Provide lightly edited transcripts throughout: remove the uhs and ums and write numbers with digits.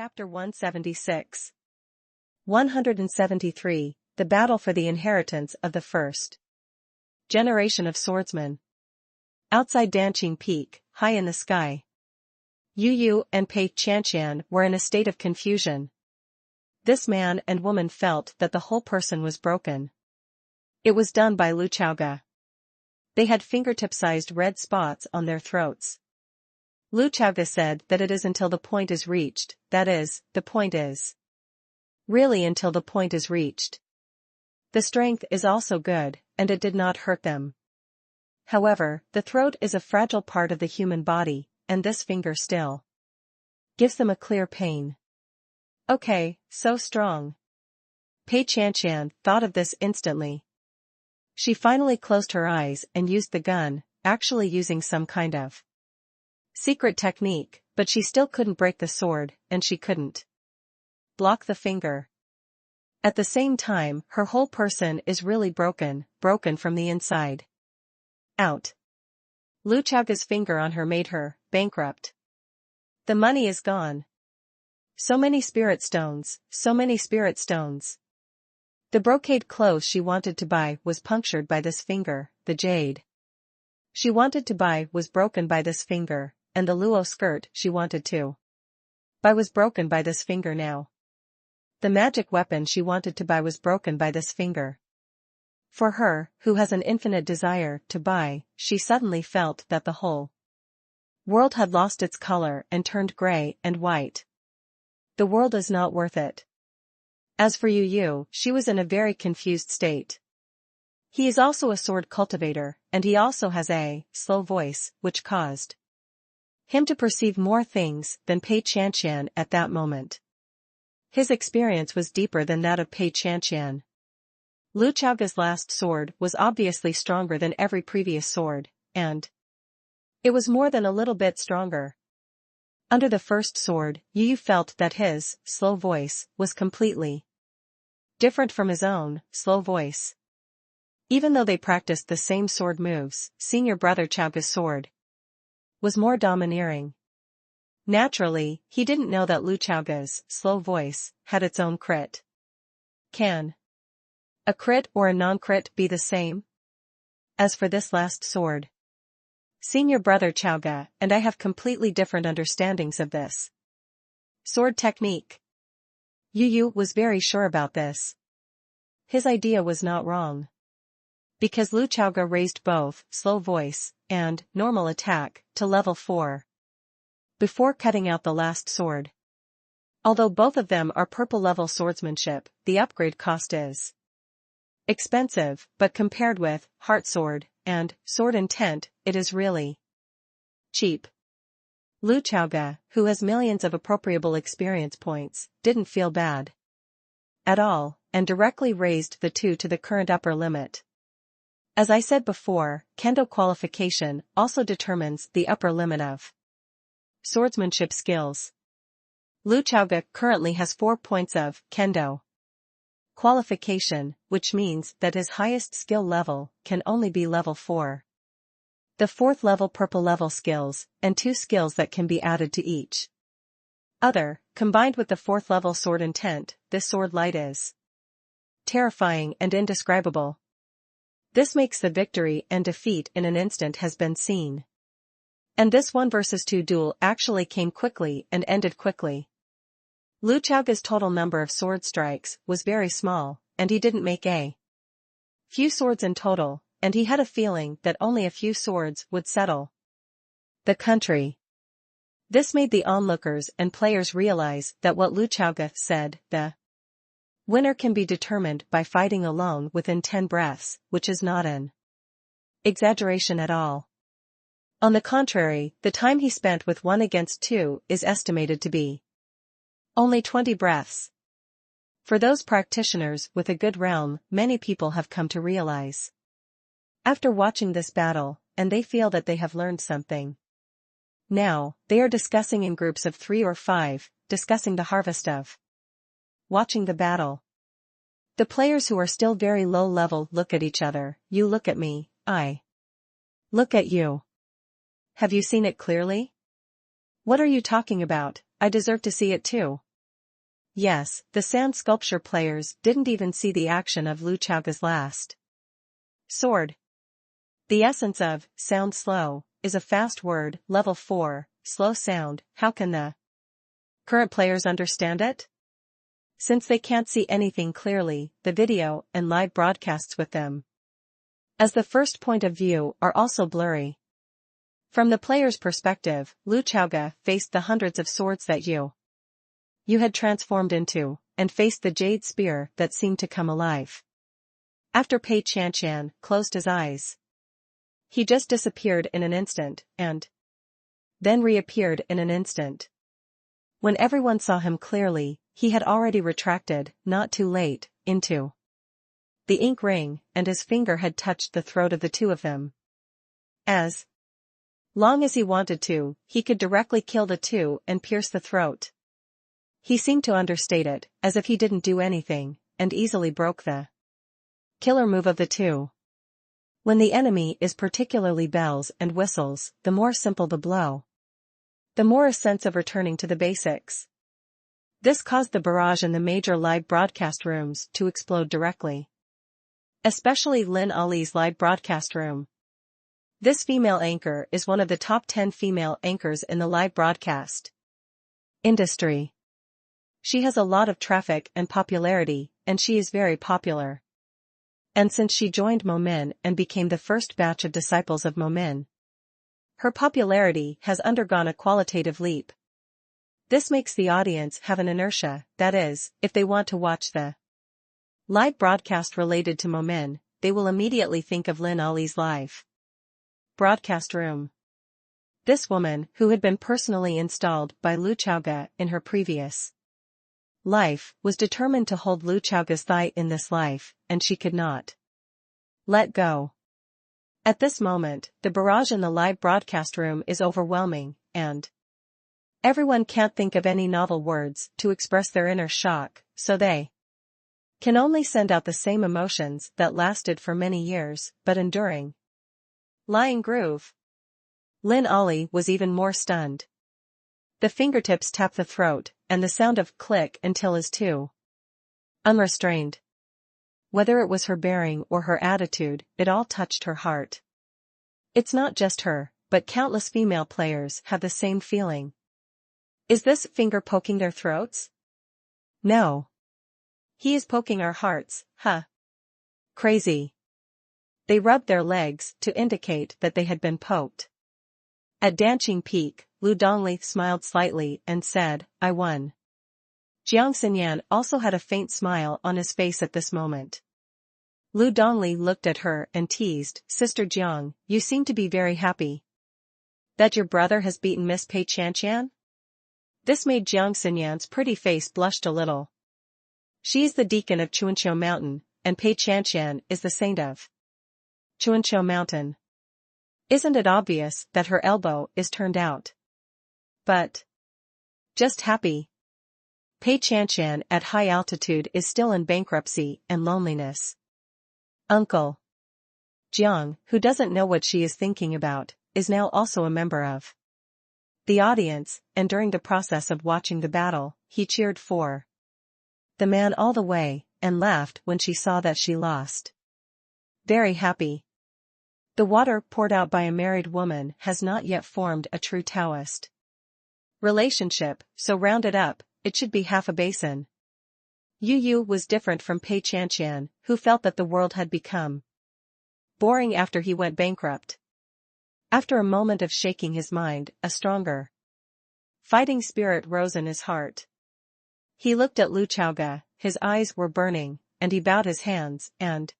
Chapter 176. 173, The Battle for the Inheritance of the First Generation of Swordsmen. Outside Danqing Peak, high in the sky, Yu Yu and Pei Qianshan were in a state of confusion. This man and woman felt that the whole person was broken. It was done by Lu Chaoge. They had fingertip-sized red spots on their throats. Lu Chaoge said that it is until the point is reached, that is, the point is really until the point is reached. The strength is also good, and it did not hurt them. However, the throat is a fragile part of the human body, and this finger still gives them a clear pain. Okay, so strong. Pei Qianshan thought of this instantly. She finally closed her eyes and used the gun, actually using some kind of secret technique, but she still couldn't break the sword, and she couldn't block the finger. At the same time, her whole person is really broken from the inside out. Lu Chaoge's finger on her made her bankrupt. The money is gone. So many spirit stones, so many spirit stones. The brocade clothes she wanted to buy was punctured by this finger, the jade she wanted to buy was broken by this finger, and the luo skirt she wanted to buy was broken by this finger now. The magic weapon she wanted to buy was broken by this finger. For her, who has an infinite desire to buy, she suddenly felt that the whole world had lost its color and turned gray and white. The world is not worth it. As for Yu Yu, she was in a very confused state. He is also a sword cultivator, and he also has a slow voice, which caused him to perceive more things than Pei Qianshan at that moment. His experience was deeper than that of Pei Qianshan. Lu Chaoge's last sword was obviously stronger than every previous sword, and it was more than a little bit stronger. Under the first sword, Yu Yu felt that his slow voice was completely different from his own slow voice. Even though they practiced the same sword moves, senior brother Chaoge's sword was more domineering. Naturally, he didn't know that Lu Chaoge's slow voice had its own crit. Can a crit or a non-crit be the same? As for this last sword, senior brother Chaoge and I have completely different understandings of this sword technique. Yu Yu was very sure about this. His idea was not wrong. Because Lu Chaoge raised both slow voice and normal attack to level 4 before cutting out the last sword. Although both of them are purple level swordsmanship, the upgrade cost is expensive, but compared with heart sword and sword intent, it is really cheap. Lu Chaoge, who has millions of appropriable experience points, didn't feel bad at all, and directly raised the two to the current upper limit. As I said before, Kendo qualification also determines the upper limit of swordsmanship skills. Lu Chaoge currently has 4 points of Kendo qualification, which means that his highest skill level can only be level 4. The 4th level purple level skills, and 2 skills that can be added to each other, combined with the 4th level sword intent, this sword light is terrifying and indescribable. This makes the victory and defeat in an instant has been seen. And this 1 versus 2 duel actually came quickly and ended quickly. Lu Chaoge's total number of sword strikes was very small, and he didn't make a few swords in total, and he had a feeling that only a few swords would settle the country. This made the onlookers and players realize that what Lu Chaoge said, the winner can be determined by fighting alone within 10 breaths, which is not an exaggeration at all. On the contrary, the time he spent with 1 against 2 is estimated to be only 20 breaths. For those practitioners with a good realm, many people have come to realize after watching this battle, and they feel that they have learned something. Now, they are discussing in groups of 3 or 5, discussing the harvest of watching the battle. The players who are still very low level look at each other, you look at me, I look at you. Have you seen it clearly? What are you talking about? I deserve to see it too. Yes, the sand sculpture players didn't even see the action of Lu Chaoga's last sword. The essence of sound slow is a fast word, level 4, slow sound. How can the current players understand it? Since they can't see anything clearly, the video and live broadcasts with them as the first point of view are also blurry. From the player's perspective, Lu Chaoga faced the hundreds of swords that you had transformed into, and faced the jade spear that seemed to come alive. After Pei Qianshan closed his eyes, he just disappeared in an instant, and then reappeared in an instant. When everyone saw him clearly, he had already retracted, not too late, into the ink ring, and his finger had touched the throat of the two of them. As long as he wanted to, he could directly kill the two and pierce the throat. He seemed to understate it, as if he didn't do anything, and easily broke the killer move of the two. When the enemy is particularly bells and whistles, the more simple the blow, the more a sense of returning to the basics. This caused the barrage in the major live broadcast rooms to explode directly. Especially Lin Ali's live broadcast room. This female anchor is one of the top 10 female anchors in the live broadcast industry. She has a lot of traffic and popularity, and she is very popular. And since she joined Momin and became the first batch of disciples of Momin, her popularity has undergone a qualitative leap. This makes the audience have an inertia, that is, if they want to watch the live broadcast related to Momin, they will immediately think of Lin Ali's live broadcast room. This woman, who had been personally installed by Lu Chaoga in her previous life, was determined to hold Lu Chaoga's thigh in this life, and she could not let go. At this moment, the barrage in the live broadcast room is overwhelming, and everyone can't think of any novel words to express their inner shock, so they can only send out the same emotions that lasted for many years, but enduring. Lying groove. Lin Ali was even more stunned. The fingertips tap the throat, and the sound of click until is too unrestrained. Whether it was her bearing or her attitude, it all touched her heart. It's not just her, but countless female players have the same feeling. Is this finger poking their throats? No. He is poking our hearts, huh? Crazy. They rubbed their legs to indicate that they had been poked. At Dancing Peak, Lu Dongli smiled slightly and said, I won. Jiang Xinyan also had a faint smile on his face at this moment. Lu Dongli looked at her and teased, Sister Jiang, you seem to be very happy that your brother has beaten Miss Pei Qianshan? This made Jiang Xinyan's pretty face blushed a little. She is the deacon of Chuanqiu Mountain, and Pei Qianshan is the saint of Chuanqiu Mountain. Isn't it obvious that her elbow is turned out? But just happy. Pei Qianshan at high altitude is still in bankruptcy and loneliness. Uncle Jiang, who doesn't know what she is thinking about, is now also a member of the audience, and during the process of watching the battle, he cheered for the man all the way, and laughed when she saw that she lost. Very happy. The water poured out by a married woman has not yet formed a true Taoist relationship, so rounded up, it should be half a basin. Yu Yu was different from Pei Qianshan, who felt that the world had become boring after he went bankrupt. After a moment of shaking his mind, a stronger fighting spirit rose in his heart. He looked at Lu Chaoga, his eyes were burning, and he bowed his hands, and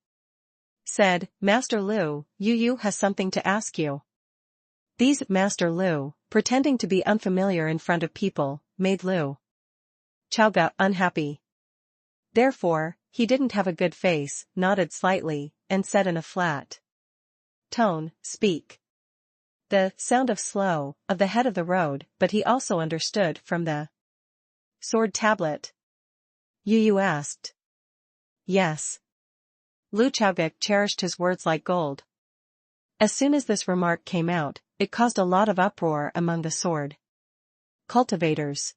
said, Master Lu, Yu Yu has something to ask you. These Master Lu, pretending to be unfamiliar in front of people, made Lu Chaoga unhappy. Therefore, he didn't have a good face, nodded slightly, and said in a flat tone, Speak. The sound of slow, of the head of the road, but he also understood from the sword tablet. Yu Yu asked. Yes. Lu Chaoga cherished his words like gold. As soon as this remark came out, it caused a lot of uproar among the sword cultivators.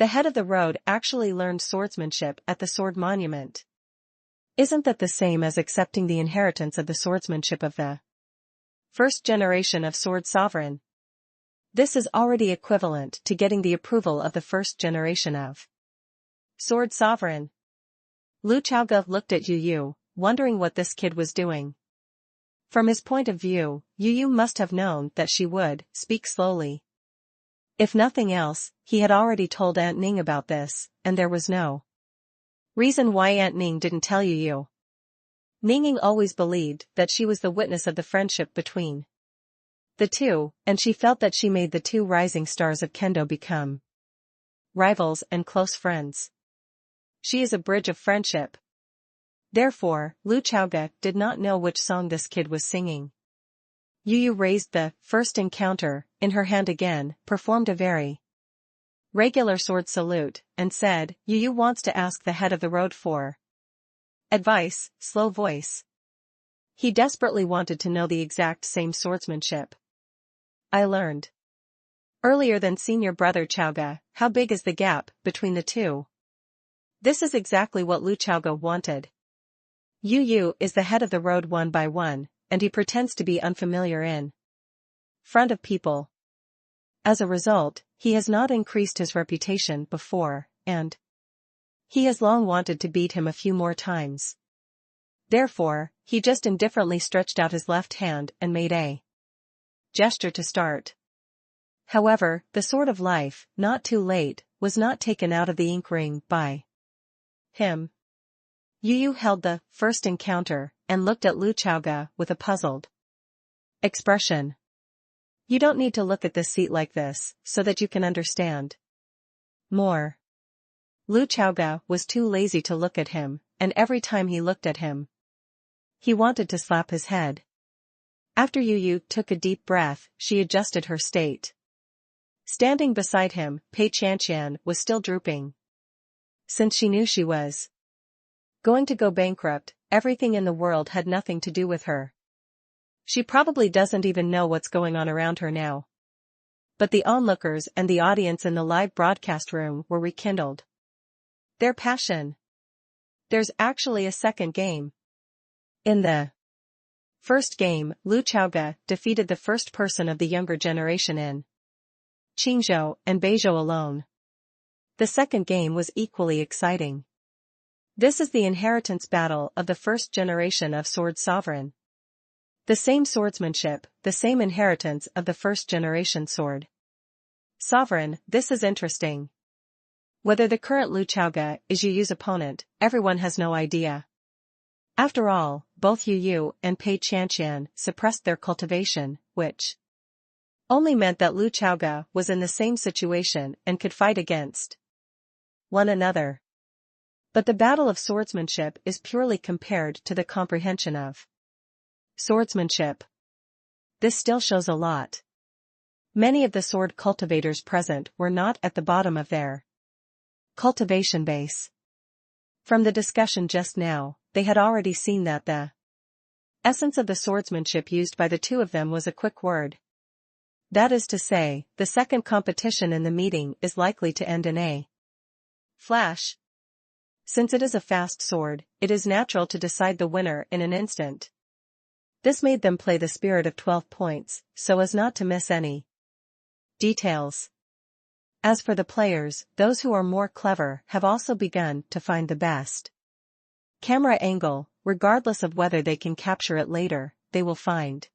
The head of the road actually learned swordsmanship at the sword monument. Isn't that the same as accepting the inheritance of the swordsmanship of the first generation of sword sovereign? This is already equivalent to getting the approval of the first generation of sword sovereign. Lu Chaoge looked at Yu Yu, wondering what this kid was doing. From his point of view, Yu Yu must have known that she would speak slowly. If nothing else, he had already told Aunt Ning about this, and there was no reason why Aunt Ning didn't tell Yu Yu. Ninging always believed that she was the witness of the friendship between the two, and she felt that she made the two rising stars of Kendo become rivals and close friends. She is a bridge of friendship. Therefore, Lu Chaoge did not know which song this kid was singing. Yu Yu raised the first encounter in her hand again, performed a very regular sword salute, and said, Yu Yu wants to ask the head of the road for advice, slow voice. He desperately wanted to know the exact same swordsmanship I learned earlier than senior brother Chaoge. How big is the gap between the two? This is exactly what Lu Chaoge wanted. Yu Yu is the head of the road one by one, and he pretends to be unfamiliar in front of people. As a result, he has not increased his reputation before, and he has long wanted to beat him a few more times. Therefore, he just indifferently stretched out his left hand and made a gesture to start. However, the sword of life, not too late, was not taken out of the ink ring by him. Yu Yu held the first encounter and looked at Lu Chaoge with a puzzled expression. You don't need to look at this seat like this, so that you can understand more. Lu Chaoge was too lazy to look at him, and every time he looked at him, he wanted to slap his head. After Yu Yu took a deep breath, she adjusted her state. Standing beside him, Pei Qianqian was still drooping. Since she knew she was going to go bankrupt, everything in the world had nothing to do with her. She probably doesn't even know what's going on around her now. But the onlookers and the audience in the live broadcast room were rekindled. Their passion. There's actually a second game. In the first game, Lu Chaoge defeated the first person of the younger generation in Qingzhou and Beizhou alone. The second game was equally exciting. This is the inheritance battle of the first generation of sword sovereign. The same swordsmanship, the same inheritance of the first generation sword sovereign. This is interesting. Whether the current Lu Chaoge is Yu Yu's opponent, everyone has no idea. After all, both Yu Yu and Pei Qianqian suppressed their cultivation, which only meant that Lu Chaoge was in the same situation and could fight against one another. But the battle of swordsmanship is purely compared to the comprehension of swordsmanship. This still shows a lot. Many of the sword cultivators present were not at the bottom of their cultivation base. From the discussion just now, they had already seen that the essence of the swordsmanship used by the two of them was a quick word. That is to say, the second competition in the meeting is likely to end in a flash. Since it is a fast sword, it is natural to decide the winner in an instant. This made them play the spirit of 12 points, so as not to miss any details. As for the players, those who are more clever have also begun to find the best camera angle, regardless of whether they can capture it later, they will find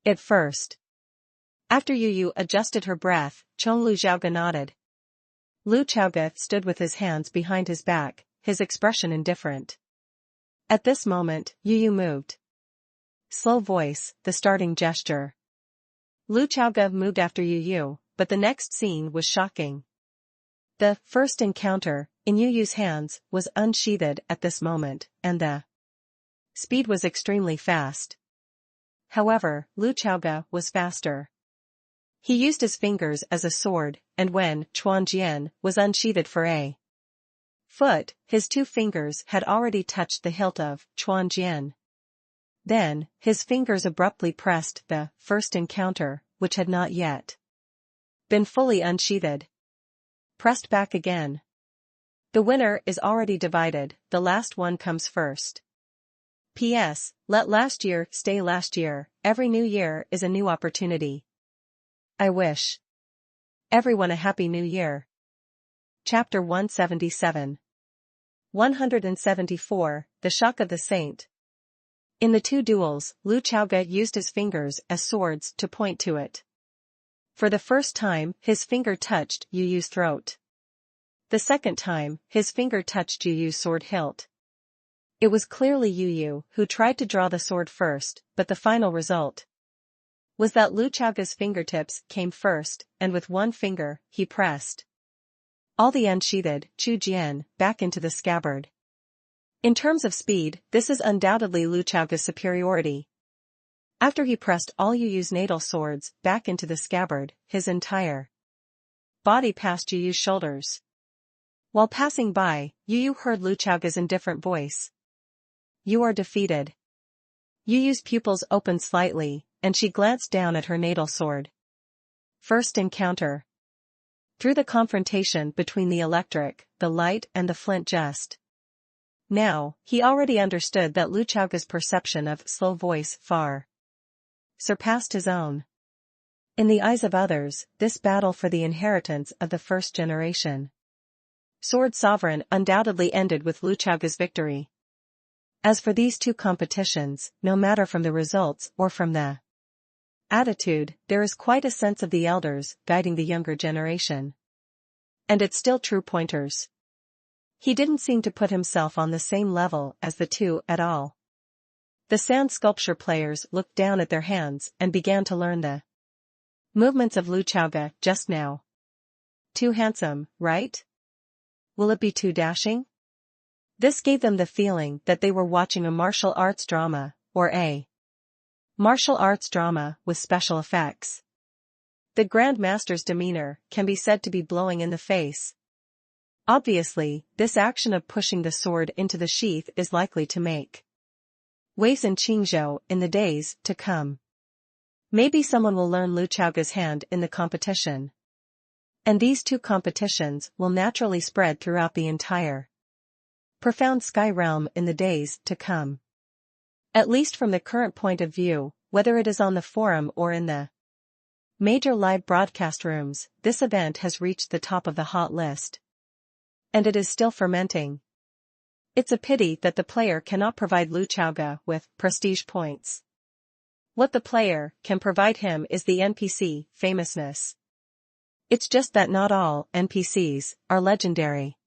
it first. After Yu Yu adjusted her breath, Lu Xiaoge nodded. Lu Chaoge stood with his hands behind his back, his expression indifferent. At this moment, Yu Yu moved. Slow voice, the starting gesture. Lu Chaoge moved after Yu Yu, but the next scene was shocking. The first encounter, in Yu Yu's hands, was unsheathed at this moment, and the speed was extremely fast. However, Lu Chaoge was faster. He used his fingers as a sword, and when Chuan Jian was unsheathed for a foot, his two fingers had already touched the hilt of Chuan Jian. Then, his fingers abruptly pressed the first encounter, which had not yet been fully unsheathed. pressed back again. The winner is already divided, the last one comes first. P.S. Let last year stay last year, every new year is a new opportunity. I wish everyone a happy new year. Chapter 177. 174, The Shock of the Saint. In the two duels, Lu Chaoge used his fingers as swords to point to it. For the first time, his finger touched Yu Yu's throat. The second time, his finger touched Yu Yu's sword hilt. It was clearly Yu Yu who tried to draw the sword first, but the final result was that Lu Chaoge's fingertips came first, and with one finger, he pressed all the unsheathed Chu Jian back into the scabbard. In terms of speed, this is undoubtedly Lu Chaoge's superiority. After he pressed all Yu Yu's natal swords back into the scabbard, his entire body passed Yu Yu's shoulders. While passing by, Yu Yu heard Lu Chaoge's indifferent voice. You are defeated. Yu Yu's pupils opened slightly, and she glanced down at her natal sword. First encounter. Through the confrontation between the electric, the light and the flint just. Now, he already understood that Lu Chaoge's perception of slow voice far surpassed his own. In the eyes of others, this battle for the inheritance of the first generation Sword Sovereign undoubtedly ended with Lu Chaoge's victory. As for these two competitions, no matter from the results or from the attitude, there is quite a sense of the elders guiding the younger generation. And it's still true pointers. He didn't seem to put himself on the same level as the two at all. The sand sculpture players looked down at their hands and began to learn the movements of Lu Chaoge just now. Too handsome, right? Will it be too dashing? This gave them the feeling that they were watching a martial arts drama, or a martial arts drama with special effects. The Grand Master's demeanor can be said to be blowing in the face. Obviously, this action of pushing the sword into the sheath is likely to make waves in Qingzhou in the days to come. Maybe someone will learn Lu Chaoge's hand in the competition. And these two competitions will naturally spread throughout the entire profound sky realm in the days to come. At least from the current point of view, whether it is on the forum or in the major live broadcast rooms, this event has reached the top of the hot list. And it is still fermenting. It's a pity that the player cannot provide Lu Chaoge with prestige points. What the player can provide him is the NPC famousness. It's just that not all NPCs are legendary.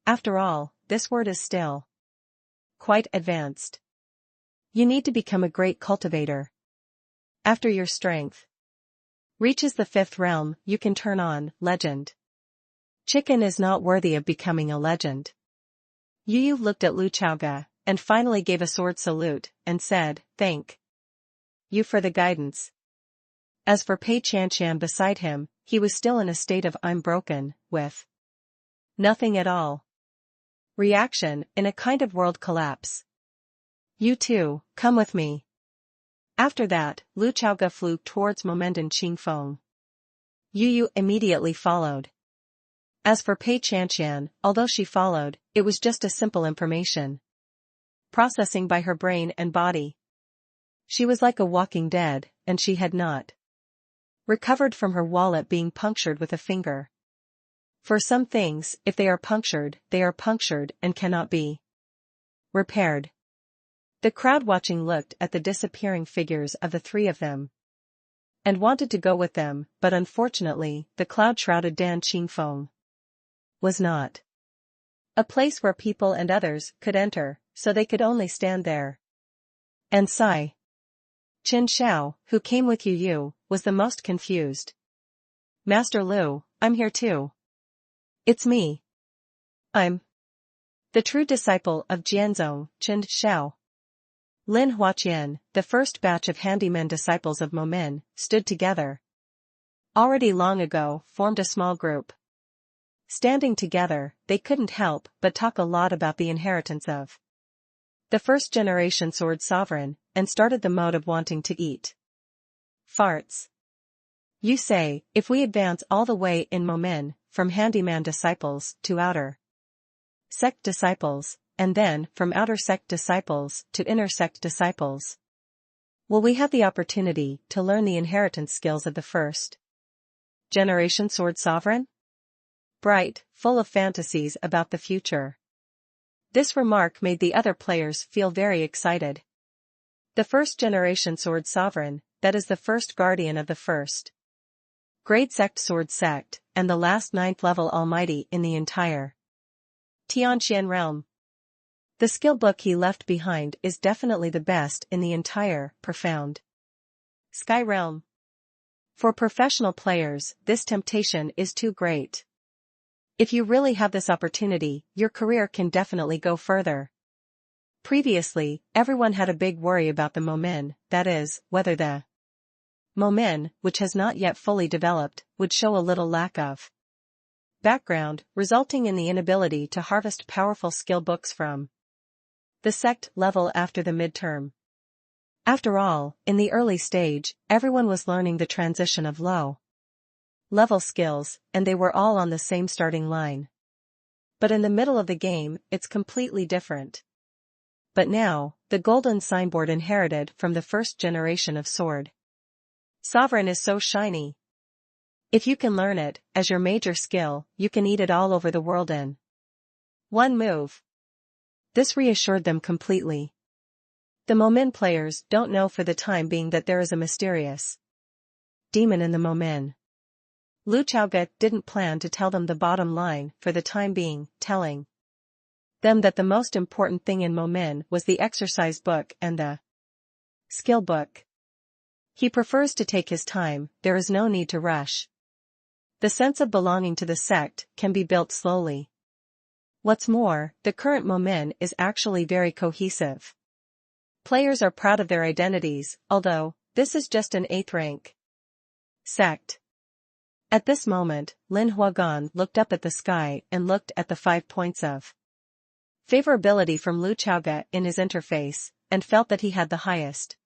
After all, this word is still quite advanced. You need to become a great cultivator. After your strength reaches the 5th realm, you can turn on legend. Chicken is not worthy of becoming a legend. Yu Yu looked at Lu Chaoge, and finally gave a sword salute, and said, "Thank you for the guidance." As for Pei Qianqian beside him, he was still in a state of "I'm broken," with nothing at all. Reaction, in a kind of world collapse. "You too, come with me." After that, Lu Chaoge flew towards Momendan Qingfeng. Yu Yu immediately followed. As for Pei Qianqian, although she followed, it was just a simple information processing by her brain and body. She was like a walking dead, and she had not recovered from her wallet being punctured with a finger. For some things, if they are punctured and cannot be repaired. The crowd watching looked at the disappearing figures of the three of them and wanted to go with them, but unfortunately, the cloud-shrouded Dan Qingfeng was not a place where people and others could enter, so they could only stand there and sigh. Qin Shao, who came with Yu Yu, was the most confused. "Master Lu, I'm here too." "It's me. I'm the true disciple of Jianzong, Qin Shao." Lin Huaqian, the first batch of handyman disciples of Momin, stood together. Already long ago, formed a small group. Standing together, they couldn't help but talk a lot about the inheritance of the first generation Sword Sovereign, and started the mode of wanting to eat farts. "You say, if we advance all the way in Momin, from handyman disciples to outer sect disciples, and then from outer sect disciples to inner sect disciples. Will we have the opportunity to learn the inheritance skills of the first generation sword sovereign? Bright, full of fantasies about the future. This remark made the other players feel very excited. The first generation sword sovereign, that is the first guardian of the first grade sect sword sect, and the last 9th level almighty in the entire Tianqian realm. The skill book he left behind is definitely the best in the entire, profound Sky realm. For professional players, this temptation is too great. If you really have this opportunity, your career can definitely go further. Previously, everyone had a big worry about the Momen, that is, whether the Momen, which has not yet fully developed, would show a little lack of background, resulting in the inability to harvest powerful skill books from the sect level after the midterm. After all, in the early stage, everyone was learning the transition of low level skills, and they were all on the same starting line. But in the middle of the game, it's completely different. But now, the golden signboard inherited from the first generation of sword sovereign is so shiny. If you can learn it, as your major skill, you can eat it all over the world in one move. This reassured them completely. The Momen players don't know for the time being that there is a mysterious demon in the Momen. Lu Chaoge didn't plan to tell them the bottom line for the time being, telling them that the most important thing in Momen was the exercise book and the skill book. He prefers to take his time, there is no need to rush. The sense of belonging to the sect can be built slowly. What's more, the current Momen is actually very cohesive. Players are proud of their identities, although, this is just an 8th rank sect. At this moment, Lin Huagan looked up at the sky and looked at the 5 points of favorability from Lu Chaoge in his interface, and felt that he had the highest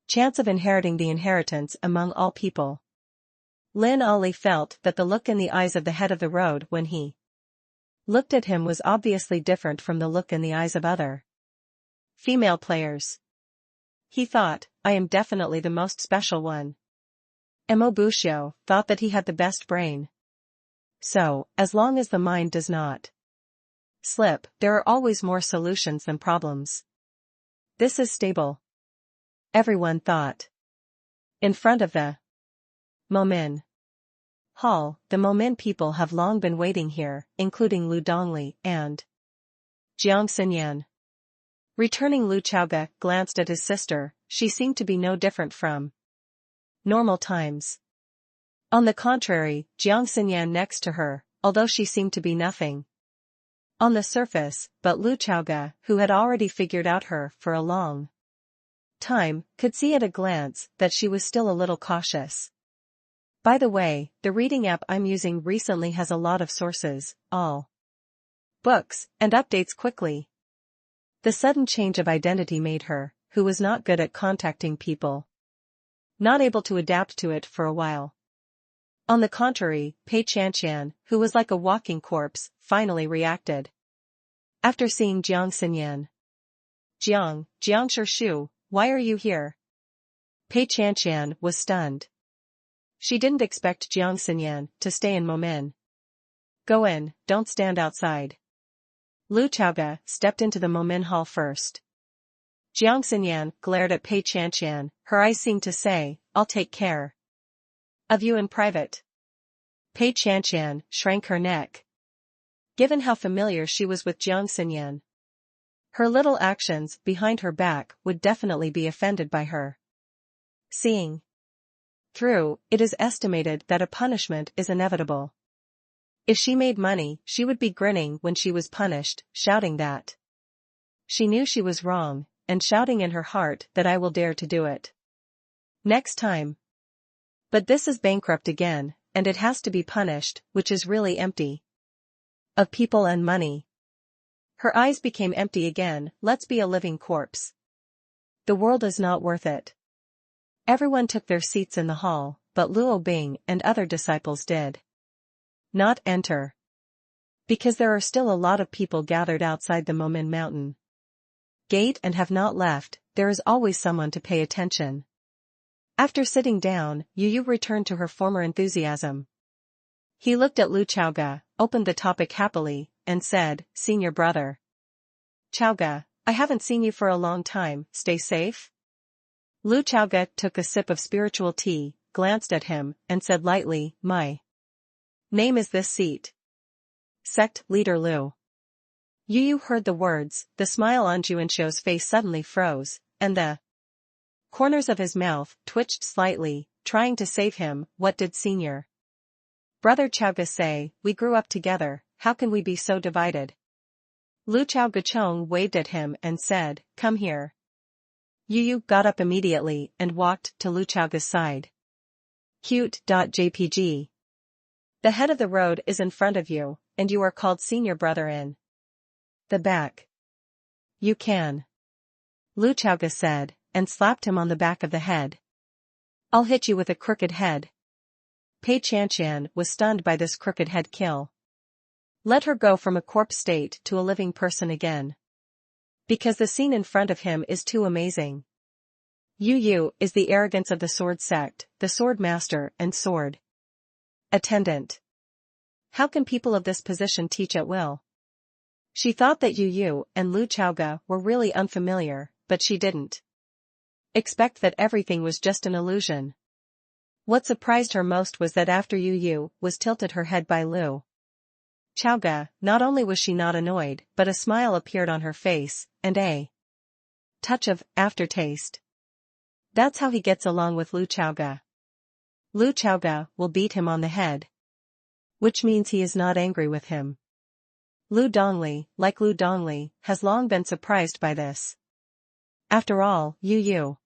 chance of inheriting the inheritance among all people. Lin Ali felt that the look in the eyes of the head of the road when he looked at him was obviously different from the look in the eyes of other female players. He thought, I am definitely the most special one. Emo Bushio thought that he had the best brain. So, as long as the mind does not slip, there are always more solutions than problems. This is stable. Everyone thought. In front of the Momen Hall, the Momen people have long been waiting here, including Lu Dongli and Jiang Xinyan. Returning, Lu Chaoge glanced at his sister. She seemed to be no different from normal times. On the contrary, Jiang Xinyan next to her, although she seemed to be nothing on the surface, but Lu Chaoge, who had already figured out her for a long time, could see at a glance that she was still a little cautious. By the way, the reading app I'm using recently has a lot of sources, all books, and updates quickly. The sudden change of identity made her, who was not good at contacting people, not able to adapt to it for a while. On the contrary, Pei Chanqian, who was like a walking corpse, finally reacted. After seeing Jiang Xinyan. Jiang Shu, why are you here? Pei Chanqian was stunned. She didn't expect Jiang Xinyan to stay in Momen. Go in, don't stand outside. Lu Chaoge stepped into the Momen hall first. Jiang Xinyan glared at Pei Chanqian, her eyes seemed to say, I'll take care of you in private. Pei Chanqian shrank her neck. Given how familiar she was with Jiang Xinyan, her little actions behind her back would definitely be offended by her. Seeing through, it is estimated that a punishment is inevitable. If she made money, she would be grinning when she was punished, shouting that she knew she was wrong, and shouting in her heart that I will dare to do it next time. But this is bankrupt again, and it has to be punished, which is really empty of people and money. Her eyes became empty again. Let's be a living corpse. The world is not worth it. Everyone took their seats in the hall, but Luo Bing and other disciples did not enter. Because there are still a lot of people gathered outside the Momin Mountain gate and have not left, there is always someone to pay attention. After sitting down, Yu returned to her former enthusiasm. He looked at Lu Chaoga, opened the topic happily, and said, "Senior brother. Chaoga, I haven't seen you for a long time, stay safe?" Lu Chaoga took a sip of spiritual tea, glanced at him, and said lightly, "My name is this seat." Sect leader Lu. Yu heard the words, the smile on Juanshou's face suddenly froze, and the corners of his mouth twitched slightly, trying to save him. "What did Senior brother Chaoga say? We grew up together, how can we be so divided?" Lu Chaogachong waved at him and said, "Come here." Yu got up immediately and walked to Lu Chaoga's side. Cute.jpg. The head of the road is in front of you, and you are called senior brother in the back. You can. Lu Chaoga said, and slapped him on the back of the head. "I'll hit you with a crooked head." Pei Chanshan was stunned by this crooked head kill. Let her go from a corpse state to a living person again. Because the scene in front of him is too amazing. Yu is the arrogance of the sword sect, the sword master and sword attendant. How can people of this position teach at will? She thought that Yu and Lu Chaoga were really unfamiliar, but she didn't expect that everything was just an illusion. What surprised her most was that after Yu was tilted her head by Lu Chaoga, not only was she not annoyed, but a smile appeared on her face, and a touch of aftertaste. That's how he gets along with Lu Chaoga. Lu Chaoga will beat him on the head. Which means he is not angry with him. Lu Dongli, like Lu Dongli, has long been surprised by this. After all, Yu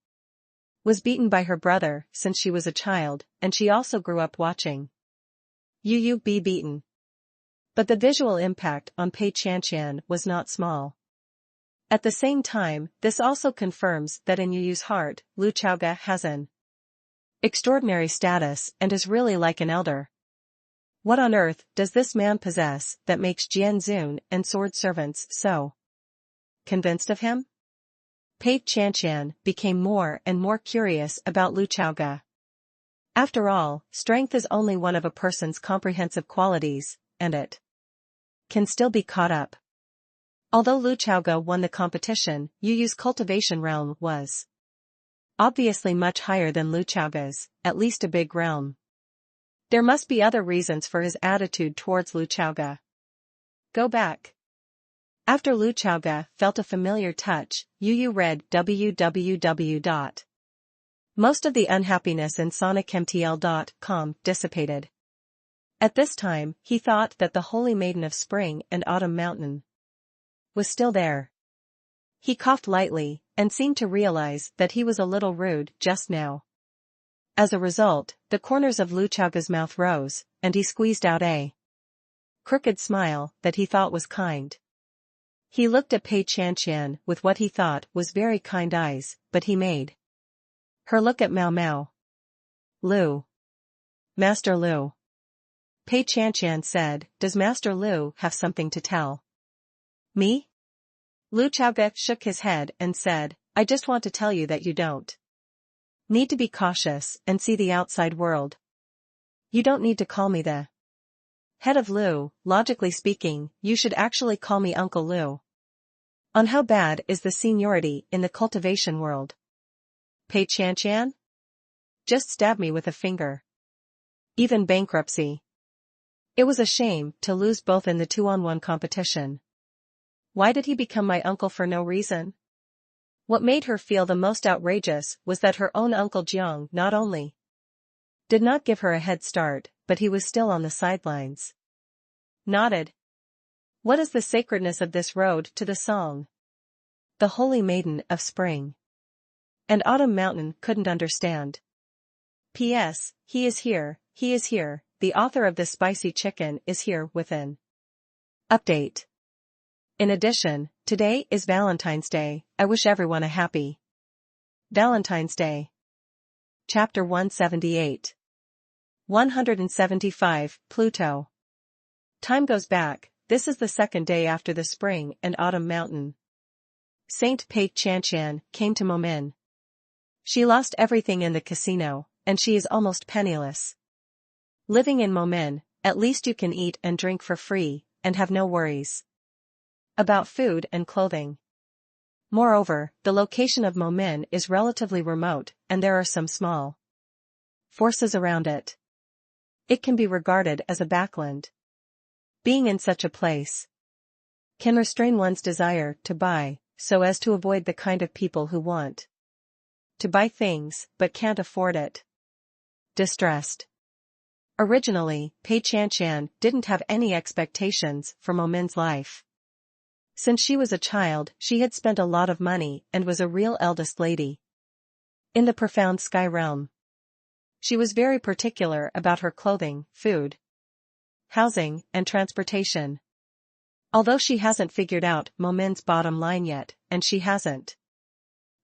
was beaten by her brother since she was a child, and she also grew up watching Yu be beaten. But the visual impact on Pei Chanshan was not small. At the same time, this also confirms that in Yu's heart, Lu Chaoga has an extraordinary status and is really like an elder. What on earth does this man possess that makes Jian Zun and sword servants so convinced of him? Pei Chanshan became more and more curious about Lu Chaoga. After all, strength is only one of a person's comprehensive qualities, and it can still be caught up. Although Lu Chaoga won the competition, Yu's cultivation realm was obviously much higher than Lu Chaoga's, at least a big realm. There must be other reasons for his attitude towards Lu Chaoga. Go back. After Lu Chaoga felt a familiar touch, Yu read www. Most of the unhappiness in sonicmtl.com dissipated. At this time, he thought that the Holy Maiden of Spring and Autumn Mountain was still there. He coughed lightly, and seemed to realize that he was a little rude just now. As a result, the corners of Lu Chaoga's mouth rose, and he squeezed out a crooked smile that he thought was kind. He looked at Pei Chanshan with what he thought was very kind eyes, but he made her look at Mao Mao. "Lu. Master Lu." Pei Chanshan said, "Does Master Lu have something to tell me?" Lu Chaoga shook his head and said, "I just want to tell you that you don't need to be cautious and see the outside world. You don't need to call me the head of Lu, logically speaking, you should actually call me Uncle Lu. On how bad is the seniority in the cultivation world? Pei Chanshan? Just stab me with a finger. Even bankruptcy. It was a shame to lose both in the 2-on-1 competition. Why did he become my uncle for no reason?" What made her feel the most outrageous was that her own Uncle Jiang not only did not give her a head start, but he was still on the sidelines. Nodded. What is the sacredness of this road to the song? The Holy Maiden of Spring and Autumn Mountain couldn't understand. P.S. He is here, the author of this spicy chicken is here with an update. In addition, today is Valentine's Day. I wish everyone a happy Valentine's Day. Chapter 178. 175, Pluto. Time goes back, this is the second day after the spring and autumn mountain. Saint Pei Chanshan came to Momin. She lost everything in the casino, and she is almost penniless. Living in Momin, at least you can eat and drink for free, and have no worries about food and clothing. Moreover, the location of Momin is relatively remote, and there are some small forces around it. It can be regarded as a backland. Being in such a place can restrain one's desire to buy, so as to avoid the kind of people who want to buy things but can't afford it. Distressed. Originally, Pei Chanshan didn't have any expectations for Momin's life. Since she was a child, she had spent a lot of money and was a real eldest lady in the profound sky realm. She was very particular about her clothing, food, housing, and transportation. Although she hasn't figured out Momin's bottom line yet, and she hasn't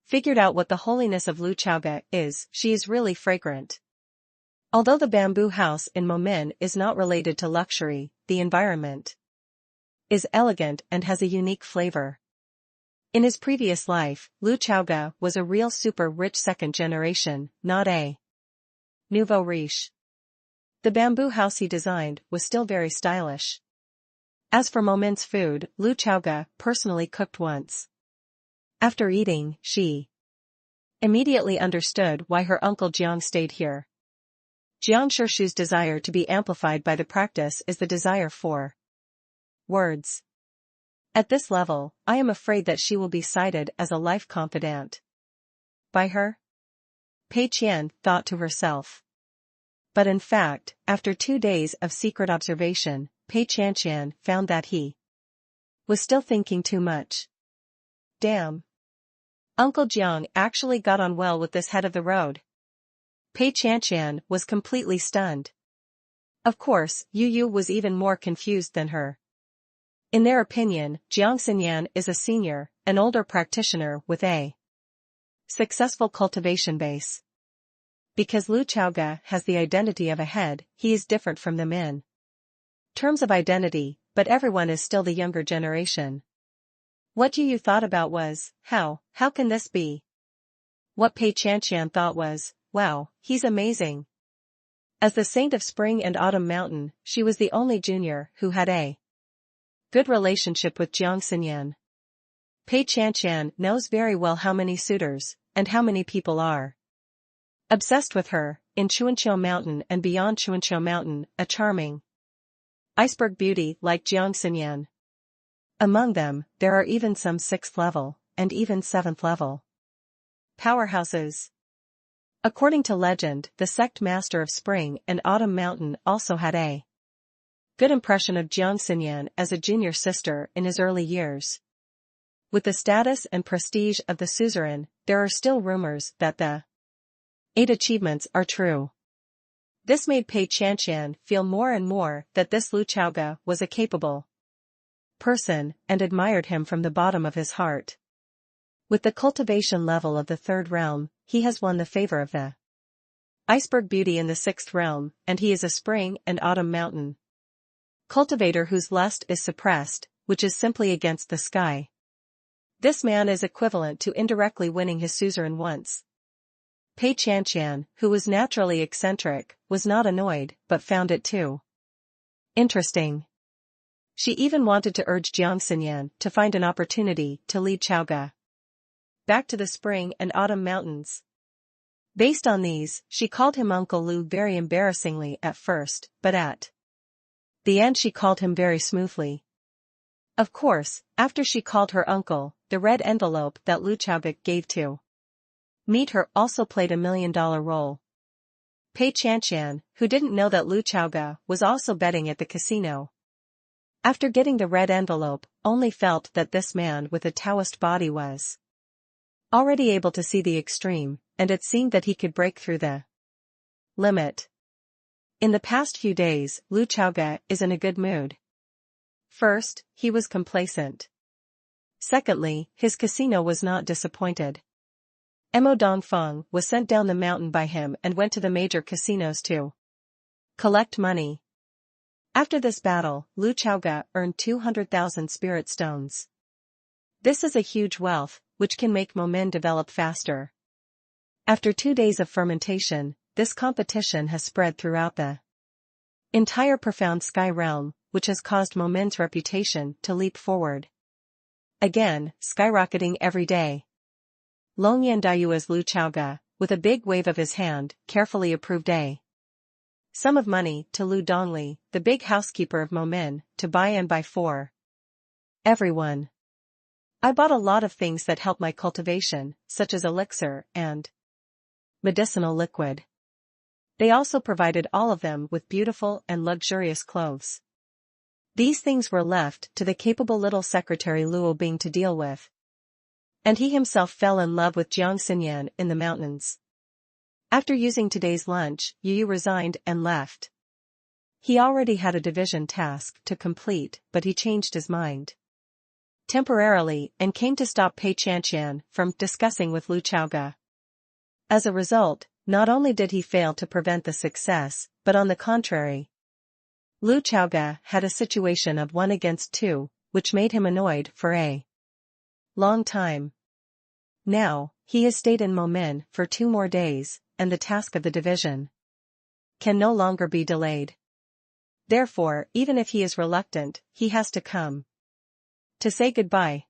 figured out what the holiness of Lu Chaoga is, she is really fragrant. Although the bamboo house in Momin is not related to luxury, the environment is elegant and has a unique flavor. In his previous life, Lu Chaoga was a real super rich second generation, not a nouveau riche. The bamboo house he designed was still very stylish. As for Momin's food, Lu Chaoga personally cooked once. After eating, she immediately understood why her uncle Jiang stayed here. Jiang Shishu's desire to be amplified by the practice is the desire for words. At this level, I am afraid that she will be cited as a life confidant by her. Pei Qian thought to herself. But in fact, after 2 days of secret observation, Pei Chanshan found that he was still thinking too much. Damn. Uncle Jiang actually got on well with this head of the road. Pei Chanshan was completely stunned. Of course, Yu Yu was even more confused than her. In their opinion, Jiang Xinyan is a senior, an older practitioner with a successful cultivation base. Because Lu Chaoga has the identity of a head, he is different from them in terms of identity, but everyone is still the younger generation. What Yu Yu thought about was, how can this be? What Pei Chanshan thought was, wow, he's amazing. As the saint of spring and autumn mountain, she was the only junior who had a good relationship with Jiang Xinyan. Pei Chanshan knows very well how many suitors, and how many people are obsessed with her, in Chuanqiu Mountain and beyond Chuanqiu Mountain, a charming iceberg beauty like Jiang Xinyan. Among them, there are even some 6th level, and even 7th level powerhouses. According to legend, the sect master of Spring and Autumn Mountain also had a good impression of Jiang Xinyan as a junior sister in his early years. With the status and prestige of the suzerain, there are still rumors that the 8 achievements are true. This made Pei Chanshan feel more and more that this Lu Chaoga was a capable person, and admired him from the bottom of his heart. With the cultivation level of the 3rd realm, he has won the favor of the iceberg beauty in the 6th realm, and he is a spring and autumn mountain cultivator whose lust is suppressed, which is simply against the sky. This man is equivalent to indirectly winning his suzerain once. Pei Chanshan, who was naturally eccentric, was not annoyed, but found it too interesting. She even wanted to urge Jiang Xinyan to find an opportunity to lead Chaoga back to the spring and autumn mountains. Based on these, she called him Uncle Lu very embarrassingly at first, but at the end she called him very smoothly. Of course, after she called her uncle, the red envelope that Lu Chaoga gave to meet her also played $1 million role. Pei Chanshan, who didn't know that Lu Chaoga was also betting at the casino, after getting the red envelope, only felt that this man with a Taoist body was already able to see the extreme, and it seemed that he could break through the limit. In the past few days, Lu Chaoga is in a good mood. First, he was complacent. Secondly, his casino was not disappointed. Mo Dongfeng was sent down the mountain by him and went to the major casinos to collect money. After this battle, Lu Chaoga earned 200,000 spirit stones. This is a huge wealth, which can make Momin develop faster. After 2 days of fermentation, this competition has spread throughout the entire profound sky realm, which has caused Momin's reputation to leap forward. Again, skyrocketing every day. Longyan Dayu as Lu Chaoga, with a big wave of his hand, carefully approved a sum of money to Lu Dongli, the big housekeeper of Momin, to buy and buy for everyone. I bought a lot of things that help my cultivation, such as elixir and medicinal liquid. They also provided all of them with beautiful and luxurious clothes. These things were left to the capable little secretary Luo Bing to deal with. And he himself fell in love with Jiang Xinyan in the mountains. After using today's lunch, Yu resigned and left. He already had a division task to complete, but he changed his mind temporarily and came to stop Pei Chanqian from discussing with Lu Chaoga. As a result, not only did he fail to prevent the success, but on the contrary, Lu Chaoga had a situation of 1 against 2, which made him annoyed for a long time. Now, he has stayed in Momin for 2 more days, and the task of the division can no longer be delayed. Therefore, even if he is reluctant, he has to come to say goodbye.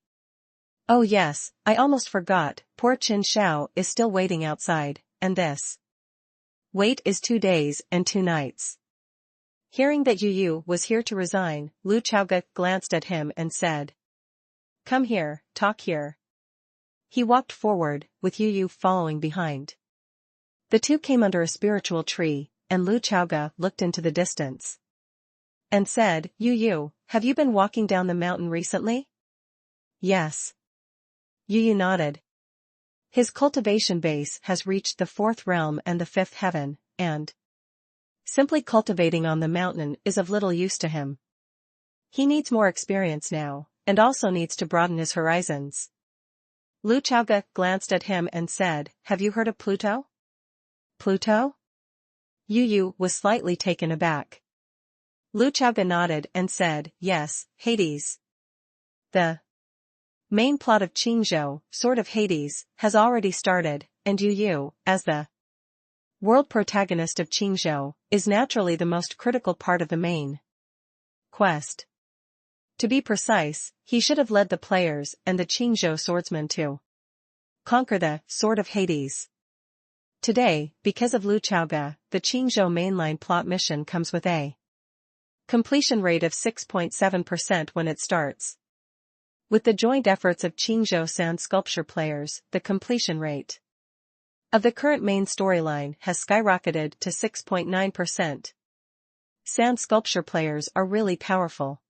Oh yes, I almost forgot, poor Qin Shao is still waiting outside, and this wait is 2 days and 2 nights. Hearing that Yu was here to resign, Lu Chaoga glanced at him and said, "Come here, talk here." He walked forward, with Yu following behind. The two came under a spiritual tree, and Lu Chaoga looked into the distance and said, "Yu, have you been walking down the mountain recently?" "Yes." Yu nodded. His cultivation base has reached the 4th realm and the 5th heaven, and simply cultivating on the mountain is of little use to him. He needs more experience now, and also needs to broaden his horizons. Lu Chaoga glanced at him and said, "Have you heard of Pluto?" "Pluto?" Yu was slightly taken aback. Lu Chaoga nodded and said, "Yes, Hades. The main plot of Qingzhou, Sword of Hades, has already started, and Yu, as the world protagonist of Qingzhou, is naturally the most critical part of the main quest. To be precise, he should have led the players and the Qingzhou swordsmen to conquer the Sword of Hades. Today, because of Lu Chaoga, the Qingzhou mainline plot mission comes with a completion rate of 6.7% when it starts. With the joint efforts of Qingzhou sand sculpture players, the completion rate of the current main storyline has skyrocketed to 6.9%. Sand sculpture players are really powerful.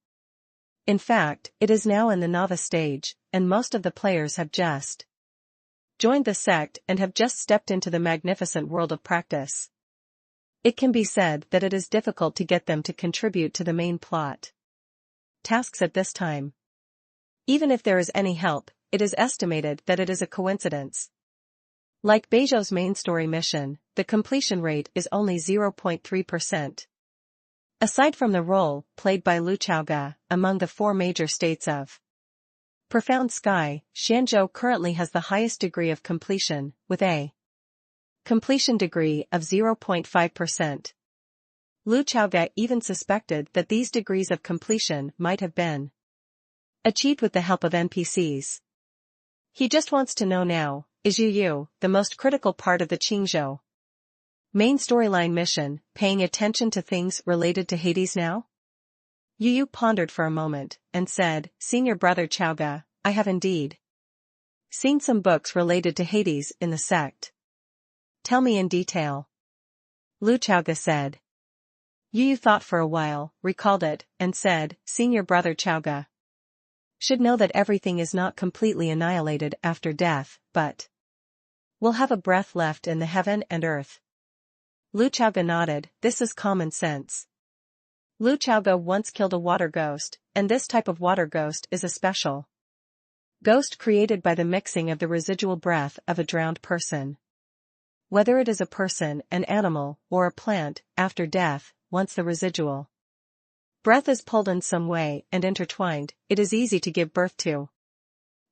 In fact, it is now in the novice stage, and most of the players have just joined the sect and have just stepped into the magnificent world of practice. It can be said that it is difficult to get them to contribute to the main plot tasks at this time. Even if there is any help, it is estimated that it is a coincidence. Like Beizhou's main story mission, the completion rate is only 0.3%. Aside from the role played by Lu Chaoga among the 4 major states of Profound Sky, Shanzhou currently has the highest degree of completion, with a completion degree of 0.5%. Lu Chaoga even suspected that these degrees of completion might have been achieved with the help of NPCs. He just wants to know now, is Yu, the most critical part of the Qingzhou main storyline mission, paying attention to things related to Hades now? Yu pondered for a moment, and said, "Senior brother Chaoga, I have indeed seen some books related to Hades in the sect. Tell me in detail." Lu Chaoga said. Yu thought for a while, recalled it, and said, "Senior brother Chaoga should know that everything is not completely annihilated after death, but will have a breath left in the heaven and earth." Lu Chaoga nodded. This is common sense. Lu Chaoga once killed a water ghost, and this type of water ghost is a special ghost created by the mixing of the residual breath of a drowned person. Whether it is a person, an animal, or a plant, after death, once the residual Breath is pulled in some way and intertwined, it is easy to give birth to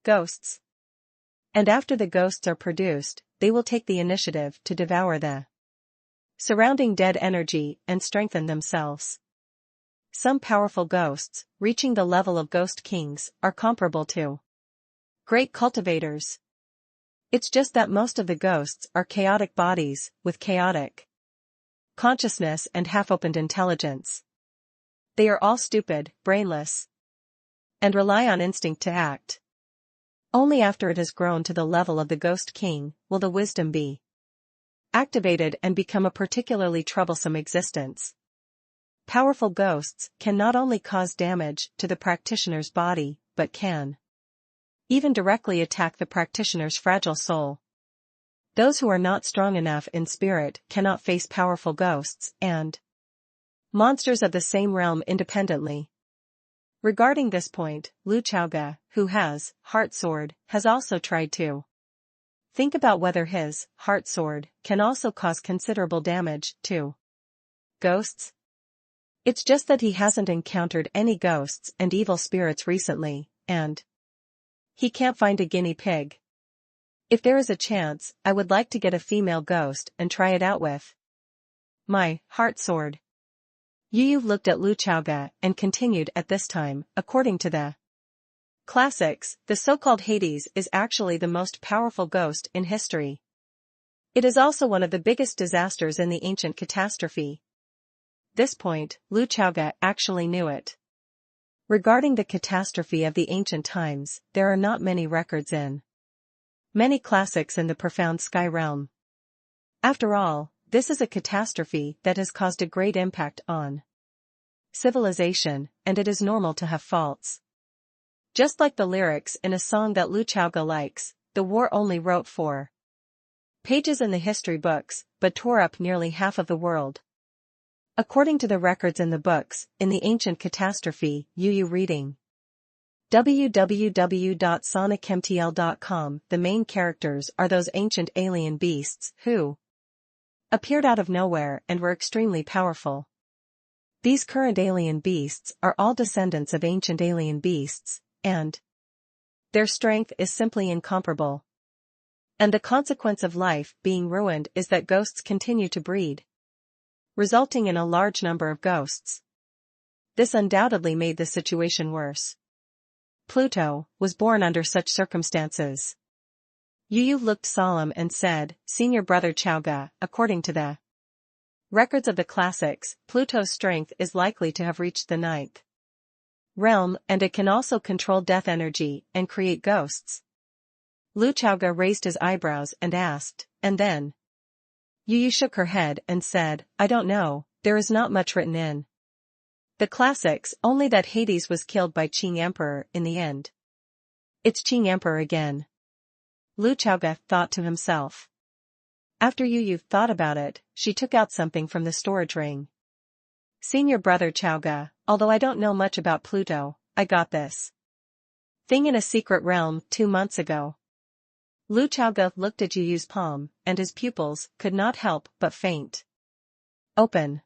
ghosts. And after the ghosts are produced, they will take the initiative to devour the surrounding dead energy and strengthen themselves. Some powerful ghosts, reaching the level of ghost kings, are comparable to great cultivators. It's just that most of the ghosts are chaotic bodies, with chaotic consciousness and half-opened intelligence. They are all stupid, brainless, and rely on instinct to act. Only after it has grown to the level of the ghost king, will the wisdom be activated and become a particularly troublesome existence. Powerful ghosts can not only cause damage to the practitioner's body, but can even directly attack the practitioner's fragile soul. Those who are not strong enough in spirit cannot face powerful ghosts and monsters of the same realm independently. Regarding this point, Lu Chaoga, who has Heart Sword, has also tried to think about whether his Heart Sword can also cause considerable damage to ghosts. It's just that he hasn't encountered any ghosts and evil spirits recently, and he can't find a guinea pig. If there is a chance, I would like to get a female ghost and try it out with my Heart Sword. Yu looked at Lu Chaoga and continued at this time, according to the classics, the so-called Hades is actually the most powerful ghost in history. It is also one of the biggest disasters in the ancient catastrophe. This point, Lu Chaoga actually knew it. Regarding the catastrophe of the ancient times, there are not many records in many classics in the profound sky realm. After all, this is a catastrophe that has caused a great impact on civilization, and it is normal to have faults. Just like the lyrics in a song that Lu Chaoga likes, the war only wrote 4 pages in the history books, but tore up nearly half of the world. According to the records in the books, in the ancient catastrophe, Yu reading www.sonicmtl.com, the main characters are those ancient alien beasts who appeared out of nowhere and were extremely powerful. These current alien beasts are all descendants of ancient alien beasts, and their strength is simply incomparable. And the consequence of life being ruined is that ghosts continue to breed, resulting in a large number of ghosts. This undoubtedly made the situation worse. Pluto was born under such circumstances. Yu looked solemn and said, Senior Brother Chaoga, according to the records of the classics, Pluto's strength is likely to have reached the 9th realm, and it can also control death energy and create ghosts. Lu Chaoga raised his eyebrows and asked, and then? Yu shook her head and said, I don't know, there is not much written in the classics, only that Hades was killed by Qing Emperor in the end. It's Qing Emperor again. Lu Chaoga thought to himself. After Yu thought about it, she took out something from the storage ring. Senior Brother Chaoga, although I don't know much about Pluto, I got this thing in a secret realm 2 months ago. Lu Chaoga looked at Yu's palm, and his pupils could not help but faint open.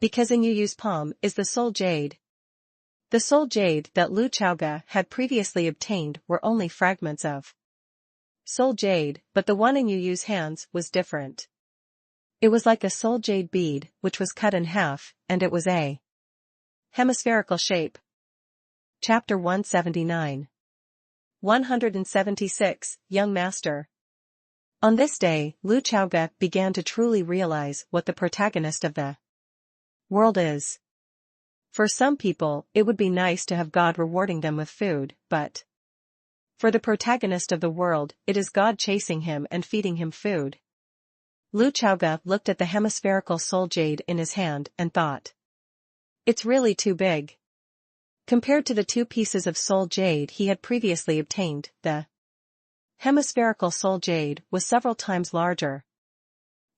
Because in Yu's palm is the soul jade. The soul jade that Lu Chaoga had previously obtained were only fragments of soul jade, but the one in Yu's hands was different. It was like a soul jade bead, which was cut in half, and it was a hemispherical shape. Chapter 179. 176, Young Master. On this day, Lu Chaoga began to truly realize what the protagonist of the world is. For some people, it would be nice to have God rewarding them with food, but for the protagonist of the world, it is God chasing him and feeding him food. Lu Chaoga looked at the hemispherical soul jade in his hand and thought, it's really too big. Compared to the 2 pieces of soul jade he had previously obtained, the hemispherical soul jade was several times larger.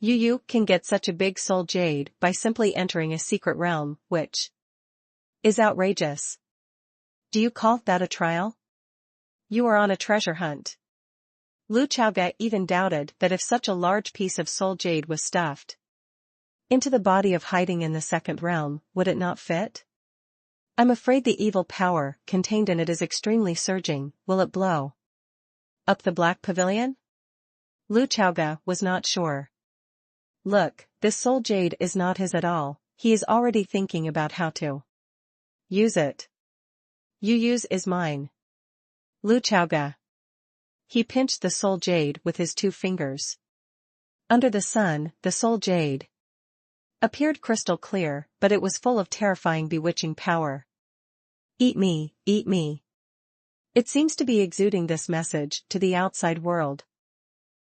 Yu can get such a big soul jade by simply entering a secret realm, which is outrageous. Do you call that a trial? You are on a treasure hunt. Lu Chaoga even doubted that if such a large piece of soul jade was stuffed into the body of hiding in the 2nd realm, would it not fit? I'm afraid the evil power contained in it is extremely surging. Will it blow up the Black Pavilion? Lu Chaoga was not sure. Look, this soul jade is not his at all. He is already thinking about how to use it. Use is mine. Lu Chaoga. He pinched the soul jade with his 2 fingers. Under the sun, the soul jade appeared crystal clear, but it was full of terrifying, bewitching power. Eat me, eat me. It seems to be exuding this message to the outside world.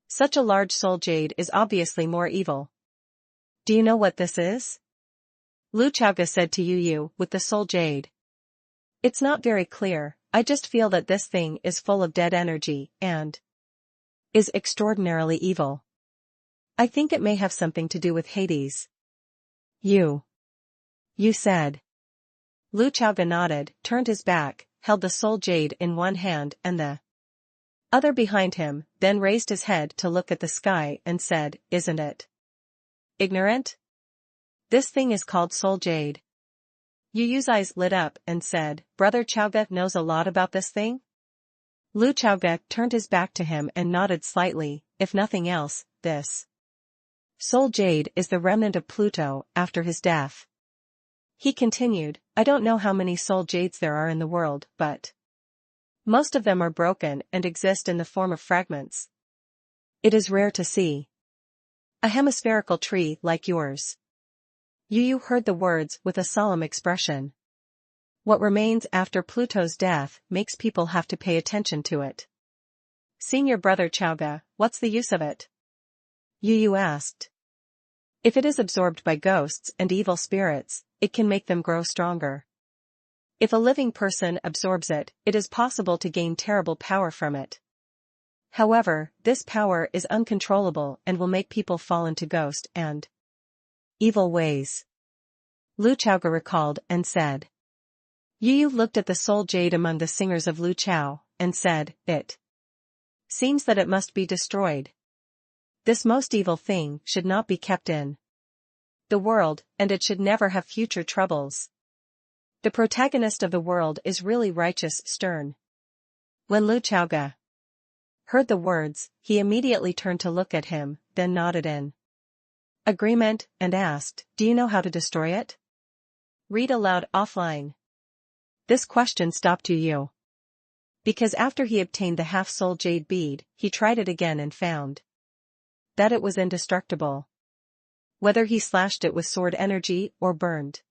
Such a large soul jade is obviously more evil. Do you know what this is? Lu Chaoga said to Yu with the soul jade. It's not very clear, I just feel that this thing is full of dead energy, and is extraordinarily evil. I think it may have something to do with Hades. You said. Lu Chaoga nodded, turned his back, held the soul jade in one hand and the other behind him, then raised his head to look at the sky and said, Isn't it ignorant? This thing is called soul jade. Yu's eyes lit up and said, Brother Chaoga knows a lot about this thing? Lu Chaoga turned his back to him and nodded slightly. If nothing else, this soul jade is the remnant of Pluto after his death. He continued, I don't know how many soul jades there are in the world, but most of them are broken and exist in the form of fragments. It is rare to see a hemispherical tree like yours. Yu heard the words with a solemn expression. What remains after Pluto's death makes people have to pay attention to it. Senior Brother Chaoga, what's the use of it? Yu asked. If it is absorbed by ghosts and evil spirits, it can make them grow stronger. If a living person absorbs it, it is possible to gain terrible power from it. However, this power is uncontrollable and will make people fall into ghost and evil ways. Lu Chaoga recalled and said. Yu looked at the soul jade among the singers of Lu Chao, and said, It seems that it must be destroyed. This most evil thing should not be kept in the world, and it should never have future troubles. The protagonist of the world is really righteous, stern. When Lu Chaoga heard the words, he immediately turned to look at him, then nodded in agreement, and asked, Do you know how to destroy it? Read aloud offline. This question stopped Yu. Because after he obtained the half-soul jade bead, he tried it again and found that it was indestructible. Whether he slashed it with sword energy or burned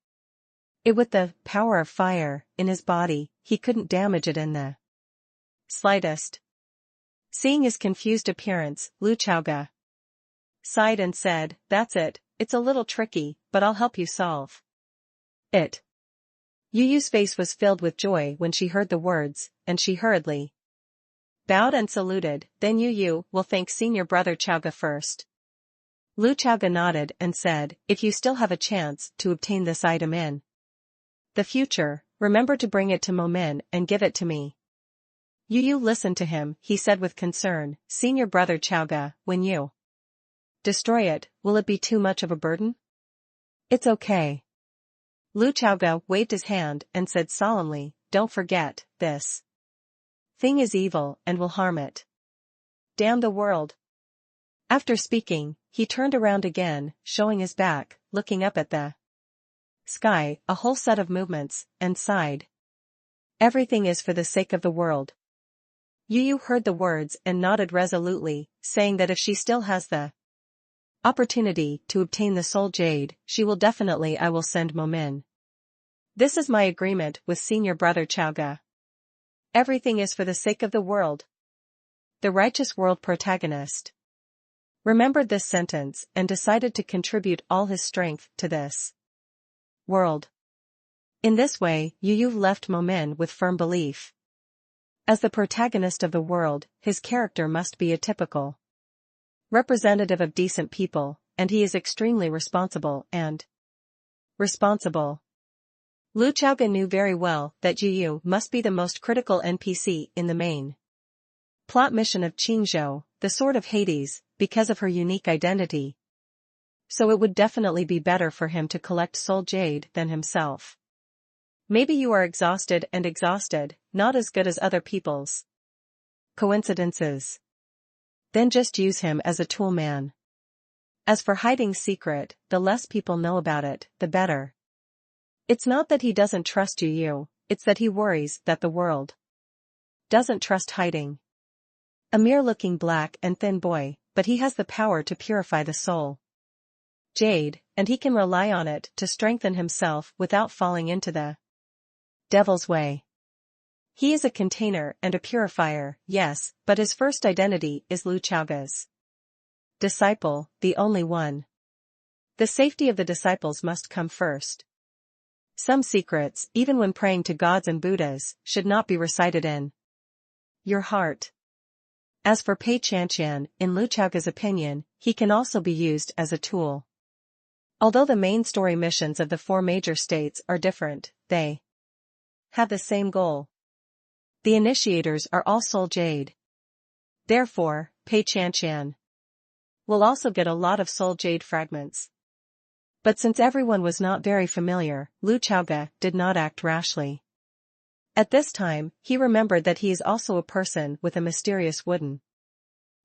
it with the power of fire in his body, he couldn't damage it in the slightest. Seeing his confused appearance, Lu Chaoga sighed and said, That's it, it's a little tricky, but I'll help you solve it. Yu's face was filled with joy when she heard the words, and she hurriedly bowed and saluted. Then Yu will thank Senior Brother Chaoga first. Lu Chaoga nodded and said, If you still have a chance to obtain this item in the future, remember to bring it to Momin and give it to me. Yu listened to him. He said with concern, Senior Brother Chaoga, when you destroy it, will it be too much of a burden? It's okay. Lu Chaoga waved his hand and said solemnly, Don't forget, this thing is evil and will harm it. Damn the world. After speaking, he turned around again, showing his back, looking up at the sky, a whole set of movements, and sighed. Everything is for the sake of the world. Yu heard the words and nodded resolutely, saying that if she still has the opportunity to obtain the soul jade, she will definitely. I will send Momin. This is my agreement with Senior Brother Chaoga. Everything is for the sake of the world. The righteous world protagonist remembered this sentence and decided to contribute all his strength to this world. In this way, Yu left Momin with firm belief. As the protagonist of the world, his character must be a typical representative of decent people, and he is extremely responsible and responsible. Lu Chaoga knew very well that Yu must be the most critical NPC in the main plot mission of Qingzhou, the Sword of Hades, because of her unique identity. So it would definitely be better for him to collect soul jade than himself. Maybe you are exhausted, not as good as other people's. Coincidences. Then just use him as a tool, man. As for hiding secret, the less people know about it, the better. It's not that he doesn't trust you, it's that he worries that the world doesn't trust hiding. A mere-looking black and thin boy, but he has the power to purify the soul. Jade, and he can rely on it to strengthen himself without falling into the devil's way. He is a container and a purifier, yes, but his first identity is Lu Chaoga's disciple, the only one. The safety of the disciples must come first. Some secrets, even when praying to gods and Buddhas, should not be recited in your heart. As for Pei Chanqian, in Lu Chaoga's opinion, he can also be used as a tool. Although the main story missions of the four major states are different, they have the same goal. The initiators are all Soul Jade. Therefore, Pei Chanqian will also get a lot of Soul Jade fragments. But since everyone was not very familiar, Lu Chaoga did not act rashly. At this time, he remembered that he is also a person with a mysterious wooden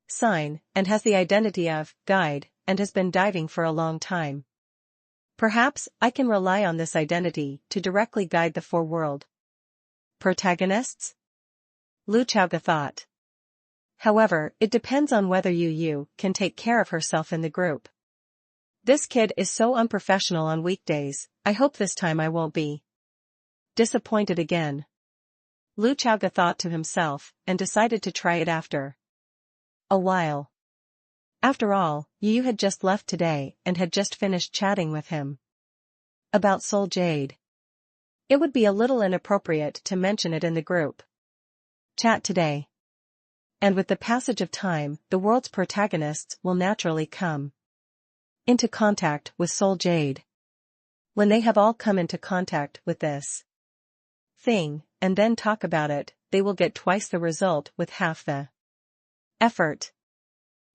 sign, and has the identity of guide, and has been diving for a long time. Perhaps I can rely on this identity to directly guide the four world protagonists? Lu Chaoga thought. However, it depends on whether you can take care of herself in the group. This kid is so unprofessional on weekdays, I hope this time I won't be disappointed again. Lu Chaoga thought to himself, and decided to try it after a while. After all, Yu had just left today and had just finished chatting with him about Soul Jade. It would be a little inappropriate to mention it in the group chat today. And with the passage of time, the world's protagonists will naturally come into contact with Soul Jade. When they have all come into contact with this thing, and then talk about it, they will get twice the result with half the effort.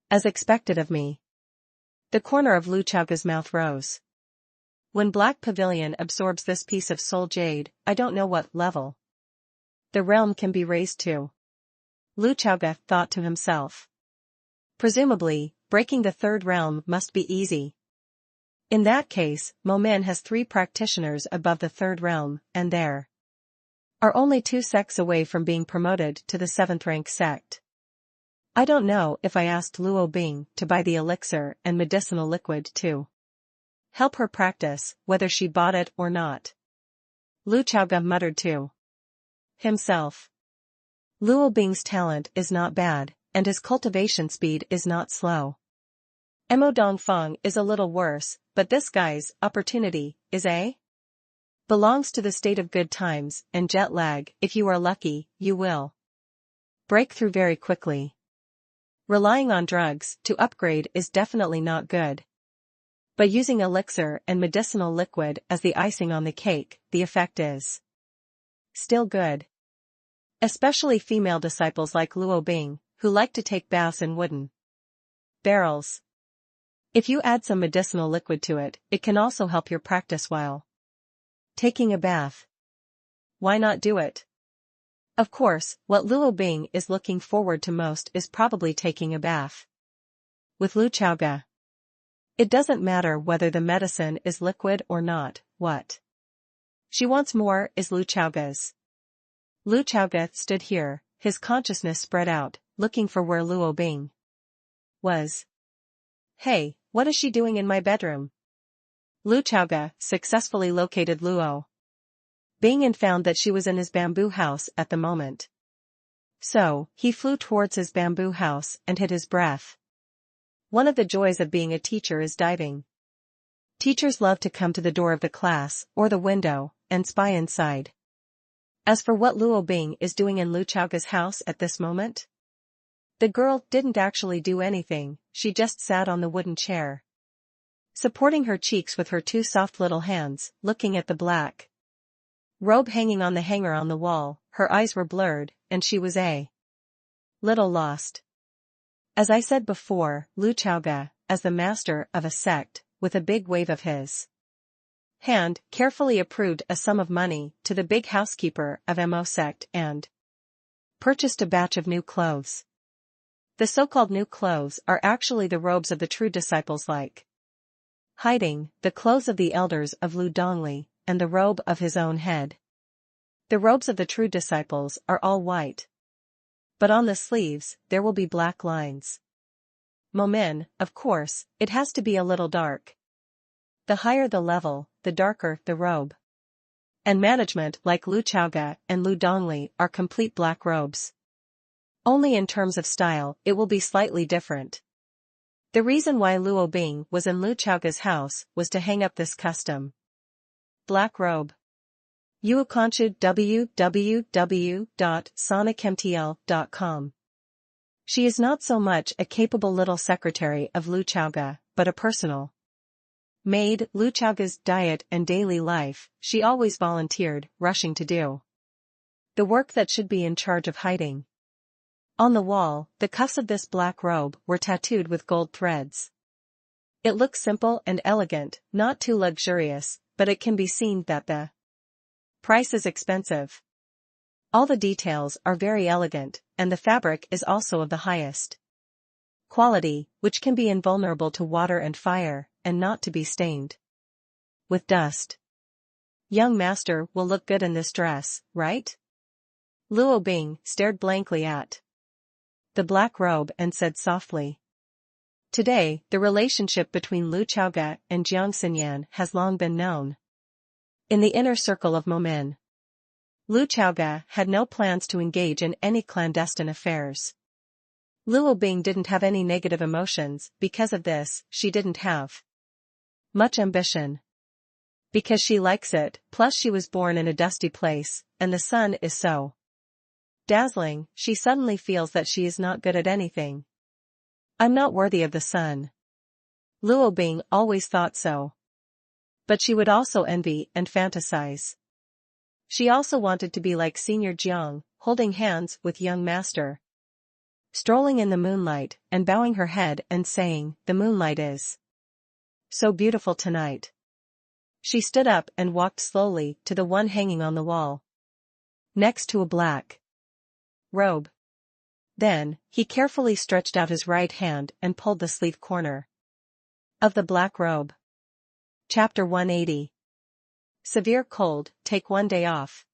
As expected of me. The corner of Lu Chaoga's mouth rose. When Black Pavilion absorbs this piece of Soul Jade, I don't know what level the realm can be raised to. Lu Chaoga thought to himself. Presumably, breaking the third realm must be easy. In that case, Momen has 3 practitioners above the third realm, and there are only 2 sects away from being promoted to the 7th rank sect. I don't know if I asked Luo Bing to buy the elixir and medicinal liquid to help her practice, whether she bought it or not. Lu Chaoga muttered to himself. Luo Bing's talent is not bad, and his cultivation speed is not slow. Mo Dongfeng is a little worse, but this guy's opportunity is belongs to the state of good times and jet lag. If you are lucky, you will break through very quickly. Relying on drugs to upgrade is definitely not good. But using elixir and medicinal liquid as the icing on the cake, the effect is still good. Especially female disciples like Luo Bing, who like to take baths in wooden barrels. If you add some medicinal liquid to it, it can also help your practice while taking a bath. Why not do it? Of course, what Luo Bing is looking forward to most is probably taking a bath with Lu Chaoga. It doesn't matter whether the medicine is liquid or not, what she wants more is Lu Chaoga's. Lu Chaoga stood here, his consciousness spread out, looking for where Luo Bing was. Hey, what is she doing in my bedroom? Lu Chaoga successfully located Luo Bing and found that she was in his bamboo house at the moment. So, he flew towards his bamboo house and hid his breath. One of the joys of being a teacher is diving. Teachers love to come to the door of the class, or the window, and spy inside. As for what Luo Bing is doing in Lu Chaoga's house at this moment, the girl didn't actually do anything, she just sat on the wooden chair, supporting her cheeks with her 2 soft little hands, looking at the black robe hanging on the hanger on the wall. Her eyes were blurred, and she was a little lost. As I said before, Lu Chaoga, as the master of a sect, with a big wave of his hand carefully approved a sum of money to the big housekeeper of Sect and purchased a batch of new clothes. The so-called new clothes are actually the robes of the true disciples, like hiding the clothes of the elders of Lu Dongli and the robe of his own head. The robes of the true disciples are all white, but on the sleeves there will be black lines. Momin, of course, it has to be a little dark. The higher the level, the darker the robe. And management like Lu Chaoga and Lu Dongli are complete black robes. Only in terms of style it will be slightly different. The reason why Luo Bing was in Lu Chaoga's house was to hang up this custom black robe. Yuukanshu www.sonicmtl.com. She is not so much a capable little secretary of Lu Chaoga, but a personal maid. Lu Chaoga's diet and daily life, she always volunteered, rushing to do the work that should be in charge of hiding. On the wall, the cuffs of this black robe were tattooed with gold threads. It looks simple and elegant, not too luxurious, but it can be seen that the price is expensive. All the details are very elegant, and the fabric is also of the highest quality, which can be invulnerable to water and fire, and not to be stained with dust. Young master will look good in this dress, right? Luo Bing stared blankly at the black robe and said softly. Today, the relationship between Lu Chaoga and Jiang Xinyan has long been known. In the inner circle of Momin, Lu Chaoga had no plans to engage in any clandestine affairs. Luo Bing didn't have any negative emotions because of this. She didn't have much ambition because she likes it, plus she was born in a dusty place, and the sun is so dazzling, she suddenly feels that she is not good at anything. I'm not worthy of the sun. Luo Bing always thought so. But she would also envy and fantasize. She also wanted to be like Senior Jiang, holding hands with young master, strolling in the moonlight and bowing her head and saying, "The moonlight is so beautiful tonight." She stood up and walked slowly to the one hanging on the wall, next to a black robe. Then, he carefully stretched out his right hand and pulled the sleeve corner of the black robe. Chapter 180. Severe cold, take one day off.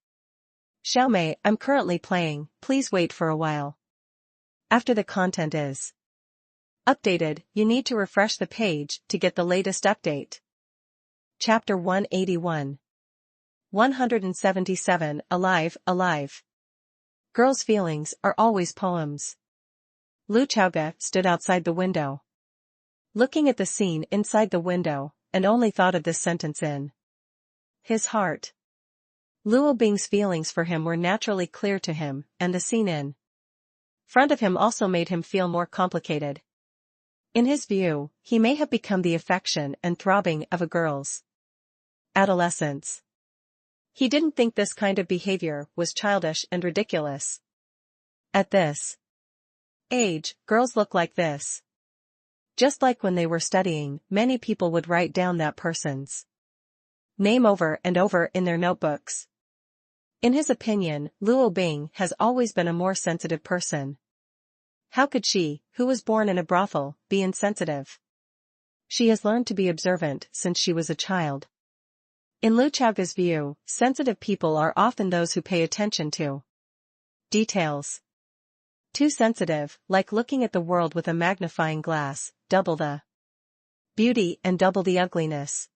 Xiaomei, I'm currently playing, please wait for a while. After the content is updated, you need to refresh the page to get the latest update. Chapter 181. 177, Alive, Alive. Girls' feelings are always poems. Lu Chaoga stood outside the window, looking at the scene inside the window, and only thought of this sentence in his heart. Luo Bing's feelings for him were naturally clear to him, and the scene in front of him also made him feel more complicated. In his view, he may have become the affection and throbbing of a girl's adolescence. He didn't think this kind of behavior was childish and ridiculous. At this age, girls look like this. Just like when they were studying, many people would write down that person's name over and over in their notebooks. In his opinion, Luo Bing has always been a more sensitive person. How could she, who was born in a brothel, be insensitive? She has learned to be observant since she was a child. In Lu Chaoga's view, sensitive people are often those who pay attention to details. Too sensitive, like looking at the world with a magnifying glass, double the beauty and double the ugliness.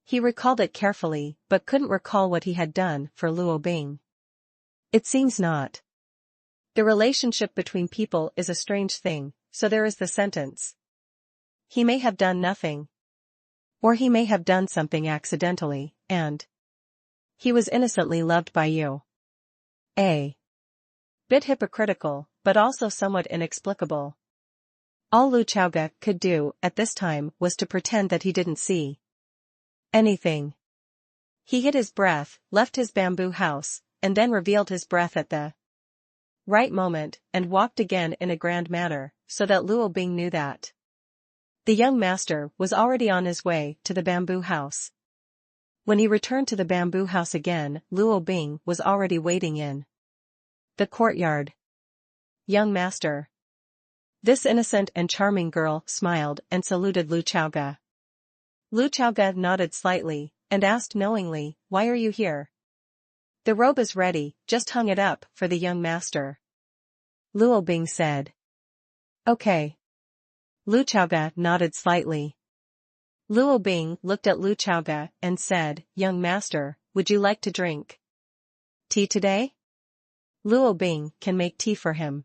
He recalled it carefully, but couldn't recall what he had done for Luo Bing. It seems not. The relationship between people is a strange thing, so there is the sentence. He may have done nothing. Or he may have done something accidentally, and he was innocently loved by you. A bit hypocritical, but also somewhat inexplicable. All Lu Chaoga could do at this time was to pretend that he didn't see anything. He hid his breath, left his bamboo house, and then revealed his breath at the right moment, and walked again in a grand manner, so that Luo Bing knew that the young master was already on his way to the bamboo house. When he returned to the bamboo house again, Luo Bing was already waiting in the courtyard. Young master. This innocent and charming girl smiled and saluted Lu Chaoga. Lu Chaoga nodded slightly, and asked knowingly, "Why are you here?" "The robe is ready, just hung it up for the young master," Luo Bing said. "Okay." Lu Chaoga nodded slightly. Luo Bing looked at Lu Chaoga and said, "Young master, would you like to drink tea today?" Luo Bing can make tea for him.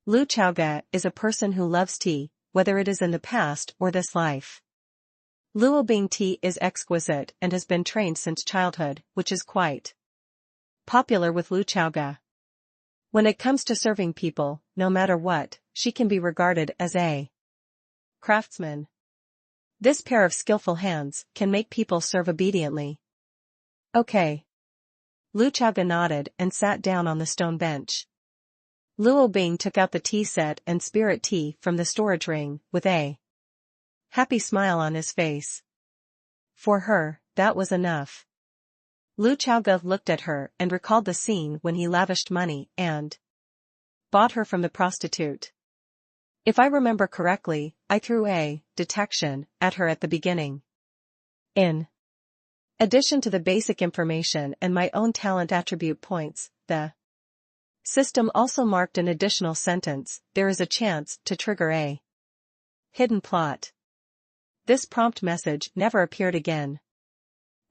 Lu Chaoga is a person who loves tea, whether it is in the past or this life. Luo Bing tea is exquisite and has been trained since childhood, which is quite popular with Lu Chaoga. When it comes to serving people, no matter what, she can be regarded as a craftsman. This pair of skillful hands can make people serve obediently. Okay. Lu Chaoga nodded and sat down on the stone bench. Luo Bing took out the tea set and spirit tea from the storage ring, with a happy smile on his face. For her, that was enough. Lu Chaoga looked at her and recalled the scene when he lavished money and bought her from the prostitute. If I remember correctly, I threw a detection at her at the beginning. In addition to the basic information and my own talent attribute points, the system also marked an additional sentence: "There is a chance to trigger a hidden plot." This prompt message never appeared again.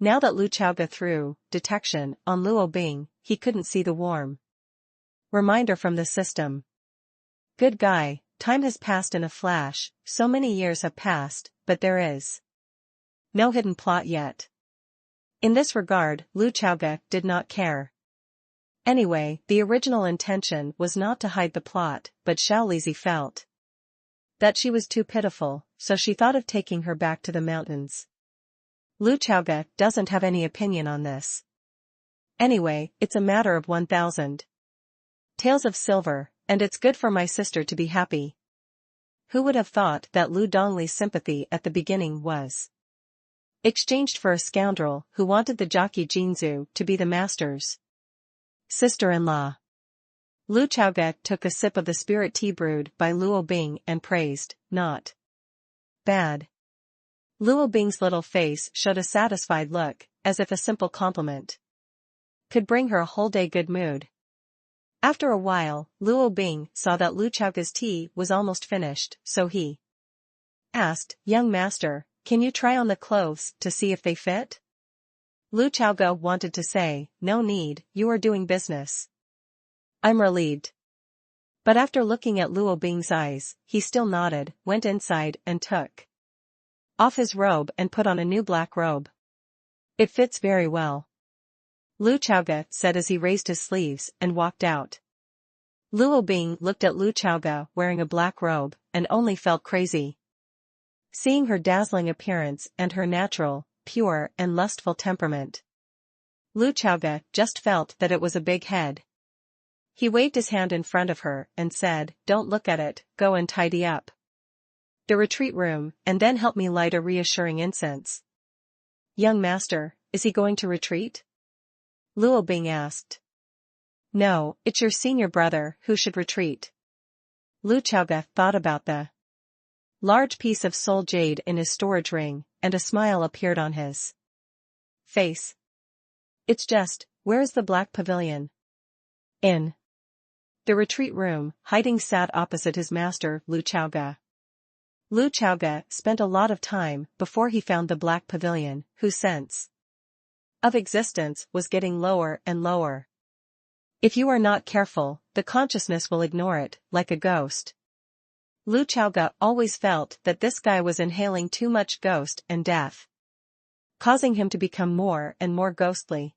Now that Lu Chaoga threw detection on Luo Bing, he couldn't see the warm reminder from the system. Good guy, time has passed in a flash, so many years have passed, but there is no hidden plot yet. In this regard, Lu Chaoga did not care. Anyway, the original intention was not to hide the plot, but Xiao Lizi felt that she was too pitiful, so she thought of taking her back to the mountains. Lu Chaoga doesn't have any opinion on this. Anyway, it's a matter of 1,000 taels of silver, and it's good for my sister to be happy. Who would have thought that Lu Dongli's sympathy at the beginning was exchanged for a scoundrel who wanted the jockey Jinzu to be the master's sister-in-law? Lu Chaoga took a sip of the spirit tea brewed by Luo Bing and praised, "Not bad." Luo Bing's little face showed a satisfied look, as if a simple compliment could bring her a whole day good mood. After a while, Luo Bing saw that Lu Chaoga's tea was almost finished, so he asked, "Young master, can you try on the clothes to see if they fit?" Lu Chaoga wanted to say, "No need, you are doing business." "I'm relieved." But after looking at Luo Bing's eyes, he still nodded, went inside and took off his robe and put on a new black robe. "It fits very well," Lu Chaoga said as he raised his sleeves and walked out. Luo Bing looked at Lu Chaoga wearing a black robe, and only felt crazy. Seeing her dazzling appearance and her natural, pure and lustful temperament, Lu Chaoga just felt that it was a big head. He waved his hand in front of her and said, "Don't look at it, go and tidy up the retreat room, and then help me light a reassuring incense." "Young master, is he going to retreat?" Luo Bing asked. "No, it's your senior brother who should retreat." Lu Chaoga thought about the large piece of soul jade in his storage ring, and a smile appeared on his face. "It's just, where is the black pavilion?" "In the retreat room." Hiding sat opposite his master, Lu Chaoga. Lu Chaoga spent a lot of time before he found the black pavilion, whose sense of existence was getting lower and lower. If you are not careful, the consciousness will ignore it, like a ghost. Lu Chaoga always felt that this guy was inhaling too much ghost and death, causing him to become more and more ghostly.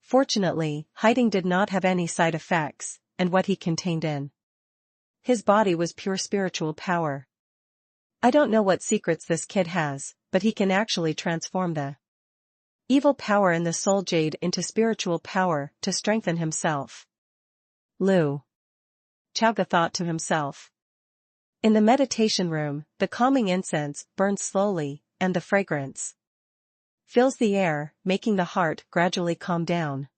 Fortunately, hiding did not have any side effects, and what he contained in his body was pure spiritual power. I don't know what secrets this kid has, but he can actually transform the evil power in the soul jade into spiritual power to strengthen himself. Lu Chaoga thought to himself. In the meditation room, the calming incense burned slowly, and the fragrance Fills the air, making the heart gradually calm down.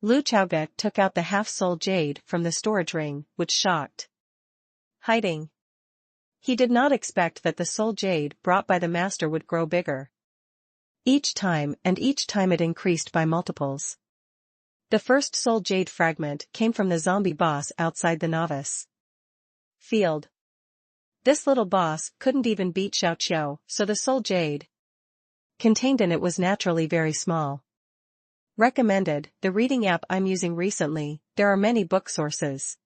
Lu Chaoge took out the half-soul jade from the storage ring, which shocked. Hiding. He did not expect that the soul jade brought by the master would grow bigger. Each time it increased by multiples. The first soul jade fragment came from the zombie boss outside the novice field. This little boss couldn't even beat Xiao Qiao, so the soul jade contained in it was naturally very small. Recommended, the reading app I'm using recently. There are many book sources.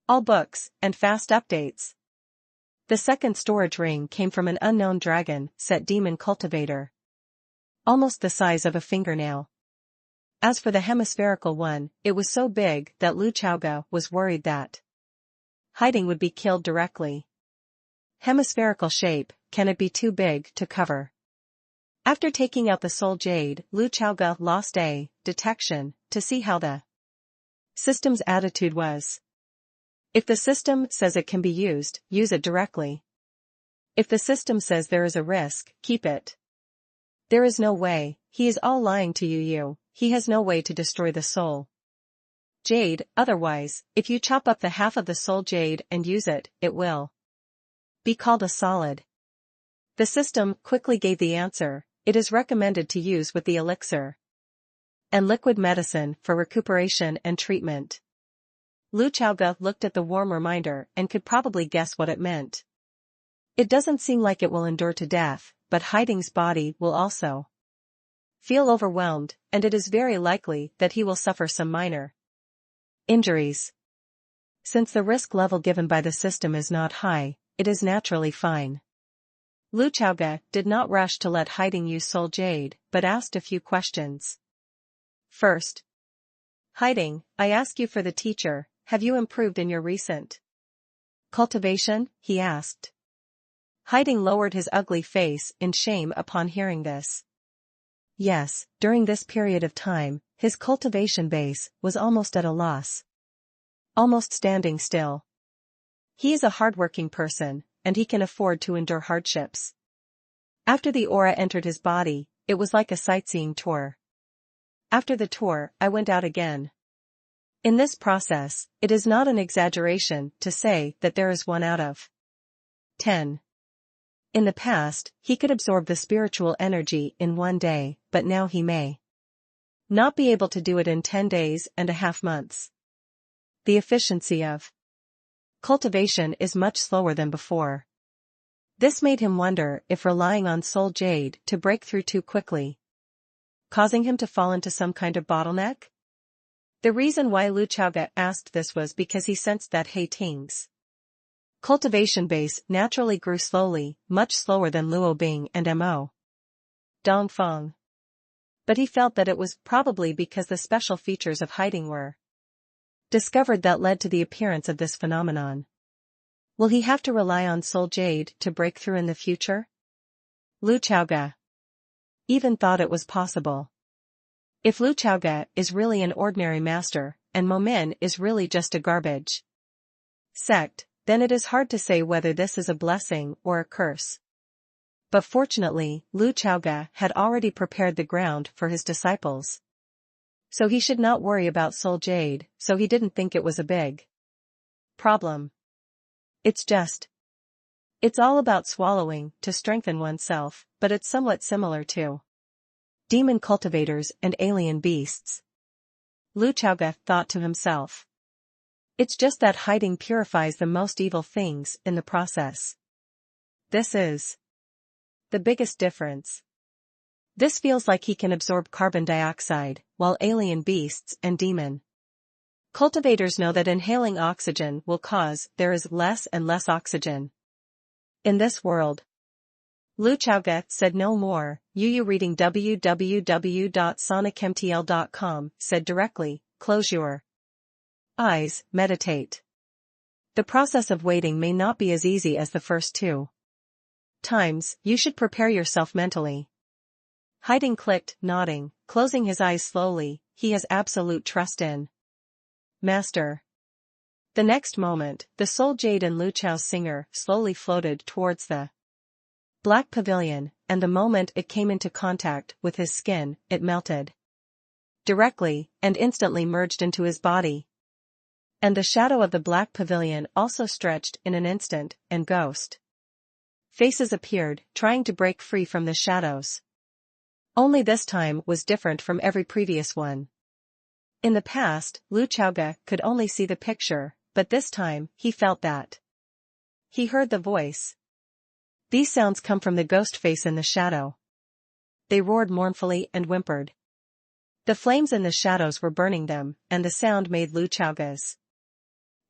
All books, and fast updates. The second storage ring came from an unknown dragon, set demon cultivator. Almost the size of a fingernail. As for the hemispherical one, it was so big that Lu Chaoge was worried that hiding would be killed directly. Hemispherical shape, can it be too big to cover? After taking out the soul jade, Lu Chaoge lost a detection to see how the system's attitude was. If the system says it can be used, use it directly. If the system says there is a risk, keep it. There is no way, he is all lying to you, he has no way to destroy the soul jade, otherwise, if you chop up the half of the soul jade and use it, it will be called a solid. The system quickly gave the answer, it is recommended to use with the elixir and liquid medicine for recuperation and treatment. Lu Chaoge looked at the warm reminder and could probably guess what it meant. It doesn't seem like it will endure to death, but hiding's body will also feel overwhelmed, and it is very likely that he will suffer some minor injuries. Since the risk level given by the system is not high, it is naturally fine. Lu Chaoge did not rush to let hiding use soul jade, but asked a few questions. First. Hiding, I ask you for the teacher, have you improved in your recent cultivation? He asked. Hiding lowered his ugly face in shame upon hearing this. Yes, during this period of time, his cultivation base was almost at a loss. Almost standing still. He is a hardworking person, and he can afford to endure hardships. After the aura entered his body, it was like a sightseeing tour. After the tour, I went out again. In this process, it is not an exaggeration to say that there is 1 out of 10. In the past, he could absorb the spiritual energy in 1 day, but now he may not be able to do it in 10 days and a half months. The efficiency of cultivation is much slower than before. This made him wonder if relying on soul jade to break through too quickly, causing him to fall into some kind of bottleneck? The reason why Lu Chaoge asked this was because he sensed that He Ting's cultivation base naturally grew slowly, much slower than Luo Bing and Mo Dongfeng. But he felt that it was probably because the special features of hiding were discovered that led to the appearance of this phenomenon. Will he have to rely on soul jade to break through in the future? Lu Chaoge even thought it was possible. If Lu Chaoge is really an ordinary master, and Mo Min is really just a garbage sect, then it is hard to say whether this is a blessing or a curse. But fortunately, Lu Chaoge had already prepared the ground for his disciples. So he should not worry about soul jade, so he didn't think it was a big problem. It's all about swallowing to strengthen oneself, but it's somewhat similar to demon cultivators and alien beasts. Lu Chaoge thought to himself. It's just that hiding purifies the most evil things in the process. This is the biggest difference. This feels like he can absorb carbon dioxide, while alien beasts and demon cultivators know that inhaling oxygen will cause there is less and less oxygen in this world. Lu Chaoge said no more. Yu reading www.sonicmtl.com said directly, close your eyes, meditate. The process of waiting may not be as easy as the first 2 times, you should prepare yourself mentally. Hiding clicked, nodding, closing his eyes slowly, he has absolute trust in Master. The next moment, the soul jade in Lu Chao's singer slowly floated towards the black pavilion, and the moment it came into contact with his skin, it melted directly, and instantly merged into his body. And the shadow of the black pavilion also stretched in an instant, and ghost faces appeared, trying to break free from the shadows. Only this time was different from every previous one. In the past, Lu Chaoge could only see the picture, but this time, he felt that. He heard the voice. These sounds come from the ghost face in the shadow. They roared mournfully and whimpered. The flames in the shadows were burning them, and the sound made Lu Chaoge's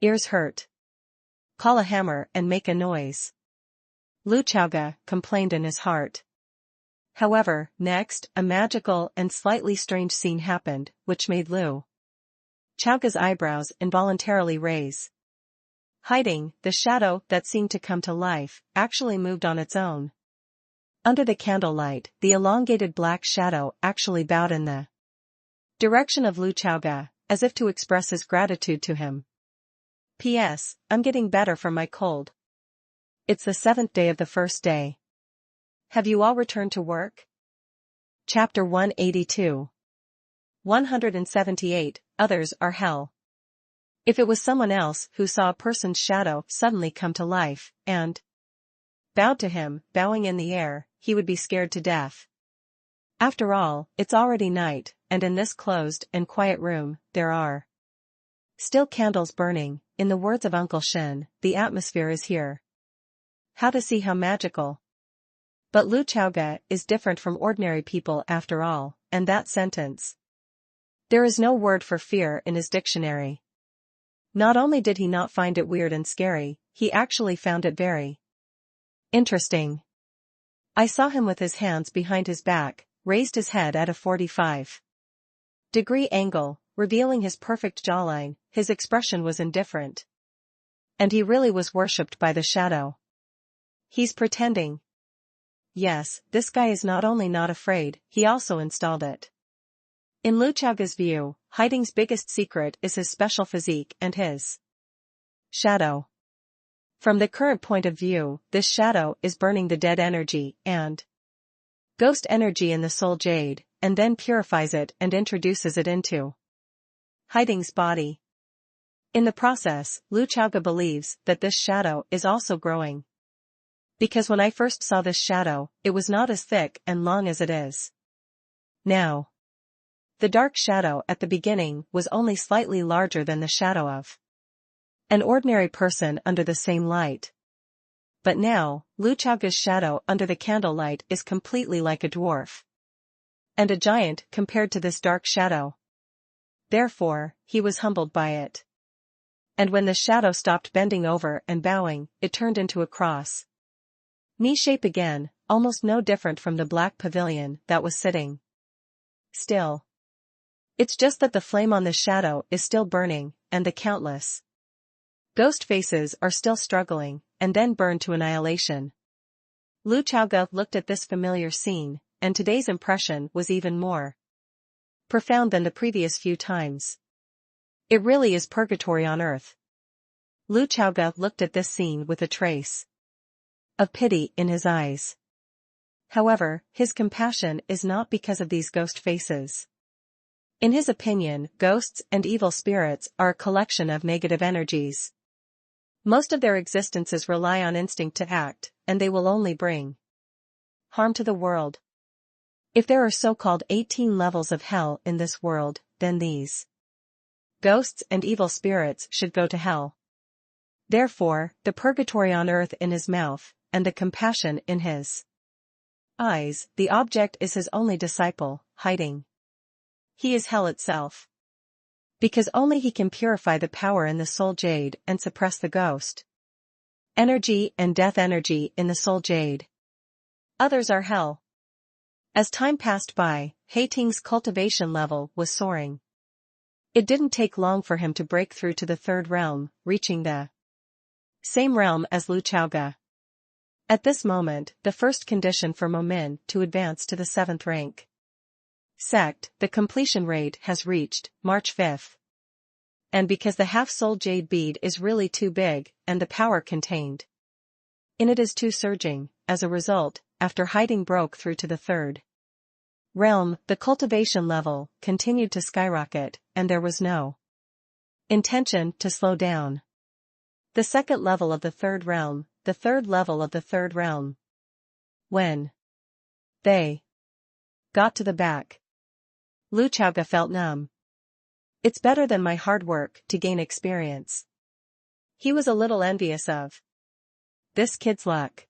ears hurt. Call a hammer and make a noise, Lu Chaoge complained in his heart. However, next, a magical and slightly strange scene happened, which made Lu Chaoge's eyebrows involuntarily raise. Hiding, the shadow that seemed to come to life, actually moved on its own. Under the candlelight, the elongated black shadow actually bowed in the direction of Lu Chaoge, as if to express his gratitude to him. P.S. I'm getting better from my cold. It's the 7th day of the first day. Have you all returned to work? Chapter 182. 178, Others are Hell. If it was someone else who saw a person's shadow suddenly come to life, and bowed to him, bowing in the air, he would be scared to death. After all, it's already night, and in this closed and quiet room, there are still candles burning. In the words of Uncle Shen, the atmosphere is here. How to see how magical. But Lu Chaoge is different from ordinary people after all, and that sentence. There is no word for fear in his dictionary. Not only did he not find it weird and scary, he actually found it very interesting. I saw him with his hands behind his back, raised his head at a 45-degree angle, revealing his perfect jawline. His expression was indifferent. And he really was worshipped by the shadow. He's pretending. Yes, this guy is not only not afraid, he also installed it. In Lu Chaoge's view, hiding's biggest secret is his special physique and his shadow. From the current point of view, this shadow is burning the dead energy and ghost energy in the soul jade, and then purifies it and introduces it into hiding's body. In the process, Lu Chaoge believes that this shadow is also growing. Because when I first saw this shadow, it was not as thick and long as it is now. The dark shadow at the beginning was only slightly larger than the shadow of an ordinary person under the same light. But now, Lu Chaoge's shadow under the candlelight is completely like a dwarf. And a giant compared to this dark shadow. Therefore, he was humbled by it. And when the shadow stopped bending over and bowing, it turned into a cross knee shape again, almost no different from the black pavilion that was sitting still. It's just that the flame on the shadow is still burning, and the countless ghost faces are still struggling, and then burned to annihilation. Lu Chaoge looked at this familiar scene, and today's impression was even more profound than the previous few times. It really is purgatory on earth. Lu Chaoge looked at this scene with a trace of pity in his eyes. However, his compassion is not because of these ghost faces. In his opinion, ghosts and evil spirits are a collection of negative energies. Most of their existences rely on instinct to act, and they will only bring harm to the world. If there are so-called 18 levels of hell in this world, then these ghosts and evil spirits should go to hell. Therefore, the purgatory on earth in his mouth, and the compassion in his eyes, the object is his only disciple, hiding. He is hell itself. Because only he can purify the power in the soul jade and suppress the ghost energy and death energy in the soul jade. Others are hell. As time passed by, Hating's cultivation level was soaring. It didn't take long for him to break through to the 3rd realm, reaching the same realm as Lu Chaoge. At this moment, the first condition for Momin to advance to the 7th rank. Sect, the completion rate has reached, March 5th. And because the half-soul jade bead is really too big, and the power contained in it is too surging, as a result, after hiding broke through to the third realm, the cultivation level continued to skyrocket, and there was no intention to slow down. The second level of the third realm, the third level of the third realm. When they got to the back, Lu Chaoga felt numb. It's better than my hard work to gain experience. He was a little envious of this kid's luck.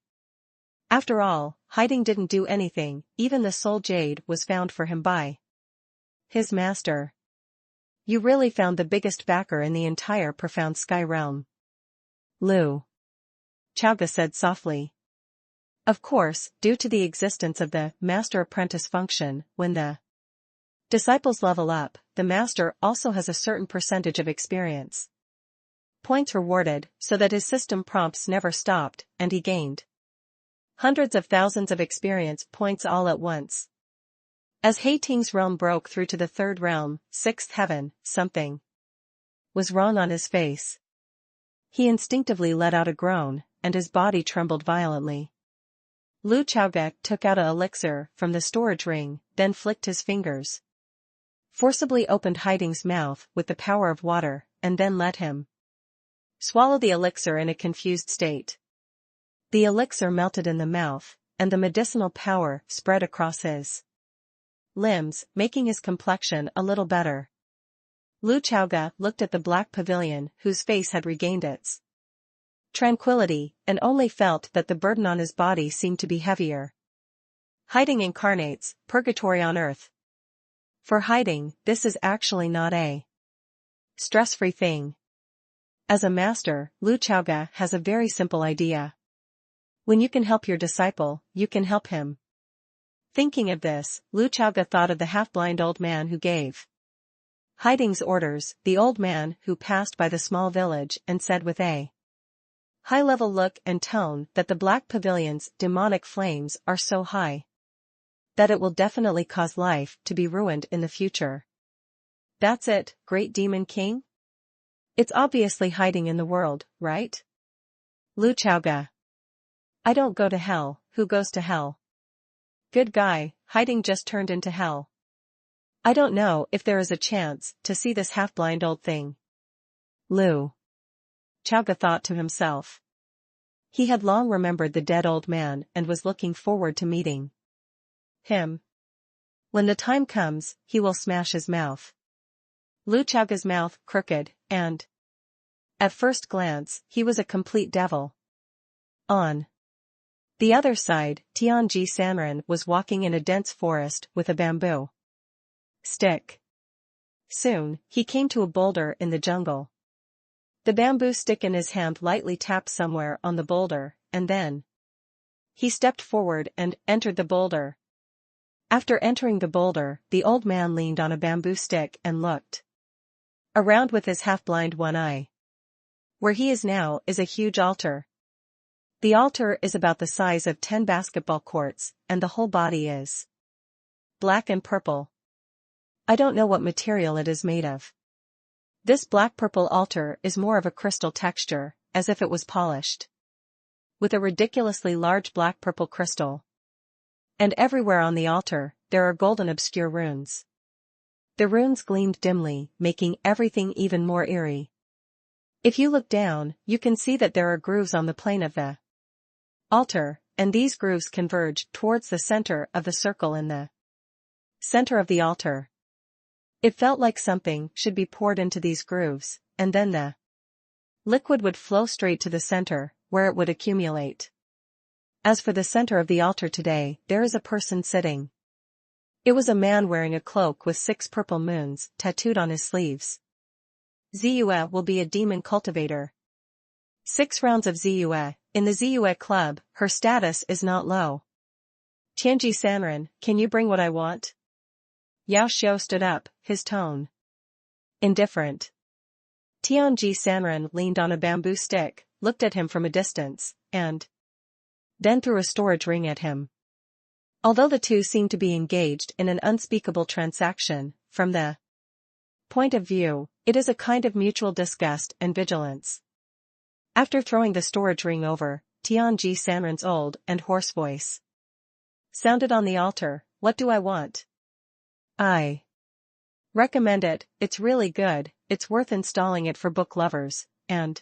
After all, hiding didn't do anything, even the soul jade was found for him by his master. You really found the biggest backer in the entire profound sky realm. Lu Chaoga said softly. Of course, due to the existence of the master-apprentice function, when the disciples level up, the master also has a certain percentage of experience points rewarded, so that his system prompts never stopped, and he gained hundreds of thousands of experience points all at once. As Heiting's realm broke through to the third realm, sixth heaven, something was wrong on his face. He instinctively let out a groan, and his body trembled violently. Lu Chaoga took out an elixir from the storage ring, then flicked his fingers, forcibly opened Heiting's mouth with the power of water, and then let him swallow the elixir in a confused state. The elixir melted in the mouth, and the medicinal power spread across his limbs, making his complexion a little better. Lu Chaoga looked at the black pavilion whose face had regained its tranquility, and only felt that the burden on his body seemed to be heavier. Hiding incarnates purgatory on earth. For hiding, this is actually not a stress-free thing. As a master, Lu Chaoga has a very simple idea. When you can help your disciple, you can help him. Thinking of this, Lu Chaoga thought of the half-blind old man who gave Hiding's orders, the old man who passed by the small village and said with a high-level look and tone that the Black Pavilion's demonic flames are so high that it will definitely cause life to be ruined in the future. That's it, Great Demon King? It's obviously hiding in the world, right? Lu Chaoga. I don't go to hell, who goes to hell? Good guy, hiding just turned into hell. I don't know if there is a chance to see this half-blind old thing. Lu Chaoga thought to himself. He had long remembered the dead old man and was looking forward to meeting him. When the time comes, he will smash his mouth. Lu Chaoga's mouth crooked, and at first glance, he was a complete devil. On the other side, Tianji Sanren was walking in a dense forest with a bamboo stick. Soon, he came to a boulder in the jungle. The bamboo stick in his hand lightly tapped somewhere on the boulder, and then he stepped forward and entered the boulder. After entering the boulder, the old man leaned on a bamboo stick and looked around with his half-blind one eye. Where he is now is a huge altar. The altar is about the size of 10 basketball courts, and the whole body is black and purple. I don't know what material it is made of. This black-purple altar is more of a crystal texture, as if it was polished with a ridiculously large black-purple crystal. And everywhere on the altar, there are golden obscure runes. The runes gleamed dimly, making everything even more eerie. If you look down, you can see that there are grooves on the plane of the altar, and these grooves converge towards the center of the circle in the center of the altar. It felt like something should be poured into these grooves, and then the liquid would flow straight to the center, where it would accumulate. As for the center of the altar today, there is a person sitting. It was a man wearing a cloak with 6 purple moons tattooed on his sleeves. Ziyue will be a demon cultivator. 6 rounds of Ziyue. In the Ziyue club, her status is not low. Tianji Sanren, can you bring what I want? Yao Xiao stood up, his tone indifferent. Tianji Sanren leaned on a bamboo stick, looked at him from a distance, and then threw a storage ring at him. Although the two seemed to be engaged in an unspeakable transaction, from the point of view, it is a kind of mutual disgust and vigilance. After throwing the storage ring over, Tianji Sanren's old and hoarse voice Sounded on the altar, what do I want? I recommend it, it's really good, it's worth installing it for book lovers, and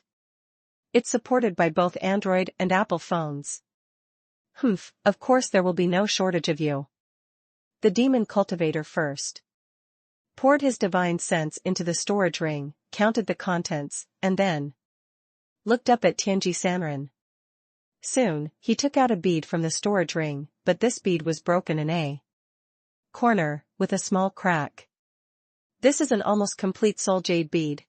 it's supported by both Android and Apple phones. Humph, of course there will be no shortage of you. The demon cultivator first poured his divine sense into the storage ring, counted the contents, and then looked up at Tianji Sanren. Soon, he took out a bead from the storage ring, but this bead was broken in a corner, with a small crack. This is an almost complete soul jade bead.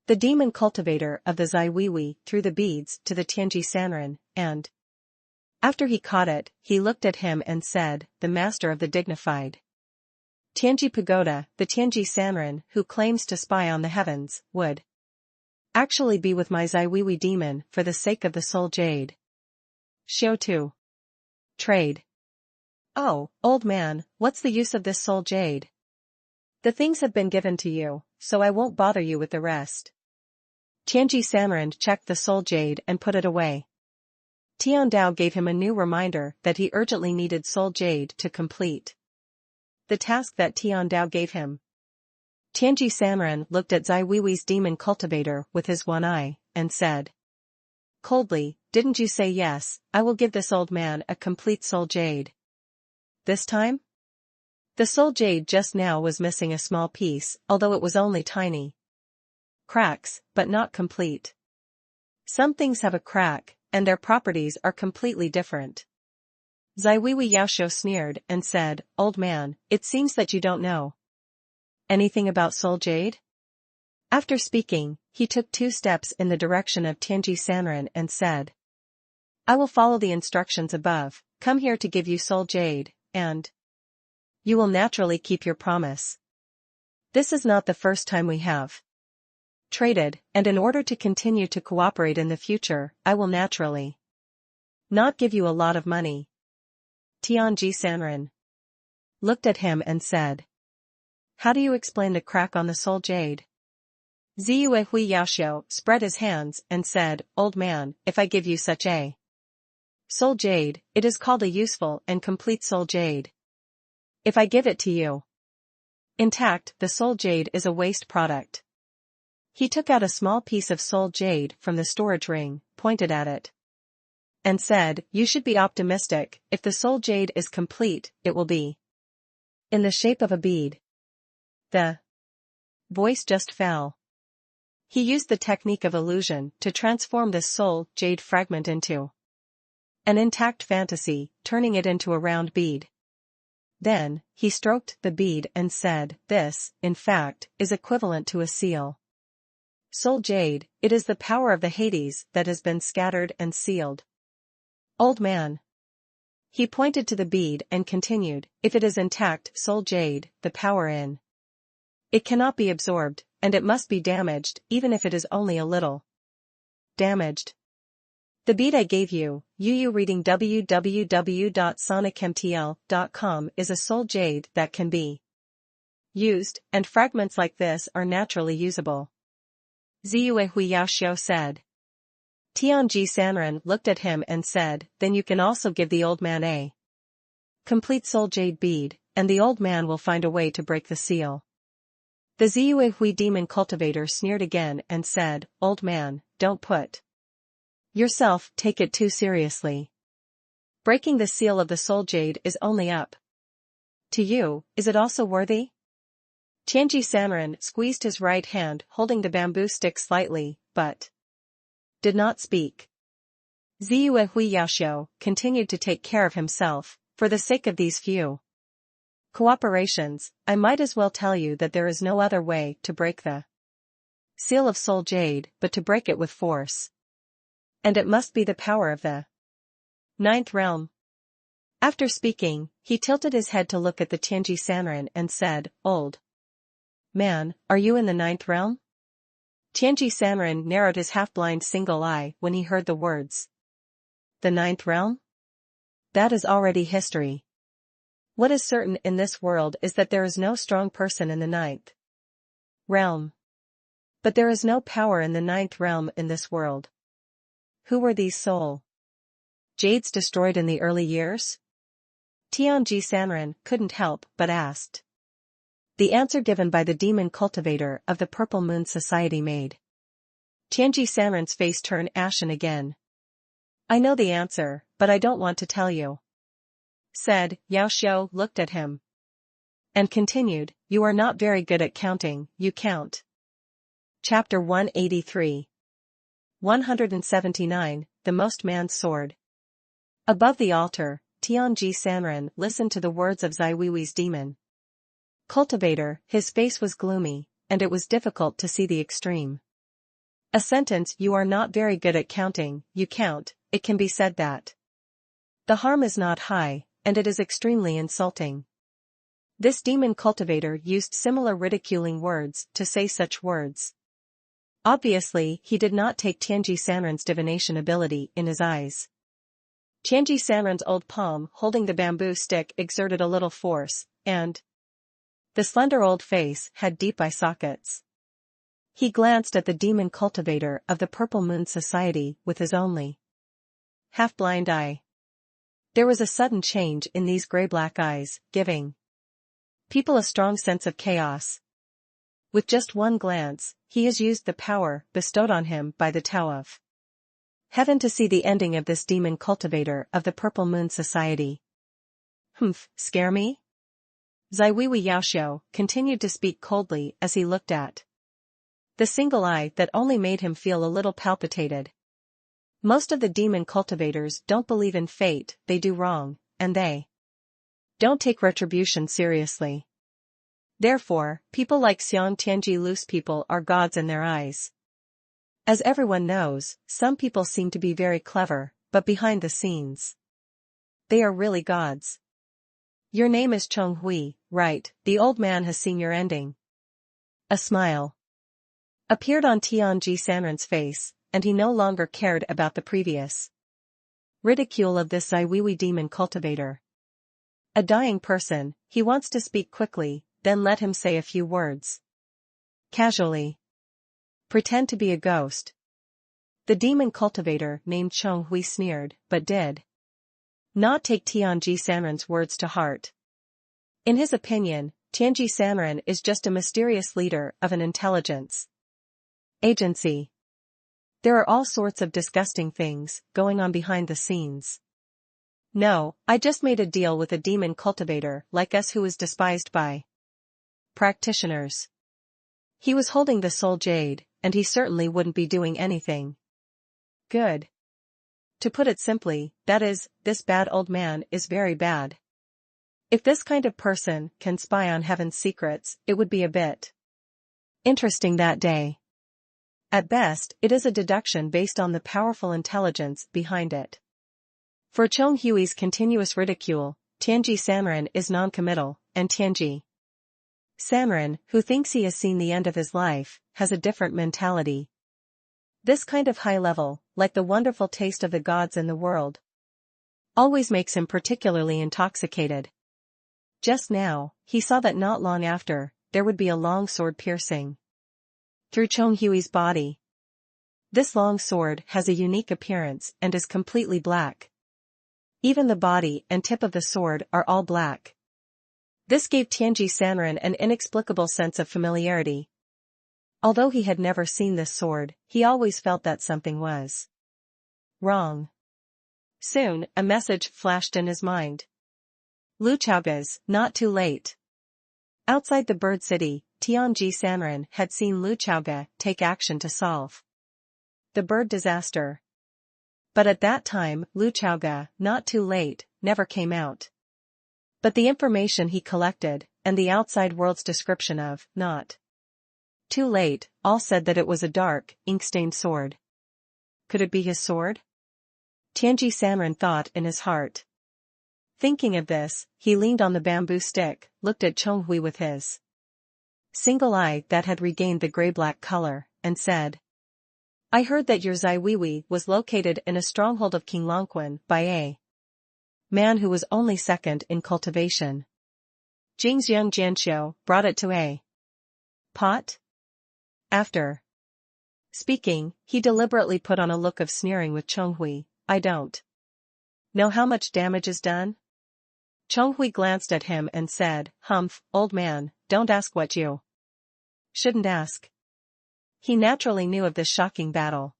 The demon cultivator of the Zaiwiwi threw the beads to the Tianji Sanren, and after he caught it, he looked at him and said, the master of the dignified Tianji Pagoda, the Tianji Sanren who claims to spy on the heavens, would actually be with my Zaiwiwi demon for the sake of the soul jade. Xiao tu. Trade. Oh, old man, what's the use of this soul jade? The things have been given to you, so I won't bother you with the rest. Tianji Sanren checked the soul jade and put it away. Tiandao gave him a new reminder that he urgently needed soul jade to complete the task that Tiandao gave him. Tianji Sanren looked at Zaiwiwi's demon cultivator with his one eye, and said coldly, didn't you say yes, I will give this old man a complete soul jade. This time? The soul jade just now was missing a small piece, although it was only tiny cracks, but not complete. Some things have a crack, and their properties are completely different. Zaiwiwi Yaoshou sneered and said, old man, it seems that you don't know anything about soul jade? After speaking, he took 2 steps in the direction of Tianji Sanren and said, I will follow the instructions above, come here to give you soul jade, and you will naturally keep your promise. This is not the first time we have traded, and in order to continue to cooperate in the future, I will naturally not give you a lot of money. Tianji Sanren looked at him and said, how do you explain the crack on the soul jade? Ziyue Hui Yaoxiu spread his hands and said, old man, if I give you such a soul jade, it is called a useful and complete soul jade. If I give it to you intact, the soul jade is a waste product. He took out a small piece of soul jade from the storage ring, pointed at it, and said, you should be optimistic, if the soul jade is complete, it will be in the shape of a bead. The voice just fell. He used the technique of illusion to transform this soul jade fragment into an intact fantasy, turning it into a round bead. Then, he stroked the bead and said, this, in fact, is equivalent to a seal. Soul jade, it is the power of the Hades that has been scattered and sealed. Old man. He pointed to the bead and continued, if it is intact soul jade, the power in it cannot be absorbed, and it must be damaged, even if it is only a little damaged. The bead I gave you, reading www.sonicmtl.com, is a soul jade that can be used, and fragments like this are naturally usable. Ziyue Hui Yaoxiu said. Tianji Sanren looked at him and said, then you can also give the old man a complete soul jade bead, and the old man will find a way to break the seal. The Ziyue Hui demon cultivator sneered again and said, old man, don't put yourself take it too seriously. Breaking the seal of the soul jade is only up to you, is it also worthy? Tianji Sanren squeezed his right hand holding the bamboo stick slightly, but did not speak. Ziyue Hui Yaoxiu continued to take care of himself, for the sake of these few cooperations, I might as well tell you that there is no other way to break the seal of soul jade but to break it with force. And it must be the power of the 9th realm. After speaking, he tilted his head to look at the Tianji Sanren and said, old man, are you in the 9th realm? Tianji Sanren narrowed his half-blind single eye when he heard the words. The 9th realm? That is already history. What is certain in this world is that there is no strong person in the 9th realm. But there is no power in the 9th realm in this world. Who were these soul jades destroyed in the early years? Tianji Sanren couldn't help but asked. The answer given by the demon cultivator of the Purple Moon Society made Tianji Sanren's face turn ashen again. I know the answer, but I don't want to tell you, said. Yao Xiao looked at him and continued, you are not very good at counting, you count. Chapter 183. 179, The Most Man's Sword. Above the altar, Tianji Sanren listened to the words of Zai Weiwei's demon cultivator. His face was gloomy, and it was difficult to see the extreme. A sentence, you are not very good at counting, you count, it can be said that the harm is not high, and it is extremely insulting. This demon cultivator used similar ridiculing words to say such words. Obviously, he did not take Tianji Sanren's divination ability in his eyes. Tianji Sanren's old palm holding the bamboo stick exerted a little force, and the slender old face had deep eye sockets. He glanced at the demon cultivator of the Purple Moon Society with his only half-blind eye. There was a sudden change in these gray-black eyes, giving people a strong sense of chaos. With just one glance, he has used the power bestowed on him by the Tao of Heaven to see the ending of this demon cultivator of the Purple Moon Society. Scare me? Zai Weiwei Yaoxiao continued to speak coldly as he looked at the single eye that only made him feel a little palpitated. Most of the demon cultivators don't believe in fate, they do wrong, and they don't take retribution seriously. Therefore, people like Xiang Tianji loose people are gods in their eyes. As everyone knows, some people seem to be very clever, but behind the scenes, they are really gods. Your name is Cheng Hui, right? The old man has seen your ending. A smile appeared on Tianji Sanren's face, and he no longer cared about the previous ridicule of this Zai Weiwei demon cultivator. A dying person, he wants to speak quickly, then let him say a few words casually. Pretend to be a ghost. The demon cultivator named Cheng Hui sneered, but did not take Tianji Sanren's words to heart. In his opinion, Tianji Sanren is just a mysterious leader of an intelligence agency. There are all sorts of disgusting things going on behind the scenes. No, I just made a deal with a demon cultivator like us who is despised by practitioners. He was holding the soul jade, and he certainly wouldn't be doing anything good. To put it simply, that is, this bad old man is very bad. If this kind of person can spy on heaven's secrets, it would be a bit interesting that day. At best, it is a deduction based on the powerful intelligence behind it. For Cheng Hui's continuous ridicule, Tianji Sanren is non-committal, and Tianji Sanren, who thinks he has seen the end of his life, has a different mentality. This kind of high level, like the wonderful taste of the gods in the world, always makes him particularly intoxicated. Just now, he saw that not long after, there would be a long sword piercing through Cheng Hui's body. This long sword has a unique appearance and is completely black. Even the body and tip of the sword are all black. This gave Tianji Sanren an inexplicable sense of familiarity. Although he had never seen this sword, he always felt that something was wrong. Soon, a message flashed in his mind. Lu Chaoga's, not too late. Outside the bird city, Tianji Sanren had seen Lu Chaoga take action to solve the bird disaster. But at that time, Lu Chaoga, not too late, never came out. But the information he collected, and the outside world's description of, not too late, all said that it was a dark, ink-stained sword. Could it be his sword? Tianji Sanren thought in his heart. Thinking of this, he leaned on the bamboo stick, looked at Cheng Hui with his single eye that had regained the gray-black color, and said, I heard that your Zai Weiwei was located in a stronghold of King Longquan by a man who was only second in cultivation. Jingxiang Jianxiu brought it to a pot? After speaking, he deliberately put on a look of sneering with Cheng Hui. I don't know how much damage is done. Chonghui glanced at him and said, "Humph, old man, don't ask what you shouldn't ask." He naturally knew of this shocking battle.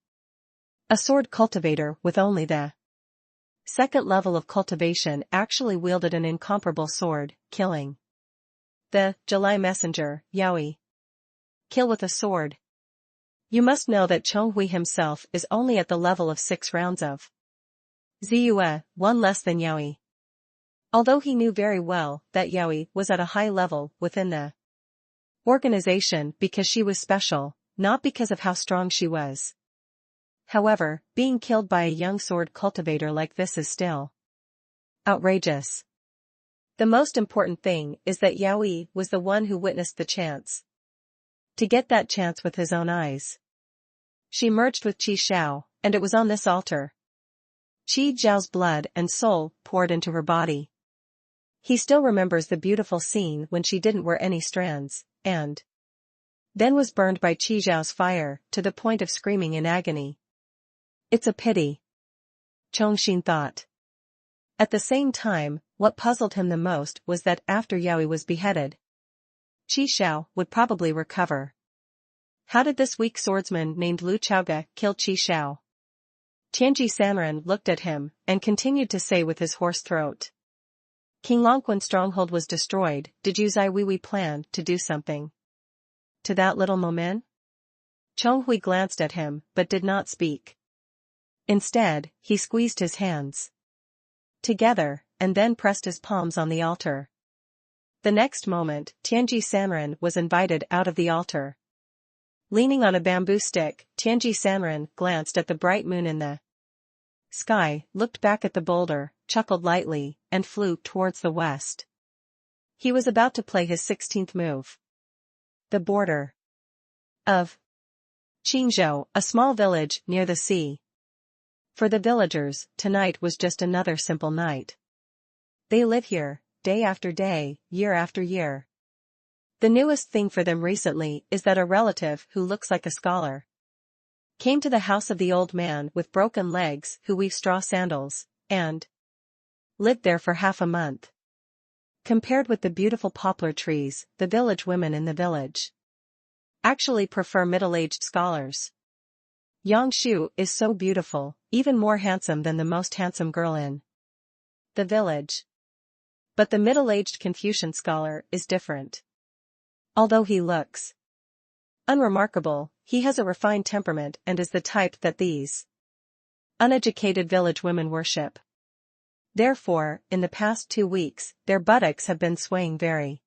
A sword cultivator with only the second level of cultivation actually wielded an incomparable sword, killing the July messenger, Yaoi. Kill with a sword. You must know that Chonghui himself is only at the level of 6 rounds of Ziyue, 1 less than Yaoi. Although he knew very well that Yaoi was at a high level within the organization because she was special, not because of how strong she was. However, being killed by a young sword cultivator like this is still outrageous. The most important thing is that Yaoi was the one who witnessed the chance to get that chance with his own eyes. She merged with Qi Xiao, and it was on this altar Qi Zhao's blood and soul poured into her body. He still remembers the beautiful scene when she didn't wear any strands, and then was burned by Qi Zhao's fire, to the point of screaming in agony. It's a pity, Chongxin thought. At the same time, what puzzled him the most was that after Yaoi was beheaded, Qi Xiao would probably recover. How did this weak swordsman named Lu Chaoge kill Qi Xiao? Tianji Sanren looked at him, and continued to say with his hoarse throat. King Longquan's stronghold was destroyed. Did you Zai Weiwei plan to do something to that little Momin? Chonghui glanced at him, but did not speak. Instead, he squeezed his hands together, and then pressed his palms on the altar. The next moment, Tianji Sanren was invited out of the altar. Leaning on a bamboo stick, Tianji Sanren glanced at the bright moon in the sky, looked back at the boulder, chuckled lightly, and flew towards the west. He was about to play his 16th move. The border of Qingzhou, a small village near the sea. For the villagers, tonight was just another simple night. They live here, day after day, year after year. The newest thing for them recently is that a relative who looks like a scholar came to the house of the old man with broken legs who weave straw sandals, and lived there for half a month. Compared with the beautiful poplar trees, the village women in the village actually prefer middle-aged scholars. Yang Shu is so beautiful, even more handsome than the most handsome girl in the village. But the middle-aged Confucian scholar is different. Although he looks unremarkable, he has a refined temperament and is the type that these uneducated village women worship. Therefore, in the past 2 weeks, their buttocks have been swaying very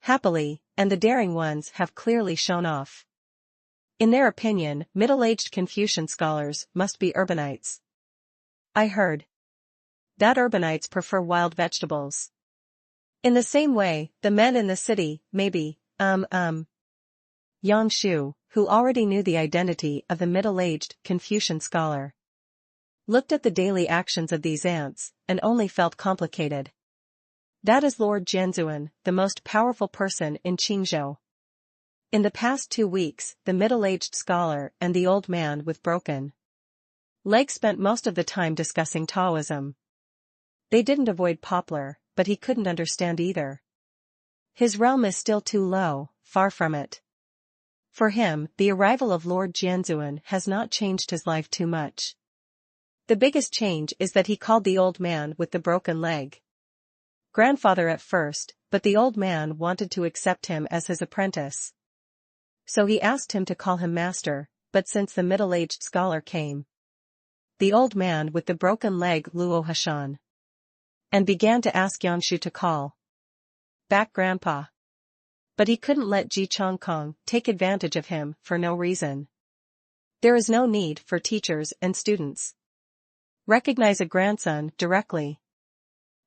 happily, and the daring ones have clearly shown off. In their opinion, middle-aged Confucian scholars must be urbanites. I heard that urbanites prefer wild vegetables. In the same way, the men in the city, maybe, Yang Shu, who already knew the identity of the middle-aged Confucian scholar, looked at the daily actions of these ants, and only felt complicated. That is Lord Jianzuan, the most powerful person in Qingzhou. In the past 2 weeks, the middle-aged scholar and the old man with broken legs spent most of the time discussing Taoism. They didn't avoid Poplar, but he couldn't understand either. His realm is still too low, far from it. For him, the arrival of Lord Jianzuan has not changed his life too much. The biggest change is that he called the old man with the broken leg grandfather at first, but the old man wanted to accept him as his apprentice. So he asked him to call him master, but since the middle-aged scholar came, the old man with the broken leg Luo Hashan, and began to ask Yangshu to call back grandpa. But he couldn't let Ji Chongkong take advantage of him for no reason. There is no need for teachers and students recognize a grandson directly.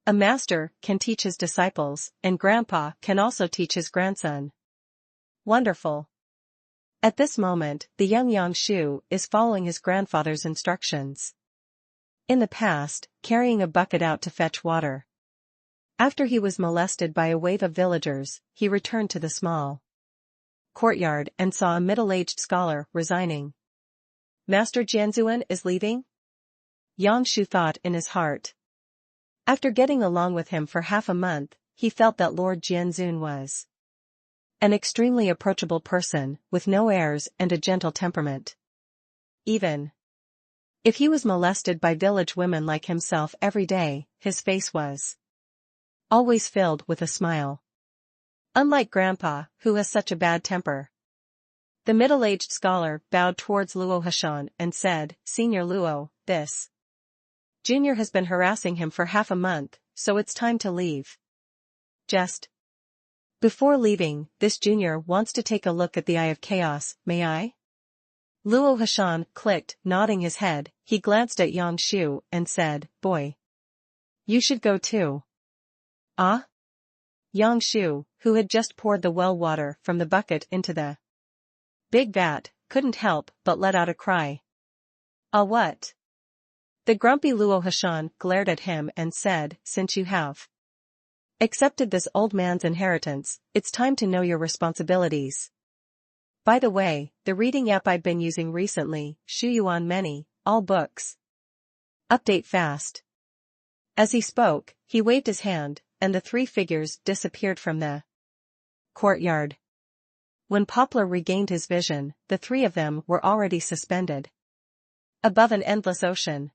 A master can teach his disciples, and grandpa can also teach his grandson. Wonderful. At this moment, the young Yangshu is following his grandfather's instructions. In the past, carrying a bucket out to fetch water. After he was molested by a wave of villagers, he returned to the small courtyard and saw a middle-aged scholar resigning. Master Jianzuan is leaving? Yangshu thought in his heart. After getting along with him for half a month, he felt that Lord Jianzun was an extremely approachable person, with no airs and a gentle temperament. Even if he was molested by village women like himself every day, his face was always filled with a smile. Unlike Grandpa, who has such a bad temper. The middle-aged scholar bowed towards Luo Hashan and said, Senior Luo, this junior has been harassing him for half a month, so it's time to leave. Just before leaving, this junior wants to take a look at the Eye of Chaos, may I? Luo Hashan clicked, nodding his head. He glanced at Yang Shu and said, Boy, you should go too. Ah? Yang Shu, who had just poured the well water from the bucket into the big vat, couldn't help but let out a cry. Ah, what? The grumpy Luo Hashan glared at him and said, Since you have accepted this old man's inheritance, it's time to know your responsibilities. By the way, the reading app I've been using recently, Shuyuan Many, all books. Update fast. As he spoke, he waved his hand, and the three figures disappeared from the courtyard. When Poplar regained his vision, the three of them were already suspended above an endless ocean.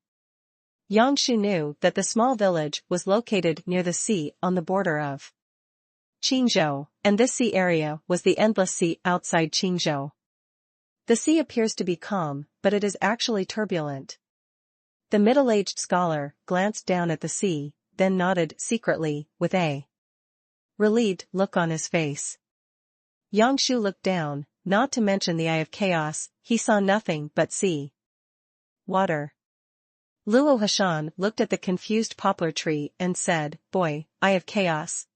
Yang Shu knew that the small village was located near the sea on the border of Qingzhou, and this sea area was the endless sea outside Qingzhou. The sea appears to be calm, but it is actually turbulent. The middle-aged scholar glanced down at the sea, then nodded secretly, with a relieved look on his face. Yang Shu looked down, not to mention the Eye of Chaos. He saw nothing but sea. Water. Luo Hashan looked at the confused poplar tree and said, Boy, Eye of Chaos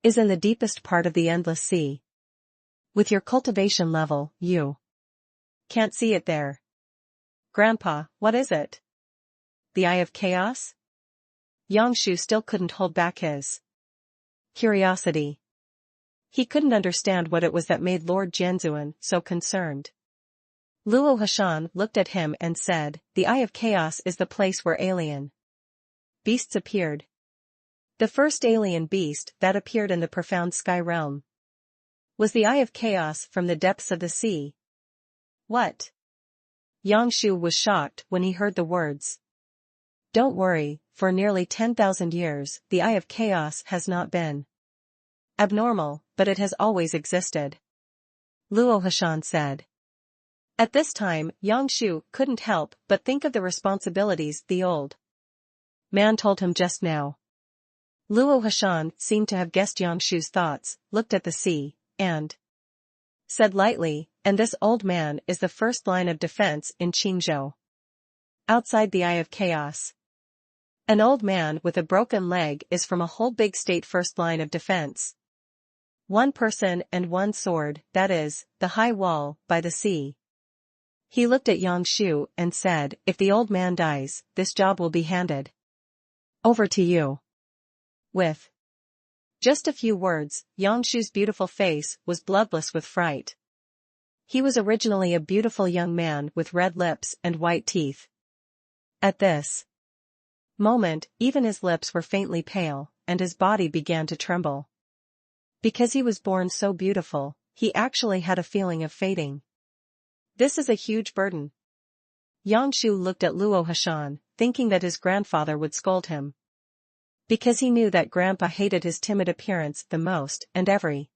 is in the deepest part of the endless sea. With your cultivation level, you can't see it there. Grandpa, what is it? The Eye of Chaos? Yang Shu still couldn't hold back his curiosity. He couldn't understand what it was that made Lord Jianzun so concerned. Luo Hashan looked at him and said, The Eye of Chaos is the place where alien beasts appeared. The first alien beast that appeared in the profound sky realm was the Eye of Chaos from the depths of the sea. What? Yang Shu was shocked when he heard the words. Don't worry, for nearly 10,000 years, the Eye of Chaos has not been abnormal, but it has always existed. Luo Hashan said. At this time, Yang Shu couldn't help but think of the responsibilities the old man told him just now. Luo Hashan seemed to have guessed Yang Shu's thoughts, looked at the sea, and said lightly, and this old man is the first line of defense in Qingzhou. Outside the Eye of Chaos. An old man with a broken leg is from a whole big state first line of defense. One person and one sword, that is, the high wall, by the sea. He looked at Yang Shu and said, If the old man dies, this job will be handed over to you. With just a few words, Yang Shu's beautiful face was bloodless with fright. He was originally a beautiful young man with red lips and white teeth. At this moment, even his lips were faintly pale, and his body began to tremble. Because he was born so beautiful, he actually had a feeling of fading. This is a huge burden. Yang Shu looked at Luo Hashan, thinking that his grandfather would scold him. Because he knew that Grandpa hated his timid appearance the most, and every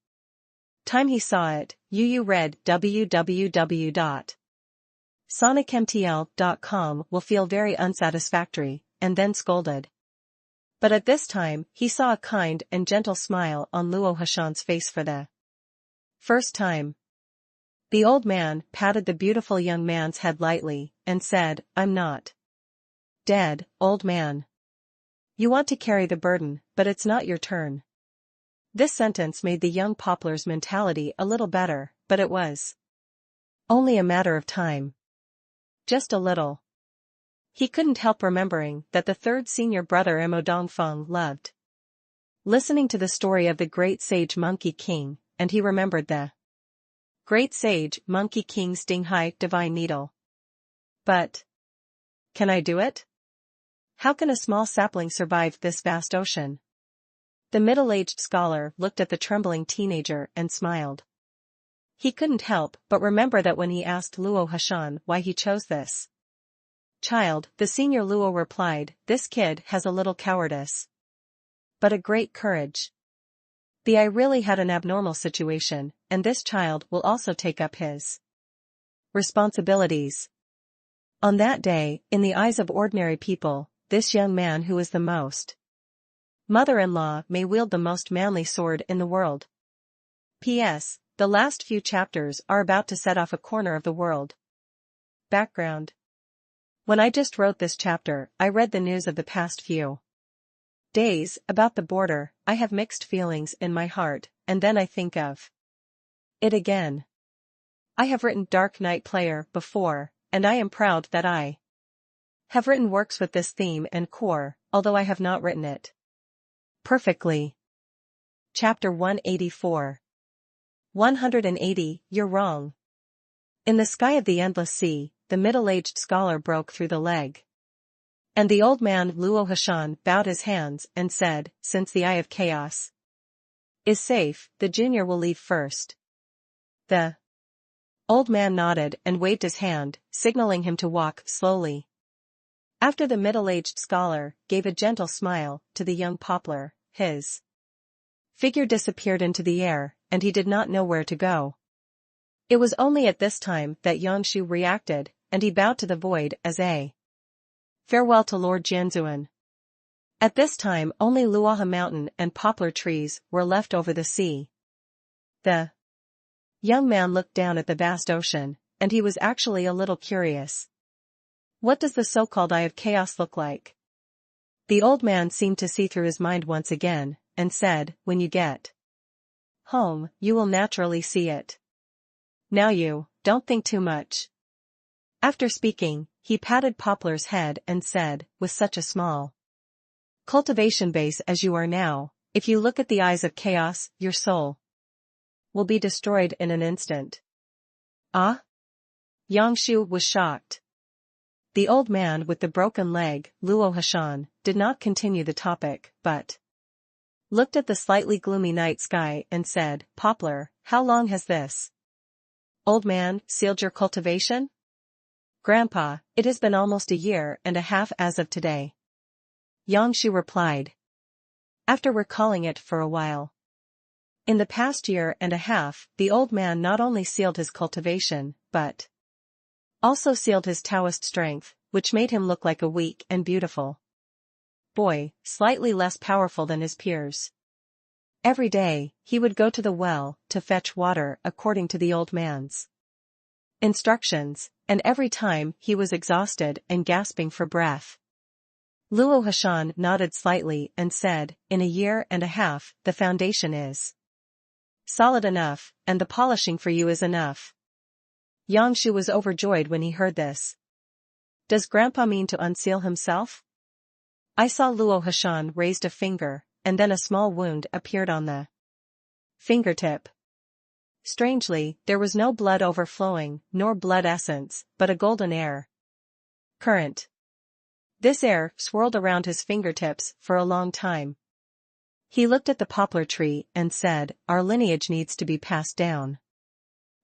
time he saw it, Yu read www.sonicmtl.com will feel very unsatisfactory, and then scolded. But at this time, he saw a kind and gentle smile on Luo Hashan's face for the first time. The old man patted the beautiful young man's head lightly, and said, I'm not dead, old man. You want to carry the burden, but it's not your turn. This sentence made the young poplar's mentality a little better, but it was only a matter of time. Just a little. He couldn't help remembering that the third senior brother Imo Dongfeng loved listening to the story of the great sage Monkey King, and he remembered the great sage Monkey King's Dinghai divine needle. But can I do it? How can a small sapling survive this vast ocean? The middle-aged scholar looked at the trembling teenager and smiled. He couldn't help but remember that when he asked Luo Hashan why he chose this child, the senior Luo replied, "This kid has a little cowardice, but a great courage. I really had an abnormal situation, and this child will also take up his responsibilities." On that day, in the eyes of ordinary people, this young man who is the most mother-in-law may wield the most manly sword in the world. P.S. The last few chapters are about to set off a corner of the world. Background. When I just wrote this chapter, I read the news of the past few days about the border. I have mixed feelings in my heart, and then I think of it again. I have written Dark Knight Player before, and I am proud that I have written works with this theme and core, although I have not written it perfectly. Chapter 184. 180, You're wrong. In the sky of the endless sea, the middle-aged scholar broke through the leg. And the old man Luo Hashan bowed his hands and said, "Since the eye of chaos is safe, the junior will leave first." The old man nodded and waved his hand, signaling him to walk slowly. After the middle-aged scholar gave a gentle smile to the young poplar, his figure disappeared into the air, and he did not know where to go. It was only at this time that Yangshu reacted, and he bowed to the void as a farewell to Lord Jianzuan. At this time only Luoha Mountain and poplar trees were left over the sea. The young man looked down at the vast ocean, and he was actually a little curious. What does the so-called Eye of Chaos look like? The old man seemed to see through his mind once again, and said, "When you get home, you will naturally see it. Now don't think too much." After speaking, he patted Poplar's head and said, "With such a small cultivation base as you are now, if you look at the eyes of chaos, your soul will be destroyed in an instant." Ah? Yangshu was shocked. The old man with the broken leg, Luo Hashan, did not continue the topic, but looked at the slightly gloomy night sky and said, "Poplar, how long has this old man sealed your cultivation?" "Grandpa, it has been almost a year and a half as of today," Yangshu replied, after recalling it for a while. In the past year and a half, the old man not only sealed his cultivation, but also sealed his Taoist strength, which made him look like a weak and beautiful boy, slightly less powerful than his peers. Every day, he would go to the well to fetch water according to the old man's instructions, and every time he was exhausted and gasping for breath. Luo Hashan nodded slightly and said, "In a year and a half, the foundation is solid enough, and the polishing for you is enough." Yangshu was overjoyed when he heard this. "Does Grandpa mean to unseal himself?" I saw Luo Hashan raised a finger, and then a small wound appeared on the fingertip. Strangely, there was no blood overflowing, nor blood essence, but a golden air current. This air swirled around his fingertips for a long time. He looked at the poplar tree and said, "Our lineage needs to be passed down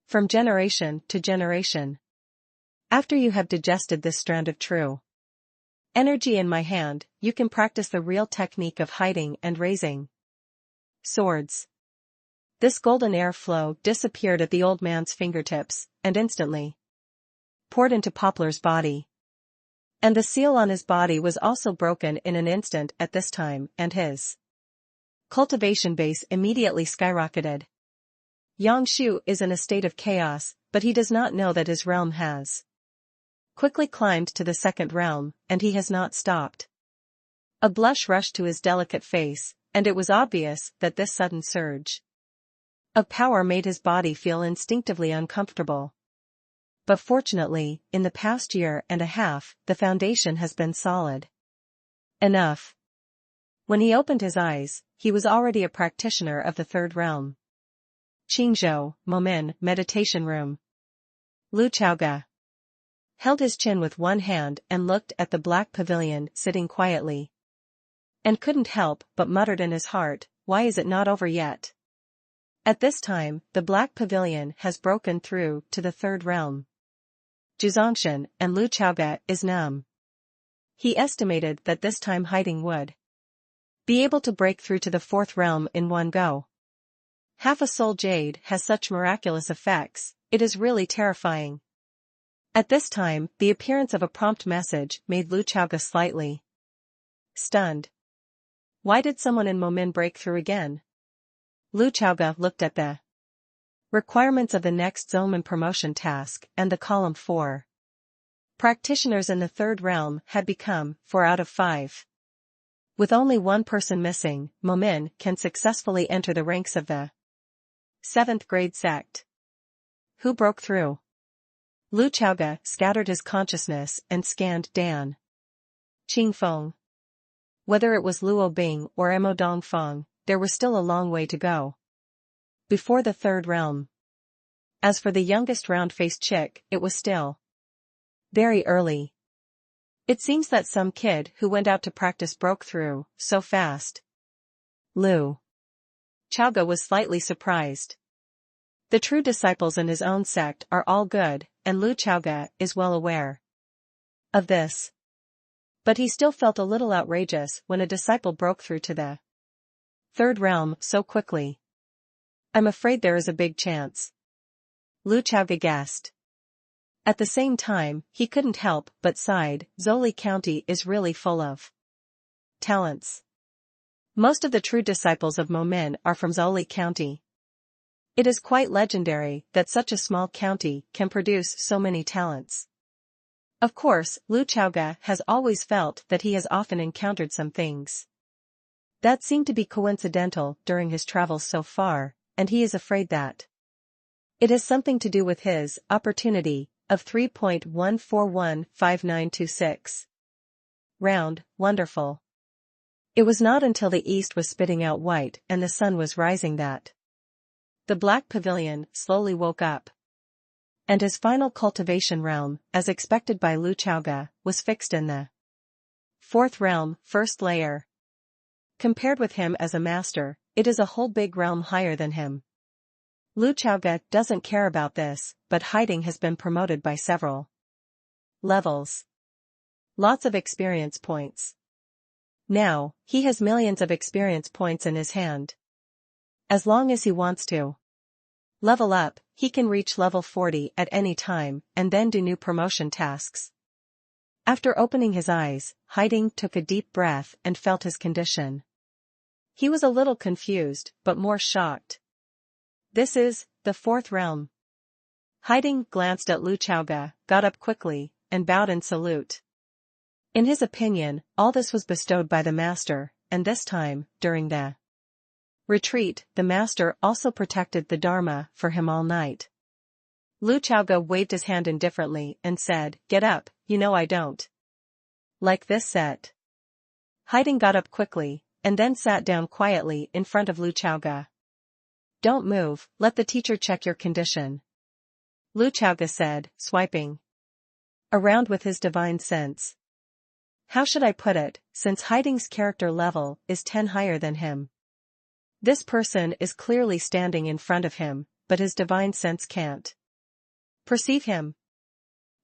from generation to generation. After you have digested this strand of true energy in my hand, you can practice the real technique of hiding and raising swords." This golden air flow disappeared at the old man's fingertips, and instantly poured into Poplar's body. And the seal on his body was also broken in an instant at this time, and his cultivation base immediately skyrocketed. Yangshu is in a state of chaos, but he does not know that his realm has quickly climbed to the second realm, and he has not stopped. A blush rushed to his delicate face, and it was obvious that this sudden surge of power made his body feel instinctively uncomfortable. But fortunately, in the past year and a half, the foundation has been solid enough. When he opened his eyes, he was already a practitioner of the third realm. Qingzhou, Momin, Meditation Room. Luchaoga. held his chin with one hand and looked at the black pavilion sitting quietly. And couldn't help but muttered in his heart, why is it not over yet? At this time, the black pavilion has broken through to the third realm. Juzongshan and Lu Chaoge is numb. He estimated that this time hiding would be able to break through to the fourth realm in one go. Half a soul jade has such miraculous effects, it is really terrifying. At this time, the appearance of a prompt message made Lu Chaoge slightly stunned. Why did someone in Momin break through again? Lu Chaoge looked at the requirements of the next Zoman promotion task and the column 4. Practitioners in the third realm had become 4 out of 5. With only one person missing, Momin can successfully enter the ranks of the 7th grade sect. Who broke through? Lu Chaoge scattered his consciousness and scanned Dan Qingfeng. Whether it was Luo Bing or Emo Dongfeng, there was still a long way to go before the third realm. As for the youngest round-faced chick, it was still very early. It seems that some kid who went out to practice broke through so fast. Lu Chaoge was slightly surprised. The true disciples in his own sect are all good, and Lu Chaoge is well aware of this. But he still felt a little outrageous when a disciple broke through to the third realm so quickly. I'm afraid there is a big chance. Lu Chaoge guessed. At the same time, he couldn't help but sighed. Zoli County is really full of talents. Most of the true disciples of Momin are from Zoli County. It is quite legendary that such a small county can produce so many talents. Of course, Lu Chaoge has always felt that he has often encountered some things that seemed to be coincidental during his travels so far, and he is afraid that it has something to do with his opportunity of 3.1415926. Round, wonderful. It was not until the east was spitting out white and the sun was rising that the black pavilion slowly woke up. And his final cultivation realm, as expected by Lu Chaoge, was fixed in the fourth realm, first layer. Compared with him as a master, it is a whole big realm higher than him. Lu Chaoge doesn't care about this, but hiding has been promoted by several levels. Lots of experience points. Now, he has millions of experience points in his hand. As long as he wants to level up, he can reach level 40 at any time, and then do new promotion tasks. After opening his eyes, Hiding took a deep breath and felt his condition. He was a little confused, but more shocked. This is the fourth realm. Hiding glanced at Lu Chaoge, got up quickly, and bowed in salute. In his opinion, all this was bestowed by the master, and this time, during the retreat, the master also protected the Dharma for him all night. Lu Chaoge waved his hand indifferently and said, "Get up, you know I don't like this set." Hiding got up quickly, and then sat down quietly in front of Lu Chaoge. "Don't move, let the teacher check your condition," Lu Chaoge said, swiping around with his divine sense. How should I put it, since Hiding's character level is 10 higher than him? This person is clearly standing in front of him, but his divine sense can't perceive him.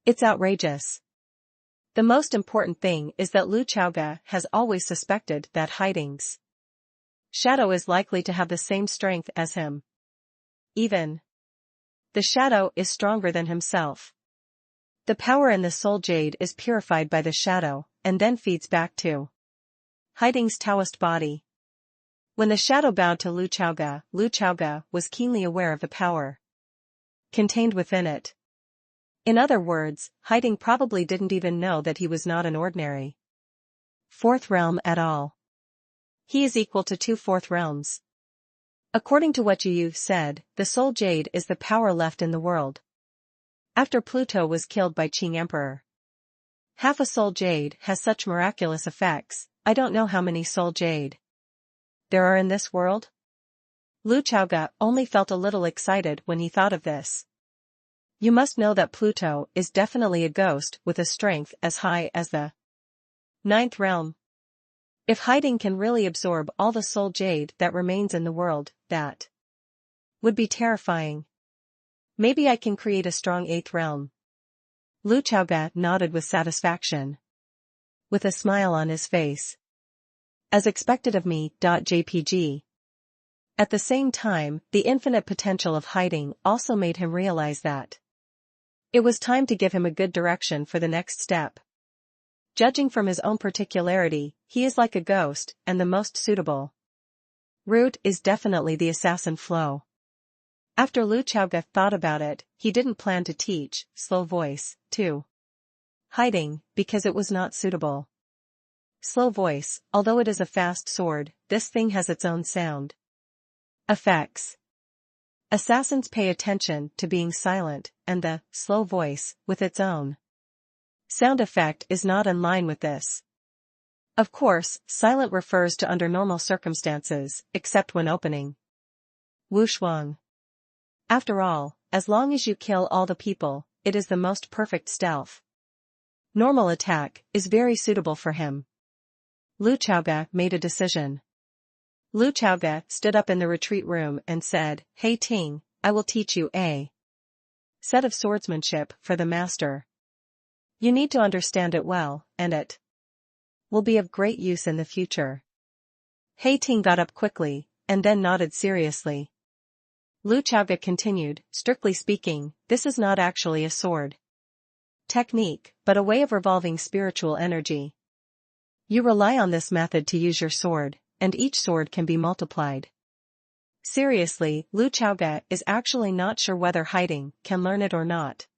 It's outrageous. The most important thing is that Lu Chaoge has always suspected that Hiding's shadow is likely to have the same strength as him. Even the shadow is stronger than himself. The power in the soul jade is purified by the shadow, and then feeds back to Hiding's Taoist body. When the shadow bowed to Lu Chaoge was keenly aware of the power contained within it. In other words, Hiding probably didn't even know that he was not an ordinary fourth realm at all. He is equal to 2 fourth realms. According to what Yu said, the soul jade is the power left in the world after Pluto was killed by Qing Emperor. Half a soul jade has such miraculous effects. I don't know how many soul jade there are in this world. Lu Chaoge only felt a little excited when he thought of this. You must know that Pluto is definitely a ghost with a strength as high as the ninth realm. If hiding can really absorb all the soul jade that remains in the world, that would be terrifying. Maybe I can create a strong 8th realm. Lu Chaoga nodded with satisfaction, with a smile on his face. As expected of me. JPG. At the same time, the infinite potential of hiding also made him realize that it was time to give him a good direction for the next step. Judging from his own particularity, he is like a ghost, and the most suitable route is definitely the assassin flow. After Lu Chaoga thought about it, he didn't plan to teach slow voice to hiding, because it was not suitable. Slow voice, although it is a fast sword, this thing has its own sound effects. Assassins pay attention to being silent, and the slow voice, with its own sound effect, is not in line with this. Of course, silent refers to under normal circumstances, except when opening Wushuang. After all, as long as you kill all the people, it is the most perfect stealth. Normal attack is very suitable for him. Lu Chaoga made a decision. Lu Chaoga stood up in the retreat room and said, "Hey Ting, I will teach you a set of swordsmanship for the master. You need to understand it well, and it will be of great use in the future." Hey Ting got up quickly, and then nodded seriously. Lu Chaoga continued, "Strictly speaking, this is not actually a sword technique, but a way of revolving spiritual energy. You rely on this method to use your sword, and each sword can be multiplied." Seriously, Lu Chaoga is actually not sure whether hiding can learn it or not.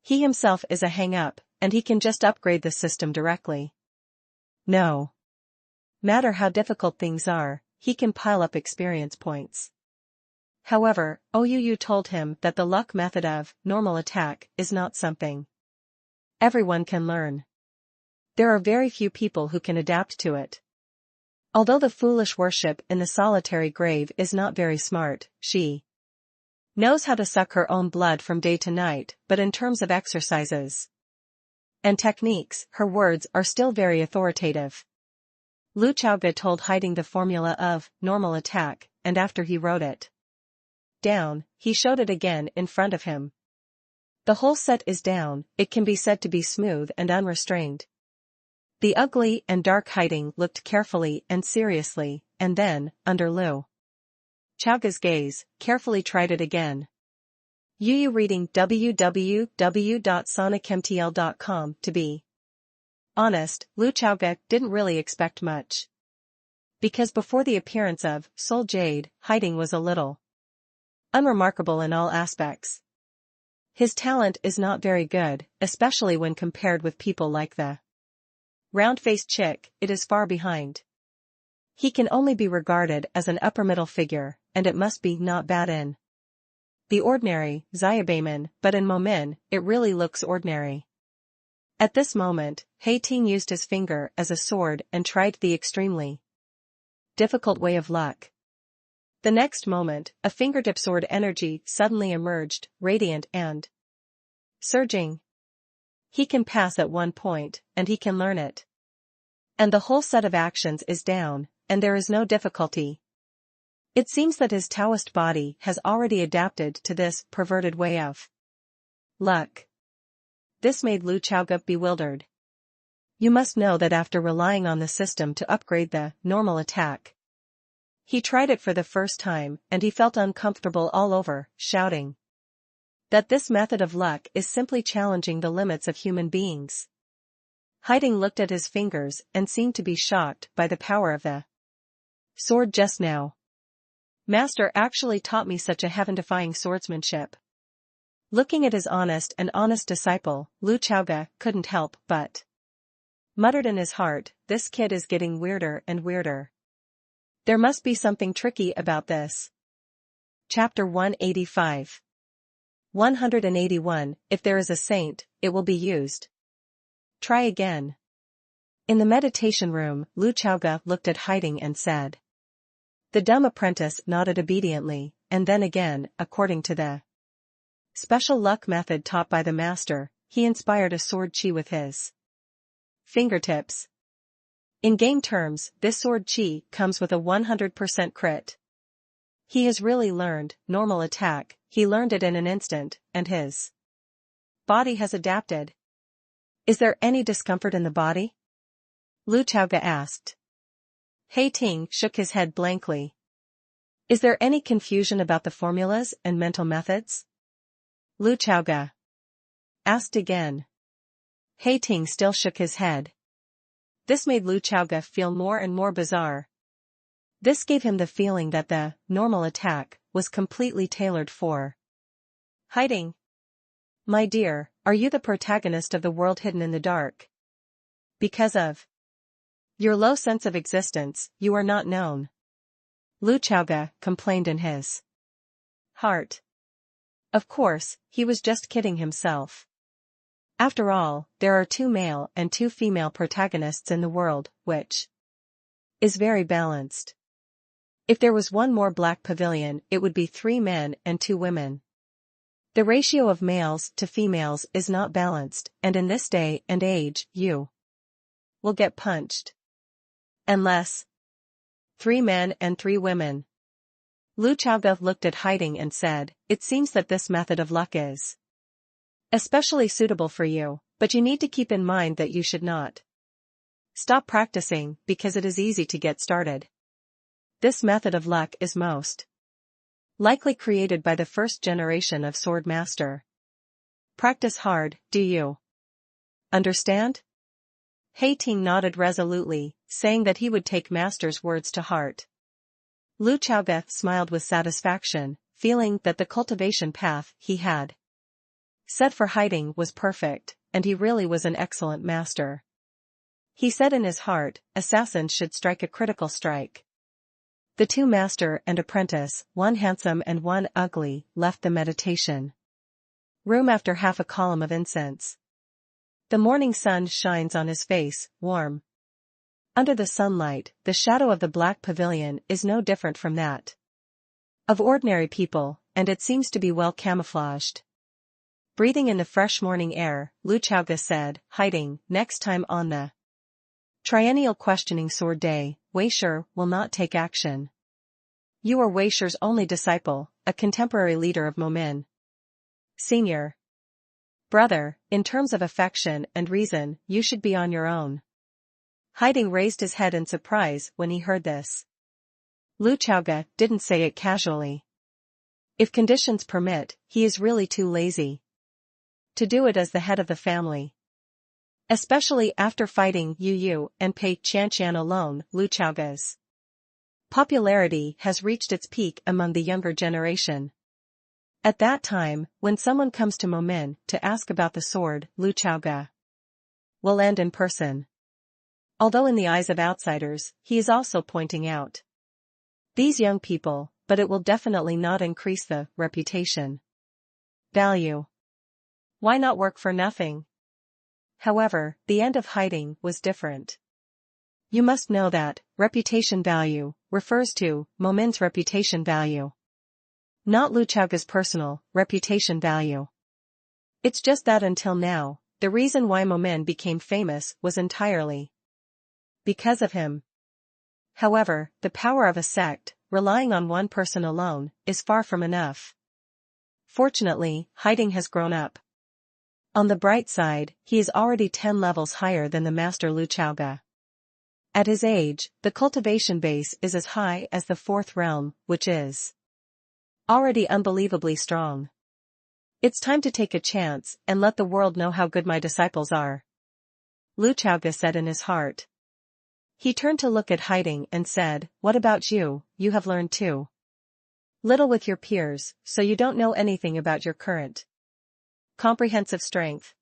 He himself is a hang-up, and he can just upgrade the system directly. No matter how difficult things are, he can pile up experience points. However, Ouyuyu told him that the luck method of normal attack is not something everyone can learn. There are very few people who can adapt to it. Although the foolish worship in the solitary grave is not very smart, she knows how to suck her own blood from day to night, but in terms of exercises and techniques, her words are still very authoritative. Lu Chaoga told hiding the formula of normal attack, and after he wrote it down, he showed it again in front of him. The whole set is down, it can be said to be smooth and unrestrained. The ugly and dark hiding looked carefully and seriously, and then, under Lu Chaoga's gaze, carefully tried it again. Yu reading www.sonicmtl.com. To be honest, Lu Chaoga didn't really expect much. Because before the appearance of Soul Jade, hiding was a little unremarkable in all aspects. His talent is not very good, especially when compared with people like the round-faced chick, it is far behind. He can only be regarded as an upper-middle figure, and it must be not bad in the ordinary, Xiaobaman, but in Momin, it really looks ordinary. At this moment, He Ting used his finger as a sword and tried the extremely difficult way of luck. The next moment, a fingertip sword energy suddenly emerged, radiant and surging. He can pass at one point, and he can learn it. And the whole set of actions is down, and there is no difficulty. It seems that his Taoist body has already adapted to this perverted way of luck. This made Lu Chaoga bewildered. You must know that after relying on the system to upgrade the normal attack, he tried it for the first time, and he felt uncomfortable all over, shouting that this method of luck is simply challenging the limits of human beings. Hiding looked at his fingers and seemed to be shocked by the power of the sword just now. Master actually taught me such a heaven-defying swordsmanship. Looking at his honest disciple, Lu Chaoga couldn't help but muttered in his heart, this kid is getting weirder and weirder. There must be something tricky about this. Chapter 185. 181, If there is a saint, it will be used. Try again. In the meditation room, Lu Chaoga looked at hiding and said. The dumb apprentice nodded obediently, and then again, according to the Special luck method taught by the master, he inspired a sword chi with his fingertips. In game terms, this sword chi comes with a 100% crit. He has really learned normal attack, he learned it in an instant, and his body has adapted. Is there any discomfort in the body? Lu Chaoga asked. Hei Ting shook his head blankly. Is there any confusion about the formulas and mental methods? Lu Chaoga asked again. Hei Ting still shook his head. This made Lu Chaoga feel more and more bizarre. This gave him the feeling that the normal attack was completely tailored for hiding. My dear, are you the protagonist of the world hidden in the dark? Because of your low sense of existence, you are not known. Lu Chaoga complained in his heart. Of course, he was just kidding himself. After all, there are 2 male and 2 female protagonists in the world, which is very balanced. If there was one more black pavilion, it would be 3 men and 2 women. The ratio of males to females is not balanced, and in this day and age, you will get punched. Unless 3 men and 3 women. Lu Chaoga looked at hiding and said, it seems that this method of luck is especially suitable for you, but you need to keep in mind that you should not stop practicing because it is easy to get started. This method of luck is most likely created by the first generation of sword master. Practice hard, do you understand? Hei Ting nodded resolutely, saying that he would take master's words to heart. Lu Chaoga smiled with satisfaction, feeling that the cultivation path he had set for hiding was perfect, and he really was an excellent master. He said in his heart, assassins should strike a critical strike. The 2 master and apprentice, one handsome and one ugly, left the meditation room after half a column of incense. The morning sun shines on his face, warm. Under the sunlight, the shadow of the black pavilion is no different from that of ordinary people, and it seems to be well camouflaged. Breathing in the fresh morning air, Lu Chaoga said, hiding, next time on the triennial questioning sword day, Wei Shi will not take action. You are Wei Shi's only disciple, a contemporary leader of Mo Min. Senior brother, in terms of affection and reason, you should be on your own. Hiding raised his head in surprise when he heard this. Lu Chaoga didn't say it casually. If conditions permit, he is really too lazy to do it as the head of the family. Especially after fighting Yu Yu and Pei Qianqian alone, Lu Chaoga's popularity has reached its peak among the younger generation. At that time, when someone comes to Mo Min to ask about the sword, Lu Chaoga will end in person. Although in the eyes of outsiders, he is also pointing out these young people, but it will definitely not increase the reputation value. Why not work for nothing? However, the end of hiding was different. You must know that reputation value refers to Mo Min's reputation value, not Lu Chaoga's personal reputation value. It's just that until now, the reason why Mo Min became famous was entirely because of him. However, the power of a sect, relying on one person alone, is far from enough. Fortunately, hiding has grown up. On the bright side, he is already 10 levels higher than the master Lu Chaoga. At his age, the cultivation base is as high as the 4th realm, which is already unbelievably strong. It's time to take a chance and let the world know how good my disciples are. Lu Chaoga said in his heart. He turned to look at hiding and said, what about you? You have learned too little with your peers, so you don't know anything about your current comprehensive strength.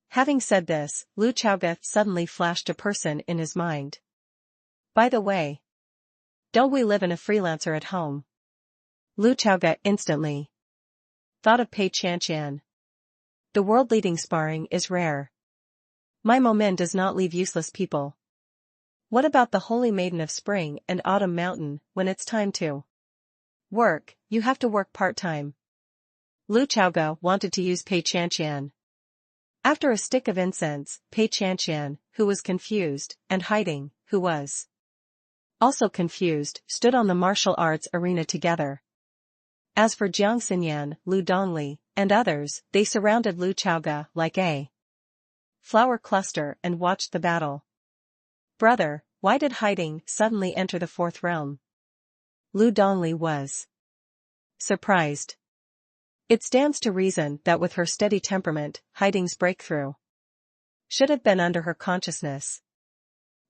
Having said this, Lu Chaoga suddenly flashed a person in his mind. By the way, don't we live in a freelancer at home? Lu Chaoga instantly thought of Pei Qianqian. The world-leading sparring is rare. My Mo Min does not leave useless people. What about the Holy Maiden of Spring and Autumn Mountain? When it's time to work, you have to work part-time. Lu Chaoge wanted to use Pei Qianqian. After a stick of incense, Pei Qianqian, who was confused, and hiding, who was also confused, stood on the martial arts arena together. As for Jiang Xinyan, Lu Dongli, and others, they surrounded Lu Chaoge like a flower cluster and watched the battle. Brother, why did hiding suddenly enter the fourth realm? Lu Dongli was surprised. It stands to reason that with her steady temperament, hiding's breakthrough should have been under her consciousness.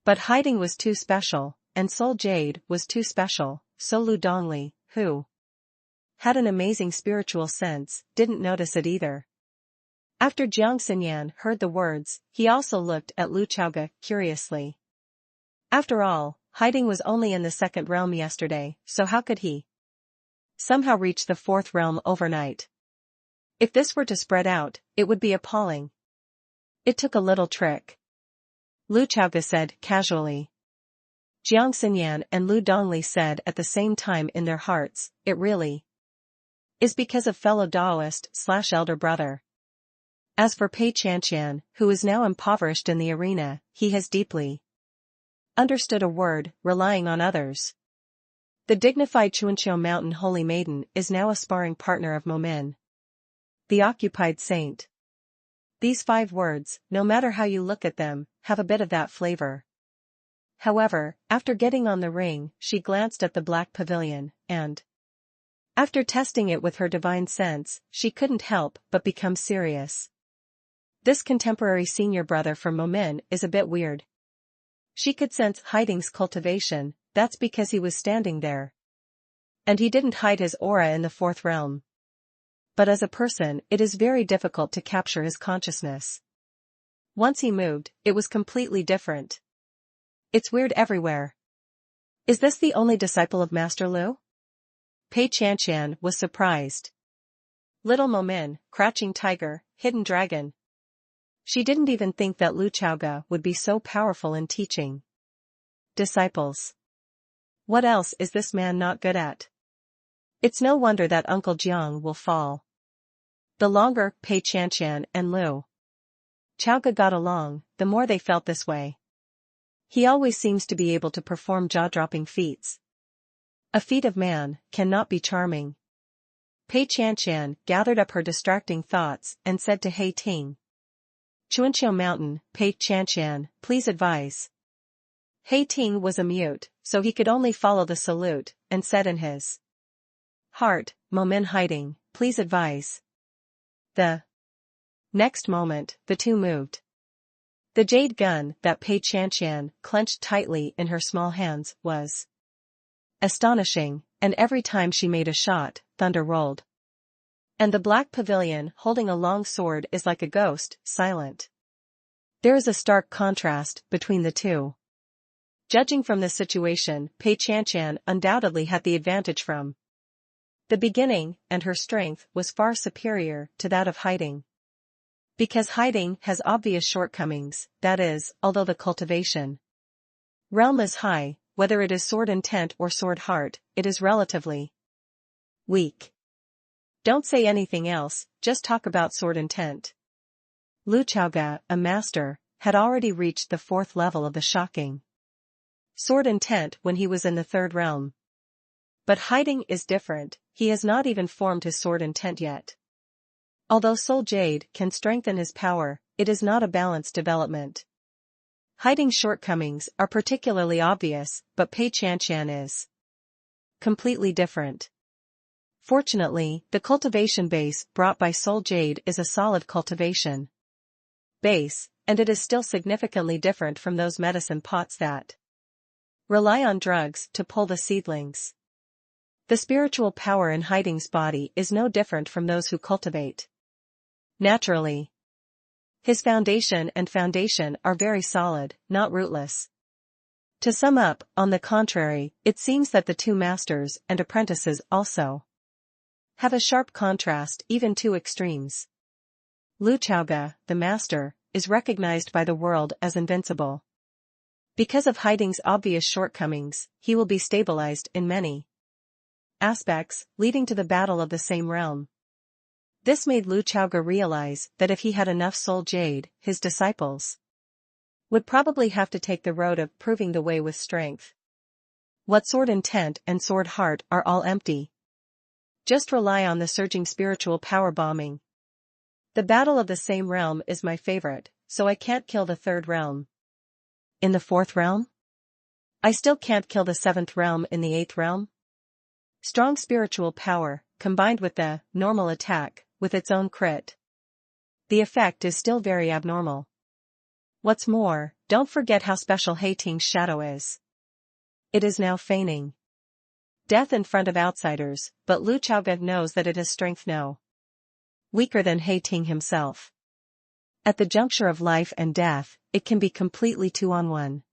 But hiding was too special, and Soul Jade was too special, so Lu Dongli, who had an amazing spiritual sense, didn't notice it either. After Jiang Xinyan heard the words, he also looked at Lu Chaoge curiously. After all, hiding was only in the second realm yesterday, so how could he somehow reach the fourth realm overnight? If this were to spread out, it would be appalling. It took a little trick. Lu Chaoge said casually. Jiang Xinyan and Lu Dongli said at the same time in their hearts, it really is because of fellow Daoist/elder brother. As for Pei Qianqian, who is now impoverished in the arena, he has deeply understood a word, relying on others. The dignified Chuanqiu Mountain Holy Maiden is now a sparring partner of Momin, the occupied saint. These 5 words, no matter how you look at them, have a bit of that flavor. However, after getting on the ring, she glanced at the black pavilion, and after testing it with her divine sense, she couldn't help but become serious. This contemporary senior brother from Momin is a bit weird. She could sense hiding's cultivation, that's because he was standing there. And he didn't hide his aura in the fourth realm. But as a person, it is very difficult to capture his consciousness. Once he moved, it was completely different. It's weird everywhere. Is this the only disciple of Master Lu? Pei Qianqian was surprised. Little Momin, crouching tiger, hidden dragon. She didn't even think that Lu Chaoge would be so powerful in teaching disciples. What else is this man not good at? It's no wonder that Uncle Jiang will fall. The longer Pei Qianqian and Lu Chaoge got along, the more they felt this way. He always seems to be able to perform jaw-dropping feats. A feat of man cannot be charming. Pei Qianqian gathered up her distracting thoughts and said to He Ting, Chuanqiu Mountain, Pei Qianqian, please advise. He Ting was a mute, so he could only follow the salute, and said in his heart, Momin hiding, please advise. The next moment, the two moved. The jade gun that Pei Qianqian clenched tightly in her small hands was astonishing, and every time she made a shot, thunder rolled. And the black pavilion holding a long sword is like a ghost, silent. There is a stark contrast between the two. Judging from this situation, Pei Qianqian undoubtedly had the advantage from the beginning, and her strength was far superior to that of hiding. Because hiding has obvious shortcomings, that is, although the cultivation realm is high, whether it is sword intent or sword heart, it is relatively weak. Don't say anything else, just talk about sword intent. Lu Chaoge, a master, had already reached the 4th level of the shocking sword intent when he was in the 3rd realm. But hiding is different, he has not even formed his sword intent yet. Although Soul Jade can strengthen his power, it is not a balanced development. Hiding's shortcomings are particularly obvious, but Pei Qianqian is completely different. Fortunately, the cultivation base brought by Soul Jade is a solid cultivation base, and it is still significantly different from those medicine pots that rely on drugs to pull the seedlings. The spiritual power in hiding's body is no different from those who cultivate naturally. His foundation and foundation are very solid, not rootless. To sum up, on the contrary, it seems that the two masters and apprentices also have a sharp contrast, even two extremes. Lu Chaoge, the master, is recognized by the world as invincible. Because of hiding's obvious shortcomings, he will be stabilized in many aspects, leading to the battle of the same realm. This made Lu Chaoge realize that if he had enough soul jade, his disciples would probably have to take the road of proving the way with strength. What sword intent and sword heart are all empty. Just rely on the surging spiritual power bombing. The battle of the same realm is my favorite, so I can't kill the third realm. In the fourth realm? I still can't kill the seventh realm in the eighth realm? Strong spiritual power, combined with the normal attack, with its own crit. The effect is still very abnormal. What's more, don't forget how special Heiting's shadow is. It is now feigning death in front of outsiders, but Lu Chaoge knows that it is strength weaker than Heiting himself. At the juncture of life and death, it can be completely 2-on-1.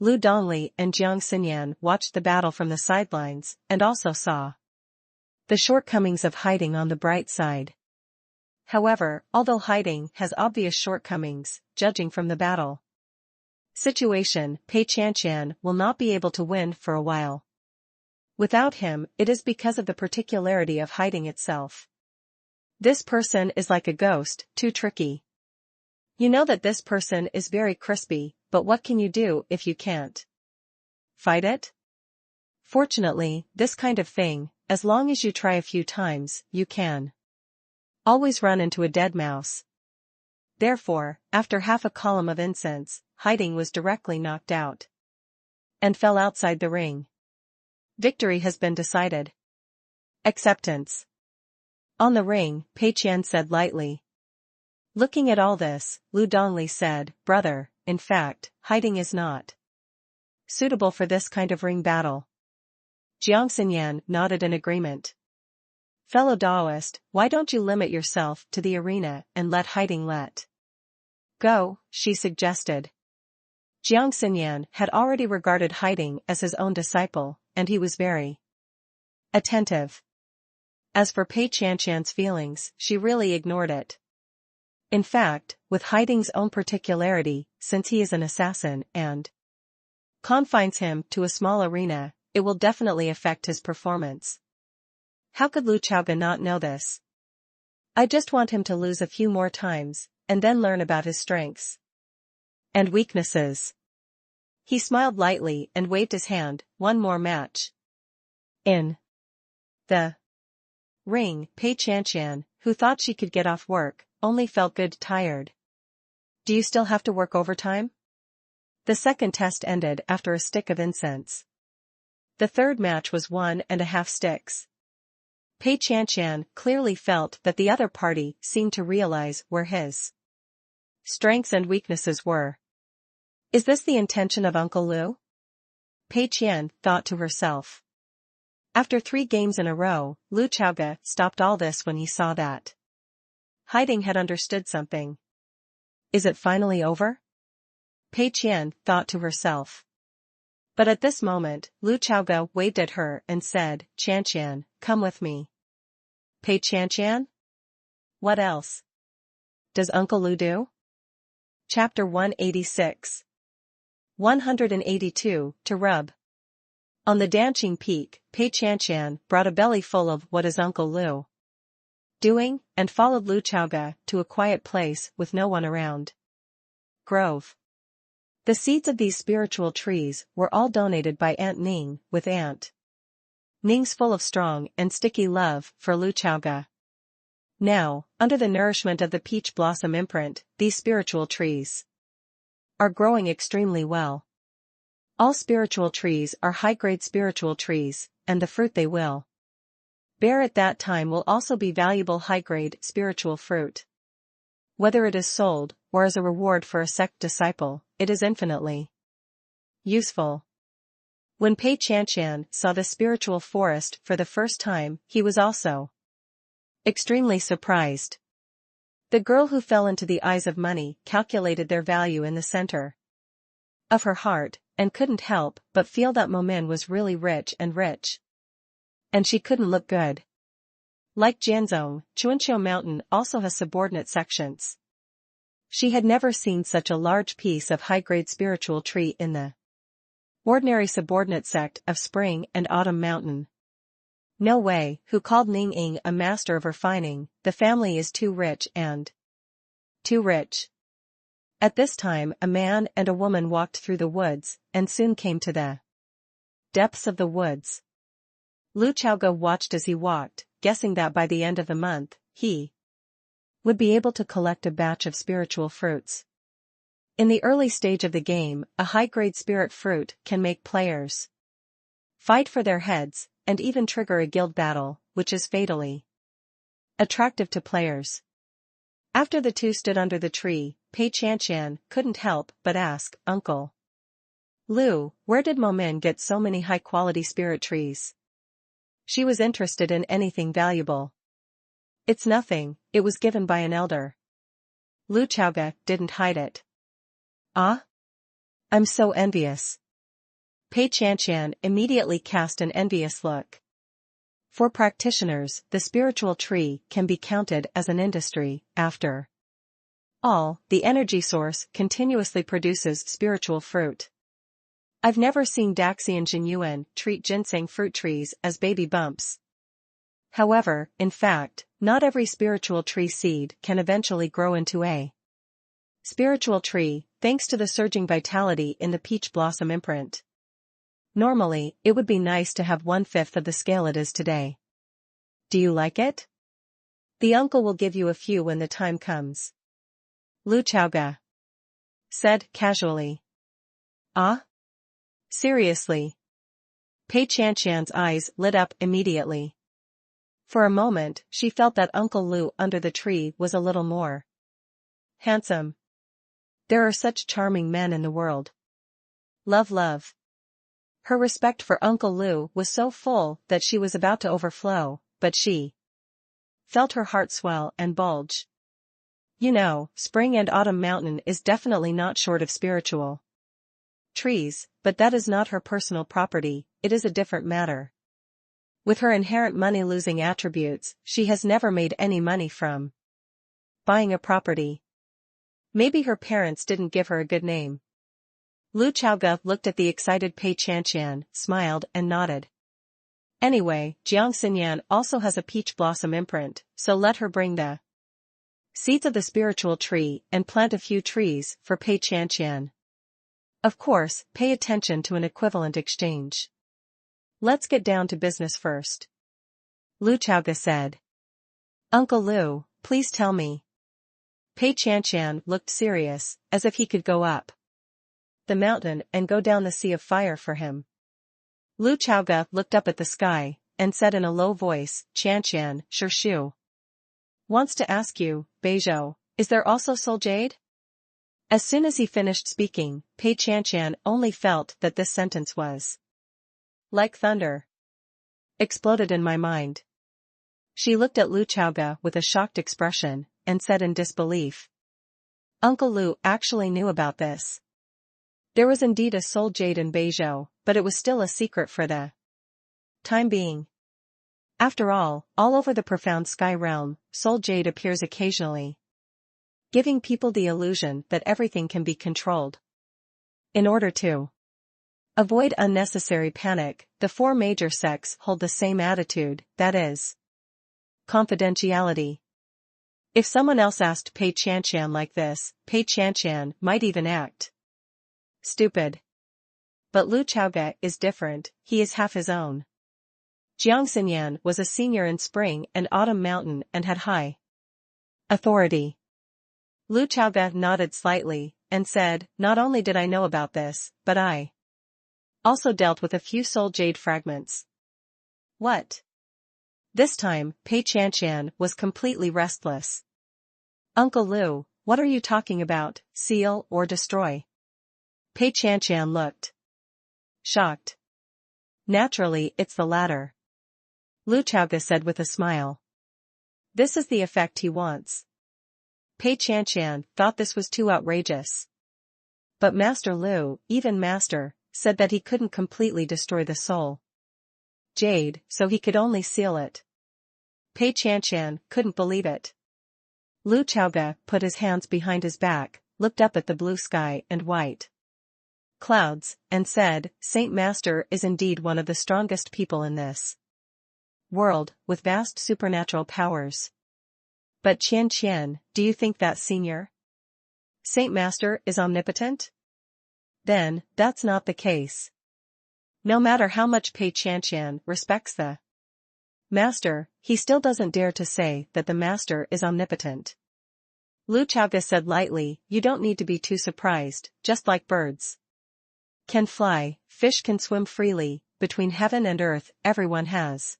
Lu Dongli and Jiang Xinyan watched the battle from the sidelines, and also saw the shortcomings of Heiting on the bright side. However, although Heiting has obvious shortcomings, judging from the battle situation, Pei Qianqian will not be able to win for a while. Without him, it is because of the particularity of Heiting itself. This person is like a ghost, too tricky. You know that this person is very crispy, but what can you do if you can't fight it? Fortunately, this kind of thing, as long as you try a few times, you can always run into a dead mouse. Therefore, after half a column of incense, Heiting was directly knocked out and fell outside the ring. Victory has been decided. Acceptance. On the ring, Pei Qian said lightly. Looking at all this, Lu Dongli said, Brother, in fact, Heiting is not suitable for this kind of ring battle. Jiang Xinyan nodded in agreement. Fellow Daoist, why don't you limit yourself to the arena and let Heiting let go, she suggested. Jiang Xinyan had already regarded Heiting as his own disciple, and he was very attentive. As for Pei Qianqian's feelings, she really ignored it. In fact, with Heiting's own particularity, since he is an assassin and confines him to a small arena, it will definitely affect his performance. How could Lu Chaoge not know this? I just want him to lose a few more times, and then learn about his strengths and weaknesses. He smiled lightly and waved his hand, one more match. In the ring, Pei Qianqian, who thought she could get off work, only felt good tired. Do you still have to work overtime? The second test ended after a stick of incense. The third match was 1.5 sticks. Pei Qianqian clearly felt that the other party seemed to realize where his strengths and weaknesses were. Is this the intention of Uncle Lu? Pei Qian thought to herself. After 3 games in a row, Lu Chaoge stopped all this when he saw that Heiting had understood something. Is it finally over? Pei Qian thought to herself. But at this moment, Lu Chaoge waved at her and said, Qianqian, come with me. Pei Qianqian? What else does Uncle Lu do? Chapter 186. 182, to rub. On the Danqing Peak, Pei Qianqian brought a belly full of what is Uncle Lu doing, and followed Lu Chaoge to a quiet place with no one around. Grove. The seeds of these spiritual trees were all donated by Aunt Ning, with Aunt Ning's full of strong and sticky love for Lu Chaoge. Now, under the nourishment of the peach blossom imprint, these spiritual trees are growing extremely well. All spiritual trees are high-grade spiritual trees, and the fruit they will bear at that time will also be valuable high-grade spiritual fruit. Whether it is sold, or as a reward for a sect disciple, it is infinitely useful. When Pei Qianqian saw the spiritual forest for the first time, he was also extremely surprised. The girl who fell into the eyes of money calculated their value in the center of her heart, and couldn't help but feel that Momin was really rich. And she couldn't look good. Like Jianzhong, Chuanqiu Mountain also has subordinate sections. She had never seen such a large piece of high-grade spiritual tree in the ordinary subordinate sect of Spring and Autumn Mountain. No way, who called Ning Ying a master of refining, the family is too rich and too rich. At this time a man and a woman walked through the woods, and soon came to the depths of the woods. Lu Chaoge watched as he walked, guessing that by the end of the month, he would be able to collect a batch of spiritual fruits. In the early stage of the game, a high-grade spirit fruit can make players fight for their heads, and even trigger a guild battle, which is fatally attractive to players. After the two stood under the tree, Pei Chanshan couldn't help but ask, "Uncle Lu, where did Momin get so many high-quality spirit trees?" She was interested in anything valuable. "It's nothing, it was given by an elder." Lu Chaoge didn't hide it. "Ah? I'm so envious." Pei Chanshan immediately cast an envious look. For practitioners, the spiritual tree can be counted as an industry. After all, the energy source continuously produces spiritual fruit. I've never seen Daxian Jinyuan treat ginseng fruit trees as baby bumps. However, in fact, not every spiritual tree seed can eventually grow into a spiritual tree, thanks to the surging vitality in the peach blossom imprint. Normally, it would be nice to have 1/5 of the scale it is today. Do you like it? The uncle will give you a few when the time comes. Lu Chaoge said casually. Ah? Seriously? Pei Chanshan's eyes lit up immediately. For a moment, she felt that Uncle Lu under the tree was a little more handsome. There are such charming men in the world. Love. Her respect for Uncle Lu was so full that she was about to overflow, but she felt her heart swell and bulge. You know, Spring and Autumn Mountain is definitely not short of spiritual trees, but that is not her personal property, it is a different matter. With her inherent money-losing attributes, she has never made any money from buying a property. Maybe her parents didn't give her a good name. Lu Chaoge looked at the excited Pei Chanshan, smiled and nodded. Anyway, Jiang Xinyan also has a peach blossom imprint, so let her bring the seeds of the spiritual tree and plant a few trees for Pei Chanshan. Of course, pay attention to an equivalent exchange. Let's get down to business first. Lu Chaoge said. Uncle Lu, please tell me. Pei Chanshan looked serious, as if he could go up the mountain and go down the sea of fire for him. Lu Chaoge looked up at the sky, and said in a low voice, Chanshan, Shu wants to ask you, Beizhou, is there also soul jade? As soon as he finished speaking, Pei Chanshan only felt that this sentence was like thunder. Exploded in my mind. She looked at Lu Chaoge with a shocked expression, and said in disbelief. Uncle Lu actually knew about this. There was indeed a soul jade in Beizhou, but it was still a secret for the time being. After all over the profound sky realm, soul jade appears occasionally, giving people the illusion that everything can be controlled. In order to avoid unnecessary panic, the 4 major sects hold the same attitude, that is, confidentiality. If someone else asked Pei Chanshan like this, Pei Chanshan might even act stupid. But Lu Chaoge is different, he is half his own. Jiang Xinyan was a senior in Spring and Autumn Mountain and had high authority. Lu Chaoge nodded slightly, and said, not only did I know about this, but I also dealt with a few soul jade fragments. What? This time, Pei Chanshan was completely restless. Uncle Lu, what are you talking about, seal or destroy? Pei Chanshan looked shocked. Naturally, it's the latter. Lu Chaoge said with a smile. This is the effect he wants. Pei Chanshan thought this was too outrageous. But Master Lu, even Master, said that he couldn't completely destroy the soul jade, so he could only seal it. Pei Chanshan couldn't believe it. Lu Chaoge put his hands behind his back, looked up at the blue sky and white clouds, and said, Saint Master is indeed one of the strongest people in this world with vast supernatural powers. But Qian, do you think that Senior Saint Master is omnipotent? Then, that's not the case. No matter how much Pei Qian respects the Master, he still doesn't dare to say that the Master is omnipotent. Lu Chaoge said lightly, you don't need to be too surprised, just like birds can fly, fish can swim freely, between heaven and earth everyone has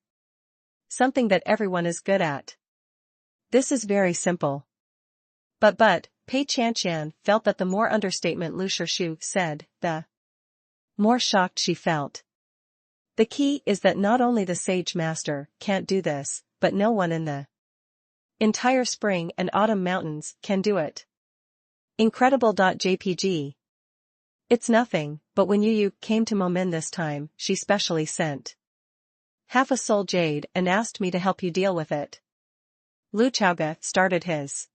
something that everyone is good at. This is very simple. But Pei Qian felt that the more understatement Lu Shishu said, the more shocked she felt. The key is that not only the Sage Master can't do this, but no one in the entire Spring and Autumn Mountains can do it. Incredible.jpg. It's nothing, but when Yu came to Momin this time, she specially sent half a soul jade and asked me to help you deal with it. Lu Chaoge started his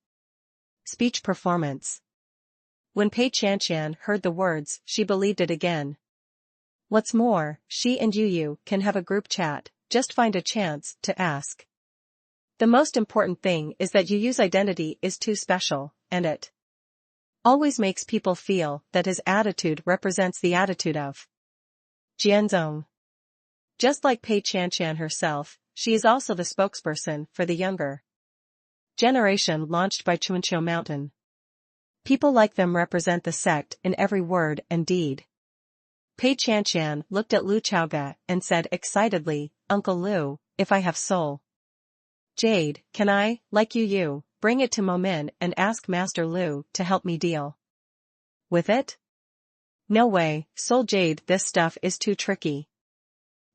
speech performance. When Pei Qian heard the words, she believed it again. What's more, she and Yu can have a group chat, just find a chance to ask. The most important thing is that Yu's identity is too special, and it always makes people feel that his attitude represents the attitude of Jianzong. Just like Pei Qian herself, she is also the spokesperson for the younger generation launched by Chunqiu Mountain. People like them represent the sect in every word and deed. Pei Qian looked at Lu Chaoge and said excitedly, Uncle Lu, if I have soul jade, can I, like Yu, bring it to Momin and ask Master Lu to help me deal with it? No way, soul jade, this stuff is too tricky.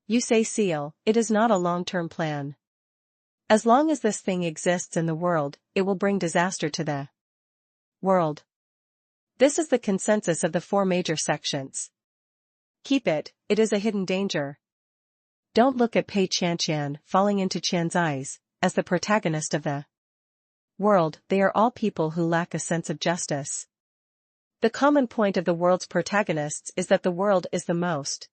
You say seal, it is not a long-term plan. As long as this thing exists in the world, it will bring disaster to the world. This is the consensus of the 4 major sections. Keep it, it is a hidden danger. Don't look at Pei Qian falling into Qian's eyes, as the protagonist of the world, they are all people who lack a sense of justice. The common point of the world's protagonists is that the world is the most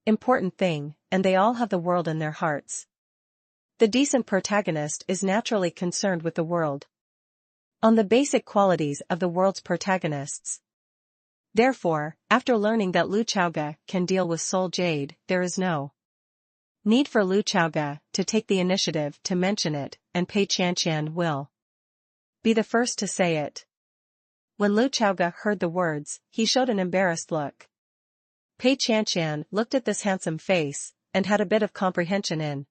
important thing, and they all have the world in their hearts. The decent protagonist is naturally concerned with the world on the basic qualities of the world's protagonists. Therefore, after learning that Lu Chaoge can deal with soul jade, there is no need for Lu Chaoge to take the initiative to mention it, and Pei Qian will be the first to say it. When Lu Chaoge heard the words, he showed an embarrassed look. Pei Qian looked at this handsome face, and had a bit of comprehension in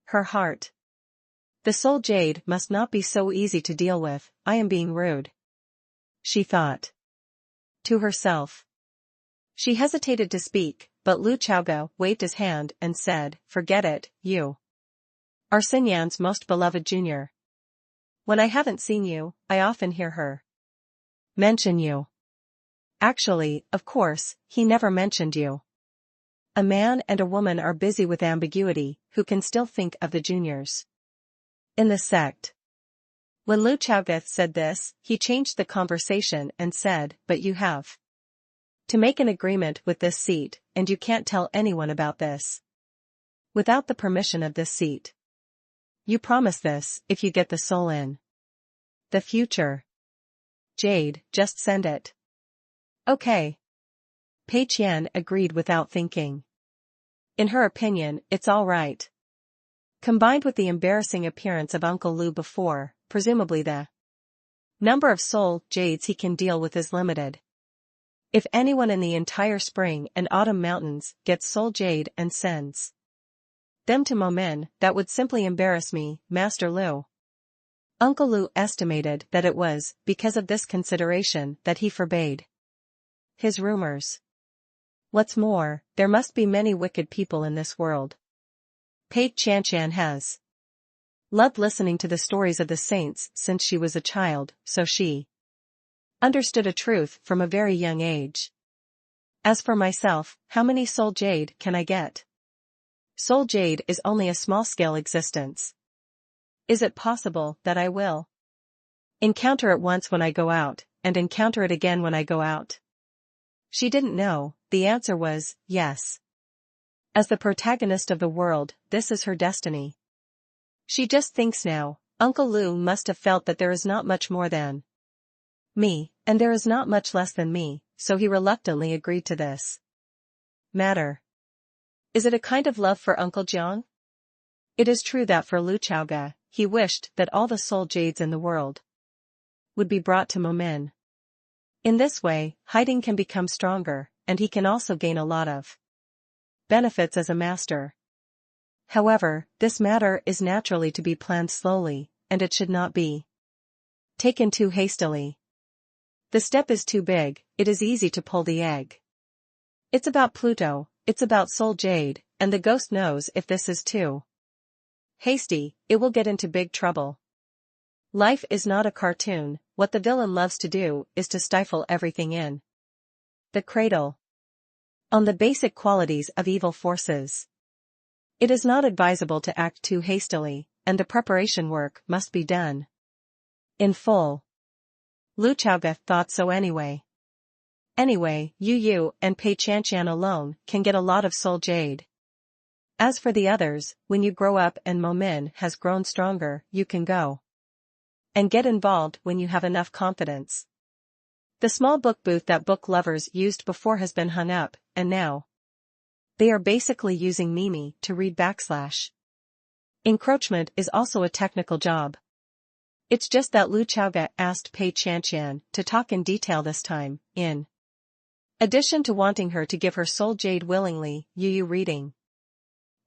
her heart. The soul jade must not be so easy to deal with, I am being rude, she thought to herself. She hesitated to speak, but Lu Chaoge waved his hand and said, forget it, you are Xinyan's most beloved junior. When I haven't seen you, I often hear her mention you. Actually, of course, he never mentioned you. A man and a woman are busy with ambiguity, who can still think of the juniors in the sect. When Lu Chaoge said this, he changed the conversation and said, but you have to make an agreement with this seat, and you can't tell anyone about this without the permission of this seat. You promise this, if you get the soul in the future jade, just send it. Okay. Pei Qian agreed without thinking. In her opinion, it's all right. Combined with the embarrassing appearance of Uncle Lu before, presumably the number of soul jades he can deal with is limited. If anyone in the entire Spring and Autumn Mountains gets soul jade and sends them to Momin, that would simply embarrass me, Master Lu. Uncle Lu estimated that it was because of this consideration that he forbade his rumors. What's more, there must be many wicked people in this world. Pei Qian has loved listening to the stories of the saints since she was a child, so she understood a truth from a very young age. As for myself, how many soul jade can I get? Soul jade is only a small-scale existence. Is it possible that I will encounter it once when I go out, and encounter it again when I go out? She didn't know, the answer was, yes. As the protagonist of the world, this is her destiny. She just thinks now, Uncle Lu must have felt that there is not much more than me, and there is not much less than me, so he reluctantly agreed to this matter. Is it a kind of love for Uncle Jiang? It is true that for Lu Chaoge, he wished that all the soul jades in the world would be brought to Momin. In this way, hiding can become stronger, and he can also gain a lot of benefits as a master. However, this matter is naturally to be planned slowly, and it should not be taken too hastily. The step is too big, it is easy to pull the egg. It's about Pluto, it's about Soul Jade, and the ghost knows if this is too hasty, it will get into big trouble. Life is not a cartoon, what the villain loves to do is to stifle everything in the cradle. On the basic qualities of evil forces. It is not advisable to act too hastily, and the preparation work must be done in full. Lu Chaoge thought so anyway. Anyway, Yu and Pei Chanshan alone can get a lot of soul jade. As for the others, when you grow up and Momin has grown stronger, you can go and get involved when you have enough confidence. The small book booth that book lovers used before has been hung up, and now they are basically using Mimi to read / encroachment is also a technical job. It's just that Lu Chaoge asked Pei Chanshan to talk in detail this time, in addition to wanting her to give her soul jade willingly. Yu reading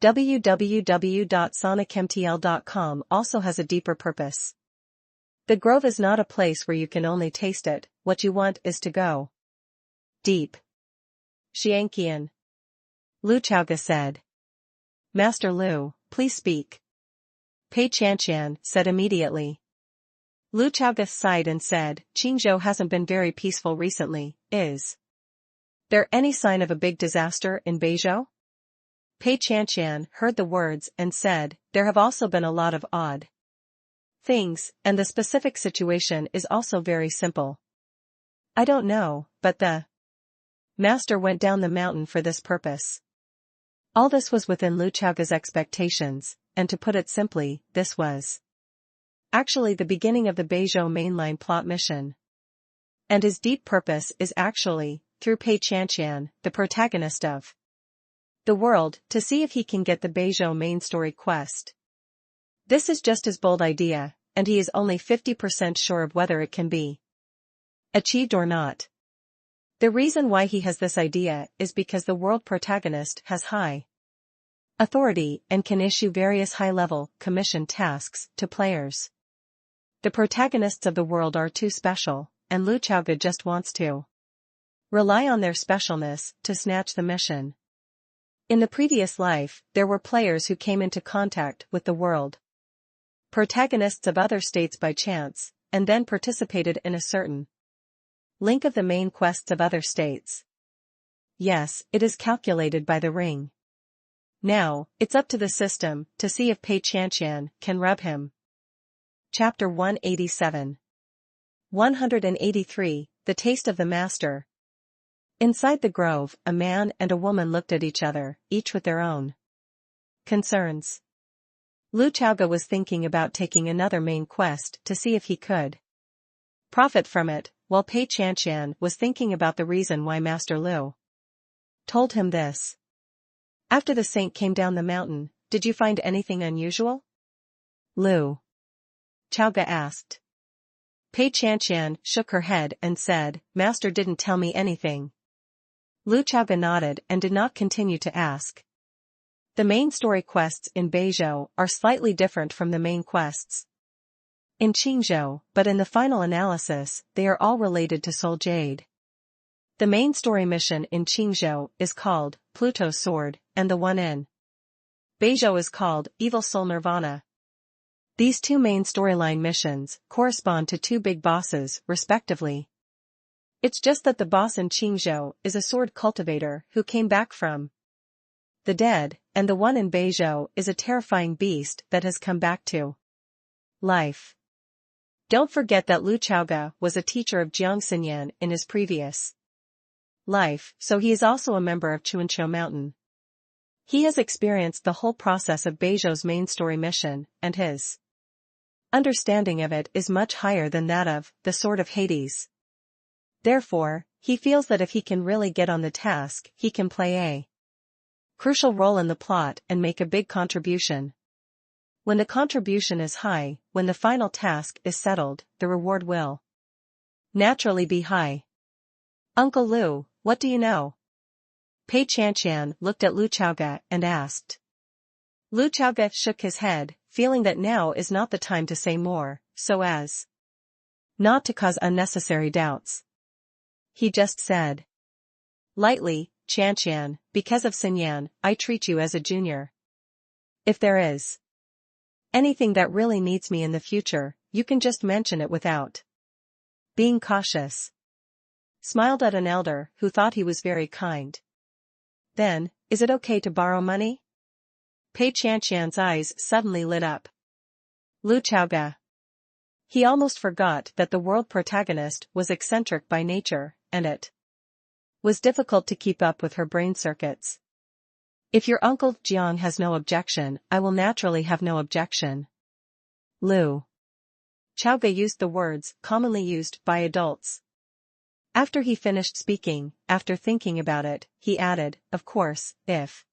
www.sonicmtl.com also has a deeper purpose. The grove is not a place where you can only taste it, what you want is to go deep. Xiangqian. Lu Chaoge said. Master Lu, please speak. Pei Chanshan said immediately. Lu Chaoge sighed and said, Qingzhou hasn't been very peaceful recently, is there any sign of a big disaster in Beizhou? Pei Chanshan heard the words and said, there have also been a lot of odd things, and the specific situation is also very simple. I don't know, but the master went down the mountain for this purpose. All this was within Lu Chaoge's expectations, and to put it simply, this was actually the beginning of the Beizhou mainline plot mission. And his deep purpose is actually, through Pei Chanshan, the protagonist of the world, to see if he can get the Beizhou main story quest. This is just his bold idea, and he is only 50% sure of whether it can be achieved or not. The reason why he has this idea is because the world protagonist has high authority and can issue various high-level, commissioned tasks to players. The protagonists of the world are too special, and Lu Chaoge just wants to rely on their specialness to snatch the mission. In the previous life, there were players who came into contact with the world protagonists of other states by chance, and then participated in a certain link of the main quests of other states. Yes, it is calculated by the ring. Now, it's up to the system to see if Pei Chanshan can rub him. Chapter 187. 183, The Taste of the Master. Inside the grove, a man and a woman looked at each other, each with their own concerns. Lu Chaoge was thinking about taking another main quest to see if he could profit from it, while Pei Chanshan was thinking about the reason why Master Lu told him this. After the saint came down the mountain, did you find anything unusual? Lu Chaoge asked. Pei Chanshan shook her head and said, Master didn't tell me anything. Lu Chaoge nodded and did not continue to ask. The main story quests in Beizhou are slightly different from the main quests in Qingzhou, but in the final analysis, they are all related to Soul Jade. The main story mission in Qingzhou is called Pluto's Sword, and the one in Beizhou is called Evil Soul Nirvana. These two main storyline missions correspond to two big bosses, respectively. It's just that the boss in Qingzhou is a sword cultivator who came back from the dead, and the one in Beizhou is a terrifying beast that has come back to life. Don't forget that Lu Chaoge was a teacher of Jiang Xinyan in his previous life, so he is also a member of Chuanqiu Mountain. He has experienced the whole process of Beizhou's main story mission, and his understanding of it is much higher than that of the Sword of Hades. Therefore, he feels that if he can really get on the task, he can play a crucial role in the plot and make a big contribution. When the contribution is high, when the final task is settled, the reward will naturally be high. Uncle Lu, what do you know? Pei Qianqian looked at Lu Chaoge and asked. Lu Chaoge shook his head, feeling that now is not the time to say more, so as not to cause unnecessary doubts. He just said lightly, Qianqian, because of Xinyan, I treat you as a junior. If there is anything that really needs me in the future, you can just mention it without being cautious. Smiled at an elder who thought he was very kind. Then, is it okay to borrow money? Pei Qianqian's eyes suddenly lit up. Lu Chaoge. He almost forgot that the world protagonist was eccentric by nature, and it was difficult to keep up with her brain circuits. If your uncle Jiang has no objection, I will naturally have no objection. Lu Chaoge used the words commonly used by adults. After he finished speaking, after thinking about it, he added, of course, if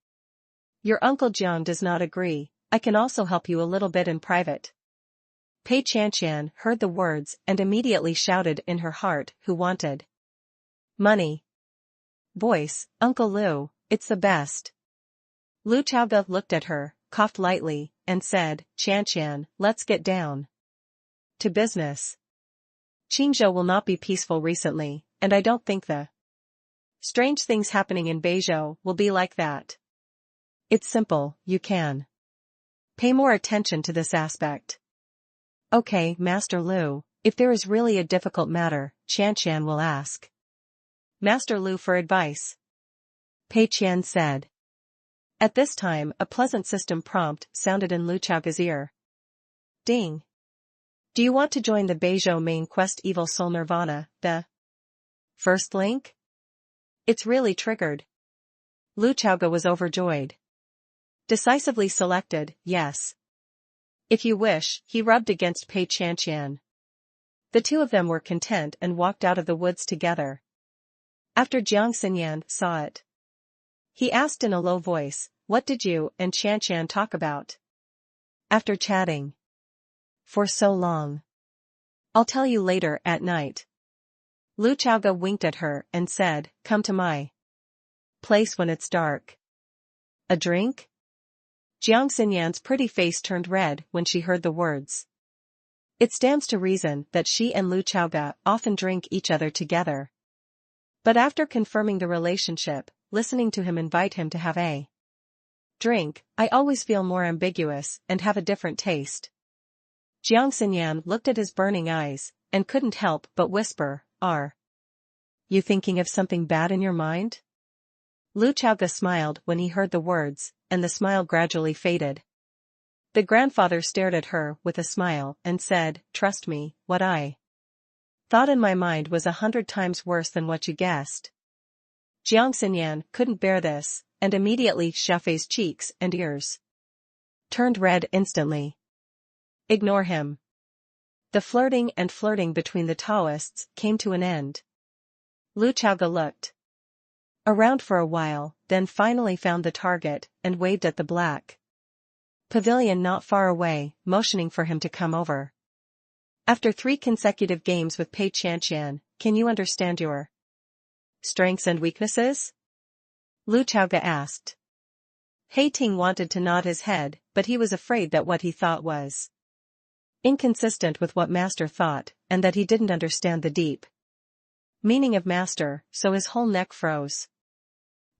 your uncle Jiang does not agree, I can also help you a little bit in private. Pei Qianqian heard the words and immediately shouted in her heart, who wanted money? Voice, Uncle Lu, it's the best. Lu Chaoge looked at her, coughed lightly, and said, Qianqian, let's get down to business. Qingzhou will not be peaceful recently, and I don't think the strange things happening in Beizhou will be like that. It's simple, you can pay more attention to this aspect. Okay, Master Lu, if there is really a difficult matter, Qianqian will ask Master Lu for advice. Pei Qian said. At this time, a pleasant system prompt sounded in Lu Chaoge's ear. Ding. Do you want to join the Beizhou main quest Evil Soul Nirvana, the first link? It's really triggered. Lu Chaoge was overjoyed. Decisively selected, yes. If you wish, he rubbed against Pei Qianqian. The two of them were content and walked out of the woods together. After Jiang Xinyan saw it, he asked in a low voice, what did you and Qianqian talk about? After chatting for so long. I'll tell you later at night. Lu Chaoge winked at her and said, come to my place when it's dark. A drink? Jiang Xinyan's pretty face turned red when she heard the words. It stands to reason that she and Lu Chaoge often drink each other together. But after confirming the relationship, listening to him invite him to have a drink, I always feel more ambiguous and have a different taste. Jiang Xinyan looked at his burning eyes, and couldn't help but whisper, are you thinking of something bad in your mind? Lu Chaoge smiled when he heard the words, and the smile gradually faded. The grandfather stared at her with a smile and said, trust me, what I thought in my mind was 100 times worse than what you guessed. Jiang Xinyan couldn't bear this, and immediately Xiafei's cheeks and ears turned red instantly. Ignore him. The flirting between the Taoists came to an end. Lu Chaoge looked around for a while, then finally found the target and waved at the black pavilion not far away, motioning for him to come over. After 3 consecutive games with Pei Qianqian, can you understand your strengths and weaknesses? Lu Chaoge asked. He Ting wanted to nod his head, but he was afraid that what he thought was inconsistent with what Master thought, and that he didn't understand the deep meaning of Master, so his whole neck froze.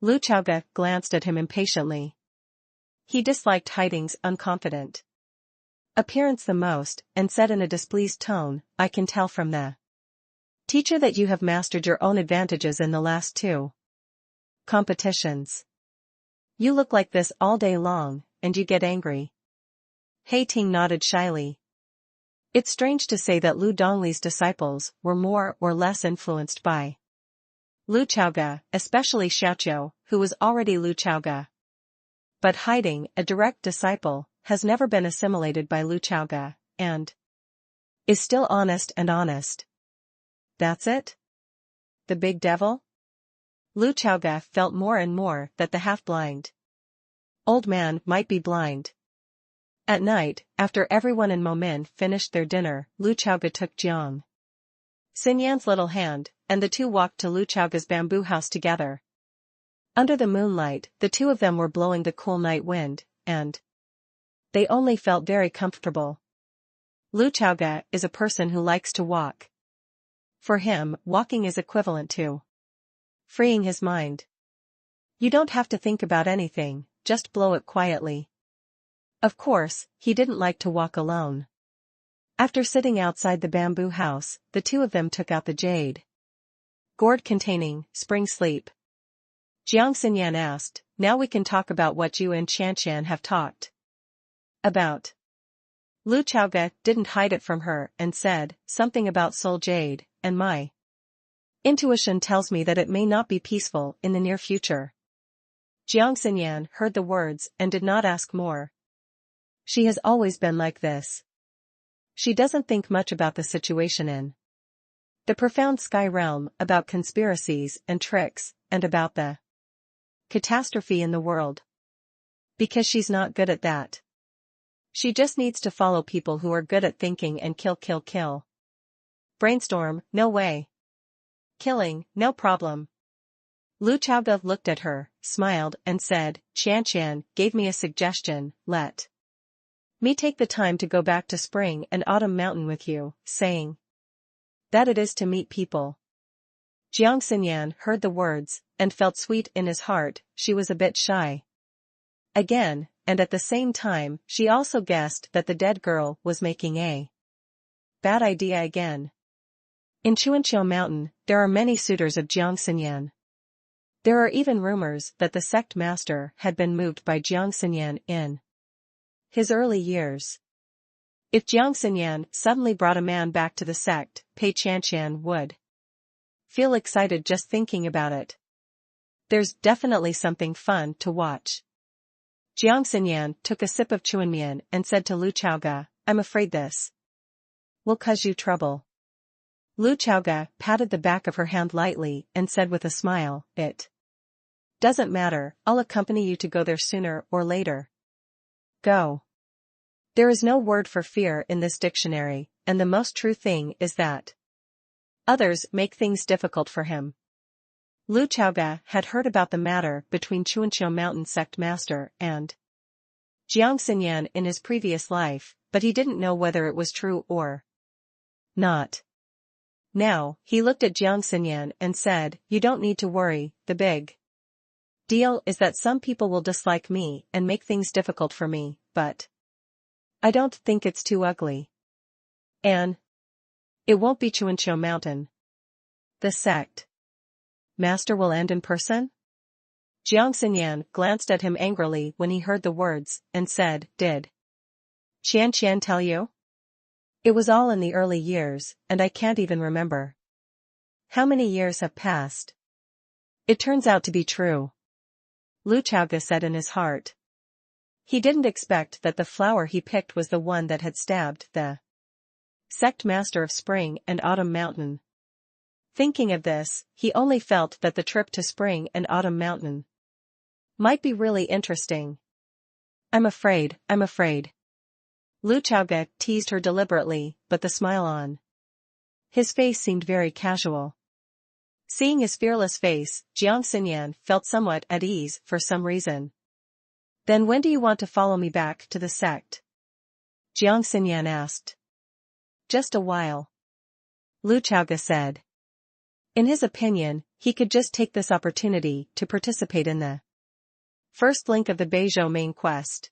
Lu Chaoge glanced at him impatiently. He disliked Haiting's unconfident appearance the most, and said in a displeased tone, I can tell from the teacher that you have mastered your own advantages in the last 2 competitions. You look like this all day long, and you get angry. He Ting nodded shyly. It's strange to say that Lu Dongli's disciples were more or less influenced by Lu Chaoge, especially Xiaoqiu, who was already Lu Chaoge. But hiding, a direct disciple, has never been assimilated by Lu Chaoga, and is still honest and honest. That's it? The big devil? Lu Chaoga felt more and more that the half-blind old man might be blind. At night, after everyone in Momin finished their dinner, Lu Chaoga took Jiang Xinyan's little hand, and the two walked to Lu Chaoga's bamboo house together. Under the moonlight, the two of them were blowing the cool night wind, and they only felt very comfortable. Lu Chaoga is a person who likes to walk. For him, walking is equivalent to freeing his mind. You don't have to think about anything, just blow it quietly. Of course, he didn't like to walk alone. After sitting outside the bamboo house, the two of them took out the jade gourd containing spring sleep. Jiang Xinyan asked, "Now we can talk about what you and Qianshan have talked about." Lu Chaoga didn't hide it from her and said, "Something about soul jade, and my intuition tells me that it may not be peaceful in the near future." Jiang Xinyan heard the words and did not ask more. She has always been like this. She doesn't think much about the situation in the profound sky realm, about conspiracies and tricks, and about the catastrophe in the world. Because she's not good at that. She just needs to follow people who are good at thinking and kill. Brainstorm, no way. Killing, no problem. Lu Chaoga looked at her, smiled, and said, "Qianshan gave me a suggestion, let me take the time to go back to Spring and Autumn Mountain with you, saying that it is to meet people." Jiang Xinyan heard the words, and felt sweet in his heart. She was a bit shy again, and at the same time, she also guessed that the dead girl was making a bad idea again. In Chuanqiu Mountain, there are many suitors of Jiang Xinyan. There are even rumors that the sect master had been moved by Jiang Xinyan in his early years. If Jiang Xinyan suddenly brought a man back to the sect, Pei Qianshan would feel excited just thinking about it. There's definitely something fun to watch. Jiang Xinyan took a sip of chuanmian and said to Lu Chaoga, "I'm afraid this will cause you trouble." Lu Chaoga patted the back of her hand lightly and said with a smile, "It doesn't matter, I'll accompany you to go there sooner or later." Go. There is no word for fear in this dictionary, and the most true thing is that others make things difficult for him. Lu Chaoga had heard about the matter between Chuanqiu Mountain sect master and Jiang Xinyan in his previous life, but he didn't know whether it was true or not. Now, he looked at Jiang Xinyan and said, "You don't need to worry, the big deal is that some people will dislike me and make things difficult for me, but I don't think it's too ugly. And it won't be Chuanqiu Mountain. The sect master will end in person?" Jiang Xinyan glanced at him angrily when he heard the words, and said, "Did Qianshan tell you?" "It was all in the early years, and I can't even remember. How many years have passed?" "It turns out to be true," Lu Chaoga said in his heart. He didn't expect that the flower he picked was the one that had stabbed the sect master of Spring and Autumn Mountain. Thinking of this, he only felt that the trip to Spring and Autumn Mountain might be really interesting. I'm afraid. Lu Chaoga teased her deliberately, but the smile on his face seemed very casual. Seeing his fearless face, Jiang Xinyan felt somewhat at ease for some reason. "Then when do you want to follow me back to the sect?" Jiang Xinyan asked. "Just a while," Lu Chaoga said. In his opinion, he could just take this opportunity to participate in the first link of the Beizhou main quest.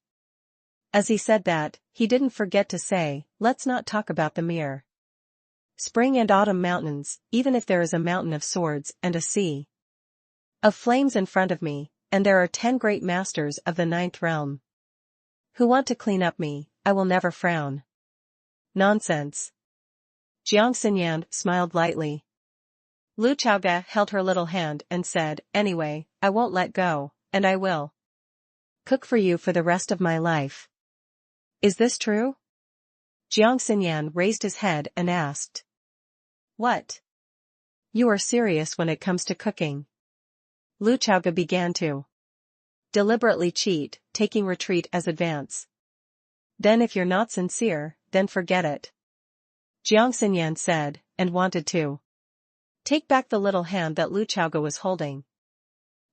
As he said that, he didn't forget to say, "Let's not talk about the mere Spring and Autumn Mountains, even if there is a mountain of swords and a sea of flames in front of me, and there are 10 great masters of the 9th realm who want to clean up me, I will never frown." "Nonsense." Jiang Xinyan smiled lightly. Lu Chaoga held her little hand and said, "Anyway, I won't let go, and I will Cook for you for the rest of my life. Is this true? Jiang Xinyan raised his head and asked. What? You are serious when it comes to cooking. Lu Chaoge began to deliberately cheat, taking retreat as advance. Then if you're not sincere, then forget it. Jiang Xinyan said, and wanted to take back the little hand that Lu Chaoge was holding.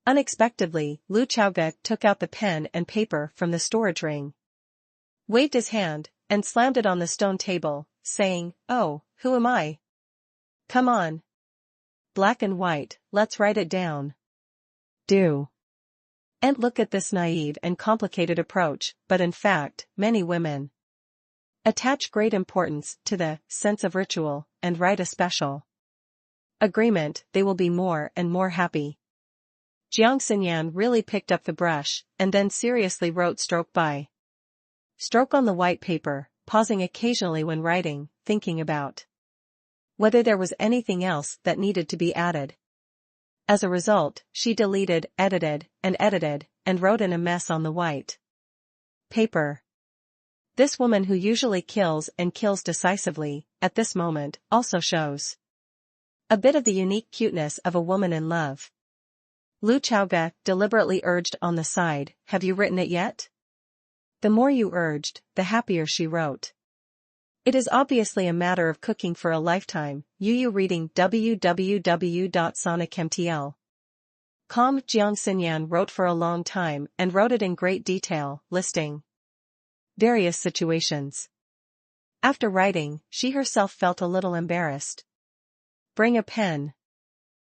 Unexpectedly, Lu Chaoge took out the pen and paper from the storage ring, waved his hand, and slammed it on the stone table, saying, "Oh, who am I? Come on. Black and white, let's write it down. Do." And look at this naive and complicated approach, but in fact, many women attach great importance to the sense of ritual, and write a special agreement, they will be more and more happy. Jiang Xinyan really picked up the brush, and then seriously wrote stroke by stroke on the white paper, pausing occasionally when writing, thinking about whether there was anything else that needed to be added. As a result, she deleted, edited, and wrote in a mess on the white paper. This woman who usually kills and kills decisively, at this moment, also shows a bit of the unique cuteness of a woman in love. Lu Chaoge deliberately urged on the side, "Have you written it yet?" The more you urged, the happier she wrote. It is obviously a matter of cooking for a lifetime. Yu reading www.sonicmtl.com. Jiang Xinyan wrote for a long time and wrote it in great detail, listing various situations. After writing, she herself felt a little embarrassed. "Bring a pen."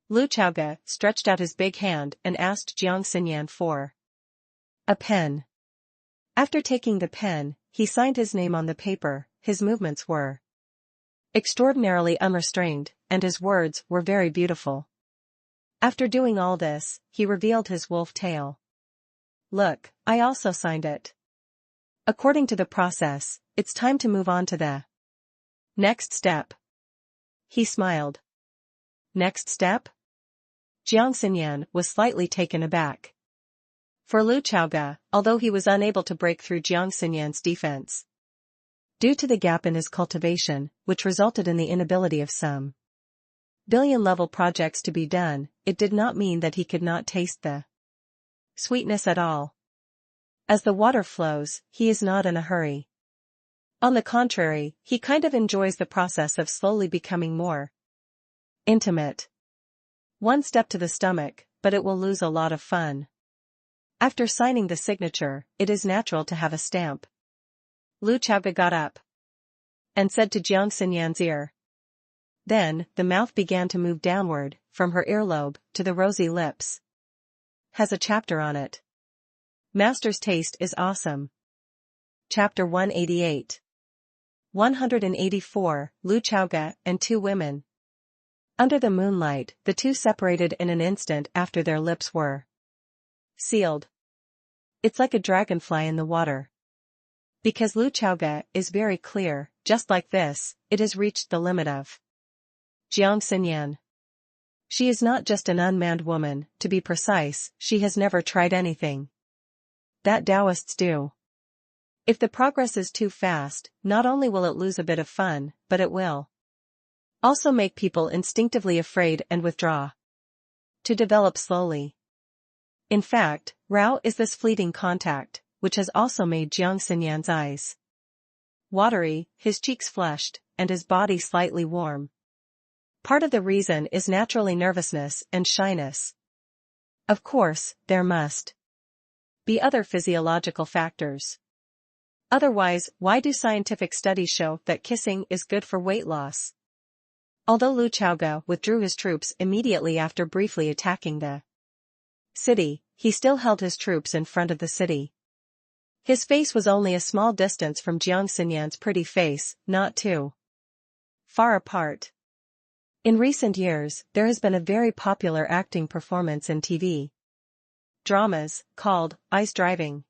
Lu Chaoge stretched out his big hand and asked Jiang Xinyan for a pen. After taking the pen, he signed his name on the paper. His movements were extraordinarily unrestrained, and his words were very beautiful. After doing all this, he revealed his wolf tail. "Look, I also signed it. According to the process, it's time to move on to the next step." He smiled. Next step? Jiang Xinyan was slightly taken aback. For Lu Chaoge, although he was unable to break through Jiang Xinyan's defense, due to the gap in his cultivation, which resulted in the inability of some billion-level projects to be done, it did not mean that he could not taste the sweetness at all. As the water flows, he is not in a hurry. On the contrary, he kind of enjoys the process of slowly becoming more intimate. One step to the stomach, but it will lose a lot of fun. After signing the signature, it is natural to have a stamp. Lu Chaoge got up and said to Jiang Xinyan's ear. Then, the mouth began to move downward, from her earlobe to the rosy lips. Has a chapter on it. Master's taste is awesome. Chapter 188. 184, Lu Chaoge and two women. Under the moonlight, the two separated in an instant after their lips were sealed. It's like a dragonfly in the water. Because Lu Chaoge is very clear, just like this, it has reached the limit of Jiang Xinyan. She is not just an unmanned woman, to be precise, she has never tried anything that Taoists do. If the progress is too fast, not only will it lose a bit of fun, but it will also make people instinctively afraid and withdraw. To develop slowly. In fact, Rao is this fleeting contact, which has also made Jiang Xinyan's eyes watery, his cheeks flushed, and his body slightly warm. Part of the reason is naturally nervousness and shyness. Of course, there must be other physiological factors. Otherwise, why do scientific studies show that kissing is good for weight loss? Although Lu Chaoge withdrew his troops immediately after briefly attacking the city, he still held his troops in front of the city. His face was only a small distance from Jiang Xinyan's pretty face, not too far apart. In recent years, there has been a very popular acting performance in TV dramas, called Ice Driving.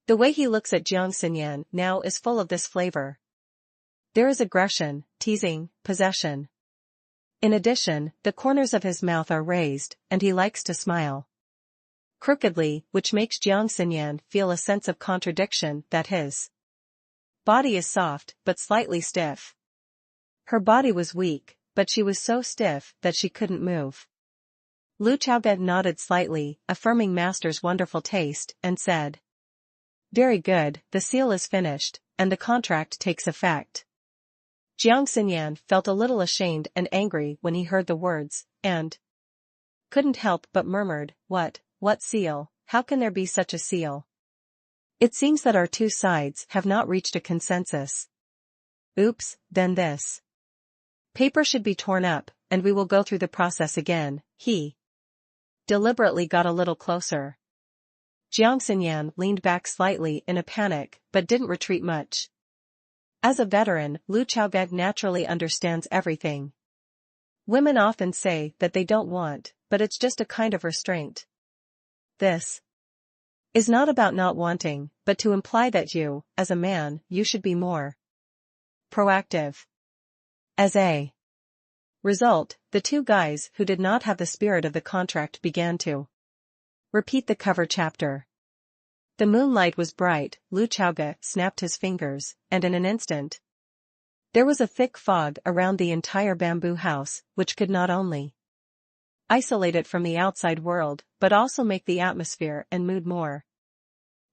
The way he looks at Jiang Xinyan now is full of this flavor. There is aggression, teasing, possession. In addition, the corners of his mouth are raised, and he likes to smile. crookedly, which makes Jiang Xinyan feel a sense of contradiction that his body is soft but slightly stiff. Her body was weak, but she was so stiff that she couldn't move. Lu Chaoge nodded slightly, affirming Master's wonderful taste, and said, "Very good, the seal is finished, and the contract takes effect." Jiang Xinyan felt a little ashamed and angry when he heard the words, and couldn't help but murmured, What seal? How can there be such a seal? It seems that our two sides have not reached a consensus. Oops, then this paper should be torn up, and we will go through the process again." He deliberately got a little closer. Jiang Xinyan leaned back slightly in a panic, but didn't retreat much. As a veteran, Lu Chaoge naturally understands everything. Women often say that they don't want, but it's just a kind of restraint. This is not about not wanting, but to imply that you, as a man, you should be more proactive. As a result, the two guys who did not have the spirit of the contract began to repeat the cover chapter. The moonlight was bright, Lu Chaoge snapped his fingers, and in an instant, there was a thick fog around the entire bamboo house, which could not only isolate it from the outside world, but also make the atmosphere and mood more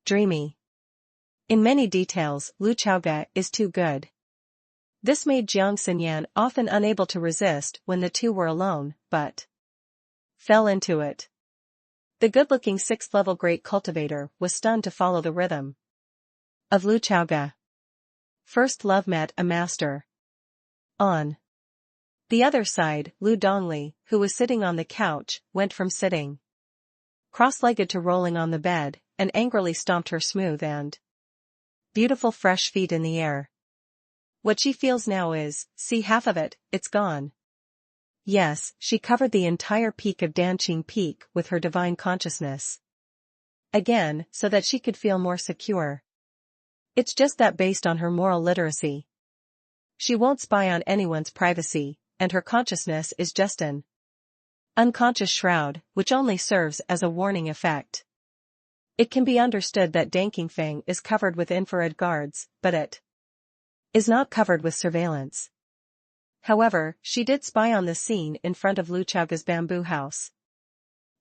dreamy. In many details, Lu Chaoge is too good. This made Jiang Xinyan often unable to resist when the two were alone, but fell into it. The good-looking sixth-level great cultivator was stunned to follow the rhythm of Lu Chaoge. First love met a master. On the other side, Lu Dongli, who was sitting on the couch, went from sitting cross-legged to rolling on the bed, and angrily stomped her smooth and beautiful fresh feet in the air. What she feels now is, see half of it, it's gone. Yes, she covered the entire peak of Danqing Peak with her divine consciousness. Again, so that she could feel more secure. It's just that based on her moral literacy, she won't spy on anyone's privacy, and her consciousness is just an unconscious shroud, which only serves as a warning effect. It can be understood that Dankingfeng is covered with infrared guards, but it is not covered with surveillance. However, she did spy on the scene in front of Lu Chaoge's bamboo house.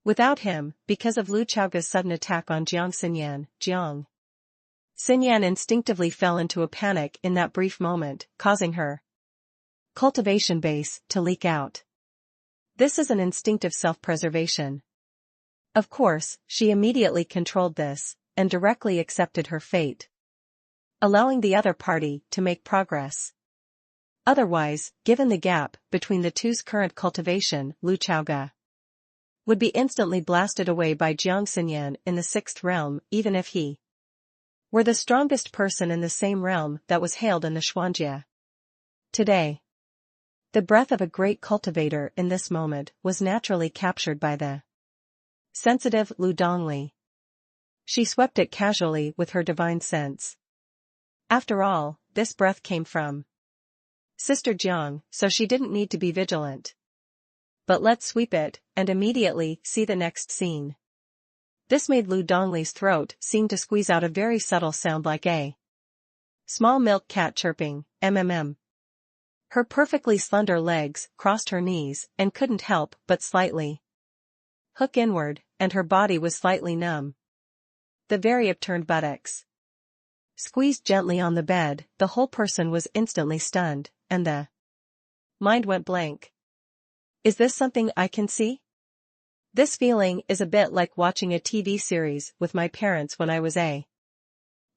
Without him, because of Lu Chaoge's sudden attack on Jiang Xinyan instinctively fell into a panic in that brief moment, causing her cultivation base to leak out. This is an instinctive self-preservation. Of course, she immediately controlled this, and directly accepted her fate, allowing the other party to make progress. Otherwise, given the gap between the two's current cultivation, Lu Chaoge would be instantly blasted away by Jiang Xinyan in the sixth realm, even if he were the strongest person in the same realm that was hailed in the Xuanjie. Today, the breath of a great cultivator in this moment was naturally captured by the sensitive Lu Dongli. She swept it casually with her divine sense. After all, this breath came from Sister Jiang, so she didn't need to be vigilant. But let's sweep it, and immediately see the next scene. This made Lu Dongli's throat seem to squeeze out a very subtle sound like a small milk cat chirping, mmm. Her perfectly slender legs crossed her knees and couldn't help but slightly hook inward, and her body was slightly numb. The very upturned buttocks squeezed gently on the bed, the whole person was instantly stunned, and the mind went blank. Is this something I can see? This feeling is a bit like watching a TV series with my parents when I was a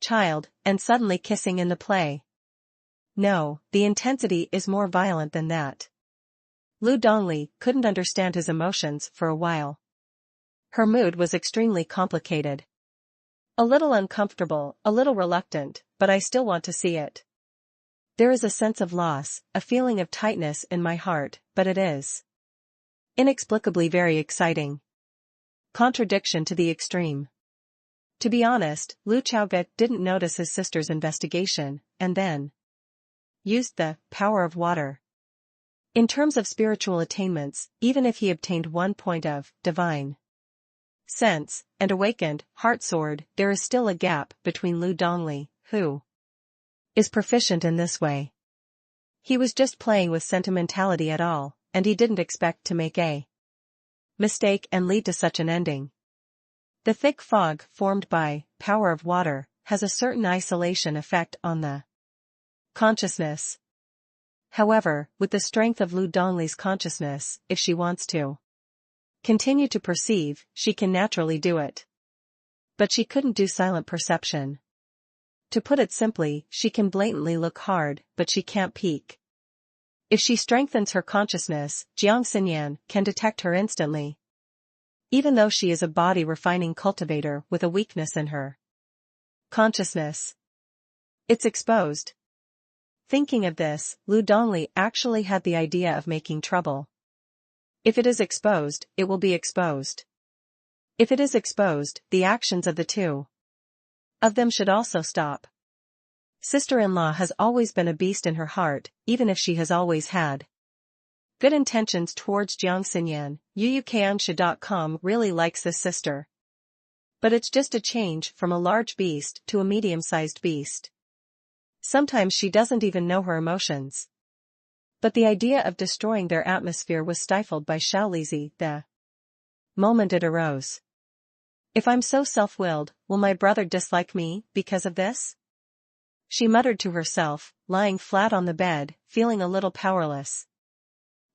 child, and suddenly kissing in the play. No, the intensity is more violent than that. Lu Dongli couldn't understand his emotions for a while. Her mood was extremely complicated. A little uncomfortable, a little reluctant, but I still want to see it. There is a sense of loss, a feeling of tightness in my heart, but it is inexplicably very exciting. Contradiction to the extreme. To be honest, Lu Chaoge didn't notice his sister's investigation, and then used the power of water. In terms of spiritual attainments, even if he obtained 1 point of divine sense, and awakened, heart-sword, there is still a gap between Lu Dongli, who is proficient in this way. He was just playing with sentimentality at all, and he didn't expect to make a mistake and lead to such an ending. The thick fog formed by power of water has a certain isolation effect on the consciousness. However, with the strength of Lu Dongli's consciousness, if she wants to continue to perceive, she can naturally do it. But she couldn't do silent perception. To put it simply, she can blatantly look hard, but she can't peek. If she strengthens her consciousness, Jiang Xinyan can detect her instantly. Even though she is a body-refining cultivator with a weakness in her consciousness, it's exposed. Thinking of this, Lu Dongli actually had the idea of making trouble. If it is exposed, it will be exposed. If it is exposed, the actions of the two of them should also stop. Sister-in-law has always been a beast in her heart, even if she has always had good intentions towards Jiang Xinyan. Yuyukansha.com really likes this sister. But it's just a change from a large beast to a medium-sized beast. Sometimes she doesn't even know her emotions. But the idea of destroying their atmosphere was stifled by Xiaolizi the moment it arose. If I'm so self-willed, will my brother dislike me because of this? She muttered to herself, lying flat on the bed, feeling a little powerless.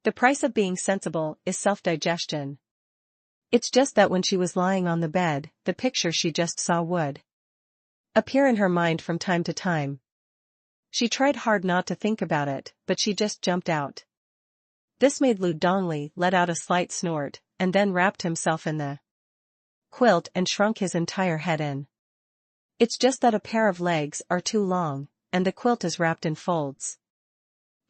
The price of being sensible is self-digestion. It's just that when she was lying on the bed, the picture she just saw would appear in her mind from time to time. She tried hard not to think about it, but she just jumped out. This made Lu Dongli let out a slight snort, and then wrapped himself in the quilt and shrunk his entire head in. It's just that a pair of legs are too long, and the quilt is wrapped in folds.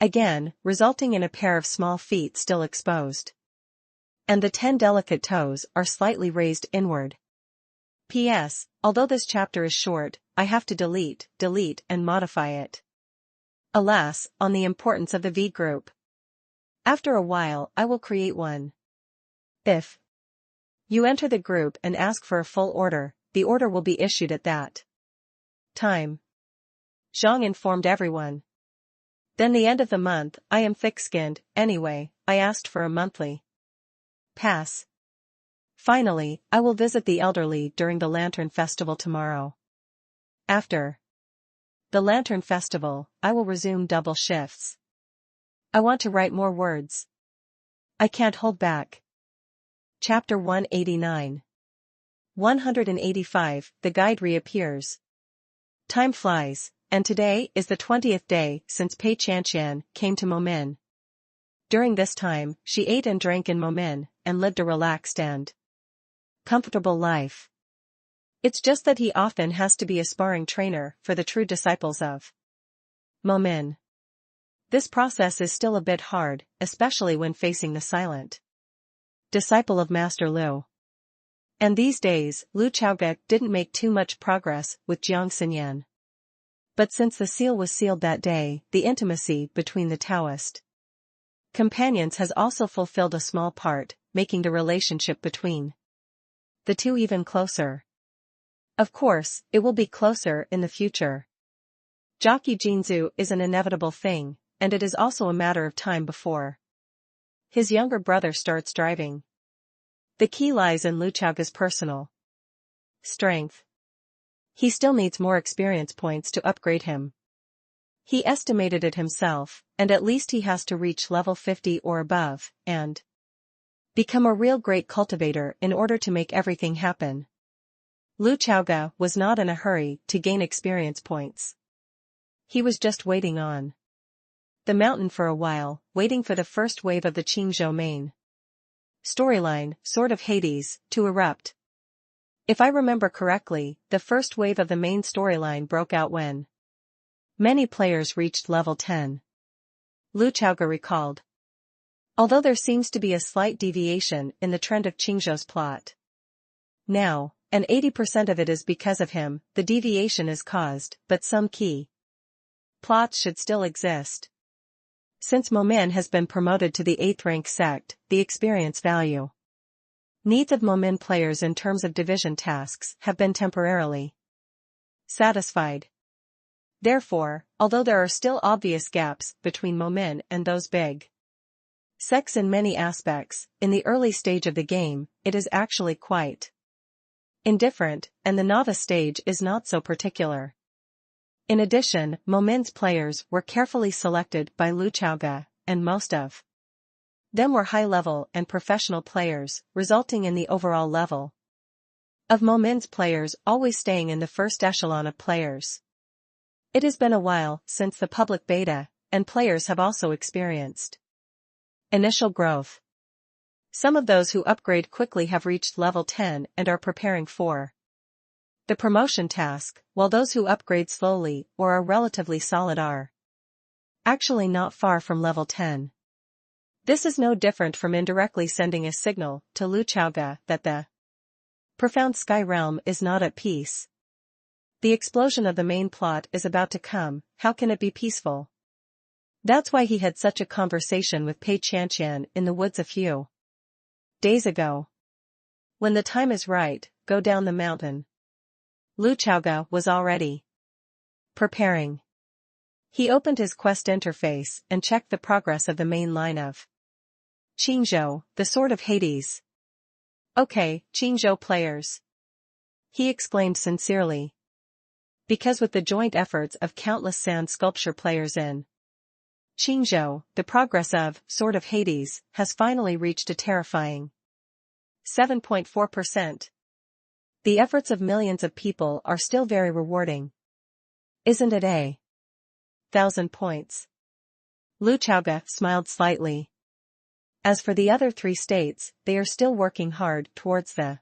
Again, resulting in a pair of small feet still exposed. And the 10 delicate toes are slightly raised inward. P.S. Although this chapter is short, I have to delete, and modify it. Alas, on the importance of the V group. After a while I will create one. If you enter the group and ask for a full order, the order will be issued at that time. Zhang informed everyone. Then the end of the month, I am thick-skinned, anyway, I asked for a monthly pass. Finally, I will visit the elderly during the Lantern Festival tomorrow. After the Lantern Festival, I will resume double shifts. I want to write more words. I can't hold back. Chapter 189. 185, the guide reappears. Time flies, and today is the 20th day since Pei Chanqian came to Momin. During this time, she ate and drank in Momin, and lived a relaxed and comfortable life. It's just that he often has to be a sparring trainer for the true disciples of Momin. This process is still a bit hard, especially when facing the silent disciple of Master Lu. And these days, Lu Chaoge didn't make too much progress with Jiang Xinyan. But since the seal was sealed that day, the intimacy between the Taoist companions has also fulfilled a small part, making the relationship between the two even closer. Of course, it will be closer in the future. Jockey Jinzu is an inevitable thing, and it is also a matter of time before his younger brother starts driving. The key lies in Lu Chaoge's personal strength. He still needs more experience points to upgrade him. He estimated it himself, and at least he has to reach level 50 or above, and become a real great cultivator in order to make everything happen. Lu Chaoge was not in a hurry to gain experience points. He was just waiting on the mountain for a while, waiting for the first wave of the Qingzhou main storyline, Sword of Hades, to erupt. If I remember correctly, the first wave of the main storyline broke out when many players reached level 10. Lu Chaoge recalled. Although there seems to be a slight deviation in the trend of Qingzhou's plot now, and 80% of it is because of him, the deviation is caused, but some key plots should still exist. Since Momin has been promoted to the 8th rank sect, the experience value Needs of Momin players in terms of division tasks have been temporarily satisfied. Therefore, although there are still obvious gaps between Momin and those big sects in many aspects, in the early stage of the game, it is actually quite indifferent, and the novice stage is not so particular. In addition, Momin's players were carefully selected by Lu Chaoge, and most of them were high-level and professional players, resulting in the overall level of Momin's players always staying in the first echelon of players. It has been a while since the public beta, and players have also experienced initial growth. Some of those who upgrade quickly have reached level 10 and are preparing for the promotion task, while those who upgrade slowly or are relatively solid are actually not far from level 10. This is no different from indirectly sending a signal to Lu Chaoge that the profound sky realm is not at peace. The explosion of the main plot is about to come, how can it be peaceful? That's why he had such a conversation with Pei Qianqian in the woods a few days ago. When the time is right, go down the mountain. Lu Chaoge was already preparing. He opened his quest interface and checked the progress of the main line of Qingzhou, the Sword of Hades. Okay, Qingzhou players, he exclaimed sincerely. Because with the joint efforts of countless sand sculpture players in Qingzhou, the progress of Sword of Hades has finally reached a terrifying 7.4%. The efforts of millions of people are still very rewarding. Isn't it a 1,000 points? Lu Chaoge smiled slightly. As for the other 3 states, they are still working hard towards the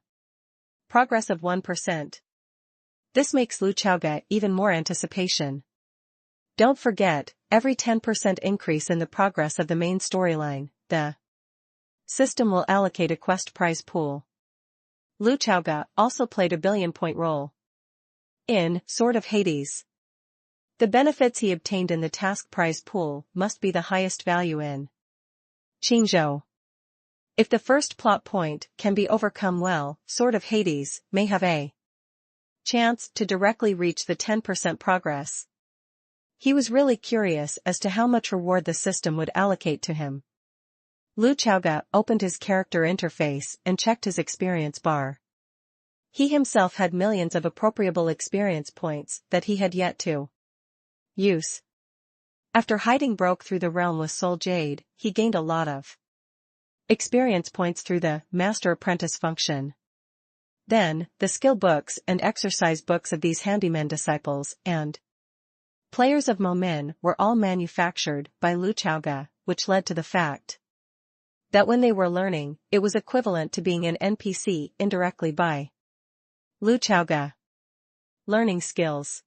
progress of 1%. This makes Lu Chaoge even more anticipation. Don't forget, every 10% increase in the progress of the main storyline, the system will allocate a quest prize pool. Lu Chaoge also played a billion-point role in Sword of Hades. The benefits he obtained in the task prize pool must be the highest value in Qingzhou. If the first plot point can be overcome well, Sword of Hades may have a chance to directly reach the 10% progress. He was really curious as to how much reward the system would allocate to him. Lu Chaoge opened his character interface and checked his experience bar. He himself had millions of appropriable experience points that he had yet to use. After hiding broke through the realm with Soul Jade, he gained a lot of experience points through the Master-Apprentice function. Then, the skill books and exercise books of these handyman disciples and players of Momin were all manufactured by Lu Chaoge, which led to the fact that when they were learning, it was equivalent to being an NPC indirectly by Lu Chaoge. Learning skills.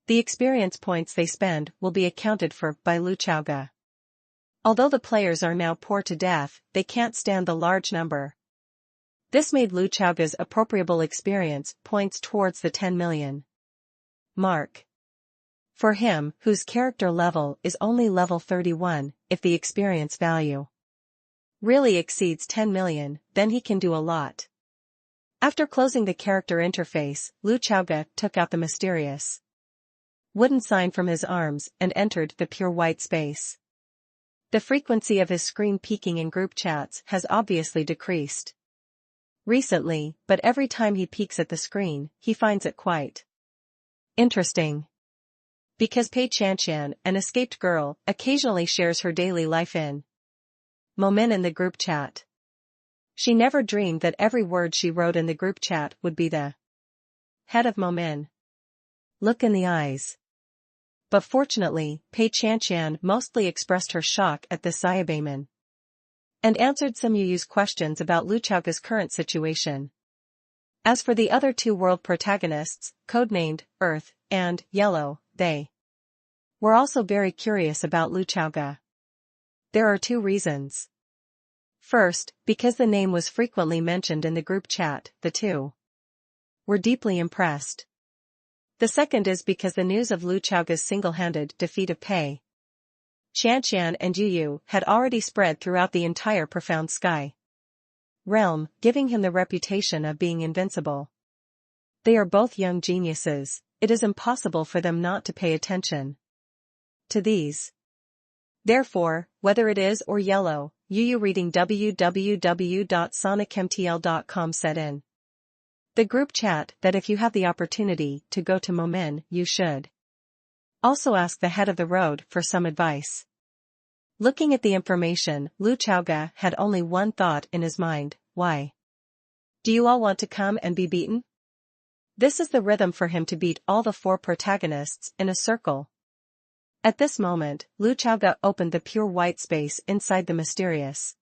The experience points they spend will be accounted for by Lu Chaoge. Although the players are now poor to death, they can't stand the large number. This made Lu Chaoge's appropriable experience points towards the 10 million mark. For him, whose character level is only level 31, if the experience value really exceeds 10 million, then he can do a lot. After closing the character interface, Lu Chaoge took out the mysterious wooden sign from his arms and entered the pure white space. The frequency of his screen peeking in group chats has obviously decreased recently, but every time he peeks at the screen, he finds it quite interesting. Because Pei Qianqian, an escaped girl, occasionally shares her daily life in Momin in the group chat. She never dreamed that every word she wrote in the group chat would be the head of Momin. Look in the eyes. But fortunately, Pei Qianqian mostly expressed her shock at this Sayabayman and answered some Yu's questions about Lu Chaoge's current situation. As for the other 2 world protagonists, codenamed Earth and Yellow, they were also very curious about Lu Chaoge. There are 2 reasons. First, because the name was frequently mentioned in the group chat, the 2 were deeply impressed. The second is because the news of Lu Chaoge's single-handed defeat of Pei Qianqian and Yu had already spread throughout the entire profound sky realm, giving him the reputation of being invincible. They are both young geniuses, it is impossible for them not to pay attention to these. Therefore, whether it is or yellow, Yu reading www.sonicmtl.com set in the group chat that if you have the opportunity to go to Momin, you should also ask the head of the road for some advice. Looking at the information, Lu Chaoga had only one thought in his mind: why do you all want to come and be beaten? This is the rhythm for him to beat all the four protagonists in a circle. At this moment, Lu Chaoga opened the pure white space inside the mysterious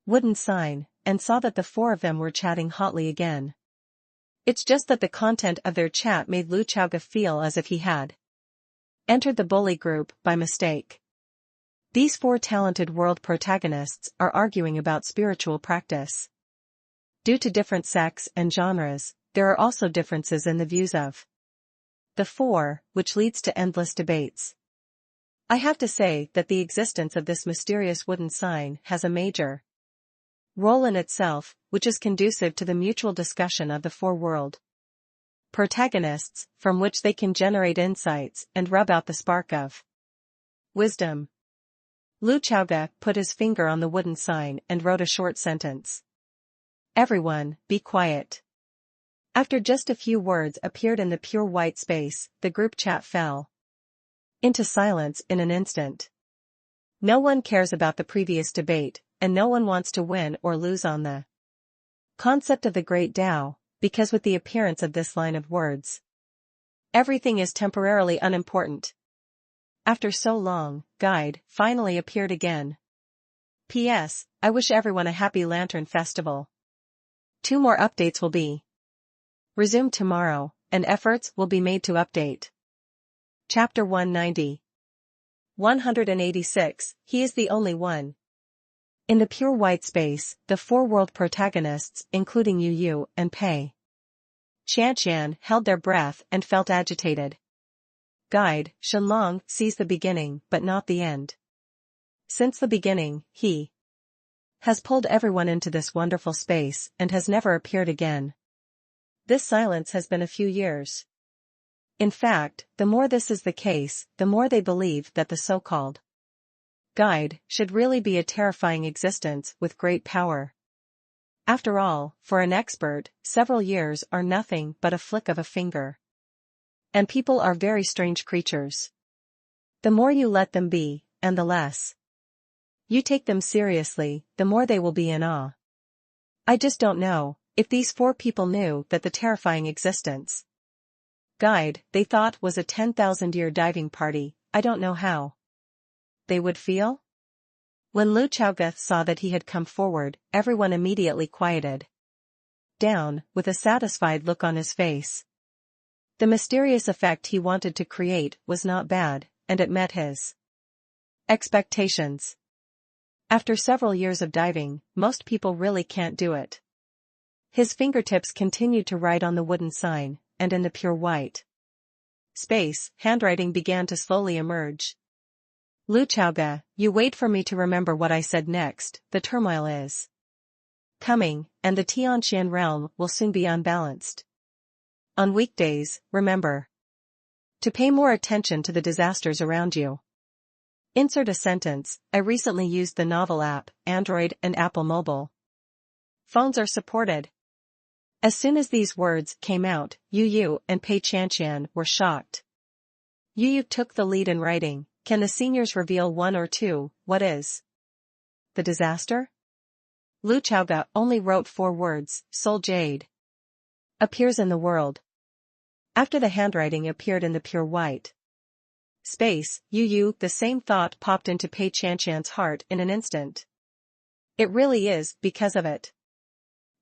wooden sign, and saw that the four of them were chatting hotly again. It's just that the content of their chat made Lu Chaoga feel as if he had entered the bully group by mistake. These four talented world protagonists are arguing about spiritual practice. Due to different sects and genres, there are also differences in the views of the four, which leads to endless debates. I have to say that the existence of this mysterious wooden sign has a major role in itself, which is conducive to the mutual discussion of the four world protagonists, from which they can generate insights and rub out the spark of wisdom. Lu Chaoga put his finger on the wooden sign and wrote a short sentence. Everyone, be quiet. After just a few words appeared in the pure white space, the group chat fell into silence in an instant. No one cares about the previous debate, and no one wants to win or lose on the concept of the Great Tao, because with the appearance of this line of words, everything is temporarily unimportant. After so long, Guide finally appeared again. P.S. I wish everyone a happy Lantern Festival. 2 more updates will be resumed tomorrow, and efforts will be made to update. Chapter 190. 186, He is the only one. In the pure white space, the four world protagonists, including Yu and Pei Qianqian, held their breath and felt agitated. Guide, Shenlong, sees the beginning but not the end. Since the beginning, he has pulled everyone into this wonderful space and has never appeared again. This silence has been a few years. In fact, the more this is the case, the more they believe that the so-called Guide should really be a terrifying existence with great power. After all, for an expert, several years are nothing but a flick of a finger. And people are very strange creatures. The more you let them be, and the less you take them seriously, the more they will be in awe. I just don't know, if these four people knew that the terrifying existence Guide they thought was a 10,000-year diving party, I don't know how they would feel. When Lu Chaoga saw that he had come forward, everyone immediately quieted down, with a satisfied look on his face. The mysterious effect he wanted to create was not bad, and it met his expectations. After several years of diving, most people really can't do it. His fingertips continued to write on the wooden sign, and in the pure white space, handwriting began to slowly emerge. Lu Chaoga, you wait for me to remember what I said next. The turmoil is coming, and the Tianqian realm will soon be unbalanced. On weekdays, remember to pay more attention to the disasters around you. Insert a sentence. I recently used the Novel app, Android and Apple Mobile phones are supported. As soon as these words came out, Yu and Pei Qianqian were shocked. Yu took the lead in writing. Can the seniors reveal 1 or 2, what is the disaster? Lu Chaoga only wrote 4 words, Soul Jade appears in the world. After the handwriting appeared in the pure white space, Yu, the same thought popped into Pei Qianqian's heart in an instant. It really is, because of it.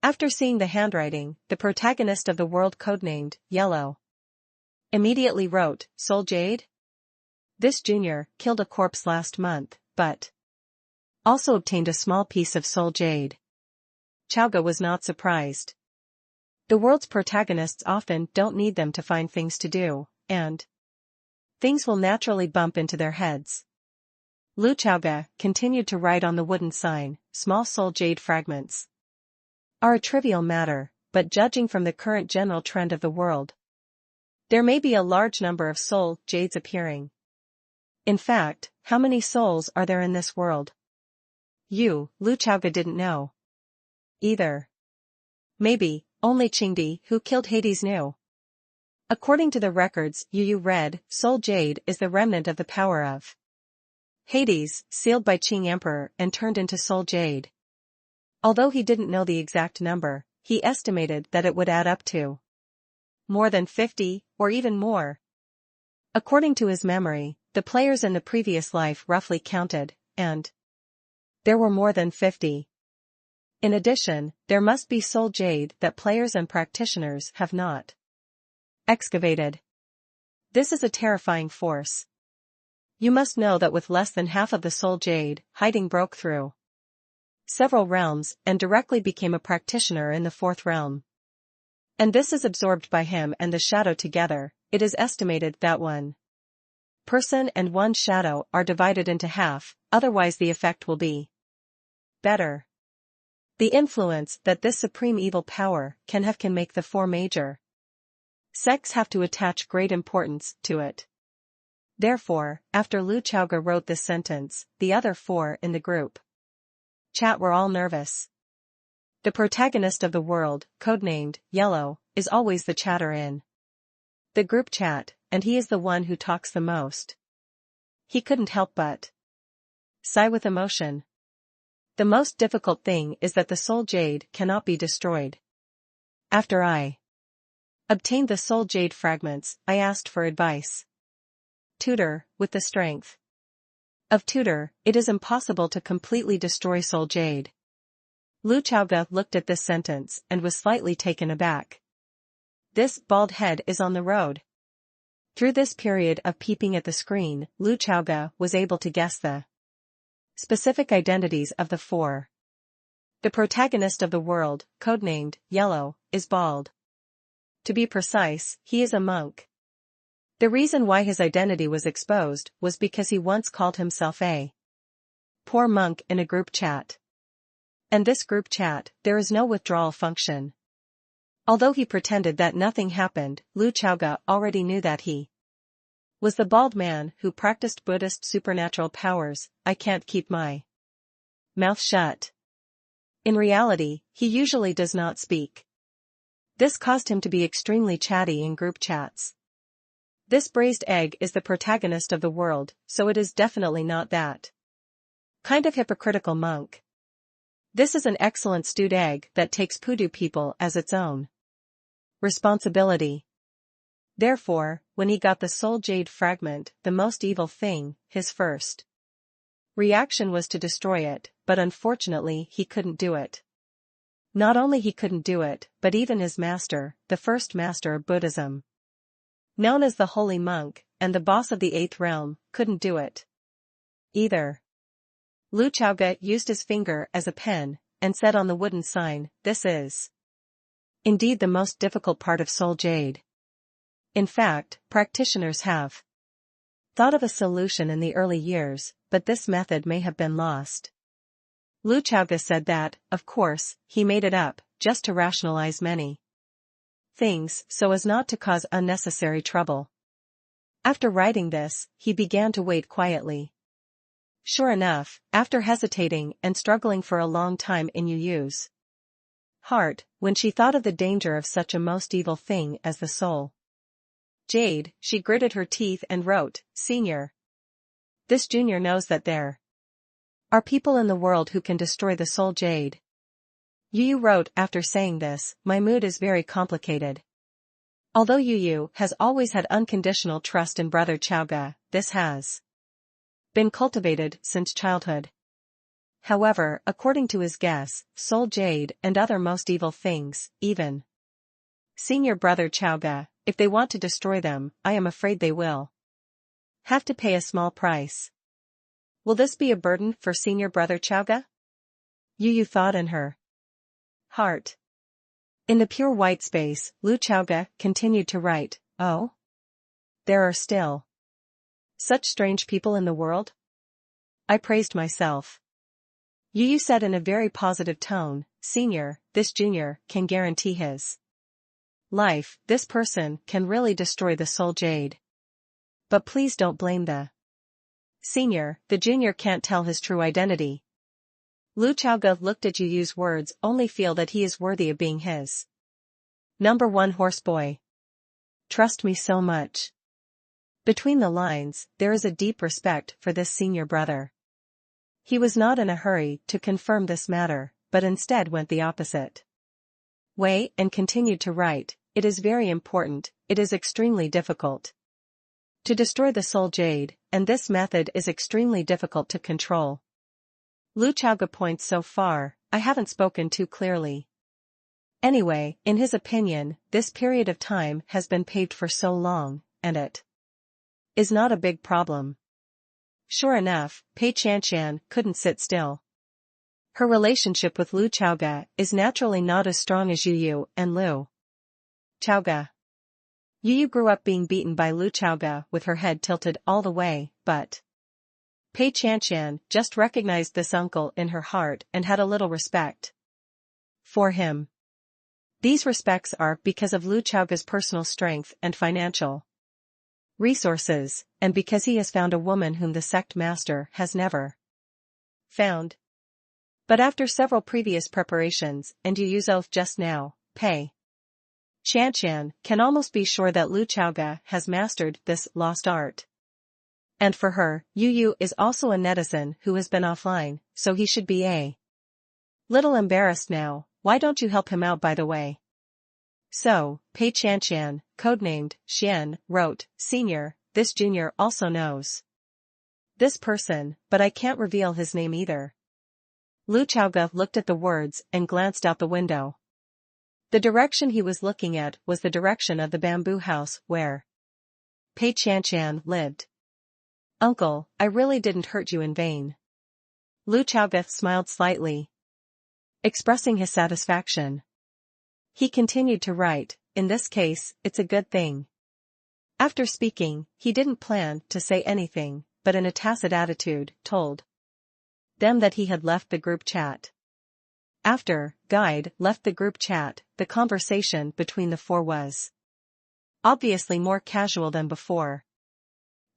After seeing the handwriting, the protagonist of the world codenamed Yellow immediately wrote, Soul Jade? This junior killed a corpse last month, but also obtained a small piece of soul jade. Chaoga was not surprised. The world's protagonists often don't need them to find things to do, and things will naturally bump into their heads. Lu Chaoga continued to write on the wooden sign, small soul jade fragments are a trivial matter, but judging from the current general trend of the world, there may be a large number of soul jades appearing. In fact, how many souls are there in this world? Lu Chaoga didn't know either. Maybe, only Qingdi, who killed Hades, knew. According to the records Yu read, Soul Jade is the remnant of the power of Hades, sealed by Qing Emperor and turned into Soul Jade. Although he didn't know the exact number, he estimated that it would add up to more than 50, or even more. According to his memory, the players in the previous life roughly counted, and there were more than 50. In addition, there must be Soul Jade that players and practitioners have not excavated. This is a terrifying force. You must know that with less than half of the Soul Jade, hiding broke through several realms and directly became a practitioner in the fourth realm. And this is absorbed by him and the shadow together. It is estimated that one person and one shadow are divided into half, otherwise the effect will be better. The influence that this supreme evil power can have can make the four major sects have to attach great importance to it. Therefore, after Lu Chaoga wrote this sentence, the other four in the group chat were all nervous. The protagonist of the world, codenamed Yellow, is always the chatter in the group chat, and he is the one who talks the most. He couldn't help but sigh with emotion. The most difficult thing is that the Soul Jade cannot be destroyed. After I obtained the Soul Jade fragments, I asked for advice. Tutor, with the strength of Tutor, it is impossible to completely destroy Soul Jade. Lu Chaoga looked at this sentence and was slightly taken aback. This bald head is on the road. Through this period of peeping at the screen, Lu Chaoga was able to guess the specific identities of the four. The protagonist of the world, codenamed Yellow, is bald. To be precise, he is a monk. The reason why his identity was exposed was because he once called himself a poor monk in a group chat. And this group chat, there is no withdrawal function. Although he pretended that nothing happened, Lu Chaoga already knew that he was the bald man who practiced Buddhist supernatural powers. I can't keep my mouth shut. In reality, he usually does not speak. This caused him to be extremely chatty in group chats. This braised egg is the protagonist of the world, so it is definitely not that kind of hypocritical monk. This is an excellent stewed egg that takes Pudu people as its own responsibility. Therefore, when he got the Soul Jade fragment, the most evil thing, his first reaction was to destroy it, but unfortunately he couldn't do it. Not only he couldn't do it, but even his master, the first master of Buddhism, known as the Holy Monk, and the boss of the Eighth Realm, couldn't do it either. Lu Chaoga used his finger as a pen, and said on the wooden sign, "This is indeed the most difficult part of Soul Jade." In fact, practitioners have thought of a solution in the early years, but this method may have been lost. Lu Chaoga said that, of course, he made it up, just to rationalize many things so as not to cause unnecessary trouble. After writing this, he began to wait quietly. Sure enough, after hesitating and struggling for a long time in Yu's heart, when she thought of the danger of such a most evil thing as the Soul Jade, she gritted her teeth and wrote, "Senior. This junior knows that there are people in the world who can destroy the Soul Jade." Yu wrote after saying this, "My mood is very complicated." Although Yu has always had unconditional trust in Brother Chaoga, this has been cultivated since childhood. However, according to his guess, Soul Jade and other most evil things, even Senior Brother Chaoga, if they want to destroy them, I am afraid they will have to pay a small price. Will this be a burden for Senior Brother Chaoga? Yu thought in her heart. In the pure white space, Lu Chaoga continued to write, "Oh? There are still such strange people in the world?" I praised myself. Yu said in a very positive tone, Senior, this junior can guarantee his life. This person can really destroy the soul jade. But please don't blame the senior. The junior can't tell his true identity. Lu Chaoge looked at Yu's words. Only feel that he is worthy of being his number one horseboy. Trust me so much. Between the lines, there is a deep respect for this senior brother. He was not in a hurry to confirm this matter, but instead went the opposite way and continued to write. It is very important, it is extremely difficult to destroy the soul jade, and this method is extremely difficult to control. Lu Chaoge points so far, I haven't spoken too clearly. Anyway, in his opinion, this period of time has been paved for so long, and it is not a big problem. Sure enough, Pei Qianqian couldn't sit still. Her relationship with Lu Chaoge is naturally not as strong as Yu and Lu Chaoge. Yu grew up being beaten by Lu Chaoge with her head tilted all the way, but Pei Qianqian just recognized this uncle in her heart and had a little respect for him. These respects are because of Lu Chaoge's personal strength and financial resources, and because he has found a woman whom the sect master has never found. But after several previous preparations and Yu's oath just now, Pei Qianqian can almost be sure that Lu Chaoge has mastered this lost art. And for her, Yu is also a netizen who has been offline, so he should be a little embarrassed now. Why don't you help him out, by the way? So, Pei Qianqian, codenamed Xian, wrote, Senior, this junior also knows this person, but I can't reveal his name either. Lu Chaoge looked at the words and glanced out the window. The direction he was looking at was the direction of the bamboo house where Pei Qianqian lived. Uncle, I really didn't hurt you in vain. Lu Chaoge smiled slightly, expressing his satisfaction. He continued to write, in this case, it's a good thing. After speaking, he didn't plan to say anything, but in a tacit attitude, told them that he had left the group chat. After Guide left the group chat, the conversation between the four was obviously more casual than before.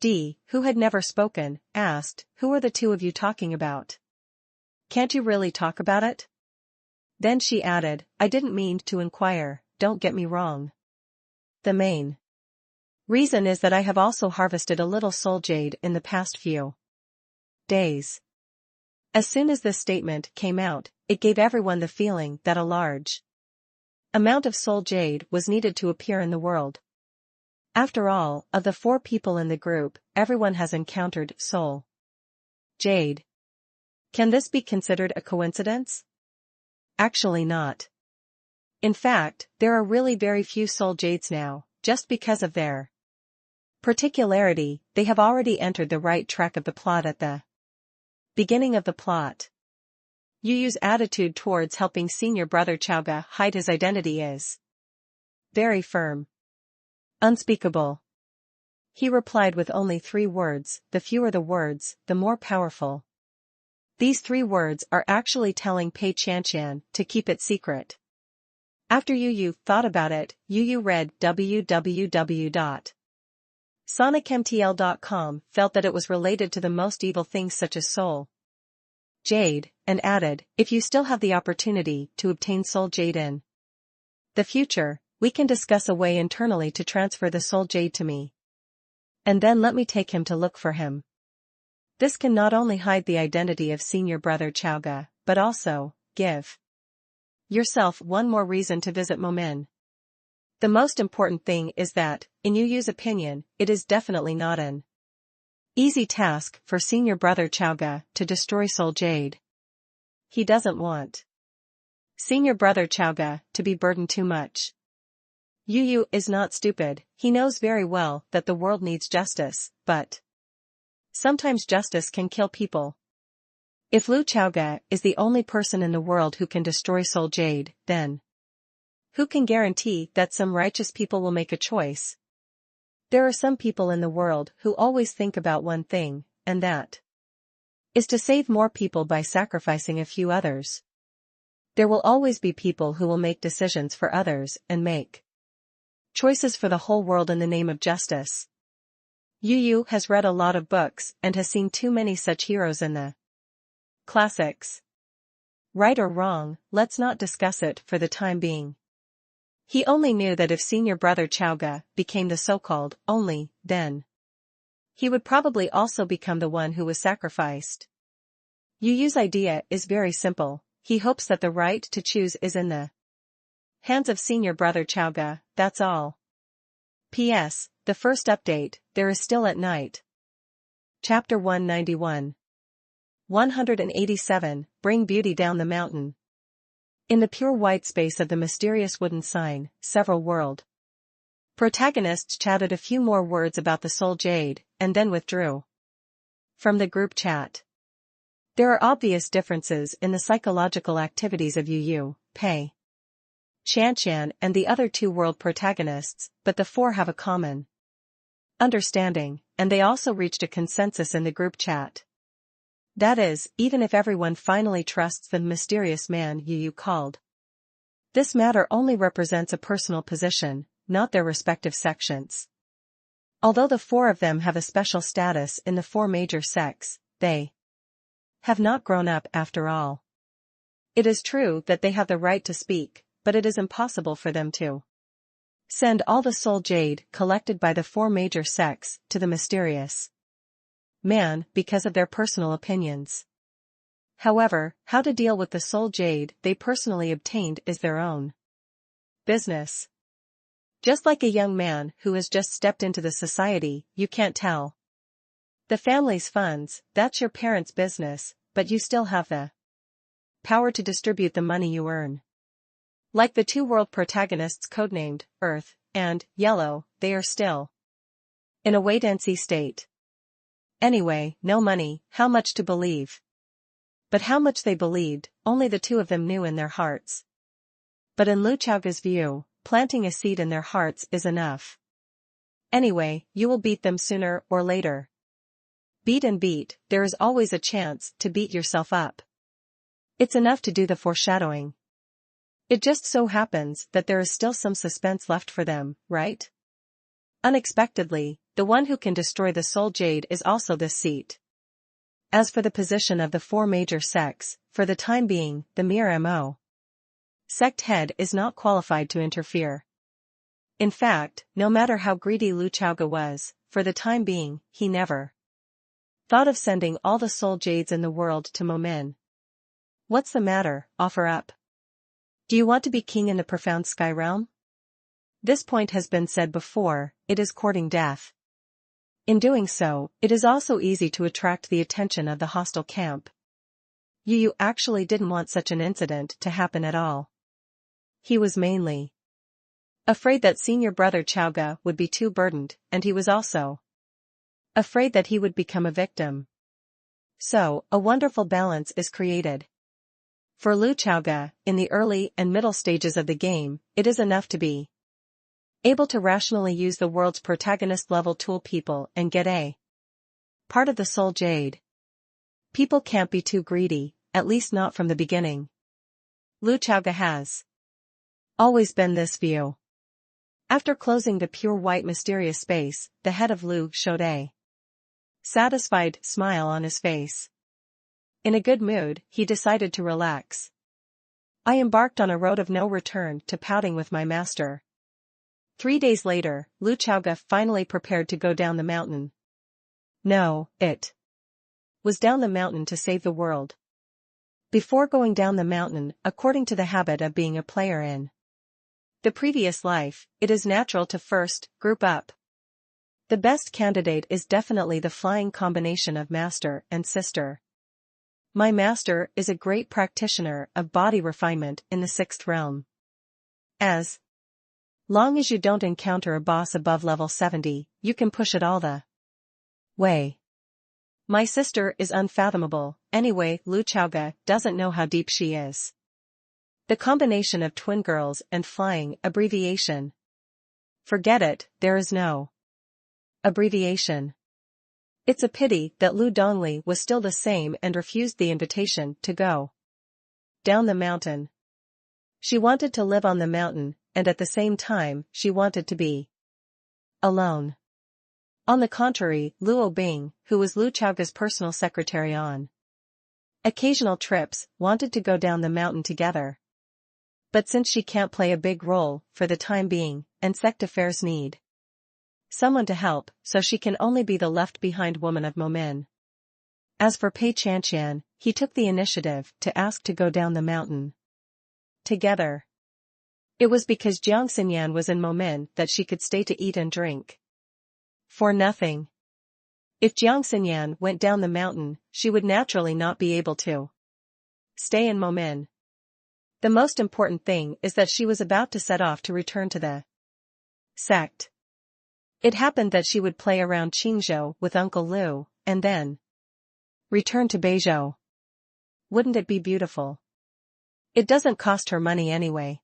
D, who had never spoken, asked, Who are the two of you talking about? Can't you really talk about it? Then she added, I didn't mean to inquire, don't get me wrong. The main reason is that I have also harvested a little soul jade in the past few days. As soon as this statement came out, it gave everyone the feeling that a large amount of soul jade was needed to appear in the world. After all, of the 4 people in the group, everyone has encountered soul jade. Can this be considered a coincidence? Actually not. In fact, there are really very few soul jades now, just because of their particularity. They have already entered the right track of the plot at the beginning of the plot. Yu's attitude towards helping senior brother Chaoge hide his identity is very firm. Unspeakable. He replied with only 3 words, the fewer the words, the more powerful. These 3 words are actually telling Pei Qianqian to keep it secret. After Yu thought about it, Yu read www.sonicmtl.com, felt that it was related to the most evil things such as soul jade, and added, if you still have the opportunity to obtain soul jade in the future, we can discuss a way internally to transfer the soul jade to me. And then let me take him to look for him. This can not only hide the identity of senior brother Chaoge, but also give yourself one more reason to visit Momin. The most important thing is that, in Yu's opinion, it is definitely not an easy task for senior brother Chaoge to destroy soul jade. He doesn't want senior brother Chaoge to be burdened too much. Yu is not stupid, he knows very well that the world needs justice, but sometimes justice can kill people. If Lu Chaoge is the only person in the world who can destroy soul jade, then who can guarantee that some righteous people will make a choice? There are some people in the world who always think about one thing, and that is to save more people by sacrificing a few others. There will always be people who will make decisions for others and make choices for the whole world in the name of justice. Yu has read a lot of books and has seen too many such heroes in the classics. Right or wrong, let's not discuss it for the time being. He only knew that if senior brother Chaoga became the so-called only, then he would probably also become the one who was sacrificed. Yu's idea is very simple. He hopes that the right to choose is in the hands of senior brother Chaoga, that's all. P.S. The first update, there is still at night. Chapter 191. 187, Bring Beauty Down the Mountain. In the pure white space of the mysterious wooden sign, several world protagonists chatted a few more words about the soul jade, and then withdrew from the group chat. There are obvious differences in the psychological activities of Yu, Pei, Qianqian and the other two world protagonists, but the four have a common understanding, and they also reached a consensus in the group chat. That is, even if everyone finally trusts the mysterious man Yu called. This matter only represents a personal position, not their respective sections. Although the four of them have a special status in the four major sects, they have not grown up after all. It is true that they have the right to speak, but it is impossible for them to send all the soul jade collected by the four major sects to the mysterious man because of their personal opinions. However, how to deal with the soul jade they personally obtained is their own business. Just like a young man who has just stepped into the society, you can't tell the family's funds, that's your parents' business, but you still have the power to distribute the money you earn. Like the two world protagonists codenamed Earth and Yellow, they are still in a wait-and-see state. Anyway, no money, how much to believe? But how much they believed, only the two of them knew in their hearts. But in Lu Chaoga's view, planting a seed in their hearts is enough. Anyway, you will beat them sooner or later. Beat and beat, there is always a chance to beat yourself up. It's enough to do the foreshadowing. It just so happens that there is still some suspense left for them, right? Unexpectedly, the one who can destroy the soul jade is also this seat. As for the position of the four major sects, for the time being, the mere MO sect head is not qualified to interfere. In fact, no matter how greedy Lu Chaoga was, for the time being, he never thought of sending all the soul jades in the world to Momin. What's the matter, offer up? Do you want to be king in the profound sky realm? This point has been said before, it is courting death. In doing so, it is also easy to attract the attention of the hostile camp. Yu actually didn't want such an incident to happen at all. He was mainly afraid that senior brother Chaoga would be too burdened, and he was also afraid that he would become a victim. So, a wonderful balance is created. For Lu Chaoga, in the early and middle stages of the game, it is enough to be able to rationally use the world's protagonist-level tool people and get a part of the soul jade. People can't be too greedy, at least not from the beginning. Lu Chaoga has always been this view. After closing the pure white mysterious space, the head of Lu showed a satisfied smile on his face. In a good mood, he decided to relax. I embarked on a road of no return to pouting with my master. 3 days later, Lu Chaoga finally prepared to go down the mountain. No, it was down the mountain to save the world. Before going down the mountain, according to the habit of being a player in the previous life, it is natural to first group up. The best candidate is definitely the flying combination of master and sister. My master is a great practitioner of body refinement in the 6th realm. As long as you don't encounter a boss above level 70, you can push it all the way. My sister is unfathomable, anyway Lu Chaoga doesn't know how deep she is. The combination of twin girls and flying abbreviation. Forget it, there is no abbreviation. It's a pity that Lu Dongli was still the same and refused the invitation to go down the mountain. She wanted to live on the mountain, and at the same time, she wanted to be alone. On the contrary, Luo Bing, who was Lu Chaoga's personal secretary on occasional trips, wanted to go down the mountain together. But since she can't play a big role for the time being, and Sect affairs need someone to help, so she can only be the left-behind woman of Momin. As for Pei Chanqian, he took the initiative to ask to go down the mountain together. It was because Jiang Xinyan was in Momin that she could stay to eat and drink for nothing. If Jiang Xinyan went down the mountain, she would naturally not be able to stay in Momin. The most important thing is that she was about to set off to return to the Sect. It happened that she would play around Qingzhou with Uncle Lu, and then return to Beizhou. Wouldn't it be beautiful? It doesn't cost her money anyway.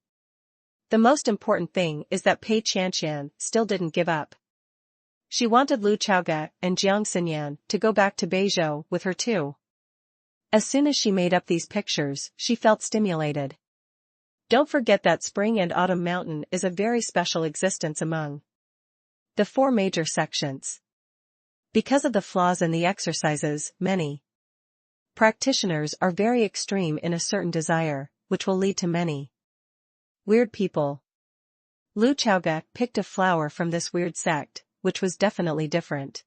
The most important thing is that Pei Chanqian still didn't give up. She wanted Lu Chaoga and Jiang Xinyan to go back to Beizhou with her too. As soon as she made up these pictures, she felt stimulated. Don't forget that Spring and Autumn Mountain is a very special existence among the 4 major sections. Because of the flaws in the exercises, many practitioners are very extreme in a certain desire, which will lead to many weird people. Lu Chaoga picked a flower from this weird sect, which was definitely different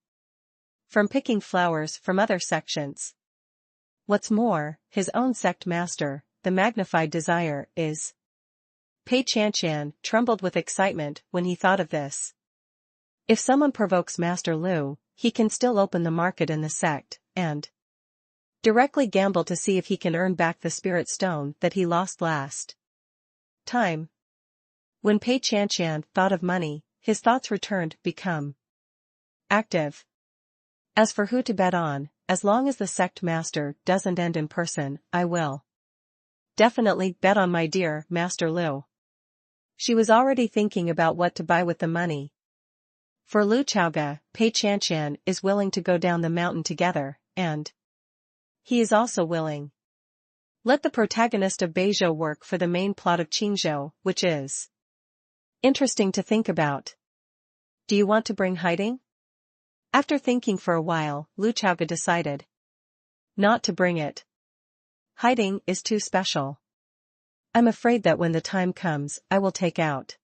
from picking flowers from other sections. What's more, his own sect master, the magnified desire, is Pei Chanqian trembled with excitement when he thought of this. If someone provokes Master Lu, he can still open the market in the sect, and directly gamble to see if he can earn back the spirit stone that he lost last time. When Pei Chanqian thought of money, his thoughts returned become active. As for who to bet on, as long as the sect master doesn't end in person, I will definitely bet on my dear Master Lu. She was already thinking about what to buy with the money. For Lu Chaoga, Pei Chanqian is willing to go down the mountain together, and he is also willing. Let the protagonist of Beizhou work for the main plot of Qingzhou, which is interesting to think about. Do you want to bring hiding? After thinking for a while, Lu Chaoga decided not to bring it. Hiding is too special. I'm afraid that when the time comes, I will take out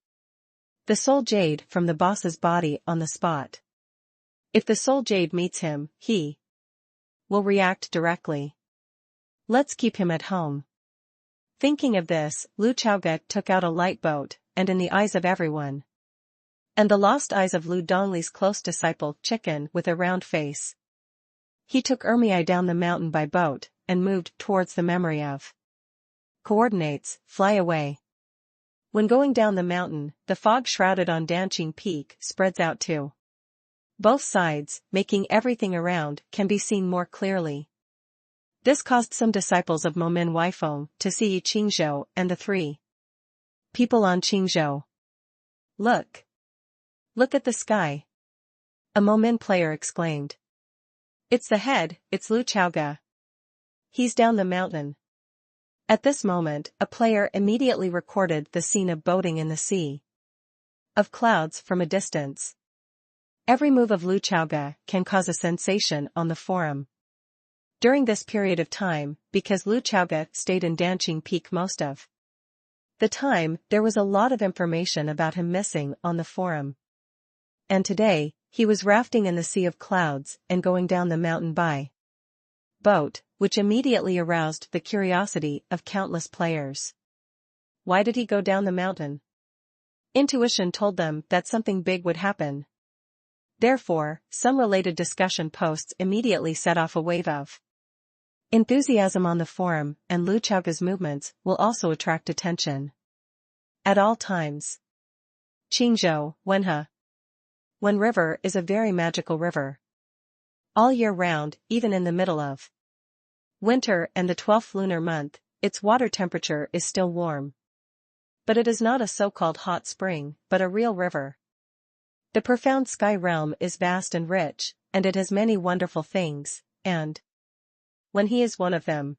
the soul jade from the boss's body on the spot. If the soul jade meets him, he will react directly. Let's keep him at home. Thinking of this, Lu Chaoga took out a light boat, and in the eyes of everyone, and the lost eyes of Lu Dongli's close disciple Chicken with a round face, he took Ermiai down the mountain by boat, and moved towards the memory of coordinates, fly away. When going down the mountain, the fog shrouded on Danqing Peak spreads out to both sides, making everything around can be seen more clearly. This caused some disciples of Momin Weifeng to see Qingzhou and the 3 people on Qingzhou. Look! Look at the sky! A Momin player exclaimed. It's the head, it's Lu Chaoga. He's down the mountain. At this moment, a player immediately recorded the scene of boating in the sea of clouds from a distance. Every move of Lu Chaoga can cause a sensation on the forum. During this period of time, because Lu Chaoga stayed in Danqing Peak most of the time, there was a lot of information about him missing on the forum. And today, he was rafting in the sea of clouds and going down the mountain by boat, which immediately aroused the curiosity of countless players. Why did he go down the mountain? Intuition told them that something big would happen. Therefore, some related discussion posts immediately set off a wave of enthusiasm on the forum, and Lu Chaoga's movements will also attract attention at all times. Qingzhou, Wenhe. Wen River is a very magical river. All year round, even in the middle of winter and the 12th lunar month, its water temperature is still warm. But it is not a so-called hot spring, but a real river. The profound sky realm is vast and rich, and it has many wonderful things, and when he is one of them.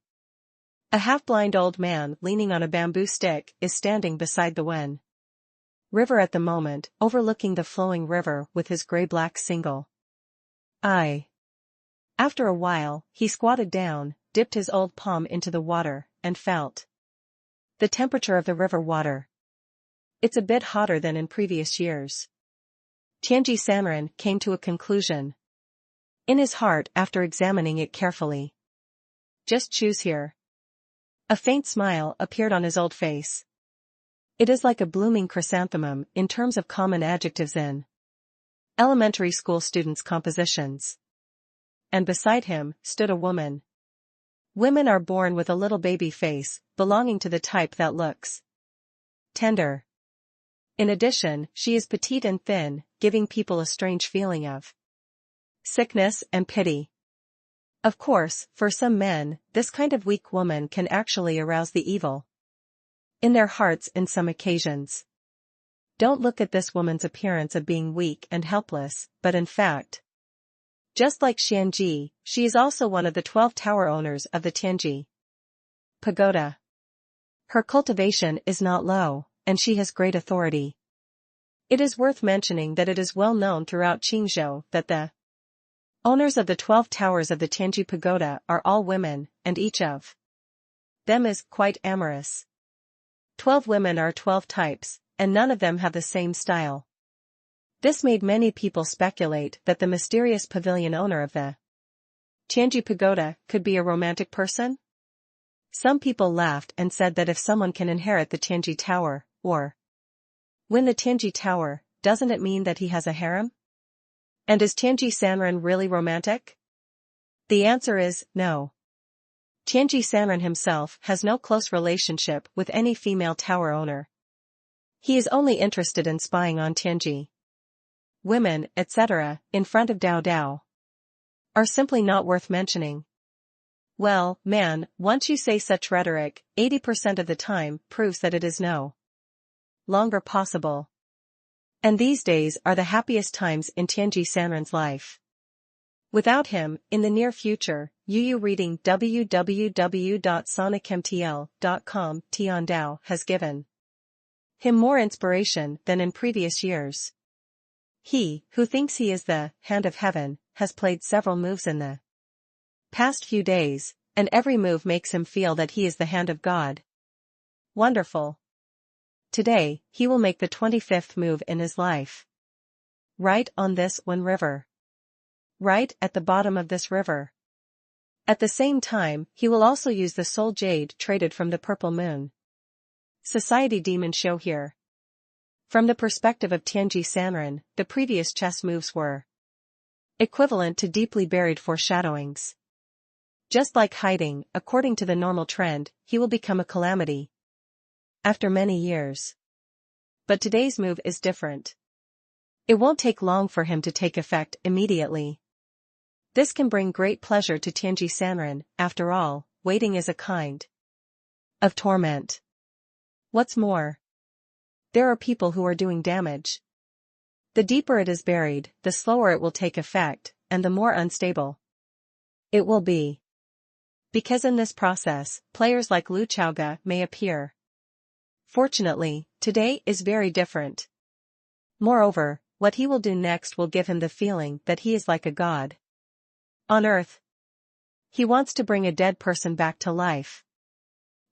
A half-blind old man leaning on a bamboo stick is standing beside the Wen River at the moment, overlooking the flowing river with his gray-black single eye. After a while, he squatted down, dipped his old palm into the water, and felt the temperature of the river water. It's a bit hotter than in previous years. Tianji Sanren came to a conclusion in his heart after examining it carefully. Just choose here. A faint smile appeared on his old face. It is like a blooming chrysanthemum in terms of common adjectives in elementary school students' compositions. And beside him stood a woman. Women are born with a little baby face, belonging to the type that looks tender. In addition, she is petite and thin, giving people a strange feeling of sickness and pity. Of course, for some men, this kind of weak woman can actually arouse the evil in their hearts in some occasions. Don't look at this woman's appearance of being weak and helpless, but in fact, just like Xianji, she is also one of the 12 tower owners of the Tianji Pagoda. Her cultivation is not low, and she has great authority. It is worth mentioning that it is well known throughout Qingzhou that the owners of the 12 towers of the Tianji Pagoda are all women, and each of them is quite amorous. 12 women are 12 types, and none of them have the same style. This made many people speculate that the mysterious pavilion owner of the Tianji Pagoda could be a romantic person. Some people laughed and said that if someone can inherit the Tianji Tower, or win the Tianji Tower, doesn't it mean that he has a harem? And is Tianji Sanren really romantic? The answer is no. Tianji Sanren himself has no close relationship with any female tower owner. He is only interested in spying on Tianji women, etc., in front of Dao Dao, are simply not worth mentioning. Well, man, once you say such rhetoric, 80% of the time proves that it is no longer possible. And these days are the happiest times in Tianji Sanren's life. Without him, in the near future, Yu reading www.sonicmtl.com Tian Dao has given him more inspiration than in previous years. He, who thinks he is the hand of heaven, has played several moves in the past few days, and every move makes him feel that he is the hand of God. Wonderful. Today, he will make the 25th move in his life. Right on this one river. Right at the bottom of this river. At the same time, he will also use the soul jade traded from the purple moon society demon show here. From the perspective of Tianji Sanren, the previous chess moves were equivalent to deeply buried foreshadowings. Just like hiding, according to the normal trend, he will become a calamity after many years. But today's move is different. It won't take long for him to take effect immediately. This can bring great pleasure to Tianji Sanren. After all, waiting is a kind of torment. What's more, there are people who are doing damage. The deeper it is buried, the slower it will take effect, and the more unstable it will be. Because in this process, players like Lu Chaoga may appear. Fortunately, today is very different. Moreover, what he will do next will give him the feeling that he is like a god on earth. He wants to bring a dead person back to life.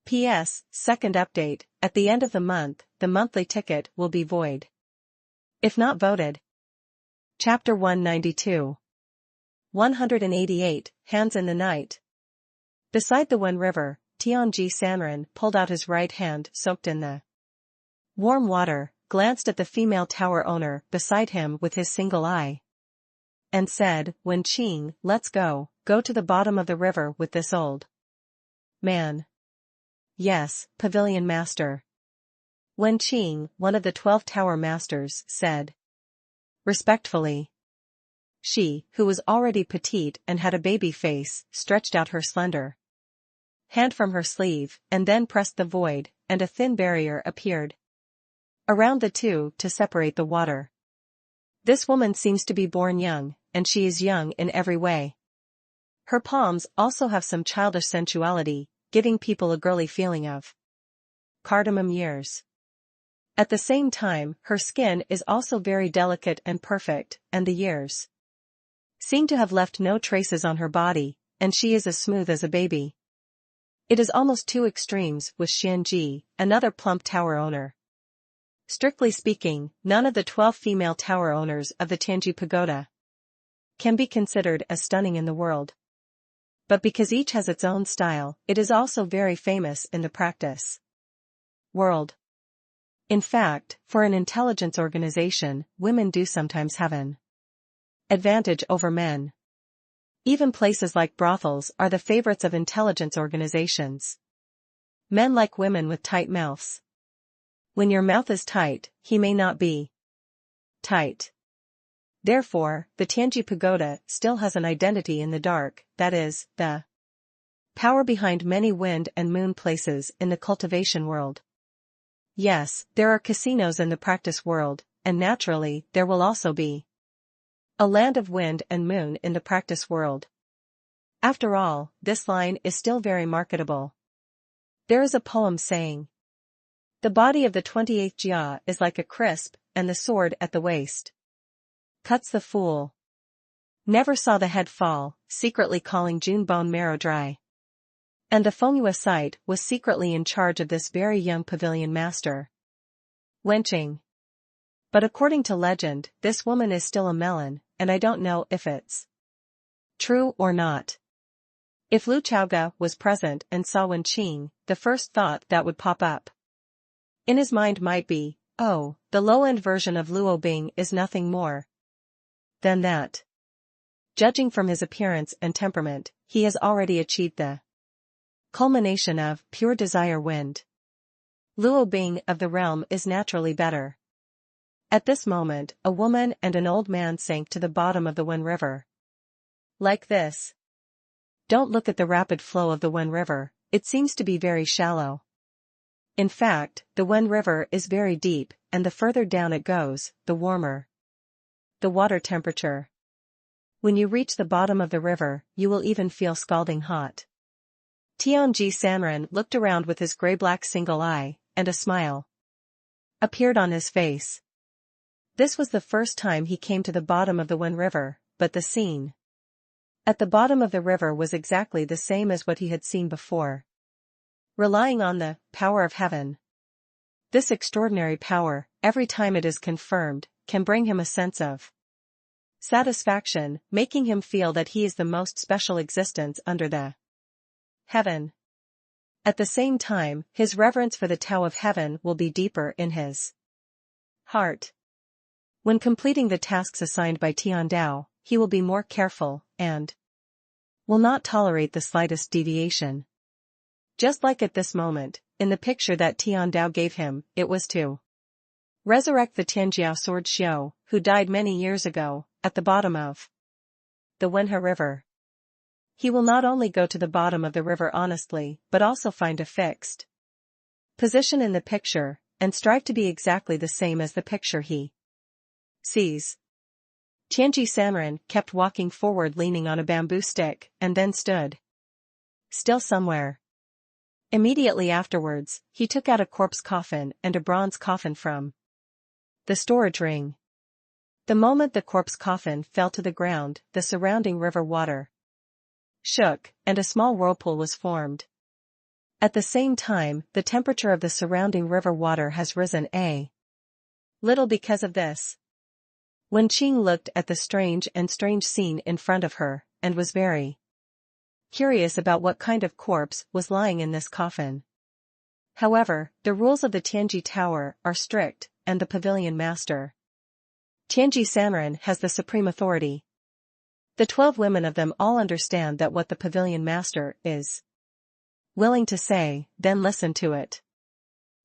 P.S. Second update, at the end of the month, the monthly ticket will be void if not voted. Chapter 192. 188, Hands in the Night. Beside the Wen River, Tianji Sanren pulled out his right hand soaked in the warm water, glanced at the female tower owner beside him with his single eye, and said, "Wen Qing, let's go to the bottom of the river with this old man." "Yes, Pavilion Master." Wen Qing, one of the 12 tower masters, said respectfully. She, who was already petite and had a baby face, stretched out her slender hand from her sleeve, and then pressed the void, and a thin barrier appeared around the two to separate the water. This woman seems to be born young, and she is young in every way. Her palms also have some childish sensuality, giving people a girly feeling of cardamom years. At the same time, her skin is also very delicate and perfect, and the years seem to have left no traces on her body, and she is as smooth as a baby. It is almost two extremes with Xianji, another plump tower owner. Strictly speaking, none of the 12 female tower owners of the Tianji Pagoda can be considered as stunning in the world. But because each has its own style, it is also very famous in the practice world. In fact, for an intelligence organization, women do sometimes have an advantage over men. Even places like brothels are the favorites of intelligence organizations. Men like women with tight mouths. When your mouth is tight, he may not be tight. Therefore, the Tianji Pagoda still has an identity in the dark, that is, the power behind many wind and moon places in the cultivation world. Yes, there are casinos in the practice world, and naturally, there will also be a land of wind and moon in the practice world. After all, this line is still very marketable. There is a poem saying, "The body of the 28th Jia is like a crisp, and the sword at the waist cuts the fool. Never saw the head fall, secretly calling June bone marrow dry." And the Fengyue site was secretly in charge of this very young pavilion master. Wenqing. But according to legend, this woman is still a melon, and I don't know if it's true or not. If Lu Chaoga was present and saw Wenqing, the first thought that would pop up in his mind might be, oh, the low-end version of Luo Bing is nothing more than that. Judging from his appearance and temperament, he has already achieved the culmination of pure desire wind. Luo Bing of the realm is naturally better. At this moment, a woman and an old man sank to the bottom of the Wen River. Like this. Don't look at the rapid flow of the Wen River, it seems to be very shallow. In fact, the Wen River is very deep, and the further down it goes, the warmer the water temperature. When you reach the bottom of the river, you will even feel scalding hot. Tianji Sanren looked around with his gray-black single eye, and a smile appeared on his face. This was the first time he came to the bottom of the Wen River, but the scene at the bottom of the river was exactly the same as what he had seen before. Relying on the power of heaven. This extraordinary power, every time it is confirmed, can bring him a sense of satisfaction, making him feel that he is the most special existence under the heaven. At the same time, his reverence for the Tao of Heaven will be deeper in his heart. When completing the tasks assigned by Tiandao, he will be more careful, and will not tolerate the slightest deviation. Just like at this moment, in the picture that Tiandao gave him, it was to resurrect the Tianjiao sword Xiao, who died many years ago, at the bottom of the Wenhe River. He will not only go to the bottom of the river honestly, but also find a fixed position in the picture, and strive to be exactly the same as the picture he sees. Tianji Sanren kept walking forward leaning on a bamboo stick, and then stood still somewhere. Immediately afterwards, he took out a corpse coffin and a bronze coffin from the storage ring. The moment the corpse coffin fell to the ground, the surrounding river water shook, and a small whirlpool was formed. At the same time, the temperature of the surrounding river water has risen a little because of this. Wenqing looked at the strange scene in front of her, and was very curious about what kind of corpse was lying in this coffin. However, the rules of the Tianji Tower are strict, and the pavilion master, Tianji Sanren, has the supreme authority. The 12 women of them all understand that what the pavilion master is willing to say, then listen to it.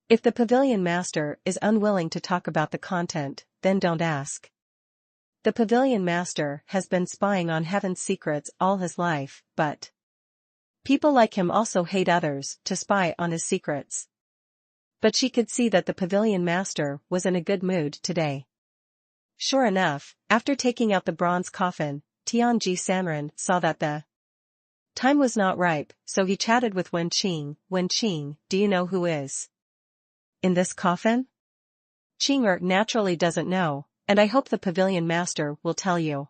If the pavilion master is unwilling to talk about the content, then don't ask. The pavilion master has been spying on heaven's secrets all his life, but people like him also hate others to spy on his secrets. But she could see that the pavilion master was in a good mood today. Sure enough, after taking out the bronze coffin, Tianji Sanren saw that the time was not ripe, so he chatted with Wen Qing. Wen Qing, do you know who is in this coffin? Qing'er naturally doesn't know, and I hope the pavilion master will tell you.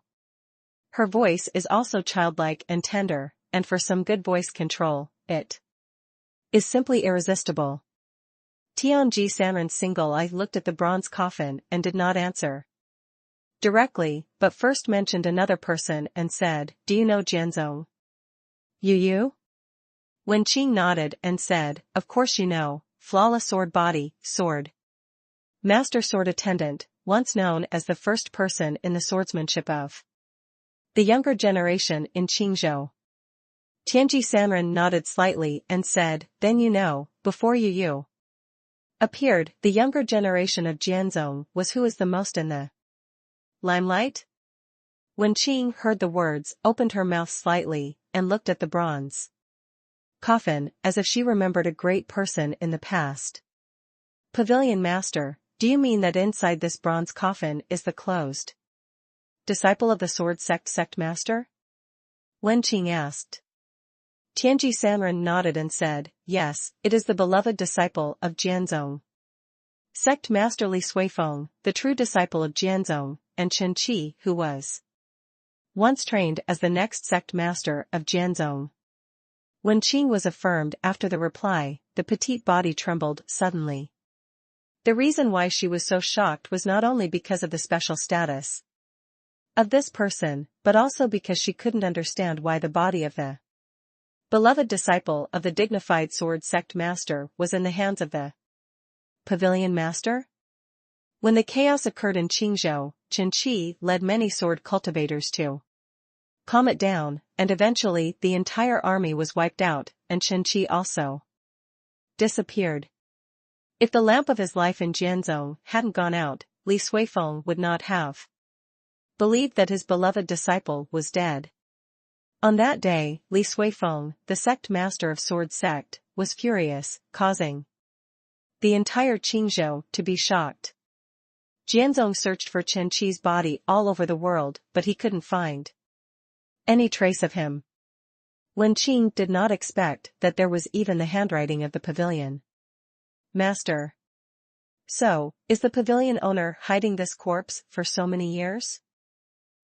Her voice is also childlike and tender, and for some good voice control, it is simply irresistible. Tianji Sanren's single eye looked at the bronze coffin and did not answer directly, but first mentioned another person and said, do you know Jianzong? You? Wen Qing nodded and said, of course you know, flawless sword body, sword master sword attendant, once known as the first person in the swordsmanship of the younger generation in Qingzhou. Tianji Sanren nodded slightly and said, then you know, before you appeared, the younger generation of Jianzong was who is the most in the limelight? When Qing heard the words, opened her mouth slightly, and looked at the bronze coffin, as if she remembered a great person in the past. Pavilion master, do you mean that inside this bronze coffin is the closed disciple of the sword sect master? Wen Qing asked. Tianji Sanren nodded and said, yes, it is the beloved disciple of Jianzong. Sect master Li Suifeng, the true disciple of Jianzong, and Chen Qi, who was once trained as the next sect master of Jianzong. When Qing was affirmed after the reply, the petite body trembled suddenly. The reason why she was so shocked was not only because of the special status of this person, but also because she couldn't understand why the body of the beloved disciple of the dignified sword sect master was in the hands of the pavilion master. When the chaos occurred in Qingzhou, Chen Qi led many sword cultivators to calm it down, and eventually the entire army was wiped out, and Chen Qi also disappeared. If the lamp of his life in Jianzong hadn't gone out, Li Suifeng would not have believed that his beloved disciple was dead. On that day, Li Suifeng, the sect master of Sword Sect, was furious, causing the entire Qingzhou to be shocked. Jianzong searched for Chen Qi's body all over the world, but he couldn't find any trace of him. Wen Qing did not expect that there was even the handwriting of the pavilion master. So, is the pavilion owner hiding this corpse for so many years?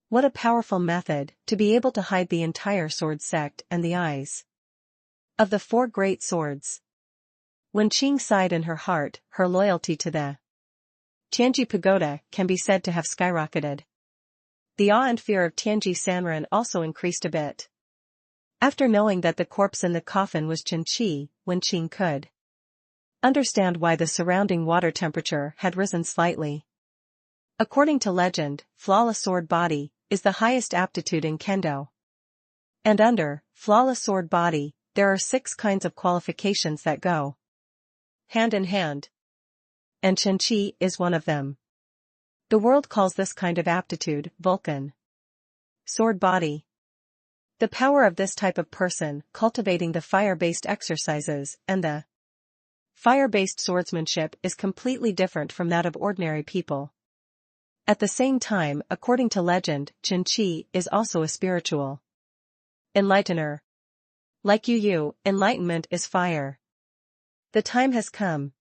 What a powerful method, to be able to hide the entire sword sect and the eyes of the four great swords. When Qing sighed in her heart, her loyalty to the Tianji Pagoda can be said to have skyrocketed. The awe and fear of Tianji Sanren also increased a bit. After knowing that the corpse in the coffin was Chen Qi, Wen Qing could understand why the surrounding water temperature had risen slightly. According to legend, flawless sword body is the highest aptitude in kendo. And under flawless sword body, there are 6 kinds of qualifications that go hand in hand. And Chen Qi is one of them. The world calls this kind of aptitude Vulcan sword body. The power of this type of person cultivating the fire-based exercises and the fire-based swordsmanship is completely different from that of ordinary people. At the same time, according to legend, Chen Qi is also a spiritual enlightener. Like you, enlightenment is fire. The time has come,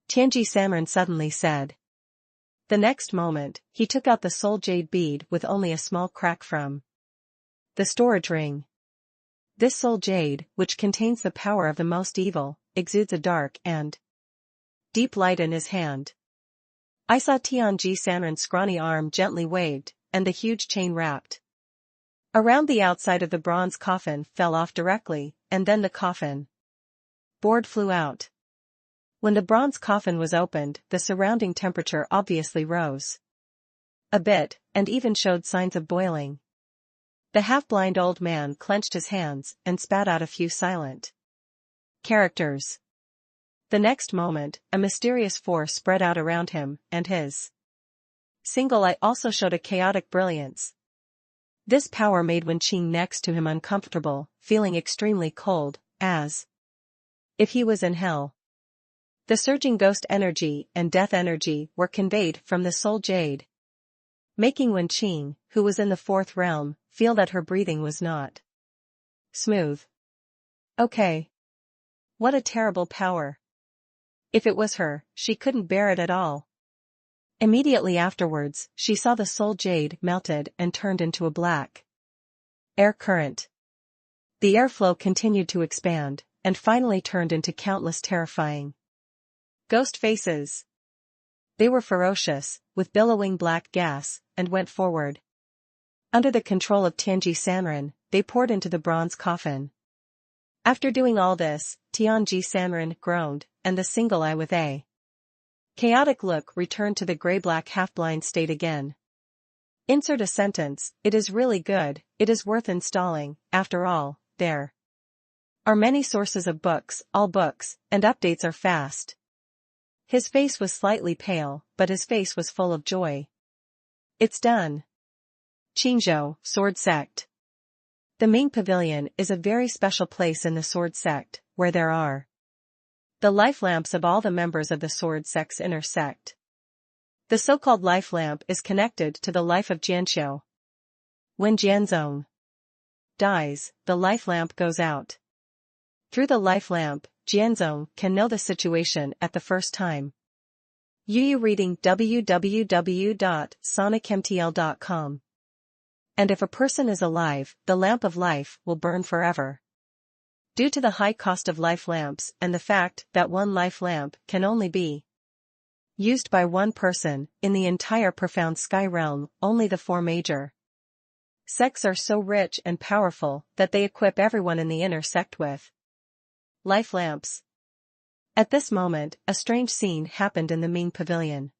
Tianji Sanren suddenly said. The next moment, he took out the soul jade bead with only a small crack from the storage ring. This soul jade, which contains the power of the most evil, exudes a dark and deep light in his hand. I saw Tianji Sanren's scrawny arm gently waved, and the huge chain wrapped around the outside of the bronze coffin fell off directly, and then the coffin board flew out. When the bronze coffin was opened, the surrounding temperature obviously rose a bit, and even showed signs of boiling. The half-blind old man clenched his hands and spat out a few silent characters. The next moment, a mysterious force spread out around him, and his single eye also showed a chaotic brilliance. This power made Wen Qing next to him uncomfortable, feeling extremely cold, as if he was in hell. The surging ghost energy and death energy were conveyed from the soul jade. making Wenqing, who was in the fourth realm, feel that her breathing was not smooth. Okay. What a terrible power. If it was her, she couldn't bear it at all. Immediately afterwards, she saw the soul jade melted and turned into a black air current. The airflow continued to expand, and finally turned into countless terrifying ghost faces. They were ferocious, with billowing black gas, and went forward. Under the control of Tianji Sanren, they poured into the bronze coffin. After doing all this, Tianji Sanren groaned, and the single eye with a chaotic look returned to the gray-black half-blind state again. Insert a sentence, it is really good, it is worth installing, after all, there are many sources of books, all books, and updates are fast. His face was slightly pale, but his face was full of joy. It's done. Qingzhou, Sword Sect. The Ming Pavilion is a very special place in the Sword Sect, where there are the life lamps of all the members of the Sword Sect's inner sect. The so-called life lamp is connected to the life of Jianxiu. When Jianzong dies, the life lamp goes out. Through the life lamp, Jianzong can know the situation at the first time. Yu reading www.sonicmtl.com. And if a person is alive, the lamp of life will burn forever. Due to the high cost of life lamps and the fact that one life lamp can only be used by one person, in the entire profound sky realm, only the four major sects are so rich and powerful that they equip everyone in the inner sect with life lamps. At this moment, a strange scene happened in the Ming Pavilion.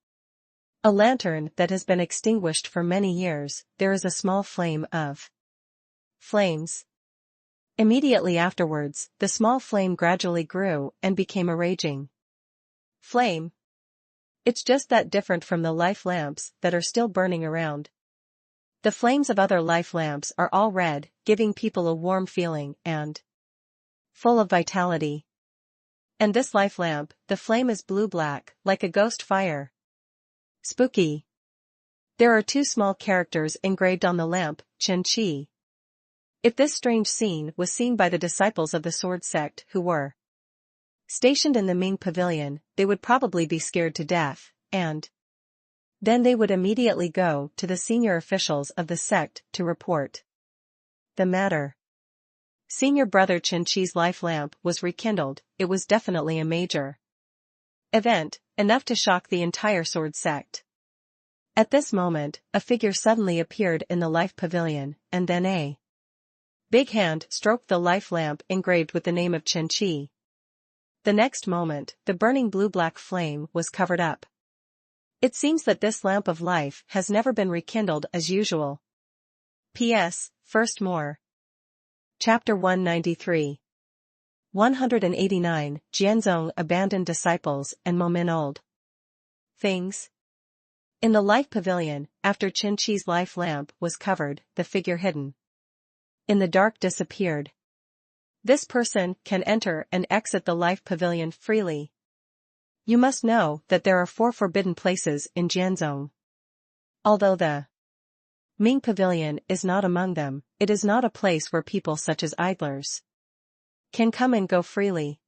A lantern that has been extinguished for many years, there is a small flame of flames. Immediately afterwards, the small flame gradually grew and became a raging flame. It's just that different from the life lamps that are still burning around. The flames of other life lamps are all red, giving people a warm feeling and full of vitality. And this life lamp, the flame is blue-black, like a ghost fire. Spooky. There are two small characters engraved on the lamp, Chen Qi. If this strange scene was seen by the disciples of the Sword Sect who were stationed in the Ming Pavilion, they would probably be scared to death, and then they would immediately go to the senior officials of the sect to report the matter. Senior brother Chen Qi's life lamp was rekindled. It was definitely a major event, enough to shock the entire Sword Sect. At this moment, a figure suddenly appeared in the life pavilion, and then a big hand stroked the life lamp engraved with the name of Chen Qi. The next moment, the burning blue-black flame was covered up. It seems that this lamp of life has never been rekindled as usual. P.S. First more. Chapter 193. 189, Jianzong abandoned disciples and Momin old things. In the life pavilion, after Chen Qi's life lamp was covered, the figure hidden in the dark disappeared. This person can enter and exit the life pavilion freely. You must know that there are 4 forbidden places in Jianzong. Although the Ming Pavilion is not among them, it is not a place where people such as idlers can come and go freely.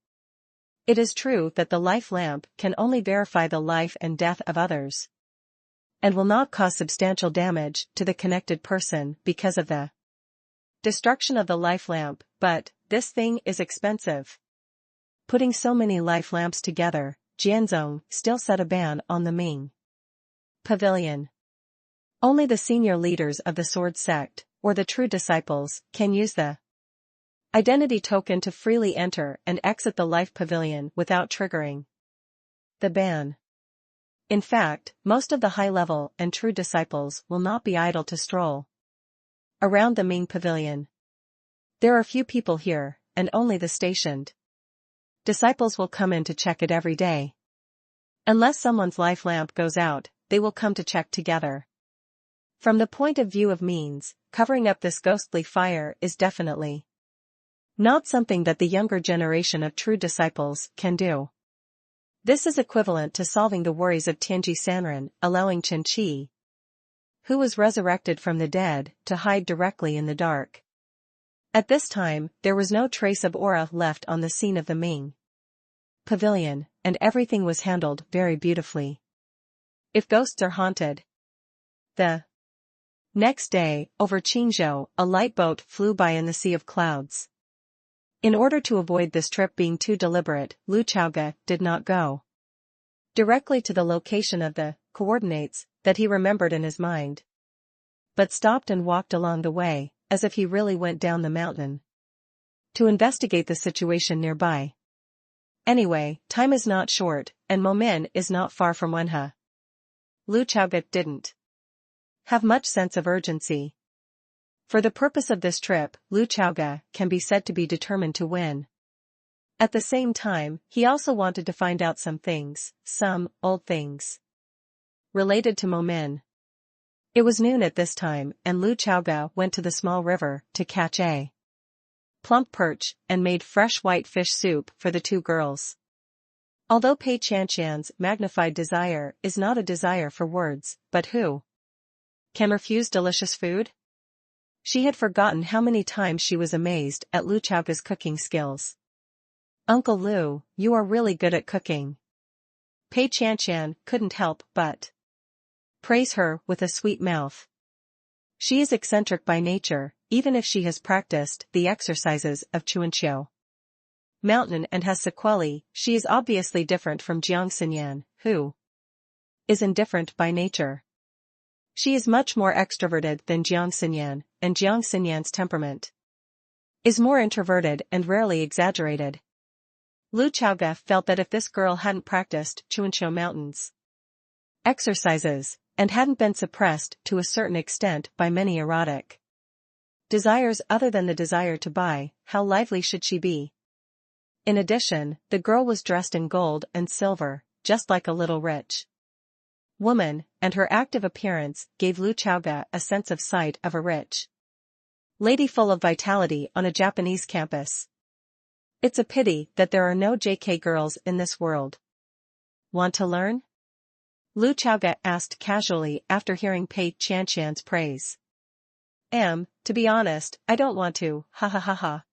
It is true that the life lamp can only verify the life and death of others, and will not cause substantial damage to the connected person because of the destruction of the life lamp, but this thing is expensive. Putting so many life lamps together, Jianzong still set a ban on the Ming Pavilion. Only the senior leaders of the Sword Sect, or the true disciples, can use the identity token to freely enter and exit the life pavilion without triggering the ban. In fact, most of the high-level and true disciples will not be idle to stroll around the Ming Pavilion. There are few people here, and only the stationed disciples will come in to check it every day. Unless someone's life lamp goes out, they will come to check together. From the point of view of means, covering up this ghostly fire is definitely not something that the younger generation of true disciples can do. This is equivalent to solving the worries of Tianji Sanren, allowing Chen Qi who was resurrected from the dead, to hide directly in the dark. At this time, there was no trace of aura left on the scene of the Ming Pavilion, and everything was handled very beautifully. If ghosts are haunted. The next day, over Qingzhou, a light boat flew by in the sea of clouds. In order to avoid this trip being too deliberate, Lu Chaoge did not go directly to the location of the coordinates that he remembered in his mind, but stopped and walked along the way, as if he really went down the mountain to investigate the situation nearby. Anyway, time is not short, and Momin is not far from Wenhe. Lu Chaoge didn't have much sense of urgency. For the purpose of this trip, Lu Chaoge can be said to be determined to win. At the same time, he also wanted to find out some old things, related to Momin. It was noon at this time, and Lu Chaoge went to the small river to catch a plump perch and made fresh white fish soup for the two girls. Although Pei Qianqian's magnified desire is not a desire for words, but who can refuse delicious food? She had forgotten how many times she was amazed at Lu Chaoge's cooking skills. "Uncle Lu, you are really good at cooking." Pei Qianqian couldn't help but praise her with a sweet mouth. She is eccentric by nature, even if she has practiced the exercises of Chuanqiu Mountain and has sequelae. She is obviously different from Jiang Xinyan, who is indifferent by nature. She is much more extroverted than Jiang Xinyan, and Jiang Xinyan's temperament is more introverted and rarely exaggerated. Lu Chaoge felt that if this girl hadn't practiced Chuanqiu Mountain's exercises, and hadn't been suppressed to a certain extent by many erotic desires other than the desire to buy, how lively should she be? In addition, the girl was dressed in gold and silver, just like a little rich woman, and her active appearance gave Lu Chaoge a sense of sight of a rich lady full of vitality on a Japanese campus. It's a pity that there are no JK girls in this world. Want to learn? Lu Chaoge asked casually after hearing Pei Qianqian's praise. To be honest, I don't want to, ha ha ha ha.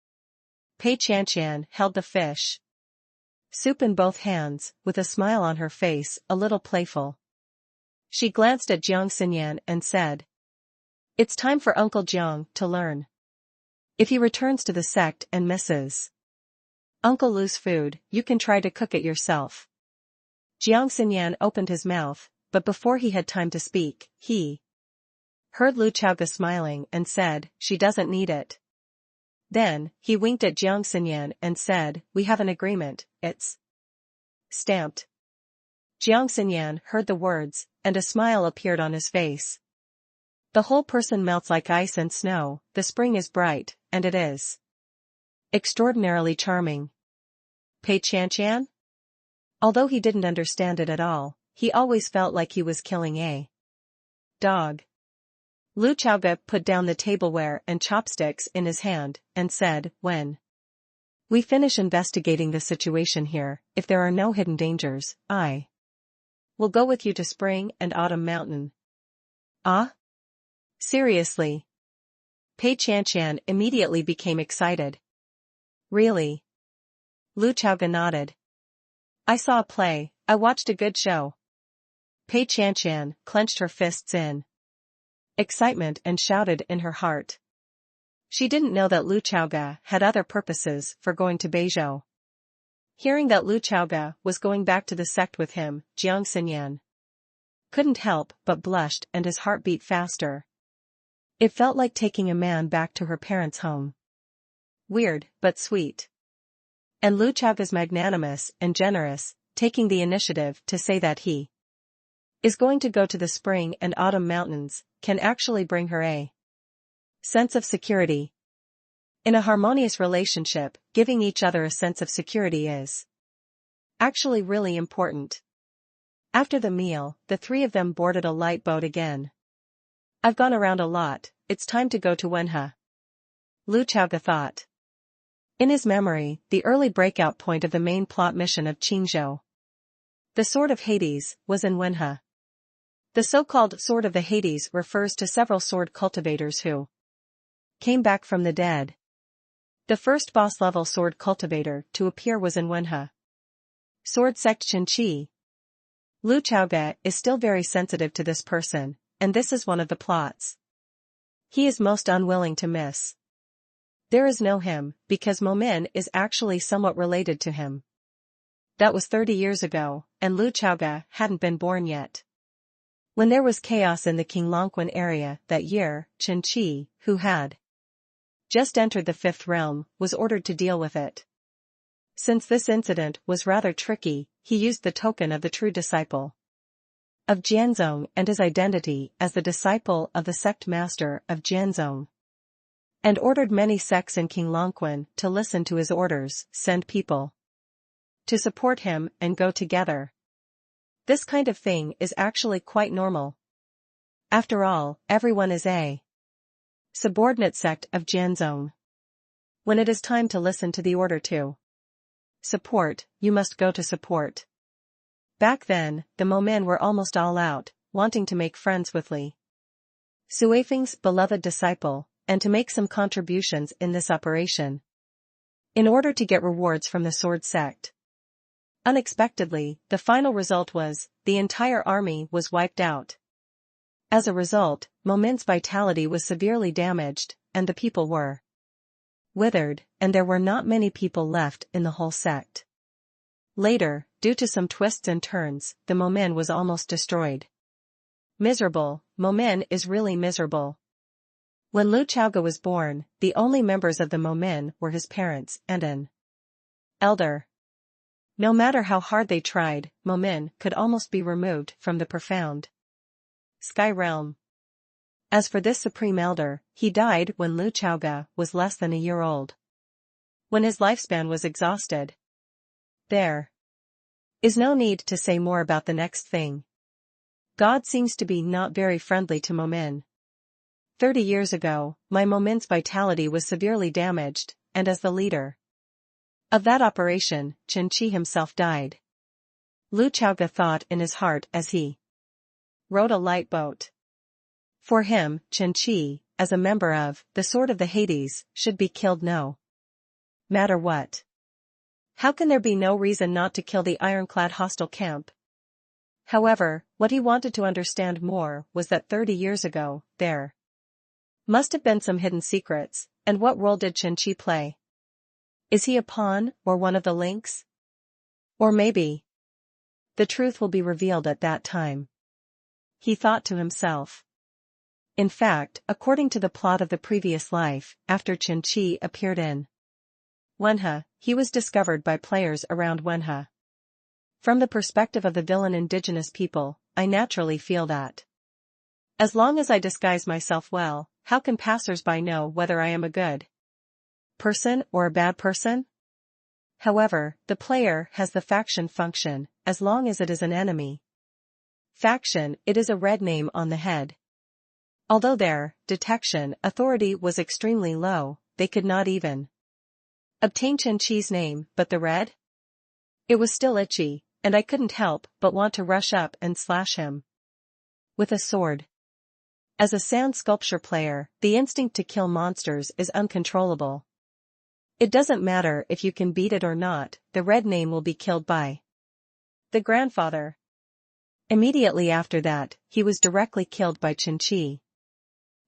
Pei Qianqian held the fish soup in both hands, with a smile on her face, a little playful. She glanced at Jiang Xinyan and said, "It's time for Uncle Jiang to learn. If he returns to the sect and misses Uncle Lu's food, you can try to cook it yourself." Jiang Xinyan opened his mouth, but before he had time to speak, he heard Lu Chaoge smiling and said, "She doesn't need it." Then, he winked at Jiang Xinyan and said, "We have an agreement, it's stamped." Jiang Xinyan heard the words, and a smile appeared on his face. The whole person melts like ice and snow. The spring is bright, and it is extraordinarily charming. Pei Qianqian? Although he didn't understand it at all, he always felt like he was killing a dog. Lu Chaoge put down the tableware and chopsticks in his hand, and said, "When we finish investigating the situation here, if there are no hidden dangers, I will go with you to Spring and Autumn Mountain." "Ah? Seriously?" Pei Qianqian immediately became excited. "Really?" Lu Chaoge nodded. "I saw a play, I watched a good show." Pei Qianqian clenched her fists in excitement and shouted in her heart. She didn't know that Lu Chaoge had other purposes for going to Beizhou. Hearing that Lu Chaoge was going back to the sect with him, Jiang Xinyan couldn't help but blushed and his heart beat faster. It felt like taking a man back to her parents' home. Weird, but sweet. And Lu Chaoge's magnanimous and generous, taking the initiative to say that he is going to go to the Spring and Autumn Mountains, can actually bring her a sense of security. In a harmonious relationship, giving each other a sense of security is actually really important. After the meal, the three of them boarded a light boat again. "I've gone around a lot, it's time to go to Wenhe," Lu Chaoge thought. In his memory, the early breakout point of the main plot mission of Qingzhou, the Sword of Hades, was in Wenhe. The so-called Sword of the Hades refers to several sword cultivators who came back from the dead. The first boss-level sword cultivator to appear was in Wenhe. Sword Sect Qinqi. Lu Chaoge is still very sensitive to this person, and this is one of the plots he is most unwilling to miss. There is no him, because Momin is actually somewhat related to him. That was 30 years ago, and Lu Chaoge hadn't been born yet. When there was chaos in the King Longquan area that year, Qinqi, who had just entered the fifth realm, was ordered to deal with it. Since this incident was rather tricky, he used the token of the true disciple of Jianzong and his identity as the disciple of the sect master of Jianzong, and ordered many sects in King Longquan to listen to his orders, send people to support him and go together. This kind of thing is actually quite normal. After all, everyone is a subordinate sect of Jianzong. When it is time to listen to the order to support, you must go to support. Back then, the Momin were almost all out, wanting to make friends with Li Suifeng's beloved disciple, and to make some contributions in this operation, in order to get rewards from the sword sect. Unexpectedly, the final result was, the entire army was wiped out. As a result, Momin's vitality was severely damaged, and the people were withered, and there were not many people left in the whole sect. Later, due to some twists and turns, the Momin was almost destroyed. Miserable, Momin is really miserable. When Lu Chaoge was born, the only members of the Momin were his parents and an elder. No matter how hard they tried, Momin could almost be removed from the profound sky realm. As for this supreme elder, he died when Lu Chaoge was less than a year old, when his lifespan was exhausted. There is no need to say more about the next thing. God seems to be not very friendly to Momin. 30 years ago, my Momin's vitality was severely damaged, and as the leader of that operation, Qinqi himself died. Lu Chaoge thought in his heart as he rowed a light boat. For him, Qinqi, as a member of the Sword of the Hades, should be killed no matter what. How can there be no reason not to kill the ironclad hostile camp? However, what he wanted to understand more was that 30 years ago, there must have been some hidden secrets, and what role did Qinqi play? Is he a pawn, or one of the links? Or maybe the truth will be revealed at that time, he thought to himself. In fact, according to the plot of the previous life, after Qinqi appeared in Wenhe, he was discovered by players around Wenhe. From the perspective of the villain indigenous people, I naturally feel that as long as I disguise myself well, how can passers-by know whether I am a good person or a bad person? However, the player has the faction function, as long as it is an enemy faction, it is a red name on the head. Although their detection authority was extremely low, they could not even obtain Qinqi's name, but the red? It was still itchy, and I couldn't help but want to rush up and slash him with a sword. As a sand sculpture player, the instinct to kill monsters is uncontrollable. It doesn't matter if you can beat it or not, the red name will be killed by the grandfather. Immediately after that, he was directly killed by Qinqi.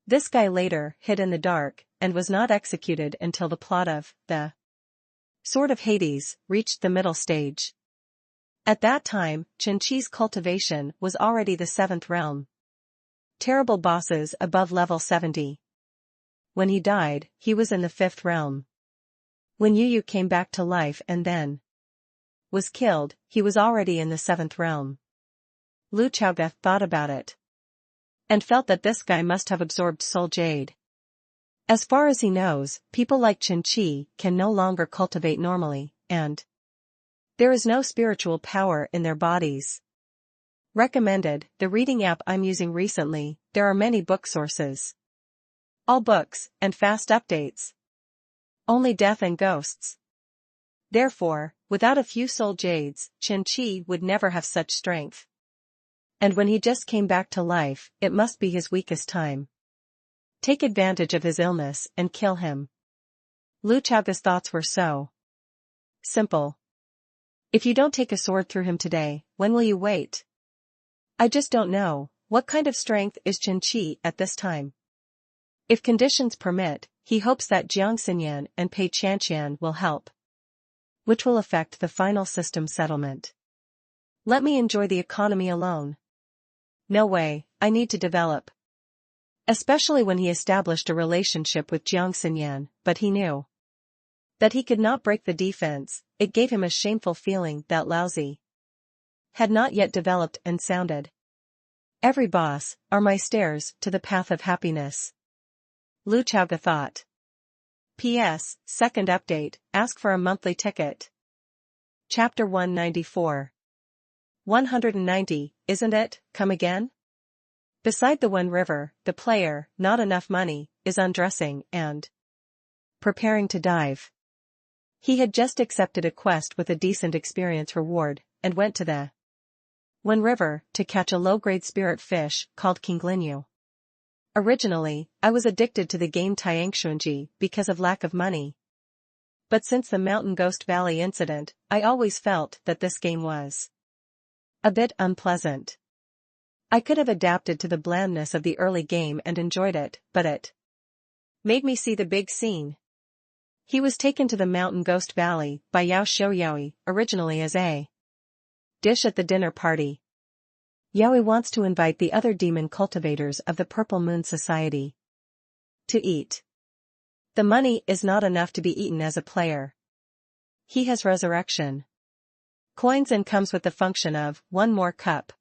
This guy later hid in the dark, and was not executed until the plot of the Sword of Hades reached the middle stage. At that time, Qinqi's cultivation was already the 7th realm. Terrible bosses above level 70. When he died, he was in the 5th realm. When Yu came back to life and then was killed, he was already in the 7th realm. Lu Chaoge thought about it and felt that this guy must have absorbed soul jade. As far as he knows, people like Qinqi can no longer cultivate normally, and there is no spiritual power in their bodies. Recommended, the reading app I'm using recently. There are many book sources. All books, and fast updates. Only death and ghosts. Therefore, without a few soul jades, Qinqi would never have such strength. And when he just came back to life, it must be his weakest time. Take advantage of his illness and kill him. Lu Chaoga's thoughts were so simple. If you don't take a sword through him today, when will you wait? I just don't know, what kind of strength is Qin Qi at this time? If conditions permit, he hopes that Jiang Xinyan and Pei Qianqian will help, which will affect the final system settlement. Let me enjoy the economy alone. No way, I need to develop. Especially when he established a relationship with Jiang Xinyan, but he knew that he could not break the defense. It gave him a shameful feeling that Laozi had not yet developed and sounded. Every boss are my stairs to the path of happiness. Lu Chaoga thought. P.S. Second update, ask for a monthly ticket. Chapter 194. 190, isn't it, come again? Beside the Wen River, the player, not enough money, is undressing and preparing to dive. He had just accepted a quest with a decent experience reward, and went to the Wen River to catch a low-grade spirit fish called King Linyu. Originally, I was addicted to the game Tiangshuanji because of lack of money. But since the Mountain Ghost Valley incident, I always felt that this game was a bit unpleasant. I could have adapted to the blandness of the early game and enjoyed it, but it made me see the big scene. He was taken to the Mountain Ghost Valley by Yao Shouyaoi, originally as a dish at the dinner party. Yaoi wants to invite the other demon cultivators of the Purple Moon Society to eat. The money is not enough to be eaten as a player. He has resurrection coins and comes with the function of one more cup.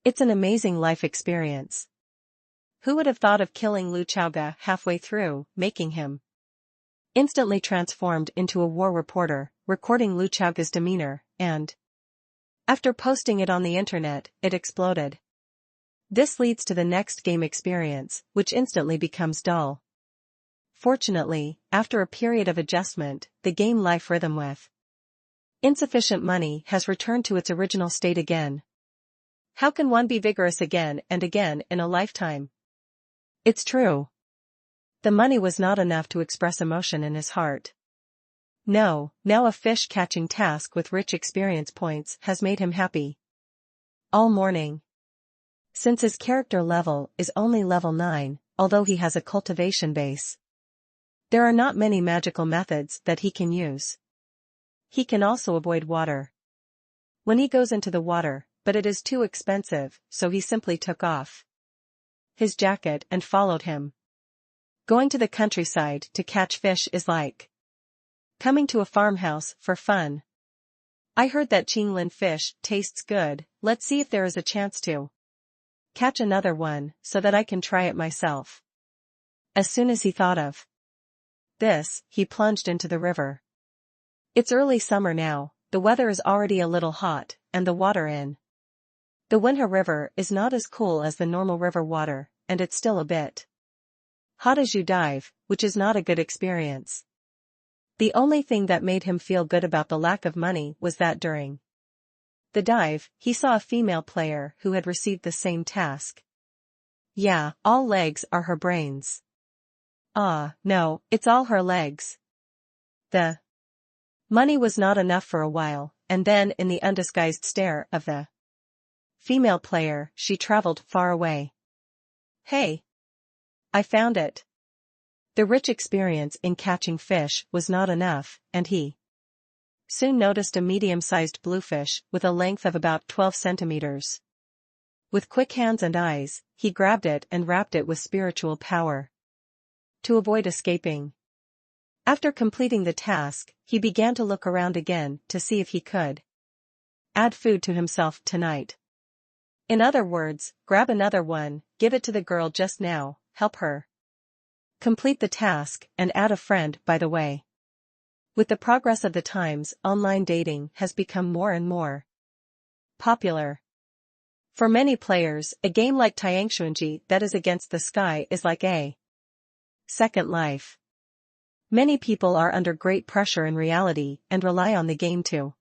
It's an amazing life experience. Who would have thought of killing Lu Chaoga halfway through, making him instantly transformed into a war reporter, recording Lu Chaoga's demeanor, and after posting it on the internet, it exploded. This leads to the next game experience, which instantly becomes dull. Fortunately, after a period of adjustment, the game life rhythm with insufficient money has returned to its original state again. How can one be vigorous again and again in a lifetime? It's true. The money was not enough to express emotion in his heart. No, now a fish-catching task with rich experience points has made him happy. All morning. Since his character level is only level 9, although he has a cultivation base, there are not many magical methods that he can use. He can also avoid water when he goes into the water, but it is too expensive, so he simply took off his jacket and followed him. Going to the countryside to catch fish is like coming to a farmhouse for fun. I heard that Qinglin fish tastes good, let's see if there is a chance to catch another one so that I can try it myself. As soon as he thought of this, he plunged into the river. It's early summer now, the weather is already a little hot, and the water in the Wenhe River is not as cool as the normal river water, and it's still a bit hot as you dive, which is not a good experience. The only thing that made him feel good about the lack of money was that during the dive, he saw a female player who had received the same task. Yeah, all legs are her brains. Ah, no, it's all her legs. The money was not enough for a while, and then in the undisguised stare of the female player, she traveled far away. Hey! I found it. The rich experience in catching fish was not enough, and he soon noticed a medium-sized bluefish with a length of about 12 centimeters. With quick hands and eyes, he grabbed it and wrapped it with spiritual power to avoid escaping. After completing the task, he began to look around again to see if he could add food to himself tonight. In other words, grab another one, give it to the girl just now, help her complete the task, and add a friend by the way. With the progress of the times, online dating has become more and more popular. For many players, a game like Tiangshuanji that is against the sky is like a second life. Many people are under great pressure in reality and rely on the game to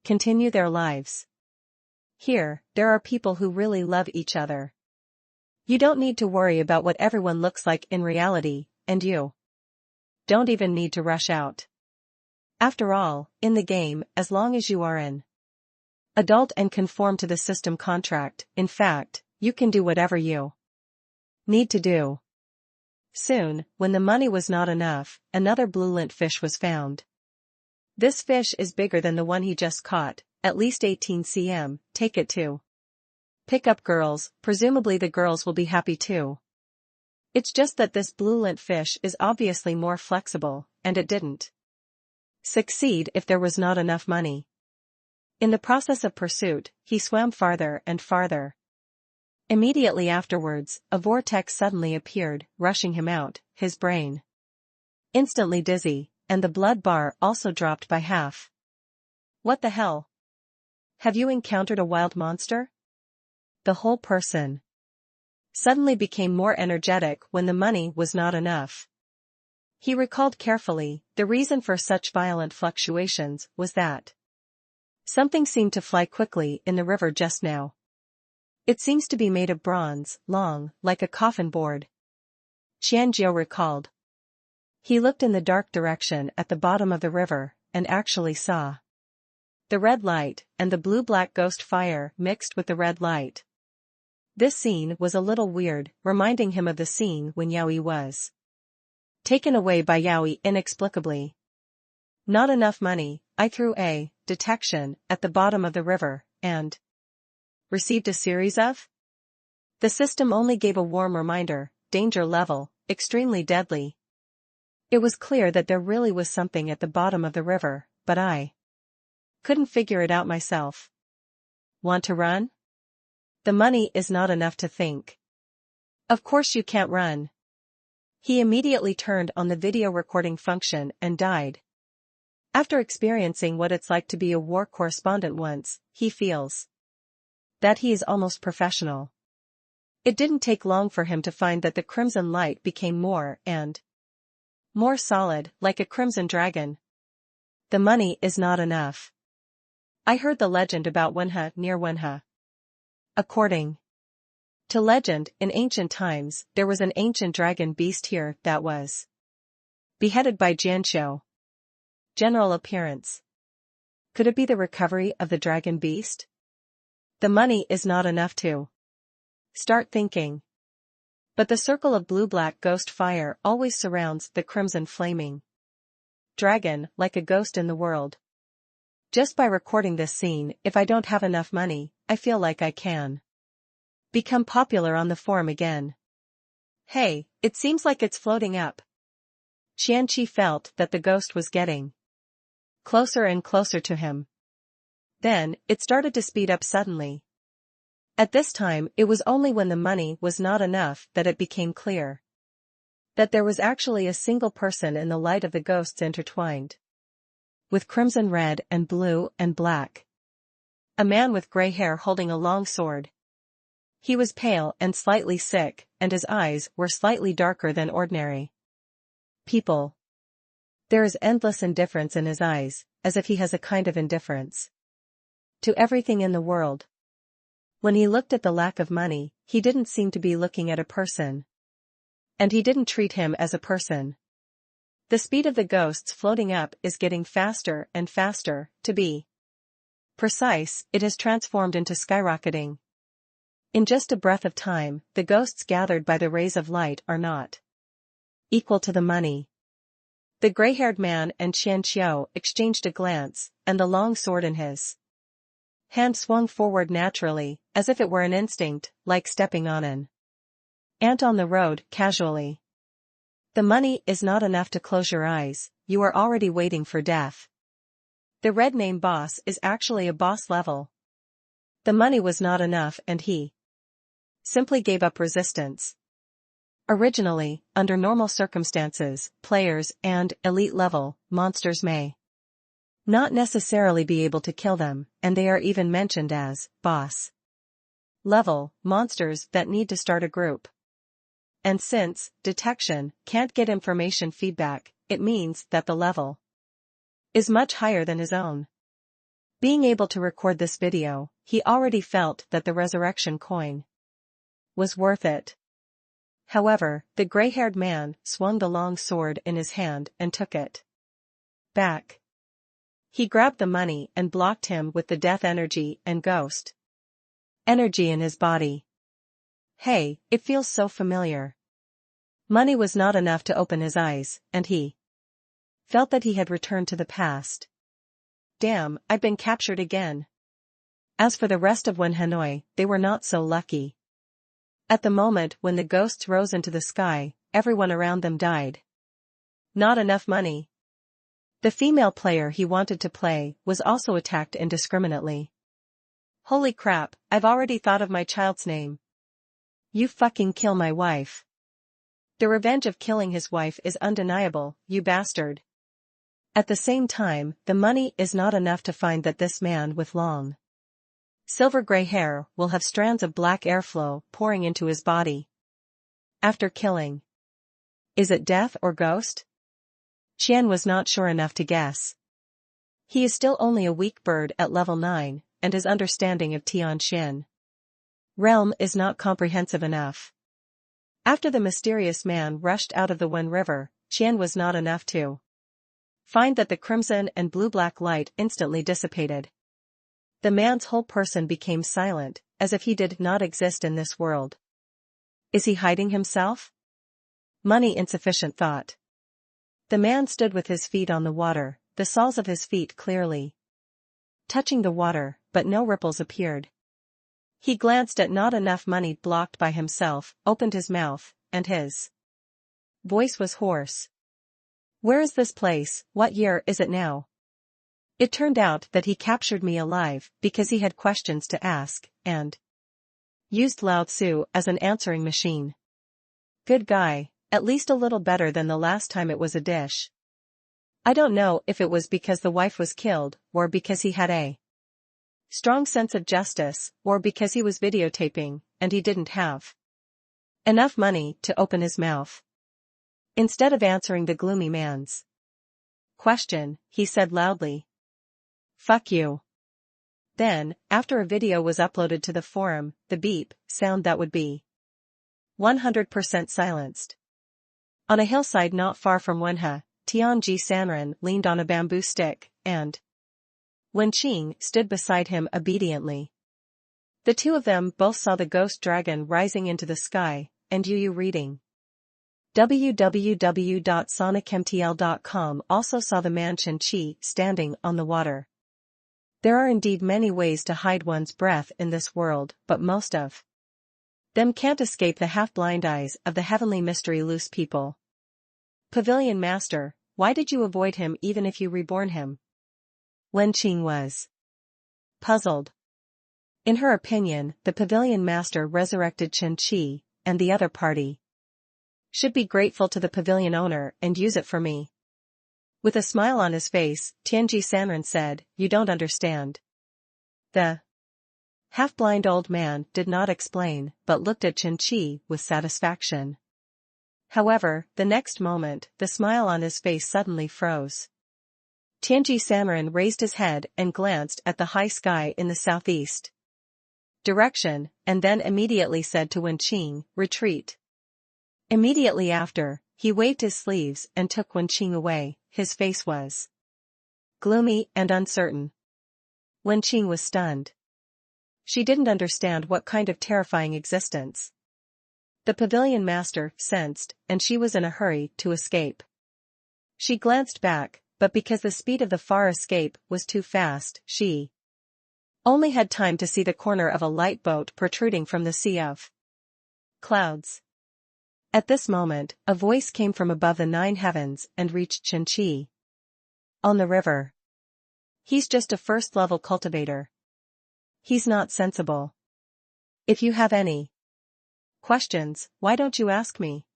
continue their lives. Here, there are people who really love each other. You don't need to worry about what everyone looks like in reality, and you don't even need to rush out. After all, in the game, as long as you are an adult and conform to the system contract, in fact, you can do whatever you need to do. Soon, when the money was not enough, another blue lint fish was found. This fish is bigger than the one he just caught, at least 18 cm, take it to pick up girls, presumably the girls will be happy too. It's just that this blue lint fish is obviously more flexible, and it didn't succeed if there was not enough money. In the process of pursuit, he swam farther and farther. Immediately afterwards, a vortex suddenly appeared, rushing him out, his brain instantly dizzy, and the blood bar also dropped by half. What the hell? Have you encountered a wild monster? The whole person suddenly became more energetic when the money was not enough. He recalled carefully, the reason for such violent fluctuations was that something seemed to fly quickly in the river just now. It seems to be made of bronze, long, like a coffin board. Qianjiu recalled. He looked in the dark direction at the bottom of the river, and actually saw the red light, and the blue-black ghost fire mixed with the red light. This scene was a little weird, reminding him of the scene when Yaoi was taken away by Yaoi inexplicably. Not enough money, I threw a detection at the bottom of the river, and received a series of? The system only gave a warm reminder, danger level, extremely deadly. It was clear that there really was something at the bottom of the river, but I couldn't figure it out myself. Want to run? The money is not enough to think. Of course you can't run. He immediately turned on the video recording function and died. After experiencing what it's like to be a war correspondent once, he feels that he is almost professional. It didn't take long for him to find that the crimson light became more and more solid, like a crimson dragon. The money is not enough. I heard the legend about Wenhe near Wenhe. According to legend, in ancient times, there was an ancient dragon beast here that was beheaded by Jianqiu. General appearance. Could it be the recovery of the dragon beast? The money is not enough to start thinking. But the circle of blue-black ghost fire always surrounds the crimson flaming dragon like a ghost in the world. Just by recording this scene, if I don't have enough money, I feel like I can become popular on the forum again. Hey, it seems like it's floating up. Qianqi felt that the ghost was getting closer and closer to him. Then, it started to speed up suddenly. At this time, it was only when the money was not enough that it became clear that there was actually a single person in the light of the ghosts intertwined with crimson red and blue and black. A man with gray hair holding a long sword. He was pale and slightly sick, and his eyes were slightly darker than ordinary people. There is endless indifference in his eyes, as if he has a kind of indifference to everything in the world. When he looked at the lack of money, he didn't seem to be looking at a person. And he didn't treat him as a person. The speed of the ghosts floating up is getting faster and faster, to be precise, it has transformed into skyrocketing. In just a breath of time, the ghosts gathered by the rays of light are not equal to the money. The gray-haired man and Qianqiu exchanged a glance, and the long sword in his hand swung forward naturally, as if it were an instinct, like stepping on an ant on the road, casually. The money is not enough to close your eyes, you are already waiting for death. The red name boss is actually a boss level. The money was not enough and he simply gave up resistance. Originally, under normal circumstances, players and elite-level monsters may not necessarily be able to kill them, and they are even mentioned as boss level monsters that need to start a group. And since detection can't get information feedback, it means that the level is much higher than his own. Being able to record this video, he already felt that the resurrection coin was worth it. However, the gray-haired man swung the long sword in his hand and took it back. He grabbed the money and blocked him with the death energy and ghost energy in his body. Hey, it feels so familiar. Money was not enough to open his eyes, and he felt that he had returned to the past. Damn, I've been captured again. As for the rest of Wen Hanoi, they were not so lucky. At the moment when the ghosts rose into the sky, everyone around them died. Not enough money. The female player he wanted to play was also attacked indiscriminately. Holy crap, I've already thought of my child's name. You fucking kill my wife. The revenge of killing his wife is undeniable, you bastard. At the same time, the money is not enough to find that this man with long silver gray hair will have strands of black airflow pouring into his body. After killing. Is it death or ghost? Qian was not sure enough to guess. He is still only a weak bird at level 9, and his understanding of Tianxin realm is not comprehensive enough. After the mysterious man rushed out of the Wen River, Qian was not enough to find that the crimson and blue-black light instantly dissipated. The man's whole person became silent, as if he did not exist in this world. Is he hiding himself? Money insufficient thought. The man stood with his feet on the water, the soles of his feet clearly touching the water, but no ripples appeared. He glanced at not enough money blocked by himself, opened his mouth, and his voice was hoarse. Where is this place? What year is it now? It turned out that he captured me alive because he had questions to ask, and used Lao Tzu as an answering machine. Good guy, at least a little better than the last time it was a dish. I don't know if it was because the wife was killed, or because he had a strong sense of justice, or because he was videotaping, and he didn't have enough money to open his mouth. Instead of answering the gloomy man's question, he said loudly, "Fuck you." Then, after a video was uploaded to the forum, the beep sound that would be 100% silenced. On a hillside not far from Wenhe, Tianji Sanren leaned on a bamboo stick, and Wenqing stood beside him obediently. The two of them both saw the ghost dragon rising into the sky, and Yu reading www.sonicmtl.com also saw the man Chen Qi standing on the water. There are indeed many ways to hide one's breath in this world, but most of them can't escape the half-blind eyes of the heavenly mystery loose people. Pavilion Master, why did you avoid him even if you reborn him? Wenqing was puzzled. In her opinion, the Pavilion Master resurrected Chen Qi, and the other party should be grateful to the pavilion owner and use it for me. With a smile on his face, Tianji Sanren said, "You don't understand." The half-blind old man did not explain, but looked at Chen Qi with satisfaction. However, the next moment, the smile on his face suddenly froze. Tianji Sanren raised his head and glanced at the high sky in the southeast direction, and then immediately said to Wenqing, "Retreat." Immediately after, he waved his sleeves and took Wenqing away. His face was gloomy and uncertain. Wenqing was stunned. She didn't understand what kind of terrifying existence the Pavilion Master sensed, and she was in a hurry to escape. She glanced back, but because the speed of the far escape was too fast, she only had time to see the corner of a light boat protruding from the sea of clouds. At this moment, a voice came from above the 9 heavens and reached Chen Qi. On the river. He's just a first-level cultivator. He's not sensible. If you have any questions, why don't you ask me?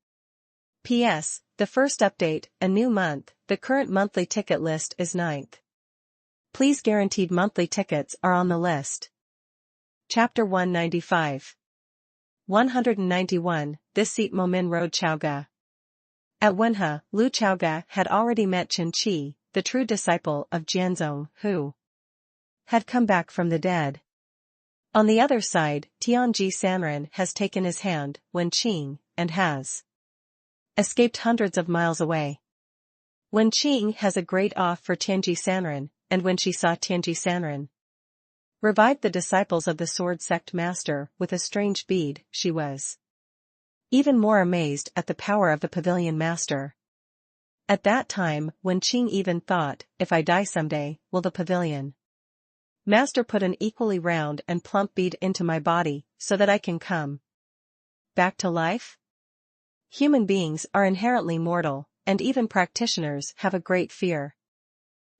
P.S. The first update, a new month, the current monthly ticket list is 9th. Please guaranteed monthly tickets are on the list. Chapter 195. 191, This seat Momin Road Chaoga. At Wenhe, Lu Chaoga had already met Chen Qi, the true disciple of Jianzong, who had come back from the dead. On the other side, Tianji Sanren has taken his hand, Wen Qing, and has escaped hundreds of miles away. Wen Qing has a great awe for Tianji Sanren, and when she saw Tianji Sanren revived the disciples of the sword sect master with a strange bead, she was even more amazed at the power of the pavilion master. At that time, Wen Qing even thought, if I die someday, will the pavilion master put an equally round and plump bead into my body, so that I can come back to life? Human beings are inherently mortal, and even practitioners have a great fear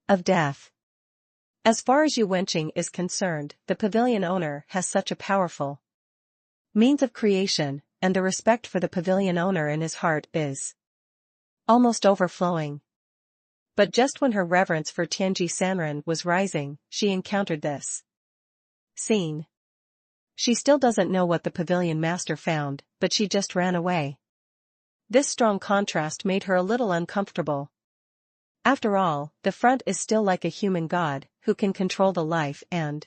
of death. As far as Yu Wenqing is concerned, the pavilion owner has such a powerful means of creation, and the respect for the pavilion owner in his heart is almost overflowing. But just when her reverence for Tianji Sanren was rising, she encountered this scene. She still doesn't know what the pavilion master found, but she just ran away. This strong contrast made her a little uncomfortable. After all, the front is still like a human god, who can control the life and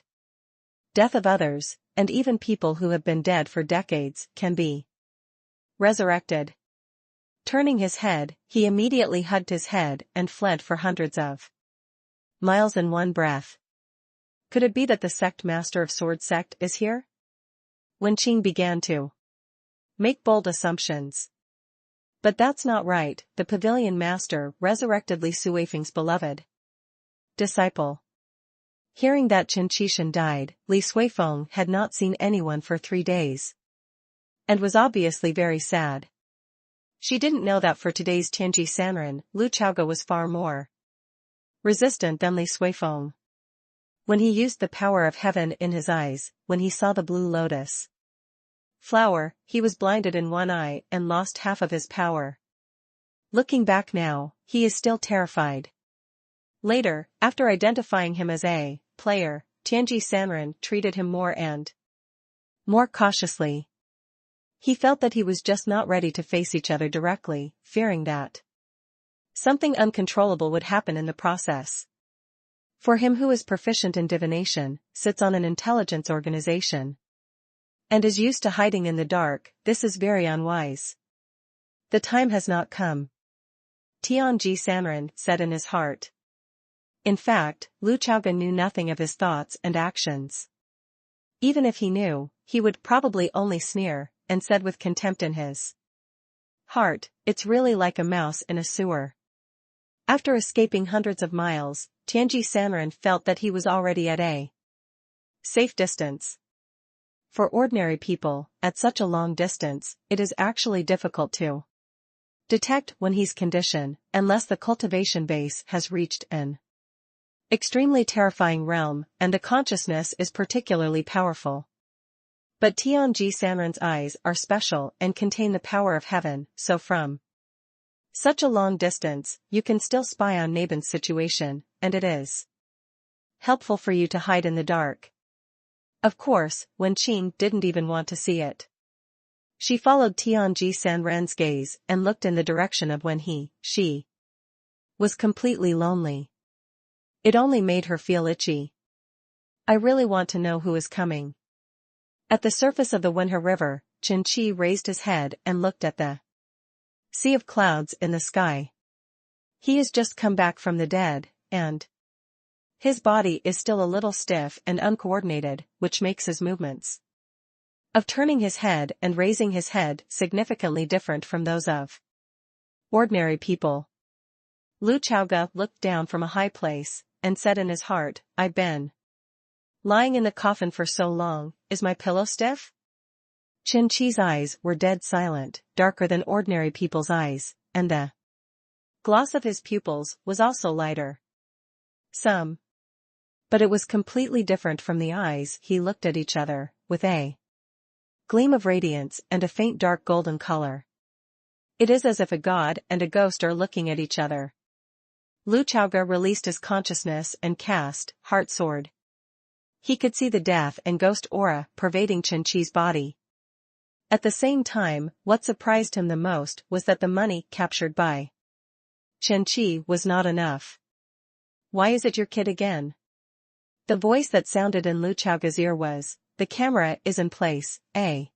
death of others, and even people who have been dead for decades can be resurrected. Turning his head, he immediately hugged his head and fled for hundreds of miles in one breath. Could it be that the sect master of Sword Sect is here? Wen Qing began to make bold assumptions. But that's not right, the pavilion master resurrected Li Suifeng's beloved disciple. Hearing that Chen Qishan died, Li Suifeng had not seen anyone for 3 days and was obviously very sad. She didn't know that for today's Tianji Sanren, Lu Chaoge was far more resistant than Li Suifeng. When he used the power of heaven in his eyes, when he saw the blue lotus flower, he was blinded in one eye and lost half of his power. Looking back now, he is still terrified. Later, after identifying him as a player, Tianji Sanren treated him more and more cautiously. He felt that he was just not ready to face each other directly, fearing that something uncontrollable would happen in the process. For him who is proficient in divination, sits on an intelligence organization, and is used to hiding in the dark, this is very unwise. The time has not come, Tianji Sanren said in his heart. In fact, Lu Chaoge knew nothing of his thoughts and actions. Even if he knew, he would probably only sneer, and said with contempt in his heart, it's really like a mouse in a sewer. After escaping hundreds of miles, Tianji Sanren felt that he was already at a safe distance. For ordinary people, at such a long distance, it is actually difficult to detect when he's conditioned, unless the cultivation base has reached an extremely terrifying realm, and the consciousness is particularly powerful. But Tianji Sanren's eyes are special and contain the power of heaven, so from such a long distance, you can still spy on Naben's situation, and it is helpful for you to hide in the dark. Of course, Wen Qing didn't even want to see it. She followed Tianji Sanren's gaze and looked in the direction of when she was completely lonely. It only made her feel itchy. I really want to know who is coming. At the surface of the Wenhe River, Chen Qi raised his head and looked at the sea of clouds in the sky. He has just come back from the dead, and his body is still a little stiff and uncoordinated, which makes his movements of turning his head and raising his head significantly different from those of ordinary people. Lu Chaoge looked down from a high place, and said in his heart, I've been lying in the coffin for so long, is my pillow stiff? Chen Qi's eyes were dead silent, darker than ordinary people's eyes, and the gloss of his pupils was also lighter. But it was completely different from the eyes he looked at each other, with a gleam of radiance and a faint dark golden color. It is as if a god and a ghost are looking at each other. Lu Chaoge released his consciousness and cast Heart Sword. He could see the death and ghost aura pervading Chen Qi's body. At the same time, what surprised him the most was that the money captured by Chen Qi was not enough. Why is it your kid again? The voice that sounded in Lu Chaoge's ear was, the camera is in place, The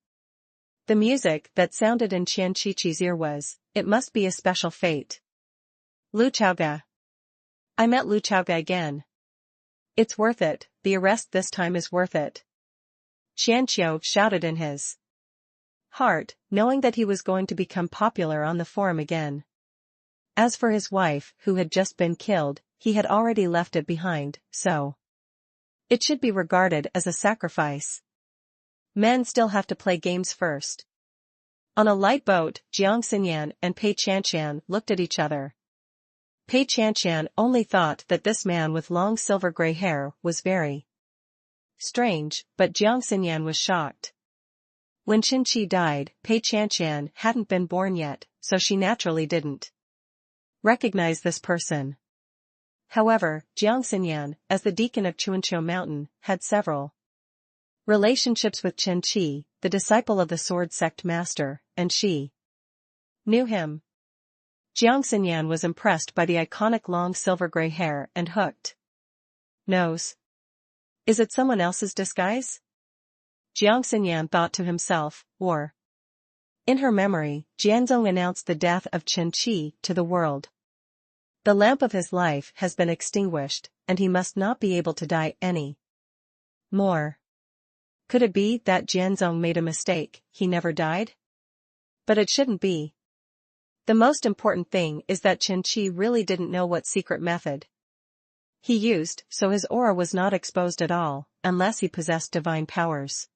music that sounded in Qian Qiqi's ear was, it must be a special fate. Lu Chaoga. I met Lu Chaoga again. It's worth it, the arrest this time is worth it. Qianqiu shouted in his heart, knowing that he was going to become popular on the forum again. As for his wife, who had just been killed, he had already left it behind, so it should be regarded as a sacrifice. Men still have to play games first. On a light boat, Jiang Xinyan and Pei Qianshan looked at each other. Pei Qianshan only thought that this man with long silver gray hair was very strange, but Jiang Xinyan was shocked. When Qin Shi died, Pei Qianshan hadn't been born yet, so she naturally didn't recognize this person. However, Jiang Xinyan, as the deacon of Chuanqiu Mountain, had several relationships with Qin Shi, the disciple of the sword sect master, and she knew him. Jiang Xinyan was impressed by the iconic long silver gray hair and hooked nose. Is it someone else's disguise? Jiang Xinyan thought to himself, or in her memory, Jianzong announced the death of Qin Shi to the world. The lamp of his life has been extinguished, and he must not be able to die any more. Could it be that Jianzong made a mistake, he never died? But it shouldn't be. The most important thing is that Qin Shi really didn't know what secret method he used, so his aura was not exposed at all, unless he possessed divine powers.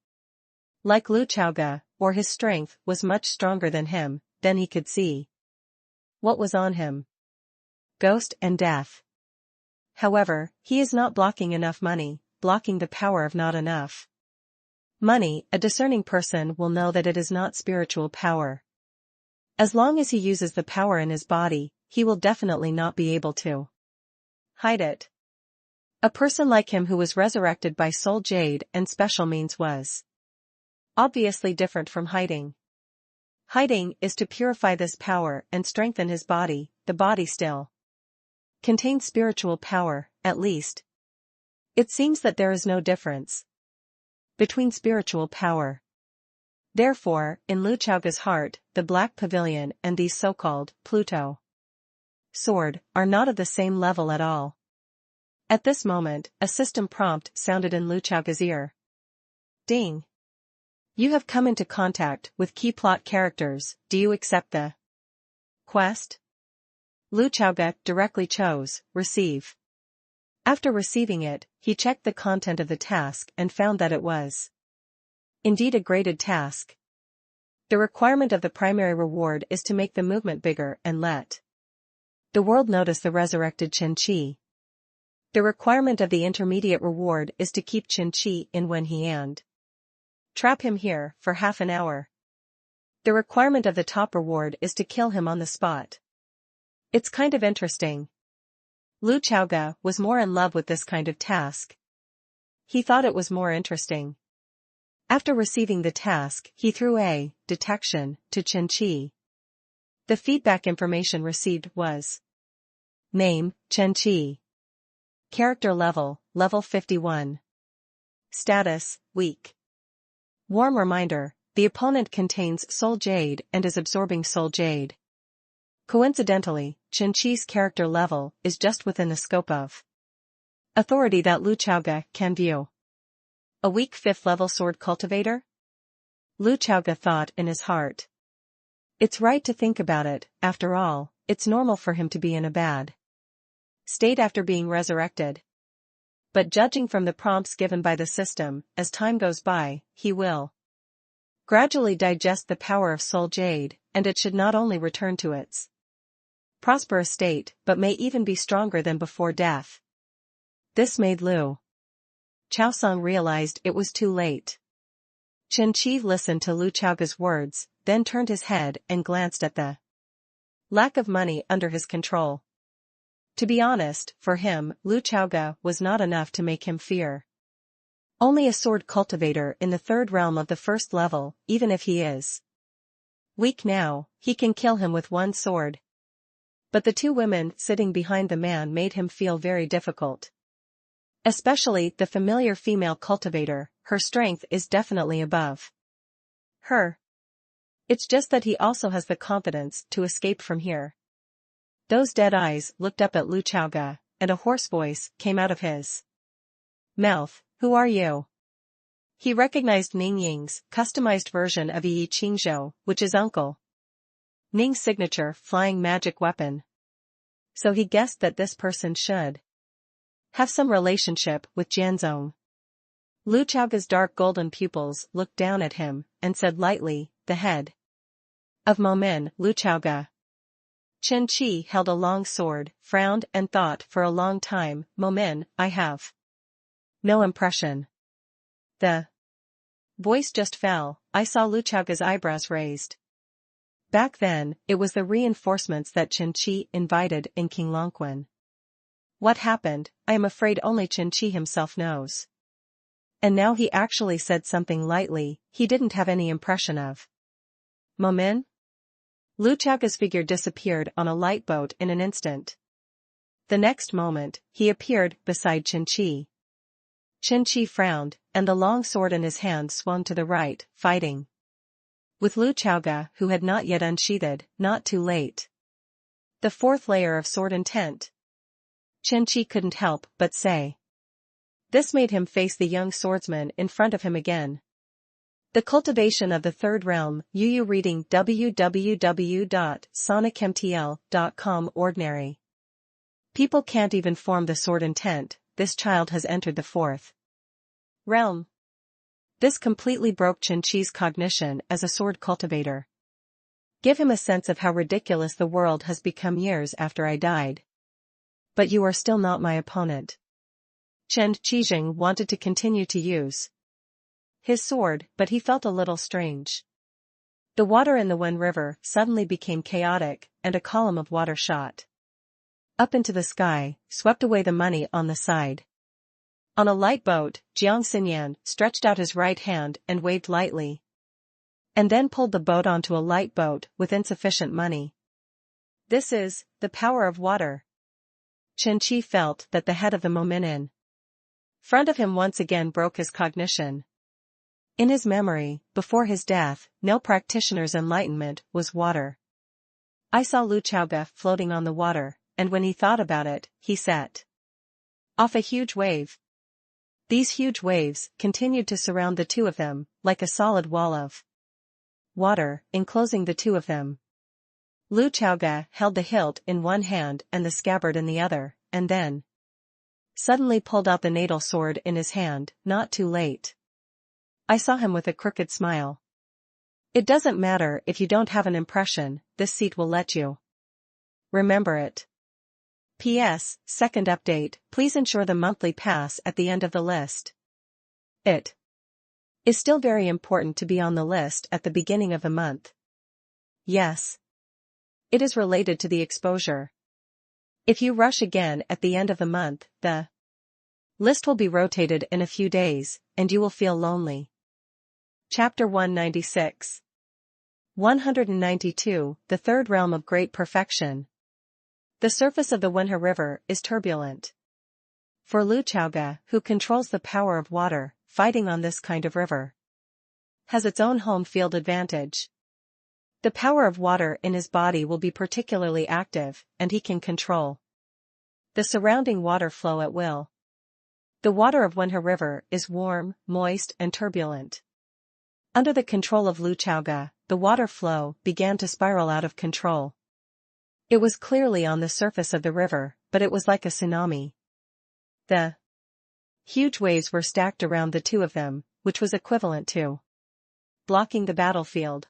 Like Lu Chaoga, or his strength was much stronger than him, then he could see what was on him. Ghost and death. However, he is not blocking enough money, blocking the power of not enough money. A discerning person will know that it is not spiritual power. As long as he uses the power in his body, he will definitely not be able to hide it. A person like him who was resurrected by soul jade and special means was obviously different from hiding. Hiding is to purify this power and strengthen his body. The body still contains spiritual power, at least. It seems that there is no difference between spiritual power. Therefore, in Lu Chaoga's heart, the Black Pavilion and these so-called Pluto sword are not of the same level at all. At this moment, a system prompt sounded in Lu Chaoga's ear. Ding. You have come into contact with key plot characters. Do you accept the quest? Lu Chaoga directly chose receive. After receiving it, he checked the content of the task and found that it was indeed a graded task. The requirement of the primary reward is to make the movement bigger and let the world notice the resurrected Qin Shi. The requirement of the intermediate reward is to keep Qin Shi in when he and trap him here for half an hour. The requirement of the top reward is to kill him on the spot. It's kind of interesting. Lu Chaoga was more in love with this kind of task. He thought it was more interesting. After receiving the task, he threw a detection to Qin Shi. The feedback information received was name, Qin Shi. Character level, level 51. Status, weak. Warm reminder, the opponent contains soul jade and is absorbing soul jade. Coincidentally, Qin Shi's character level is just within the scope of authority that Lu Chaoga can view. A weak 5th level sword cultivator? Lu Chaoga thought in his heart. It's right to think about it. After all, it's normal for him to be in a bad state after being resurrected. But judging from the prompts given by the system, as time goes by, he will gradually digest the power of soul jade, and it should not only return to its prosperous state, but may even be stronger than before death. This made Lu Chaosong realized it was too late. Qin Shi listened to Lu Chaoga's words, then turned his head and glanced at the lack of money under his control. To be honest, for him, Lu Chaoga was not enough to make him fear. Only a sword cultivator in the 3rd realm of the 1st level, even if he is weak now, he can kill him with one sword. But the 2 women sitting behind the man made him feel very difficult. Especially the familiar female cultivator, her strength is definitely above her. It's just that he also has the confidence to escape from here. Those dead eyes looked up at Lu Chaoga, and a hoarse voice came out of his mouth. Who are you? He recognized Ning Ying's customized version of Yi Qingzhou, which is Uncle Ning's signature flying magic weapon. So he guessed that this person should have some relationship with Jianzong. Lu Chaoga's dark golden pupils looked down at him, and said lightly, the head of Momin, Lu Chaoga. Chen Qi held a long sword, frowned and thought for a long time. Momin, I have no impression. The voice just fell. I saw Lu Chaoga's eyebrows raised. Back then, it was the reinforcements that Chen Qi invited in King Longquan. What happened, I am afraid only Chen Qi himself knows. And now he actually said something lightly he didn't have any impression of. Momin? Lu Chaoga's figure disappeared on a light boat in an instant. The next moment, he appeared beside Chen Qi. Chen Qi frowned, and the long sword in his hand swung to the right, fighting with Lu Chaoga, who had not yet unsheathed. Not too late. The fourth layer of sword intent. Chen Qi couldn't help but say. This made him face the young swordsman in front of him again. The cultivation of the third realm. Yu reading www.sonicmtl.com. Ordinary people can't even form the sword intent. This child has entered the fourth realm. This completely broke Chen Qi's cognition as a sword cultivator. Give him a sense of how ridiculous the world has become years after I died. But you are still not my opponent. Chen Qijing wanted to continue to use his sword, but he felt a little strange. The water in the Wen River suddenly became chaotic, and a column of water shot up into the sky, swept away the money on the side. On a light boat, Jiang Xinyan stretched out his right hand and waved lightly, and then pulled the boat onto a light boat with insufficient money. This is the power of water. Chen Qi felt that the head of the Momin in front of him once again broke his cognition. In his memory, before his death, no practitioner's enlightenment was water. I saw Lu Chaoga floating on the water, and when he thought about it, he set off a huge wave. These huge waves continued to surround the two of them, like a solid wall of water, enclosing the two of them. Lu Chaoga held the hilt in one hand and the scabbard in the other, and then suddenly pulled out the natal sword in his hand. Not too late. I saw him with a crooked smile. It doesn't matter if you don't have an impression, this seat will let you remember it. P.S. Second update, please ensure the monthly pass at the end of the list. It is still very important to be on the list at the beginning of the month. Yes. It is related to the exposure. If you rush again at the end of the month, the list will be rotated in a few days, and you will feel lonely. Chapter 196. 192, The Third Realm of Great Perfection. The surface of the Wenhe River is turbulent. For Lu Chaoga, who controls the power of water, fighting on this kind of river has its own home field advantage. The power of water in his body will be particularly active, and he can control the surrounding water flow at will. The water of Wenhe River is warm, moist, and turbulent. Under the control of Lu Chaoga, the water flow began to spiral out of control. It was clearly on the surface of the river, but it was like a tsunami. The huge waves were stacked around the two of them, which was equivalent to blocking the battlefield.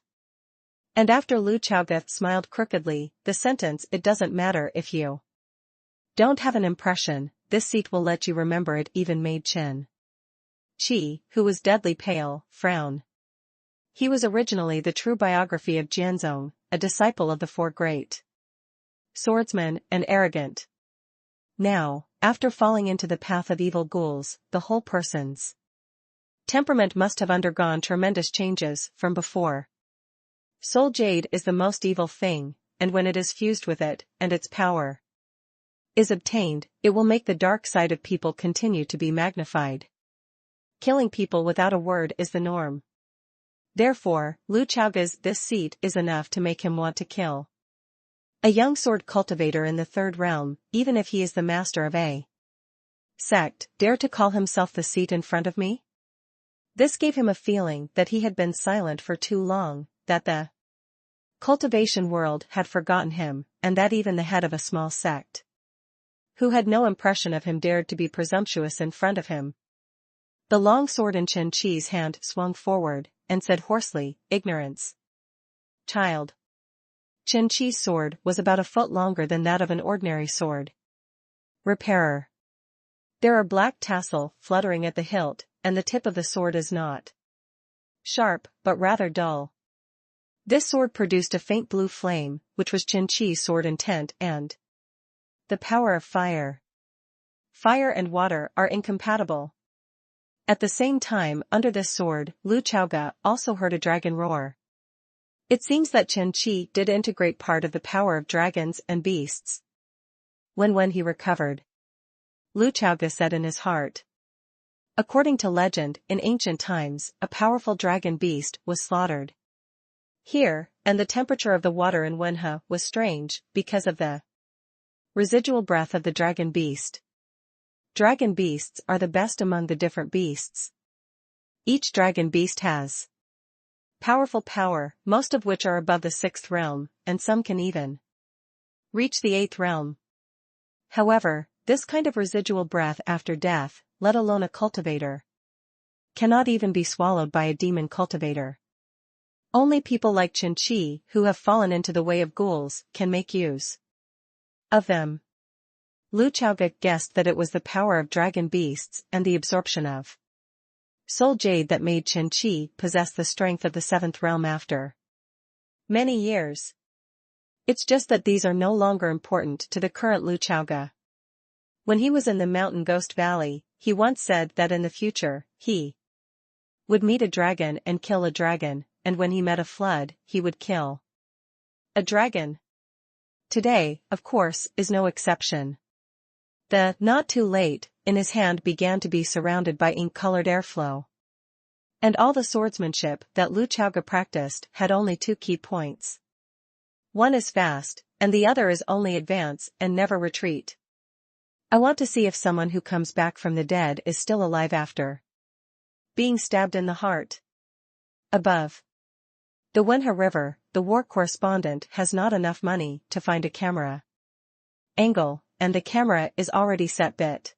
And after Lu Chaoga smiled crookedly, the sentence, it doesn't matter if you don't have an impression, this seat will let you remember it, even made Chen Qi, who was deadly pale, frown. He was originally the true biography of Jianzong, a disciple of the four great swordsmen, and arrogant. Now, after falling into the path of evil ghouls, the whole person's temperament must have undergone tremendous changes from before. Soul jade is the most evil thing, and when it is fused with it, and its power is obtained, it will make the dark side of people continue to be magnified. Killing people without a word is the norm. Therefore, Lu Chaoga's this seat is enough to make him want to kill. A young sword cultivator in the third realm, even if he is the master of a sect, dare to call himself the seat in front of me? This gave him a feeling that he had been silent for too long, that the cultivation world had forgotten him, and that even the head of a small sect, who had no impression of him, dared to be presumptuous in front of him. The long sword in Chen Qi's hand swung forward, and said hoarsely, "Ignorance, child." Chen Qi's sword was about a foot longer than that of an ordinary sword. Repairer. There are black tassel fluttering at the hilt, and the tip of the sword is not sharp, but rather dull. This sword produced a faint blue flame, which was Chen Qi's sword intent, and the power of fire. Fire and water are incompatible. At the same time, under this sword, Lu Chaoga also heard a dragon roar. It seems that Chen Qi did integrate part of the power of dragons and beasts. When he recovered, Lu Chaoga said in his heart. According to legend, in ancient times, a powerful dragon beast was slaughtered here, and the temperature of the water in Wenhe was strange, because of the residual breath of the dragon beast. Dragon beasts are the best among the different beasts. Each dragon beast has powerful power, most of which are above the 6th realm, and some can even reach the 8th realm. However, this kind of residual breath after death, let alone a cultivator, cannot even be swallowed by a demon cultivator. Only people like Chen Qi, who have fallen into the way of ghouls, can make use of them. Lu Chaoga guessed that it was the power of dragon beasts and the absorption of soul jade that made Chen Qi possess the strength of the 7th realm after many years. It's just that these are no longer important to the current Lu Chaoga. When he was in the mountain Ghost Valley, he once said that in the future, he would meet a dragon and kill a dragon, and when he met a flood, he would kill a dragon. Today, of course, is no exception. The "not too late" in his hand began to be surrounded by ink-colored airflow. And all the swordsmanship that Lu Chaoga practiced had only 2 key points. One is fast, and the other is only advance and never retreat. I want to see if someone who comes back from the dead is still alive after being stabbed in the heart. Above the Wenhe River, the war correspondent has not enough money to find a camera angle, and the camera is already set bit.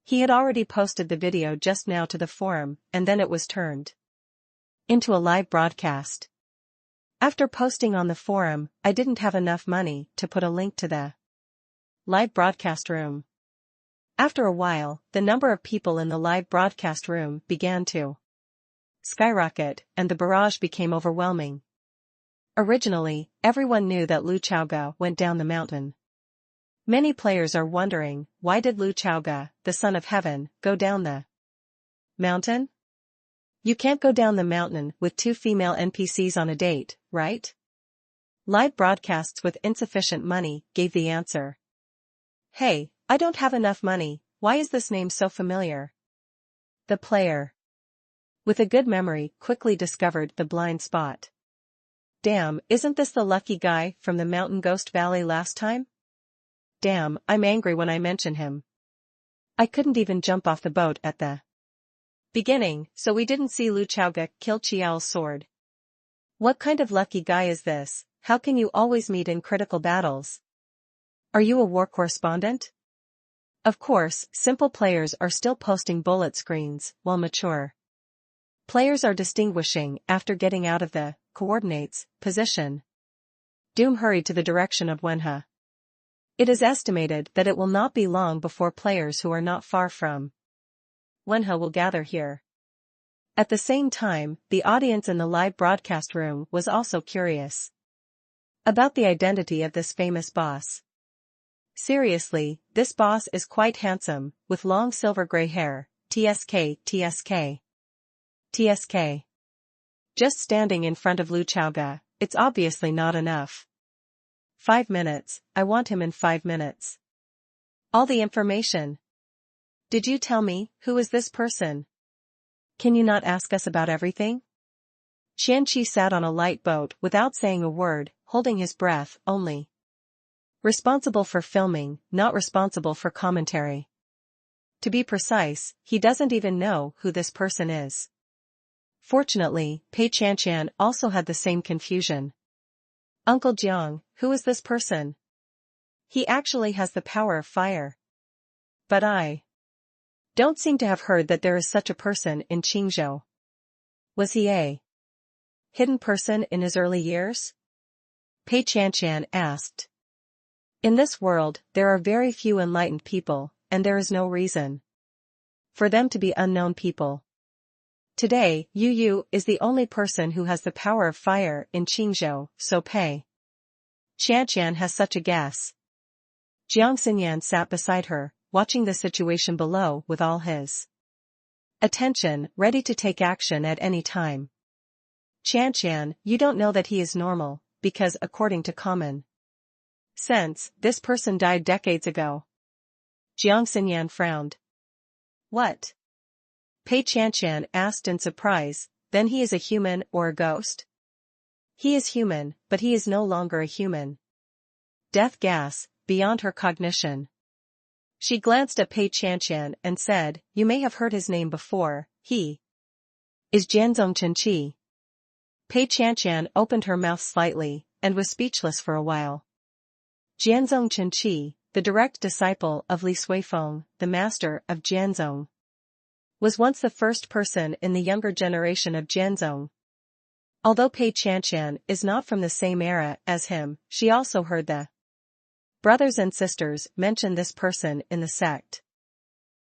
He had already posted the video just now to the forum, and then it was turned into a live broadcast. After posting on the forum, I didn't have enough money to put a link to the live broadcast room. After a while, the number of people in the live broadcast room began to skyrocket, and the barrage became overwhelming. Originally, everyone knew that Lu Chaoga went down the mountain. Many players are wondering, why did Lu Chaoga, the son of heaven, go down the mountain? You can't go down the mountain with 2 female NPCs on a date, right? Live broadcasts with insufficient money gave the answer. Hey, I don't have enough money, why is this name so familiar? The player, with a good memory, quickly discovered the blind spot. Damn, isn't this the lucky guy from the mountain Ghost Valley last time? Damn, I'm angry when I mention him. I couldn't even jump off the boat at the beginning, so we didn't see Lu Chaoga kill Qiao's sword. What kind of lucky guy is this? How can you always meet in critical battles? Are you a war correspondent? Of course, simple players are still posting bullet screens, while mature players are distinguishing after getting out of the coordinates position. Doom hurried to the direction of Wenhe. It is estimated that it will not be long before players who are not far from Wenhe will gather here. At the same time, the audience in the live broadcast room was also curious about the identity of this famous boss. Seriously, this boss is quite handsome, with long silver gray hair. TSK. Just standing in front of Lu Chaoga, it's obviously not enough. 5 minutes, I want him in 5 minutes. All the information. Did you tell me, who is this person? Can you not ask us about everything? Qianqi sat on a light boat without saying a word, holding his breath, only. Responsible for filming, not responsible for commentary. To be precise, he doesn't even know who this person is. Fortunately, Pei Qianqian also had the same confusion. Uncle Jiang, who is this person? He actually has the power of fire. But I don't seem to have heard that there is such a person in Qingzhou. Was he a hidden person in his early years? Pei Qianqian asked. In this world, there are very few enlightened people, and there is no reason for them to be unknown people. Today, Yu is the only person who has the power of fire in Qingzhou, so Pei Qianqian has such a guess. Jiang Xinyan sat beside her, watching the situation below with all his attention, ready to take action at any time. Qianqian, you don't know that he is normal, because according to common sense, this person died decades ago. Jiang Xinyan frowned. What? Pei Qianqian asked in surprise, then he is a human or a ghost? He is human, but he is no longer a human. Death gas, beyond her cognition. She glanced at Pei Qianqian and said, you may have heard his name before, he is Jianzong Chenqi. Pei Qianqian opened her mouth slightly, and was speechless for a while. Jianzong Chenqi, the direct disciple of Li Suifeng, the master of Jianzong, was once the first person in the younger generation of Jianzong. Although Pei Qianqian is not from the same era as him, she also heard the brothers and sisters mention this person in the sect.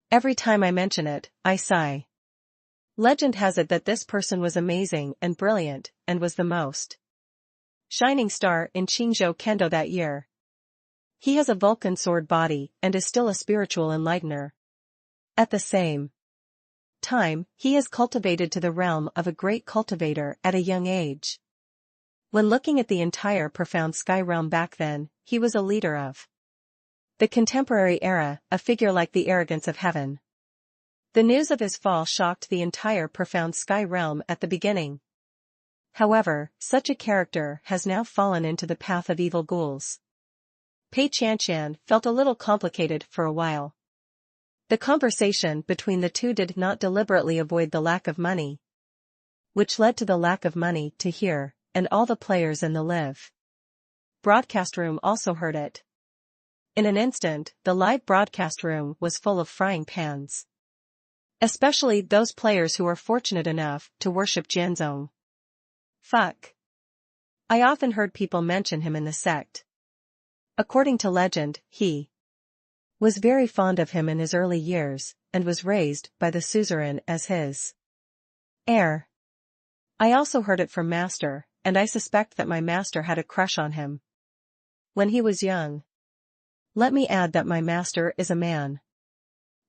Every time I mention it, I sigh. Legend has it that this person was amazing and brilliant, and was the most shining star in Qingzhou Kendo that year. He has a Vulcan sword body and is still a spiritual enlightener. At the same time, he is cultivated to the realm of a great cultivator at a young age. When looking at the entire profound sky realm back then, he was a leader of the contemporary era, a figure like the arrogance of heaven. The news of his fall shocked the entire profound sky realm at the beginning. However, such a character has now fallen into the path of evil ghouls. Pei Qianqian felt a little complicated for a while. The conversation between the two did not deliberately avoid the lack of money, which led to the lack of money to hear, and all the players in the live broadcast room also heard it. In an instant, the live broadcast room was full of frying pans. Especially those players who are fortunate enough to worship Jianzong. Fuck. I often heard people mention him in the sect. According to legend, he was very fond of him in his early years, and was raised by the suzerain as his heir. I also heard it from Master, and I suspect that my master had a crush on him when he was young. Let me add that my master is a man.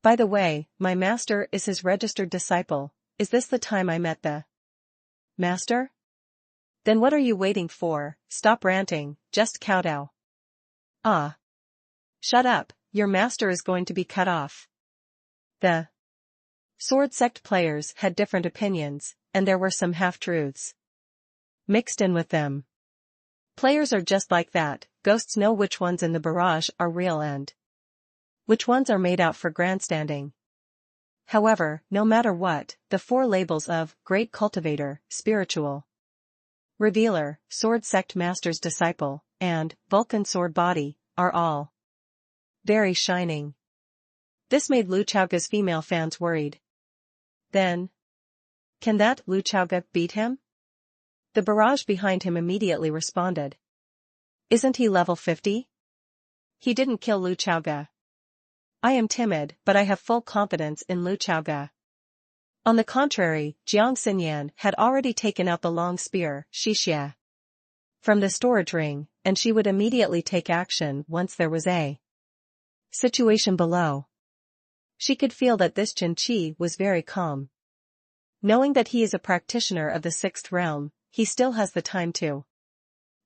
By the way, my master is his registered disciple. Is this the time I met the master? Then what are you waiting for? Stop ranting, just kowtow. Ah. Shut up, your master is going to be cut off. The Sword Sect players had different opinions, and there were some half-truths mixed in with them. Players are just like that, ghosts know which ones in the barrage are real and which ones are made out for grandstanding. However, no matter what, the four labels of Great Cultivator, Spiritual Revealer, Sword Sect Master's Disciple, and Vulcan Sword Body, are all very shining. This made Lu Chaoga's female fans worried. Then, can that Lu Chaoga beat him? The barrage behind him immediately responded. Isn't he level 50? He didn't kill Lu Chaoga. I am timid, but I have full confidence in Lu Chaoga. On the contrary, Jiang Xinyan had already taken out the long spear, Xixia, from the storage ring, and she would immediately take action once there was a situation below. She could feel that this Chenqi was very calm. Knowing that he is a practitioner of the sixth realm, he still has the time to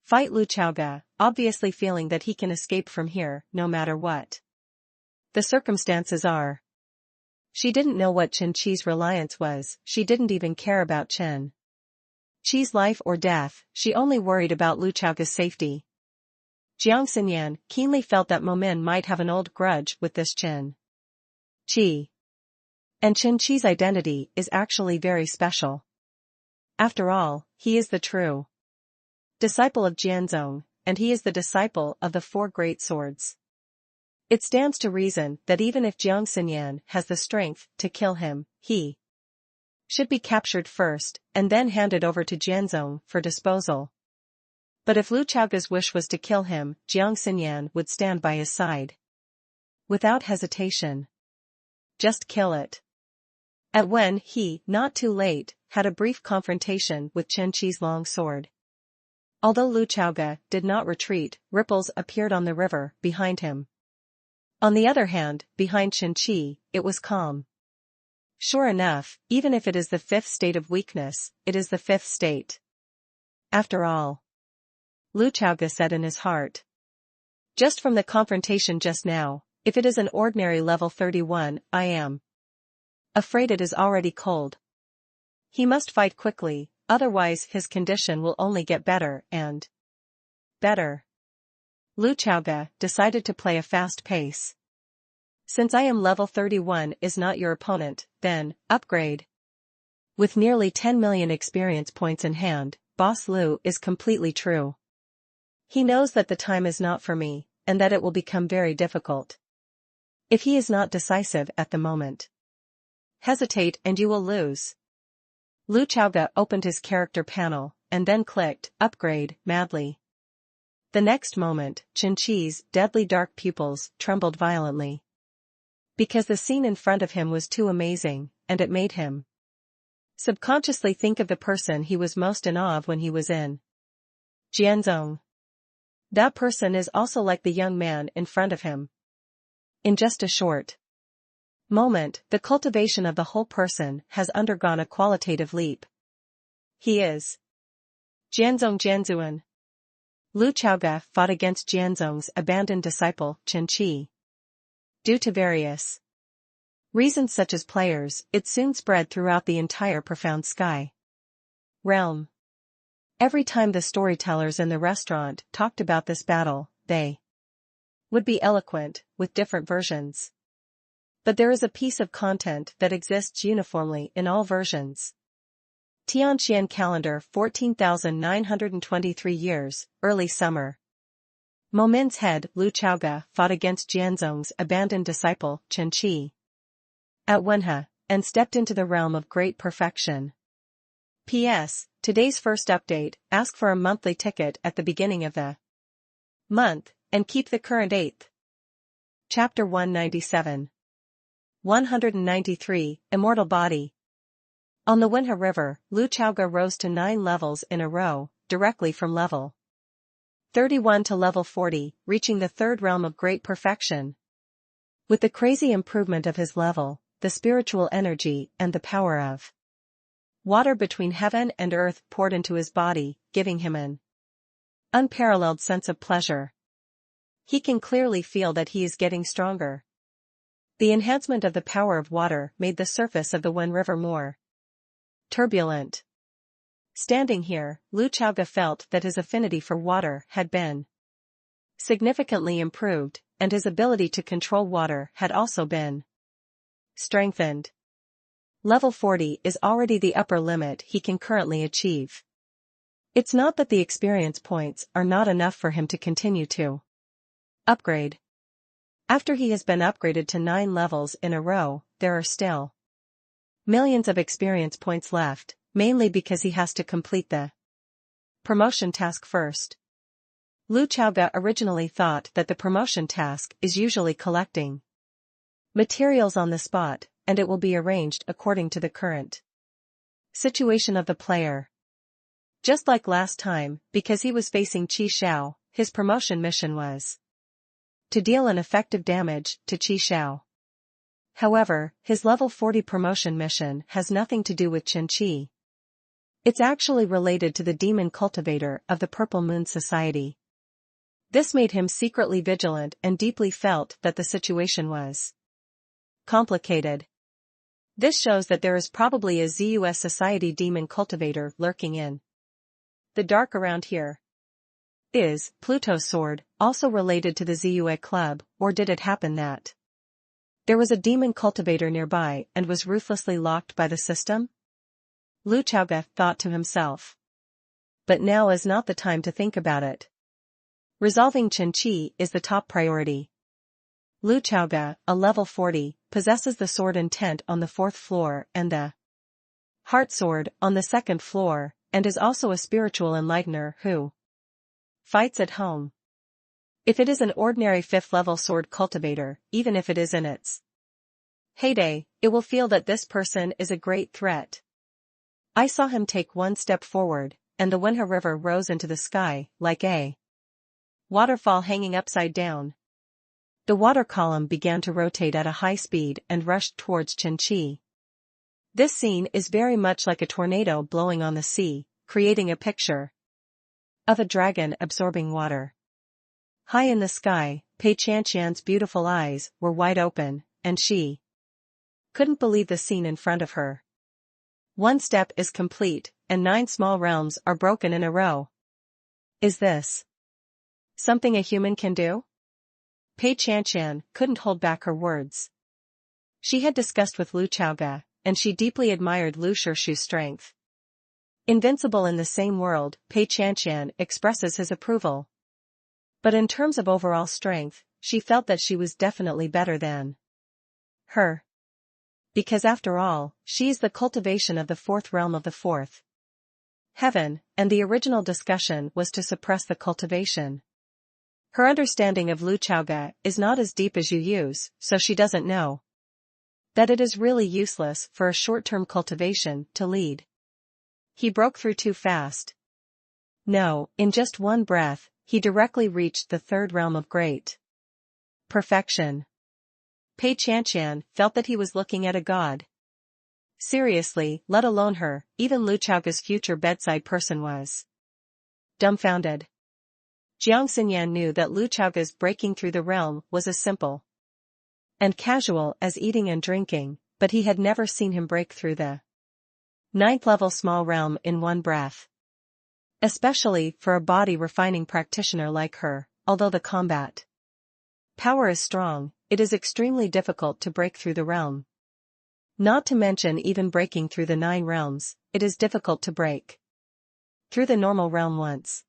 fight Lu Chaoga, obviously feeling that he can escape from here, no matter what. The circumstances are. She didn't know what Chen Qi's reliance was, she didn't even care about Chen Qi's life or death, she only worried about Lu Chaoge's safety. Jiang Xinyan keenly felt that Mo Min might have an old grudge with this Chen Qi. And Chen Qi's identity is actually very special. After all, he is the true disciple of Jianzong, and he is the disciple of the four great swords. It stands to reason that even if Jiang Xinyan has the strength to kill him, he should be captured first, and then handed over to Jianzong for disposal. But if Lu Chaoge's wish was to kill him, Jiang Xinyan would stand by his side. Without hesitation. Just kill it. At when he, not too late, had a brief confrontation with Chen Qi's long sword. Although Lu Chaoge did not retreat, ripples appeared on the river behind him. On the other hand, behind Chen Qi, it was calm. Sure enough, even if it is the fifth state of weakness, it is the fifth state. After all, Lu Chaoge said in his heart. Just from the confrontation just now, if it is an ordinary level 31, I am afraid it is already cold. He must fight quickly, otherwise his condition will only get better and better. Lu Chaoge decided to play a fast pace. Since I am level 31 is not your opponent, then, upgrade. With nearly 10 million experience points in hand, Boss Lu is completely true. He knows that the time is not for me, and that it will become very difficult. If he is not decisive at the moment. Hesitate and you will lose. Lu Chaoge opened his character panel, and then clicked, upgrade, madly. The next moment, Chen Qi's deadly dark pupils trembled violently. Because the scene in front of him was too amazing, and it made him subconsciously think of the person he was most in awe of when he was in Jianzong. That person is also like the young man in front of him. In just a short moment, the cultivation of the whole person has undergone a qualitative leap. He is Jianzong Jianzuan. Lu Chaoge fought against Jianzong's abandoned disciple, Chen Qi. Due to various reasons such as players, it soon spread throughout the entire profound sky realm. Every time the storytellers in the restaurant talked about this battle, they would be eloquent, with different versions. But there is a piece of content that exists uniformly in all versions. Tianqian calendar 14,923 years, early summer. Mo Min's head, Lu Chaoge, fought against Jianzong's abandoned disciple, Chen Qi. At Wenhe, and stepped into the realm of great perfection. P.S. Today's first update, ask for a monthly ticket at the beginning of the month, and keep the current 8th. Chapter 197. 193, Immortal Body. On the Wenhe River, Lu Chaoge rose to 9 levels in a row, directly from level 31 to level 40, reaching the third realm of great perfection. With the crazy improvement of his level, the spiritual energy and the power of water between heaven and earth poured into his body, giving him an unparalleled sense of pleasure. He can clearly feel that he is getting stronger. The enhancement of the power of water made the surface of the Wen River more turbulent. Standing here, Lu Chaoge felt that his affinity for water had been significantly improved, and his ability to control water had also been strengthened. Level 40 is already the upper limit he can currently achieve. It's not that the experience points are not enough for him to continue to upgrade. After he has been upgraded to 9 levels in a row, there are still millions of experience points left, mainly because he has to complete the promotion task first. Lu Chaoge originally thought that the promotion task is usually collecting materials on the spot, and it will be arranged according to the current situation of the player. Just like last time, because he was facing Qi Xiao, his promotion mission was to deal an effective damage to Qi Xiao. However, his level 40 promotion mission has nothing to do with Chen Qi. It's actually related to the demon cultivator of the Purple Moon Society. This made him secretly vigilant and deeply felt that the situation was complicated. This shows that there is probably a ZUS society demon cultivator lurking in the dark around here. Is Pluto's sword also related to the ZUA club, or did it happen that there was a demon cultivator nearby and was ruthlessly locked by the system? Lu Chaoga thought to himself. But now is not the time to think about it. Resolving Chen Qi is the top priority. Lu Chaoga, a level 40, possesses the sword intent on the 4th floor and the heart sword on the 2nd floor, and is also a spiritual enlightener who fights at home. If it is an ordinary 5th level sword cultivator, even if it is in its heyday, it will feel that this person is a great threat. I saw him take one step forward, and the Wenhe River rose into the sky, like a waterfall hanging upside down. The water column began to rotate at a high speed and rushed towards Chen Qi. This scene is very much like a tornado blowing on the sea, creating a picture of a dragon absorbing water. High in the sky, Pei Qianqian's beautiful eyes were wide open, and she couldn't believe the scene in front of her. One step is complete, and 9 small realms are broken in a row. Is this something a human can do? Pei Qianqian couldn't hold back her words. She had discussed with Lu Chaoga, and she deeply admired Lu Shishu's strength. Invincible in the same world, Pei Qianqian expresses his approval. But in terms of overall strength, she felt that she was definitely better than her. Because after all, she is the cultivation of the 4th realm of the 4th heaven, and the original discussion was to suppress the cultivation. Her understanding of Lu Chaoga is not as deep as Yu's, so she doesn't know that it is really useless for a short-term cultivation to lead. He broke through too fast. No, in just one breath, he directly reached the 3rd realm of great perfection. Pei Qianqian felt that he was looking at a god. Seriously, let alone her, even Lu Chaoga's future bedside person was dumbfounded. Jiang Xinyan knew that Lu Chaoga's breaking through the realm was as simple and casual as eating and drinking, but he had never seen him break through the 9th level small realm in one breath. Especially for a body refining practitioner like her, although the combat power is strong, it is extremely difficult to break through the realm. Not to mention even breaking through the 9 realms, it is difficult to break through the normal realm once.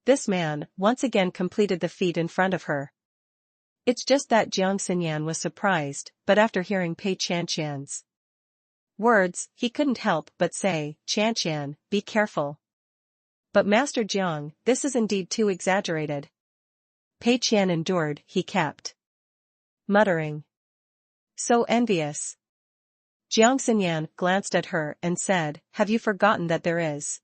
This man once again completed the feat in front of her. It's just that Jiang Xinyan was surprised, but after hearing Pei Qianqian's words, he couldn't help but say, "Qianqian, be careful." But Master Jiang, this is indeed too exaggerated. Pei Qian endured, he kept muttering. So envious. Jiang Xinyan glanced at her and said, "Have you forgotten that there is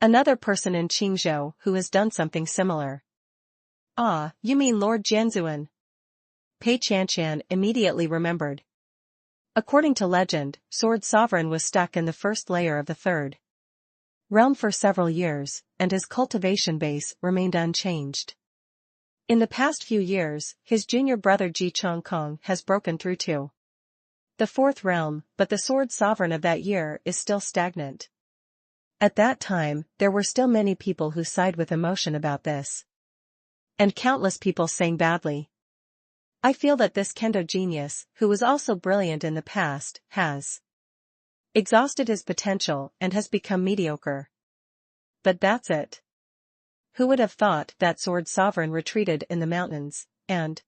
another person in Qingzhou who has done something similar?" "Ah, you mean Lord Jianzuan?" Pei Qianqian immediately remembered. According to legend, Sword Sovereign was stuck in the 1st layer of the 3rd realm for several years, and his cultivation base remained unchanged. In the past few years, his junior brother Ji Chongkong has broken through to the 4th realm, but the Sword Sovereign of that year is still stagnant. At that time, there were still many people who sighed with emotion about this. And countless people sang badly. I feel that this Kendo genius, who was also brilliant in the past, has exhausted his potential and has become mediocre. But that's it. Who would have thought that Sword Sovereign retreated in the mountains, and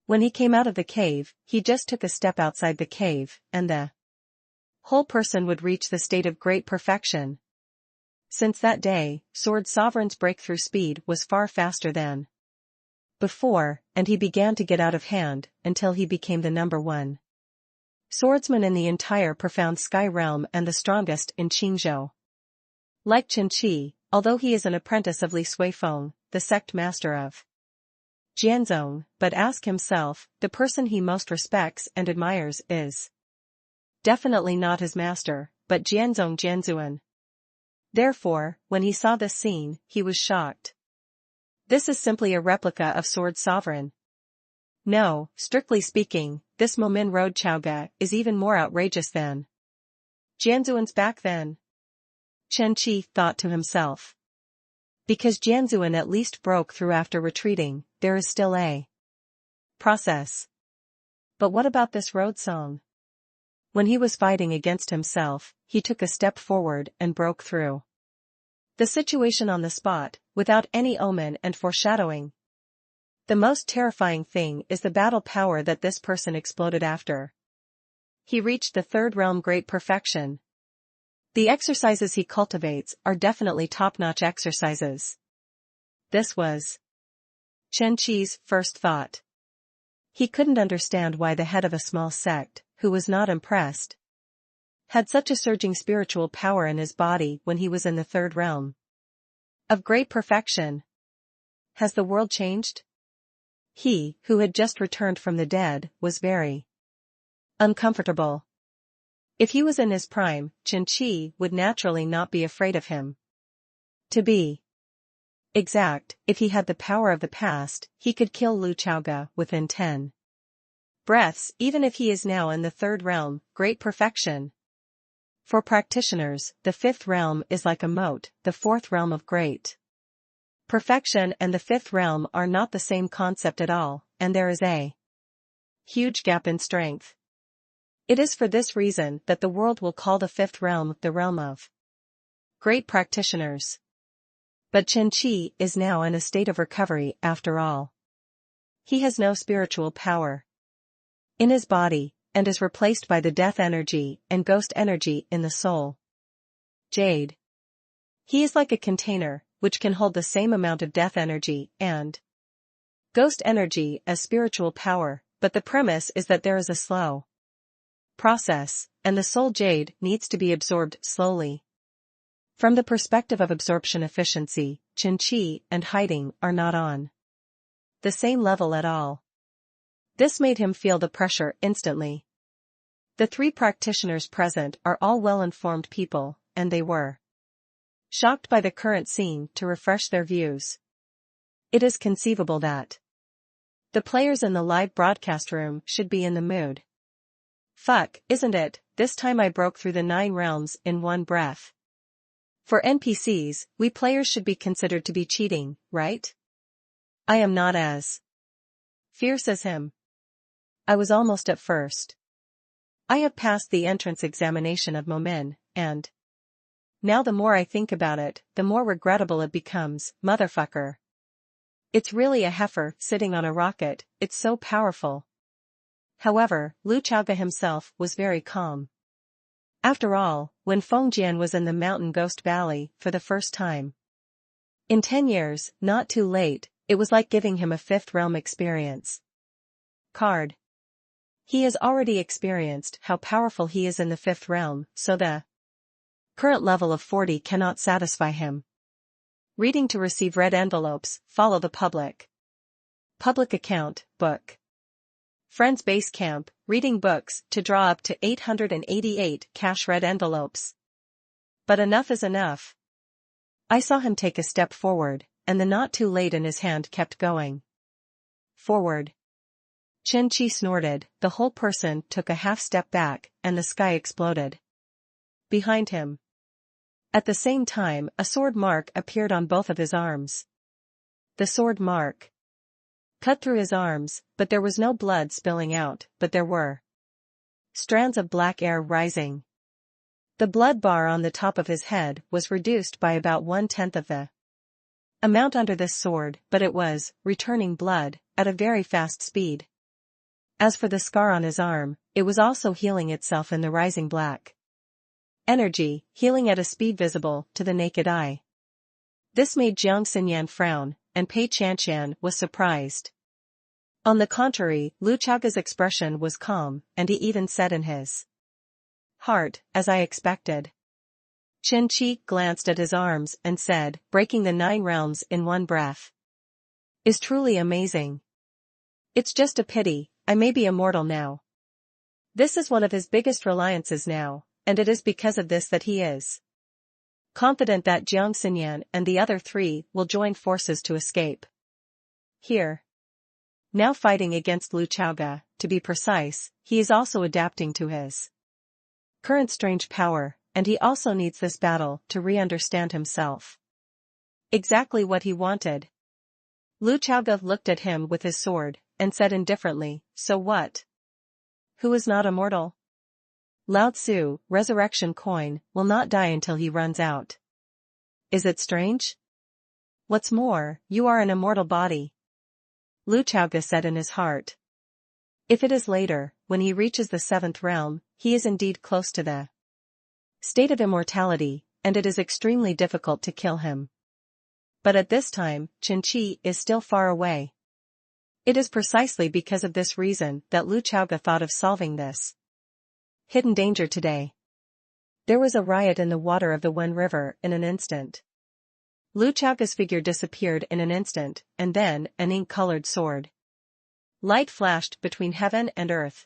when he came out of the cave, he just took a step outside the cave, and the whole person would reach the state of great perfection. Since that day, Sword Sovereign's breakthrough speed was far faster than before, and he began to get out of hand, until he became the number 1 swordsman in the entire profound sky realm and the strongest in Qingzhou. Like Chen Qi, although he is an apprentice of Li Suifeng, the sect master of Jianzong, but ask himself, the person he most respects and admires is definitely not his master, but Jianzong Jianzuan. Therefore, when he saw this scene, he was shocked. This is simply a replica of Sword Sovereign. No, strictly speaking, this Momin Road Chauga is even more outrageous than Jianzuan's back then. Chen Qi thought to himself. Because Jianzuan at least broke through after retreating, there is still a process. But what about this road song? When he was fighting against himself, he took a step forward and broke through the situation on the spot, without any omen and foreshadowing. The most terrifying thing is the battle power that this person exploded after. He reached the third realm great perfection. The exercises he cultivates are definitely top-notch exercises. This was Chen Qi's first thought. He couldn't understand why the head of a small sect, who was not impressed, had such a surging spiritual power in his body when he was in the third realm of great perfection. Has the world changed? He, who had just returned from the dead, was very uncomfortable. If he was in his prime, Chen Qi would naturally not be afraid of him. To be exact, if he had the power of the past, he could kill Lu Chaoga within 10 breaths, even if he is now in the third realm, great perfection. For practitioners, the fifth realm is like a moat, the fourth realm of great perfection and the fifth realm are not the same concept at all, and there is a huge gap in strength. It is for this reason that the world will call the fifth realm the realm of great practitioners. But Chen Qi is now in a state of recovery after all. He has no spiritual power in his body, and is replaced by the death energy and ghost energy in the soul. Jade. He is like a container, which can hold the same amount of death energy and ghost energy as spiritual power, but the premise is that there is a slow process, and the soul jade needs to be absorbed slowly. From the perspective of absorption efficiency, Chen Qi and hiding are not on the same level at all. This made him feel the pressure instantly. The three practitioners present are all well-informed people, and they were shocked by the current scene to refresh their views. It is conceivable that the players in the live broadcast room should be in the mood. Fuck, isn't it, this time I broke through the 9 realms in one breath. For NPCs, we players should be considered to be cheating, right? I am not as fierce as him. I was almost at first. I have passed the entrance examination of Momin, and now the more I think about it, the more regrettable it becomes, motherfucker. It's really a heifer sitting on a rocket, it's so powerful. However, Lu Chaoga himself was very calm. After all, when Fengjian was in the Mountain Ghost Valley for the first time in 10 years, not too late, it was like giving him a fifth realm experience card. He has already experienced how powerful he is in the fifth realm, so the current level of 40 cannot satisfy him. Reading to receive red envelopes, follow the public account, book. Friends Base Camp, reading books to draw up to 888 cash red envelopes. But enough is enough. I saw him take a step forward, and the not too late in his hand kept going forward. Chen Qi snorted, the whole person took a half step back, and the sky exploded behind him. At the same time, a sword mark appeared on both of his arms. The sword mark cut through his arms, but there was no blood spilling out, but there were strands of black air rising. The blood bar on the top of his head was reduced by about 1/10 of the amount under this sword, but it was returning blood at a very fast speed. As for the scar on his arm, it was also healing itself in the rising black energy, healing at a speed visible to the naked eye. This made Jiang Xinyan frown, and Pei Qianqian was surprised. On the contrary, Lu Chaoga's expression was calm, and he even said in his heart, as I expected. Chen Qi glanced at his arms and said, breaking the 9 realms in one breath is truly amazing. It's just a pity, I may be immortal now. This is one of his biggest reliances now, and it is because of this that he is confident that Jiang Xinyan and the other 3 will join forces to escape. Here. Now fighting against Lu Chaoga, to be precise, he is also adapting to his current strange power, and he also needs this battle to re-understand himself. Exactly what he wanted. Lu Chaoga looked at him with his sword, and said indifferently, so what? Who is not immortal? Lao Tzu, resurrection coin, will not die until he runs out. Is it strange? What's more, you are an immortal body. Lu Chaoga said in his heart. If it is later, when he reaches the seventh realm, he is indeed close to the state of immortality, and it is extremely difficult to kill him. But at this time, Chen Qi is still far away. It is precisely because of this reason that Lu Chaoga thought of solving this hidden danger today. There was a riot in the water of the Wen River in an instant. Lu Chaoga's figure disappeared in an instant, and then, an ink-colored sword light flashed between heaven and earth.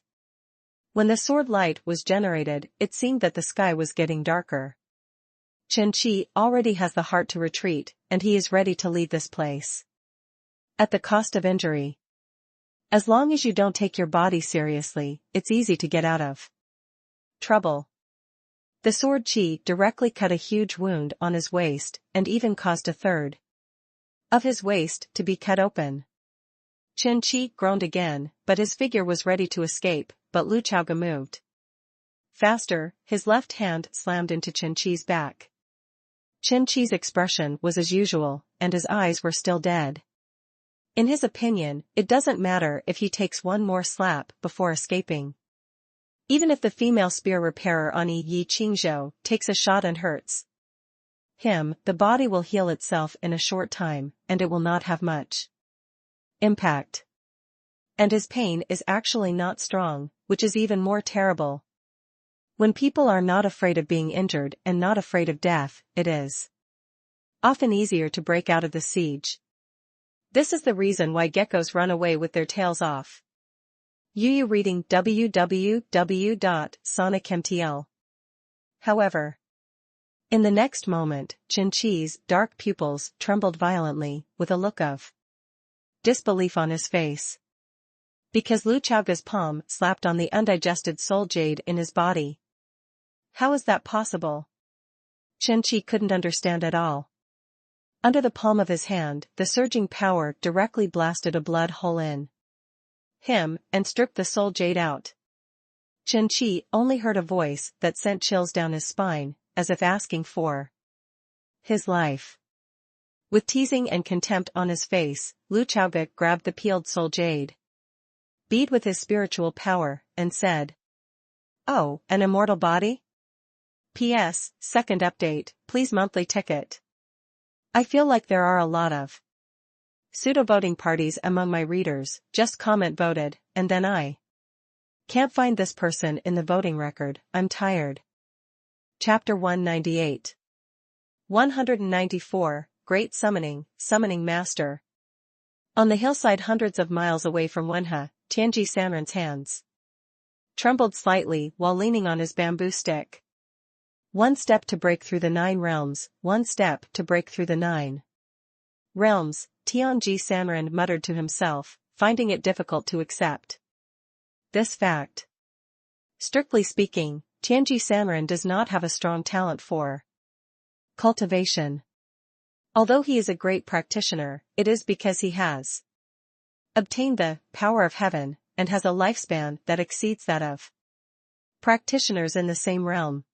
When the sword light was generated, it seemed that the sky was getting darker. Chen Qi already has the heart to retreat, and he is ready to leave this place. At the cost of injury. As long as you don't take your body seriously, it's easy to get out of trouble. The sword Qi directly cut a huge wound on his waist, and even caused a third of his waist to be cut open. Chen Qi groaned again, but his figure was ready to escape, but Lu Chaoga moved faster, his left hand slammed into Chen Qi's back. Chen Qi's expression was as usual, and his eyes were still dead. In his opinion, it doesn't matter if he takes one more slap before escaping. Even if the female spear repairer on Yi Qingzhou takes a shot and hurts him, the body will heal itself in a short time, and it will not have much impact. And his pain is actually not strong, which is even more terrible. When people are not afraid of being injured and not afraid of death, it is often easier to break out of the siege. This is the reason why geckos run away with their tails off. Yu reading www.sonicmtl. However, in the next moment, Chen Qi's dark pupils trembled violently, with a look of disbelief on his face. Because Lu Chaoga's palm slapped on the undigested soul jade in his body. How is that possible? Chen Qi couldn't understand at all. Under the palm of his hand, the surging power directly blasted a blood hole in him, and stripped the soul jade out. Chen Qi only heard a voice that sent chills down his spine, as if asking for his life. With teasing and contempt on his face, Lu Chaoga grabbed the peeled soul jade bead with his spiritual power, and said, "Oh, an immortal body? P.S. Second update, please monthly ticket. I feel like there are a lot of pseudo-voting parties among my readers, just comment voted, and then I can't find this person in the voting record, I'm tired." Chapter 198. 194, Great Summoning, Summoning Master. On the hillside hundreds of miles away from Wenhe, Tianji Sanren's hands trembled slightly while leaning on his bamboo stick. One step to break through the 9 realms, one step to break through the 9 realms, Tianji Sanren muttered to himself, finding it difficult to accept this fact. Strictly speaking, Tianji Sanren does not have a strong talent for cultivation. Although he is a great practitioner, it is because he has obtained the power of heaven, and has a lifespan that exceeds that of practitioners in the same realm.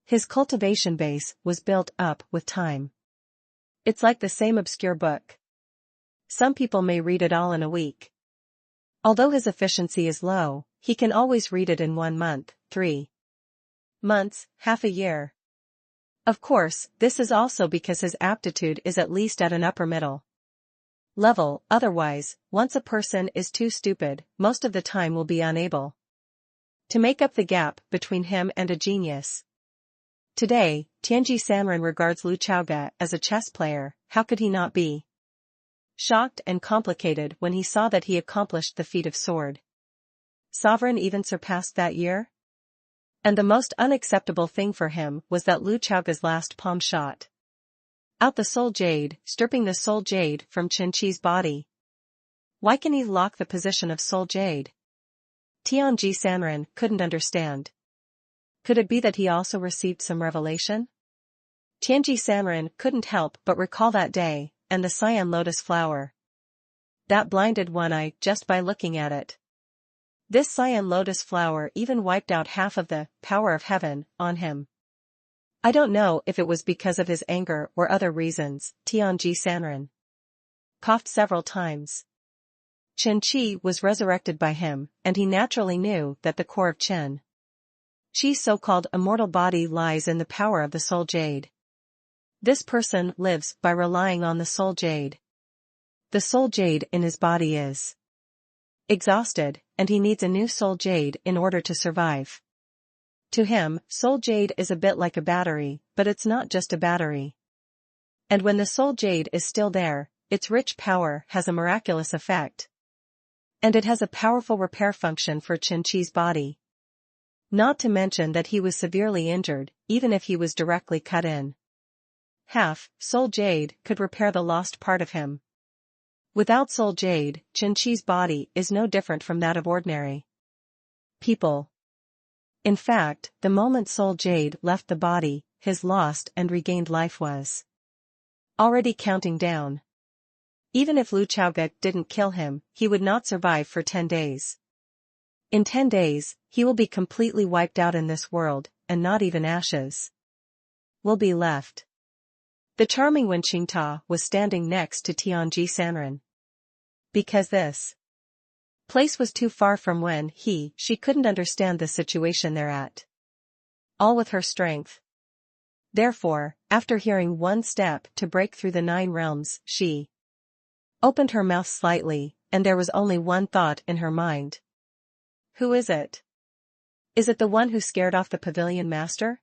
His cultivation base was built up with time. It's like the same obscure book. Some people may read it all in a week. Although his efficiency is low, he can always read it in 1 month, 3 months, half a year. Of course, this is also because his aptitude is at least at an upper middle level, otherwise, once a person is too stupid, most of the time will be unable to make up the gap between him and a genius. Today, Tianji Sanren regards Lu Chaoga as a chess player. How could he not be shocked and complicated when he saw that he accomplished the feat of sword sovereign even surpassed that year? And the most unacceptable thing for him was that Lu Chaoga's last palm shot out the soul jade, stripping the soul jade from Chen Qi's body. Why can he lock the position of Soul Jade? Tianji Sanren couldn't understand. Could it be that he also received some revelation? Tianji Sanren couldn't help but recall that day, and the cyan lotus flower. That blinded one eye just by looking at it. This cyan lotus flower even wiped out half of the power of heaven on him. I don't know if it was because of his anger or other reasons, Tianji Sanren coughed several times. Chen Qi was resurrected by him, and he naturally knew that the core of Chen Qi's so-called immortal body lies in the power of the Soul Jade. This person lives by relying on the Soul Jade. The Soul Jade in his body is exhausted, and he needs a new Soul Jade in order to survive. To him, Soul Jade is a bit like a battery, but it's not just a battery. And when the Soul Jade is still there, its rich power has a miraculous effect. And it has a powerful repair function for Chen Qi's body. Not to mention that he was severely injured, even if he was directly cut in half, Soul Jade could repair the lost part of him. Without Soul Jade, Chen Qi's body is no different from that of ordinary people. In fact, the moment Soul Jade left the body, his lost and regained life was already counting down. Even if Lu Chaoge didn't kill him, he would not survive for 10 days. In 10 days, he will be completely wiped out in this world, and not even ashes will be left. The charming Wen Qingta was standing next to Tianji Sanren. Because this place was too far from when she couldn't understand the situation they're at. All with her strength. Therefore, after hearing one step to break through the 9 realms, she opened her mouth slightly, and there was only one thought in her mind. Who is it? Is it the one who scared off the pavilion master?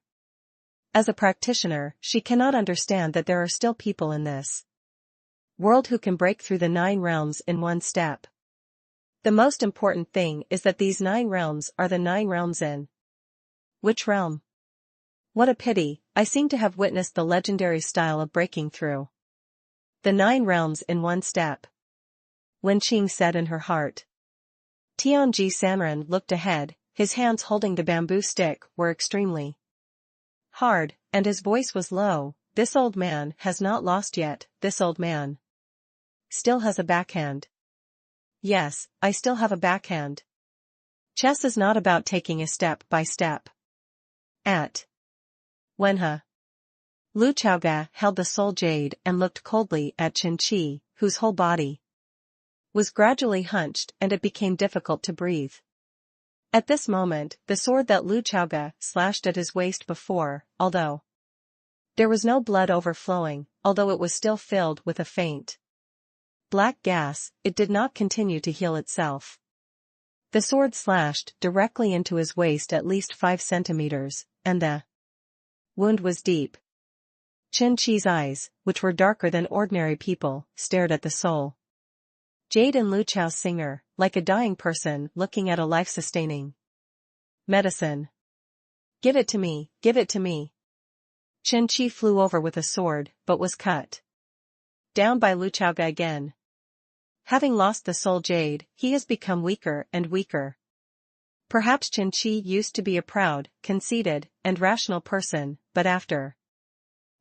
As a practitioner, she cannot understand that there are still people in this world who can break through the 9 realms in one step. The most important thing is that these 9 realms are the 9 realms in which realm? What a pity, I seem to have witnessed the legendary style of breaking through the 9 realms in one step. Wen Qing said in her heart. Tianji Sanren looked ahead, his hands holding the bamboo stick were extremely hard, and his voice was low. This old man has not lost yet, this old man still has a backhand. Yes, I still have a backhand. Chess is not about taking a step by step. At Wenhe. Lu Chaoge held the Soul Jade and looked coldly at Chen Qi, whose whole body was gradually hunched and it became difficult to breathe. At this moment, the sword that Lu Chaoge slashed at his waist before, although there was no blood overflowing, although it was still filled with a faint black gas, it did not continue to heal itself. The sword slashed directly into his waist at least 5 centimeters, and the wound was deep. Chen Qi's eyes, which were darker than ordinary people, stared at the Soul Jade and Lu Chao's singer, like a dying person looking at a life-sustaining medicine. Give it to me, give it to me. Chen Qi flew over with a sword, but was cut down by Lu Chaoge again. Having lost the Soul Jade, he has become weaker and weaker. Perhaps Chen Qi used to be a proud, conceited, and rational person, but after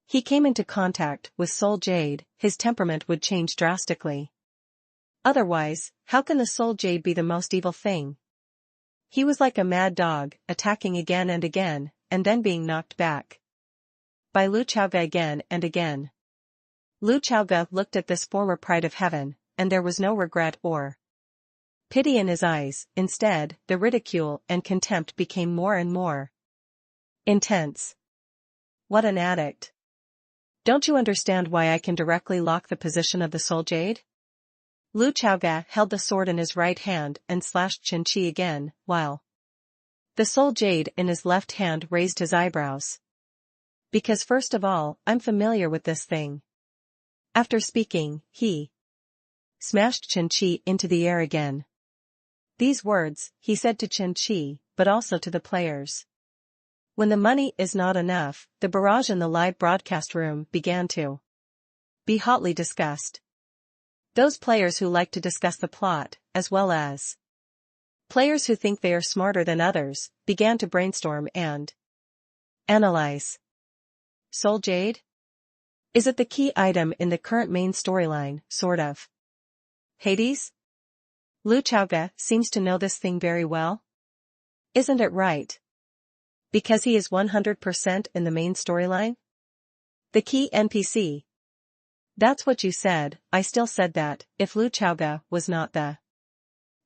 he came into contact with Soul Jade, his temperament would change drastically. Otherwise, how can the Soul Jade be the most evil thing? He was like a mad dog, attacking again and again, and then being knocked back by Lu Chaoge again and again. Lu Chaoge looked at this former pride of heaven, and there was no regret or pity in his eyes. Instead, the ridicule and contempt became more and more intense. What an addict. Don't you understand why I can directly lock the position of the Soul Jade? Lu Chaoge held the sword in his right hand and slashed Chen Qi again, while the Soul Jade in his left hand raised his eyebrows. Because first of all, I'm familiar with this thing. After speaking, he smashed Chen Qi into the air again. These words, he said to Chen Qi, but also to the players. When the money is not enough, the barrage in the live broadcast room began to be hotly discussed. Those players who like to discuss the plot, as well as players who think they are smarter than others, began to brainstorm and analyze. Soul Jade? Is it the key item in the current main storyline, sort of? Hades? Lu Chaoga seems to know this thing very well. Isn't it right? Because he is 100% in the main storyline? The key NPC. That's what you said. I still said that, if Lu Chaoga was not the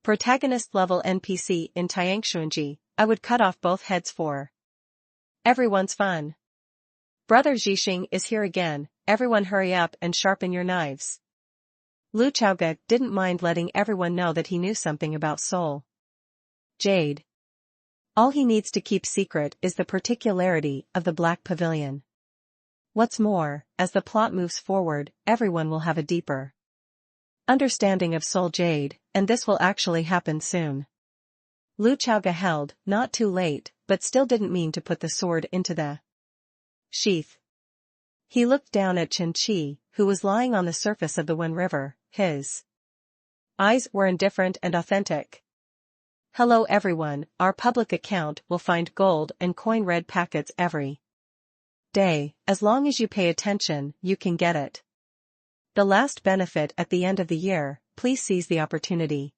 protagonist-level NPC in Tiangshuanji, I would cut off both heads for everyone's fun. Brother Zhixing is here again, everyone hurry up and sharpen your knives. Lu Chaoga didn't mind letting everyone know that he knew something about Soul Jade. All he needs to keep secret is the particularity of the Black Pavilion. What's more, as the plot moves forward, everyone will have a deeper understanding of Soul Jade, and this will actually happen soon. Lu Chaoga held, not too late, but still didn't mean to put the sword into the sheath. He looked down at Chen Qi, who was lying on the surface of the Wen River. His eyes were indifferent and authentic. Hello everyone, our public account will find gold and coin red packets every day. As long as you pay attention, you can get it. The last benefit at the end of the year, please seize the opportunity.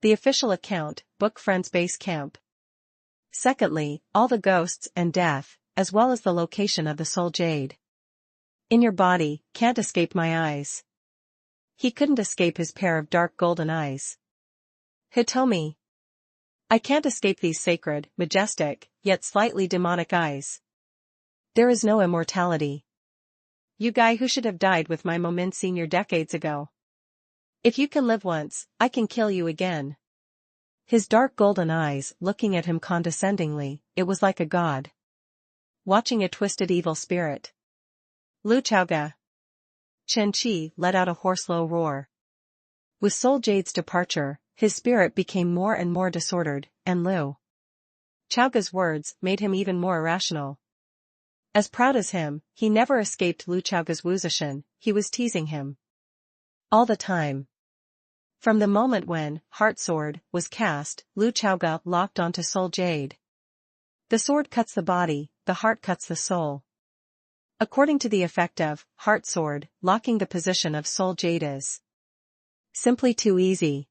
The official account, Book Friends Base Camp. Secondly, all the ghosts and death, as well as the location of the Soul Jade in your body, can't escape my eyes. He couldn't escape his pair of dark golden eyes. Hitomi. I can't escape these sacred, majestic, yet slightly demonic eyes. There is no immortality. You guy who should have died with my Momin Senior decades ago. If you can live once, I can kill you again. His dark golden eyes looking at him condescendingly, it was like a god watching a twisted evil spirit. Lu Chaoga. Chen Qi let out a hoarse low roar. With Soul Jade's departure, his spirit became more and more disordered, and Lu Chaoga's words made him even more irrational. As proud as him, he never escaped Lu Chaoga's wuzishan, he was teasing him all the time. From the moment when Heart Sword was cast, Lu Chaoga locked onto Soul Jade. The sword cuts the body, the heart cuts the soul. According to the effect of Heart Sword, locking the position of Soul Jade is simply too easy.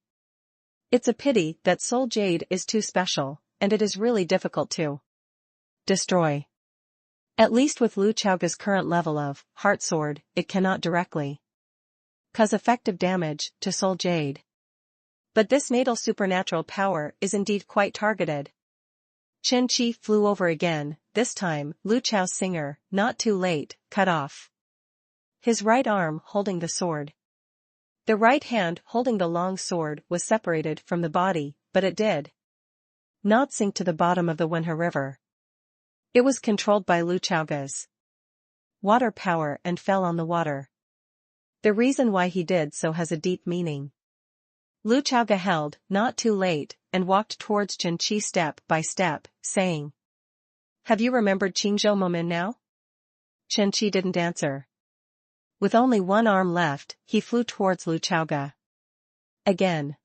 It's a pity that Soul Jade is too special, and it is really difficult to destroy. At least with Lu Chaoga's current level of Heart Sword, it cannot directly cause effective damage to Soul Jade. But this natal supernatural power is indeed quite targeted. Chen Qi flew over again, this time, Lu Chao's singer, not too late, cut off his right arm holding the sword. The right hand holding the long sword was separated from the body, but it did not sink to the bottom of the Wenhe River. It was controlled by Lu Chaoga's water power and fell on the water. The reason why he did so has a deep meaning. Lu Chaoga held, not too late, and walked towards Chen Qi step by step, saying, Have you remembered Qingzhou Momin now? Chen Qi didn't answer. With only one arm left, he flew towards Lu Chaoga. Again.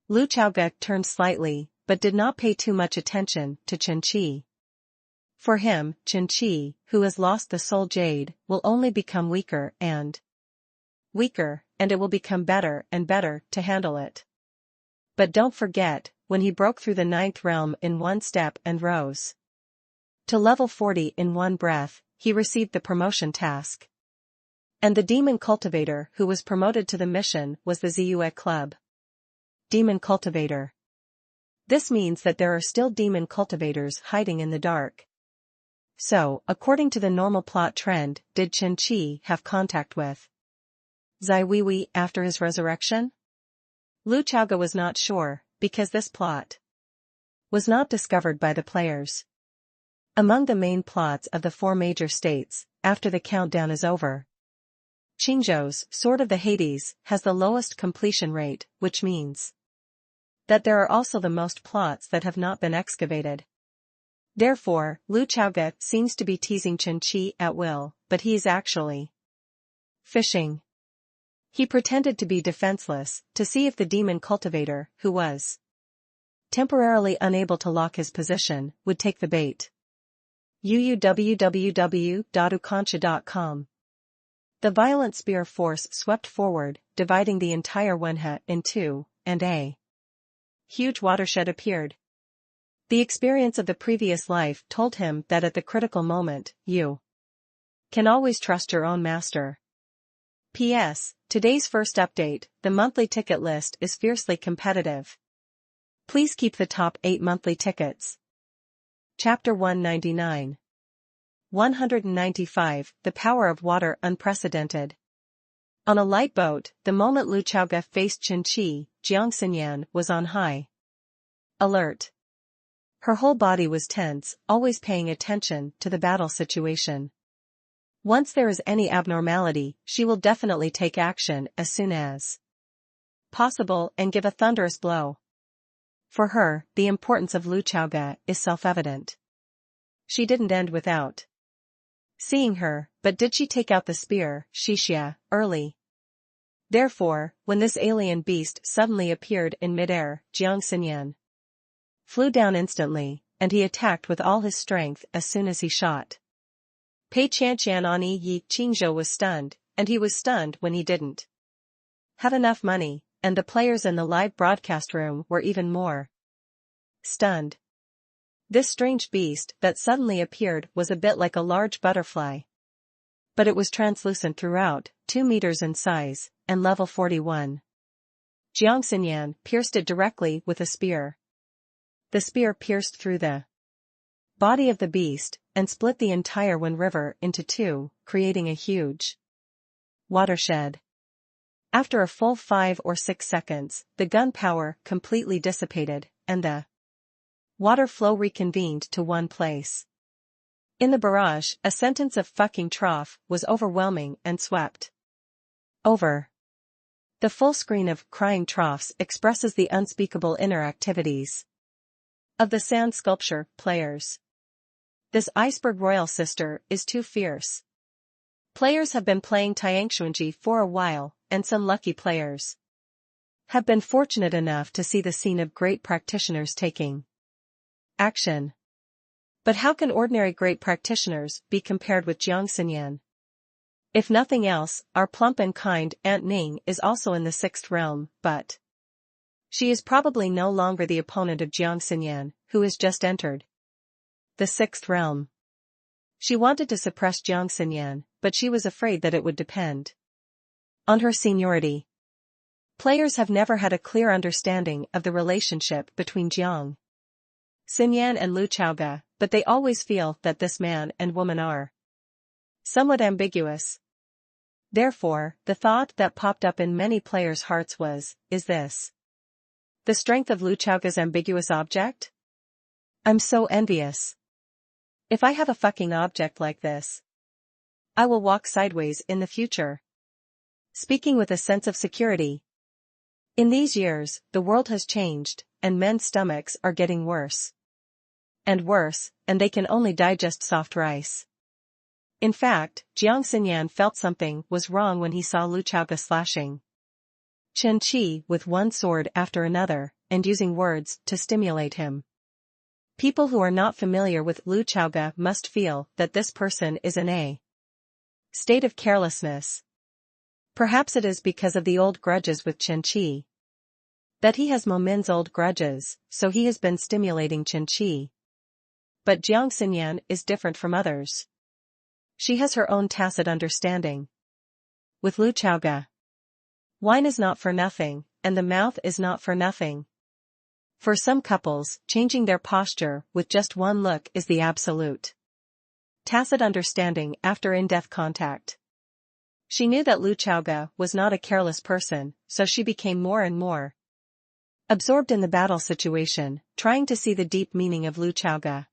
Lu Chaoga turned slightly, but did not pay too much attention to Chen Qi. For him, Chen Qi, who has lost the Soul Jade, will only become weaker, and it will become better and better to handle it. But don't forget, when he broke through the 9th realm in one step and rose to level 40 in one breath, he received the promotion task. And the demon cultivator who was promoted to the mission was the Ziyue Club Demon Cultivator. This means that there are still demon cultivators hiding in the dark. So, according to the normal plot trend, did Chen Qi have contact with Zai Weiwei after his resurrection? Lu Chaoga was not sure, because this plot was not discovered by the players. Among the main plots of the 4 major states, after the countdown is over, Qingzhou's Sword of the Hades has the lowest completion rate, which means that there are also the most plots that have not been excavated. Therefore, Lu Chaoga seems to be teasing Chen Qi at will, but he is actually fishing. He pretended to be defenseless, to see if the demon cultivator, who was temporarily unable to lock his position, would take the bait. www.uconcha.com. The violent spear force swept forward, dividing the entire Wenha in two, and a huge watershed appeared. The experience of the previous life told him that at the critical moment, you can always trust your own master. P.S. Today's first update, the monthly ticket list is fiercely competitive. Please keep the top 8 monthly tickets. Chapter 199. 195, The Power of Water Unprecedented. On a light boat, the moment Lu Chaoge faced Qin-Chi, Jiang Xinyan was on high alert. Her whole body was tense, always paying attention to the battle situation. Once there is any abnormality, she will definitely take action as soon as possible and give a thunderous blow. For her, the importance of Lu Chaoge is self-evident. She didn't end without seeing her, but did she take out the spear, Shixia, early? Therefore, when this alien beast suddenly appeared in midair, Jiang Xinyan flew down instantly, and he attacked with all his strength as soon as he shot. Pei Qianqian on Yi Qingzhou was stunned, and he was stunned when he didn't have enough money, and the players in the live broadcast room were even more stunned. This strange beast that suddenly appeared was a bit like a large butterfly. But it was translucent throughout, 2 meters in size, and level 41. Jiang Xinyan pierced it directly with a spear. The spear pierced through the body of the beast, and split the entire Wen River into 2, creating a huge watershed. After a full 5 or 6 seconds, the gun power completely dissipated, and the water flow reconvened to one place. In the barrage, a sentence of fucking trough was overwhelming and swept over. The full screen of crying troughs expresses the unspeakable inner activities of the sand sculpture players. This iceberg royal sister is too fierce. Players have been playing Tiangshuanji for a while, and some lucky players have been fortunate enough to see the scene of great practitioners taking action. But how can ordinary great practitioners be compared with Jiang Xinyan? If nothing else, our plump and kind Aunt Ning is also in the 6th realm, but she is probably no longer the opponent of Jiang Xinyan, who has just entered the 6th realm. She wanted to suppress Jiang Xinyan, but she was afraid that it would depend on her seniority. Players have never had a clear understanding of the relationship between Jiang Xinyan and Lu Chaoge, but they always feel that this man and woman are somewhat ambiguous. Therefore, the thought that popped up in many players' hearts was, is this the strength of Lu Chaoge's ambiguous object? I'm so envious. If I have a fucking object like this, I will walk sideways in the future. Speaking with a sense of security. In these years, the world has changed, and men's stomachs are getting worse and worse, and they can only digest soft rice. In fact, Jiang Xinyan felt something was wrong when he saw Lu Chaoge slashing Qin-Chi with one sword after another, and using words to stimulate him. People who are not familiar with Lu Chaoge must feel that this person is in a state of carelessness. Perhaps it is because of the old grudges with Qin-Chi. That he has Mo Min's old grudges, so he has been stimulating Qin-Chi. But Jiang Xinyan is different from others. She has her own tacit understanding. With Lu Chaoge, wine is not for nothing, and the mouth is not for nothing. For some couples, changing their posture with just one look is the absolute tacit understanding after in-depth contact. She knew that Lu Chaoge was not a careless person, so she became more and more absorbed in the battle situation, trying to see the deep meaning of Lu Chaoge.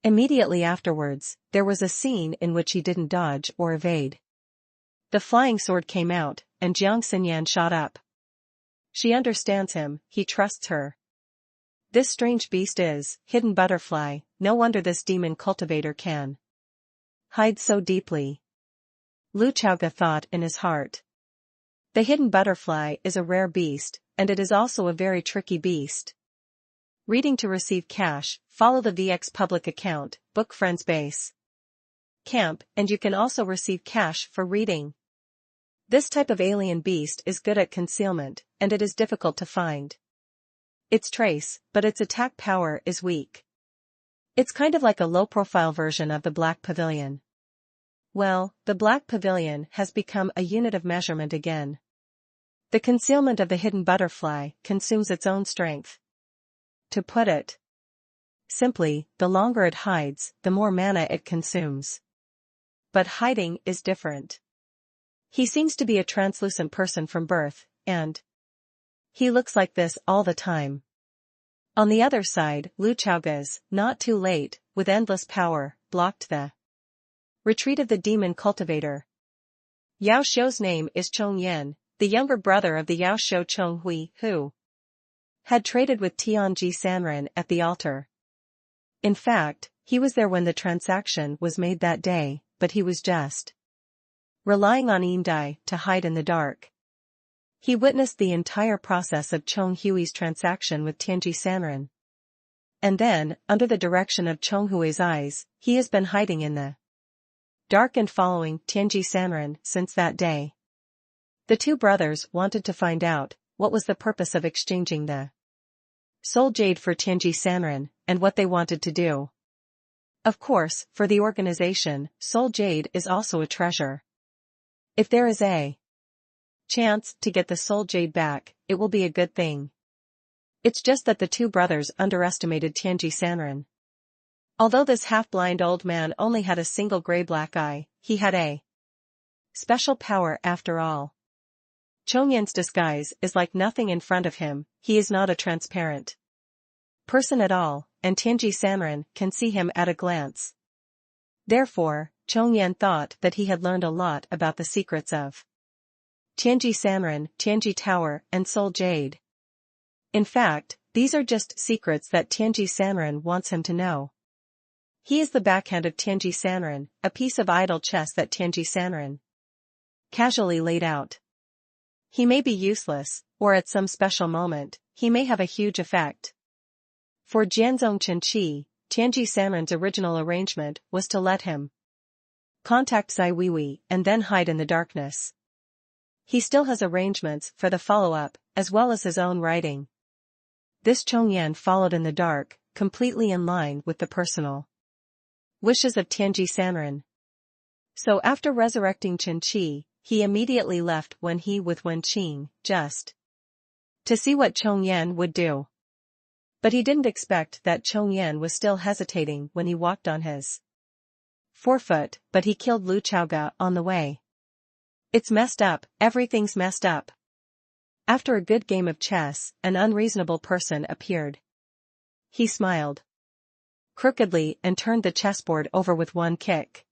Immediately afterwards, there was a scene in which he didn't dodge or evade. The flying sword came out, and Jiang Xinyan shot up. She understands him, he trusts her. This strange beast is, hidden butterfly, no wonder this demon cultivator can hide so deeply. Lu Chaoge thought in his heart. The hidden butterfly is a rare beast, and it is also a very tricky beast. Reading to receive cash, follow the VX public account, book friends base camp, and you can also receive cash for reading. This type of alien beast is good at concealment, and it is difficult to find. It's trace, but its attack power is weak. It's kind of like a low-profile version of the Black Pavilion. Well, the Black Pavilion has become a unit of measurement again. The concealment of the hidden butterfly consumes its own strength. To put it simply, the longer it hides, the more mana it consumes. But hiding is different. He seems to be a translucent person from birth, and he looks like this all the time. On the other side, Lu Chaoga's, not too late, with endless power, blocked the retreat of the demon cultivator. Yao Shou's name is Chong Yan, the younger brother of the Yao Shou Chong Hui, who had traded with Tianji Sanren at the altar. In fact, he was there when the transaction was made that day, but he was just relying on Indai to hide in the dark. He witnessed the entire process of Chong Hui's transaction with Tianji Sanren. And then, under the direction of Chong Hui's eyes, he has been hiding in the dark and following Tianji Sanren since that day. The two brothers wanted to find out what was the purpose of exchanging the soul jade for Tianji Sanren, and what they wanted to do. Of course, for the organization, soul jade is also a treasure. If there is a chance to get the soul jade back, it will be a good thing. It's just that the two brothers underestimated Tianji Sanren. Although this half-blind old man only had a single gray-black eye, he had a special power after all. Chongyan's disguise is like nothing in front of him, he is not a transparent person at all, and Tianji Sanren can see him at a glance. Therefore, Chongyan thought that he had learned a lot about the secrets of Tianji Sanren, Tianji Tower, and Soul Jade. In fact, these are just secrets that Tianji Sanren wants him to know. He is the backhand of Tianji Sanren, a piece of idle chess that Tianji Sanren casually laid out. He may be useless, or at some special moment, he may have a huge effect. For Jianzong Chenqi, Tianji Sanren's original arrangement was to let him contact Zai Weiwei and then hide in the darkness. He still has arrangements for the follow-up, as well as his own writing. This Chongyan followed in the dark, completely in line with the personal wishes of Tianji Sanren. So after resurrecting Chenqi, he immediately left Wenhe with Wenqing, just to see what Chongyan would do. But he didn't expect that Chongyan was still hesitating when he walked on his forefoot, but he killed Lu Chaoga on the way. It's messed up, everything's messed up. After a good game of chess, an unreasonable person appeared. He smiled crookedly and turned the chessboard over with one kick.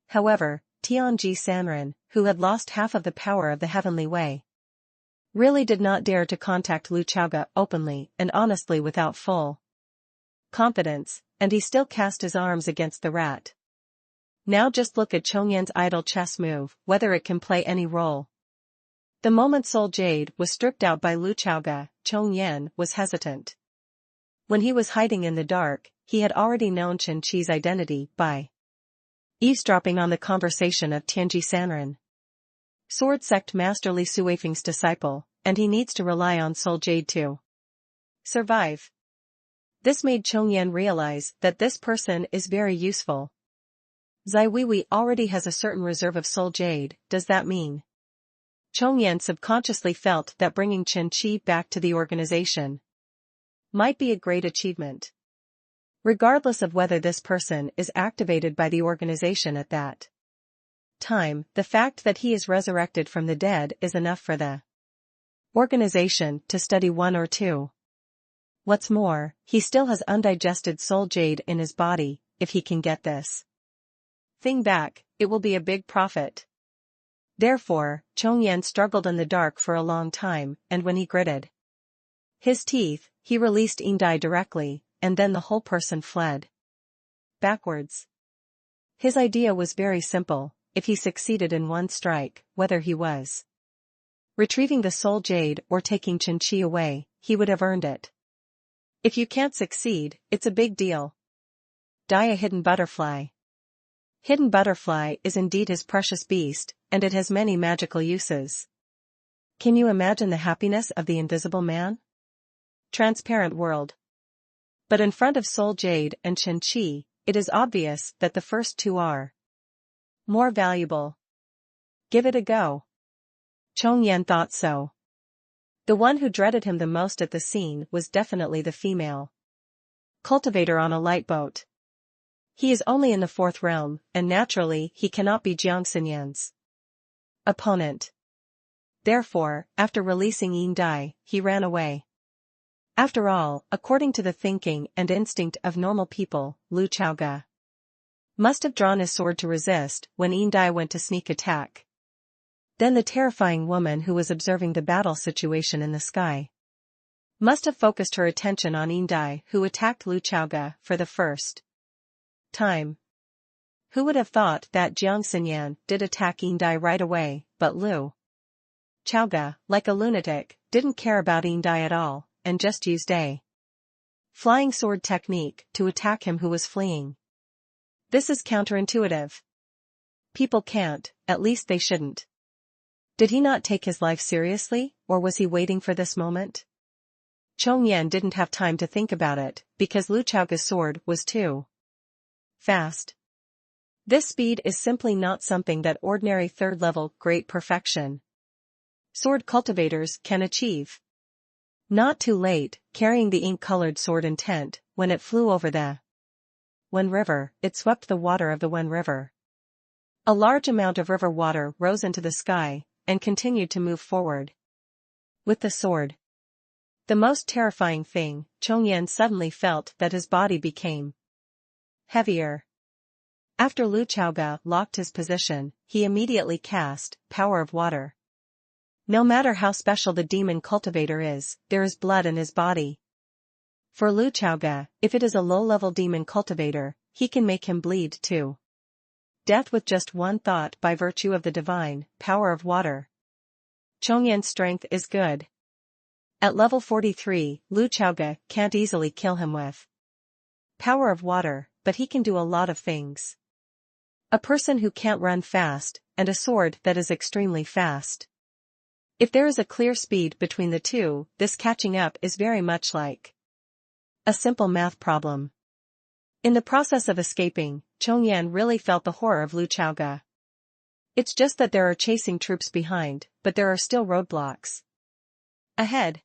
However, Tianji Sanren, who had lost half of the power of the heavenly way, really did not dare to contact Lu Chaoga openly and honestly without full confidence, and he still cast his arms against the rat. Now just look at Chongyan's idle chess move, whether it can play any role. The moment Soul Jade was stripped out by Lu Chaoga, Chongyan was hesitant. When he was hiding in the dark, he had already known Chenqi's identity by eavesdropping on the conversation of Tianji Sanren, Sword Sect Master Li Suifeng's disciple, and he needs to rely on Soul Jade to survive. This made Chongyan realize that this person is very useful. Zai Weiwei already has a certain reserve of Soul Jade, does that mean? Chongyan subconsciously felt that bringing Chenqi back to the organization might be a great achievement. Regardless of whether this person is activated by the organization at that time, the fact that he is resurrected from the dead is enough for the organization to study one or two. What's more, he still has undigested Soul Jade in his body. If he can get this thing back, it will be a big profit. Therefore, Chongyan struggled in the dark for a long time, and when he gritted his teeth, he released Indai directly, and then the whole person fled backwards. His idea was very simple: if he succeeded in one strike, whether he was Retrieving the soul jade or taking Qinqi away, he would have earned it. If you can't succeed, it's a big deal. Die a hidden butterfly. Hidden butterfly is indeed his precious beast, and it has many magical uses. Can you imagine the happiness of the invisible man? Transparent world. But in front of soul jade and Qinqi, it is obvious that the first two are more valuable. Give it a go. Chongyan thought so. The one who dreaded him the most at the scene was definitely the female cultivator on a light boat. He is only in the fourth realm, and naturally he cannot be Jiang Xinyan's opponent. Therefore, after releasing Yin Dai, he ran away. After all, according to the thinking and instinct of normal people, Lu Chaoga must have drawn his sword to resist when Yin Dai went to sneak attack. Then the terrifying woman who was observing the battle situation in the sky must have focused her attention on Yin Dai, who attacked Lu Chaoga for the first time. Who would have thought that Jiang Xinyan did attack Yin Dai right away, but Lu Chaoga, like a lunatic, didn't care about Yin Dai at all, and just used a flying sword technique to attack him who was fleeing. This is counterintuitive. People can't, at least they shouldn't. Did he not take his life seriously, or was he waiting for this moment? Chongyan didn't have time to think about it, because Lu Chaoga's sword was too fast. This speed is simply not something that ordinary third-level great perfection sword cultivators can achieve. Not too late, carrying the ink-colored sword intent, when it flew over the Wen River, it swept the water of the Wen River. A large amount of river water rose into the sky, and continued to move forward with the sword. The most terrifying thing, Chongyan suddenly felt that his body became heavier. After Lu Chaoga locked his position, he immediately cast Power of Water. No matter how special the demon cultivator is, there is blood in his body. For Lu Chaoga, if it is a low-level demon cultivator, he can make him bleed to death with just one thought by virtue of the divine power of water. Chongyan's strength is good. At level 43, Lu Chaoga can't easily kill him with power of water, but he can do a lot of things. A person who can't run fast, and a sword that is extremely fast. If there is a clear speed between the two, this catching up is very much like a simple math problem. In the process of escaping, Chongyan really felt the horror of Lu Chaoga. It's just that there are chasing troops behind, but there are still roadblocks ahead.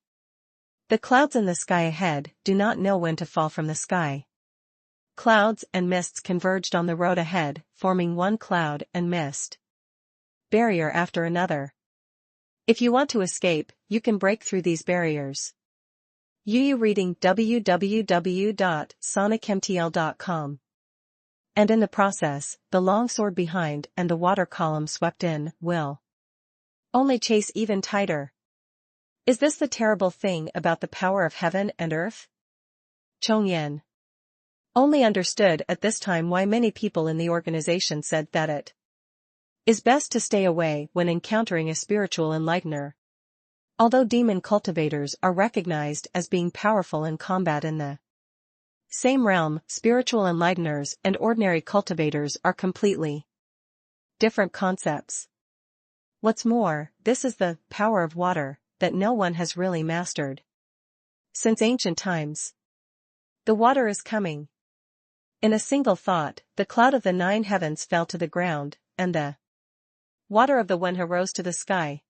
The clouds in the sky ahead do not know when to fall from the sky. Clouds and mists converged on the road ahead, forming one cloud and mist barrier after another. If you want to escape, you can break through these barriers. Yu reading www.sonicmtl.com. And in the process, the long sword behind and the water column swept in will only chase even tighter. Is this the terrible thing about the power of heaven and earth? Chongyan only understood at this time why many people in the organization said that it is best to stay away when encountering a spiritual enlightener. Although demon cultivators are recognized as being powerful in combat in the same realm, spiritual enlighteners and ordinary cultivators are completely different concepts. What's more, this is the power of water that no one has really mastered since ancient times. The water is coming. In a single thought, the cloud of the 9 heavens fell to the ground, and the water of the Wenhe rose to the sky.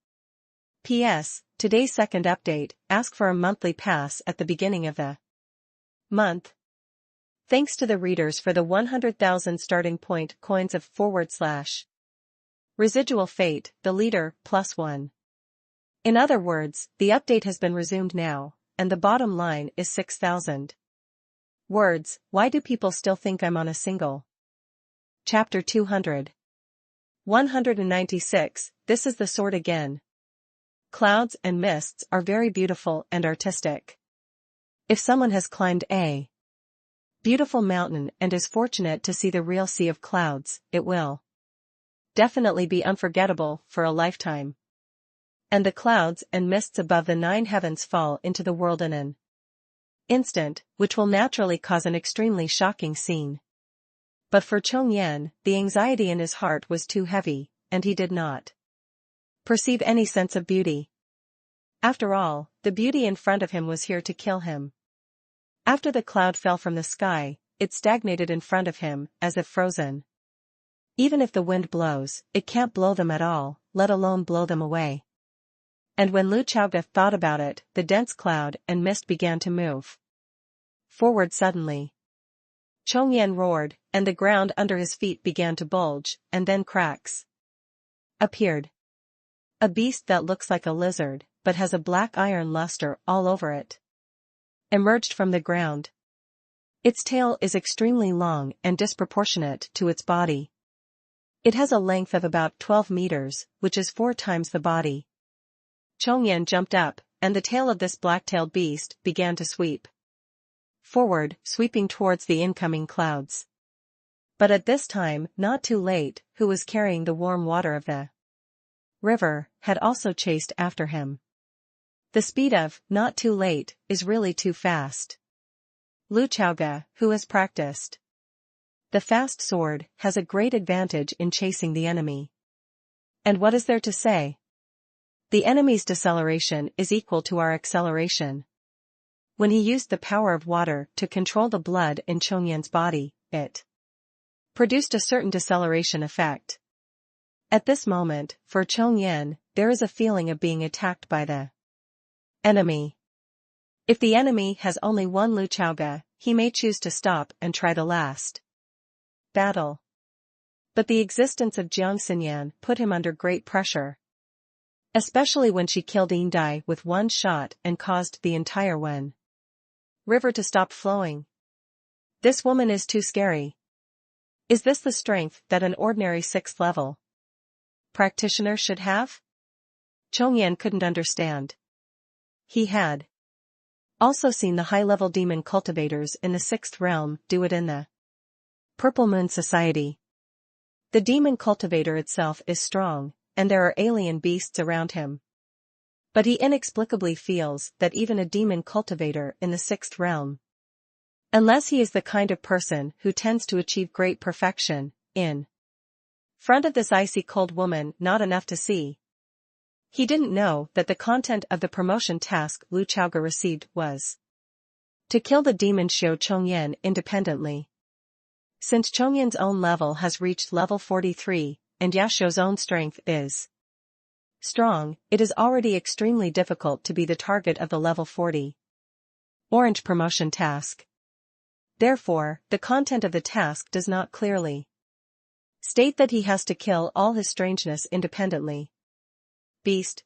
P.S. Today's second update, ask for a monthly pass at the beginning of the month. Thanks to the readers for the 100,000 starting point coins of / residual fate, the leader, +1. In other words, the update has been resumed now, and the bottom line is 6,000 words. Why do people still think I'm on a single? Chapter 200. 196, This is the sword again. Clouds and mists are very beautiful and artistic. If someone has climbed a beautiful mountain and is fortunate to see the real sea of clouds, it will definitely be unforgettable for a lifetime. and the clouds and mists above the 9 heavens fall into the world in an instant, which will naturally cause an extremely shocking scene. But for Chongyan, the anxiety in his heart was too heavy, and he did not perceive any sense of beauty. After all, the beauty in front of him was here to kill him. After the cloud fell from the sky, it stagnated in front of him, as if frozen. Even if the wind blows, it can't blow them at all, let alone blow them away. And when Lu Chaoga thought about it, the dense cloud and mist began to move forward suddenly. Chongyan roared, and the ground under his feet began to bulge, and then cracks appeared. A beast that looks like a lizard, but has a black iron luster all over it, emerged from the ground. Its tail is extremely long and disproportionate to its body. It has a length of about 12 meters, which is 4 times the body. Chongyan jumped up, and the tail of this black-tailed beast began to sweep forward, sweeping towards the incoming clouds. But at this time, Not Too Late, who was carrying the warm water of the river, had also chased after him. The speed of Not Too Late is really too fast. Lu Chaoga, who has practiced the fast sword, has a great advantage in chasing the enemy. And what is there to say? The enemy's deceleration is equal to our acceleration. When he used the power of water to control the blood in Chongyan's body, it produced a certain deceleration effect. At this moment, for Chongyan, there is a feeling of being attacked by the enemy. If the enemy has only one Lu Chaoga, he may choose to stop and try the last battle. But the existence of Jiang Xinyan put him under great pressure. Especially when she killed Indai with one shot and caused the entire Wen river to stop flowing. This woman is too scary. Is this the strength that an ordinary 6th level practitioner should have? Chongyan couldn't understand. He had also seen the high-level demon cultivators in the 6th realm do it in the Purple Moon Society. The demon cultivator itself is strong, and there are alien beasts around him. But he inexplicably feels that even a demon cultivator in the 6th realm, unless he is the kind of person who tends to achieve great perfection, in front of this icy cold woman, not enough to see. He didn't know that the content of the promotion task Lu Chaoga received was to kill the demon Xiao Chongyan independently. Since Chongyan's own level has reached level 43, and Yasho's own strength is strong, it is already extremely difficult to be the target of the level 40 orange promotion task. Therefore, the content of the task does not clearly state that he has to kill all his strangeness independently. Beast.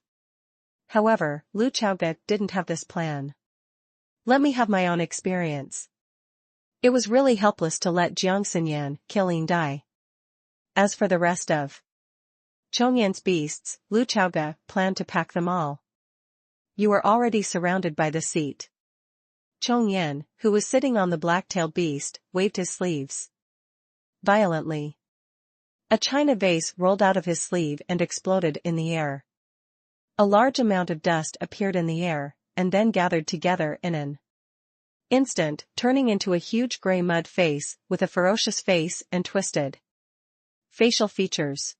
However, Lu Chaoga didn't have this plan. Let me have my own experience. It was really helpless to let Jiang Xinyan kill Indai. As for the rest of Chongyan's beasts, Lu Chaoga planned to pack them all. You are already surrounded by the seat. Chongyan, who was sitting on the black-tailed beast, waved his sleeves violently. A china vase rolled out of his sleeve and exploded in the air. A large amount of dust appeared in the air, and then gathered together in an instant, turning into a huge gray mud face, with a ferocious face and twisted facial features.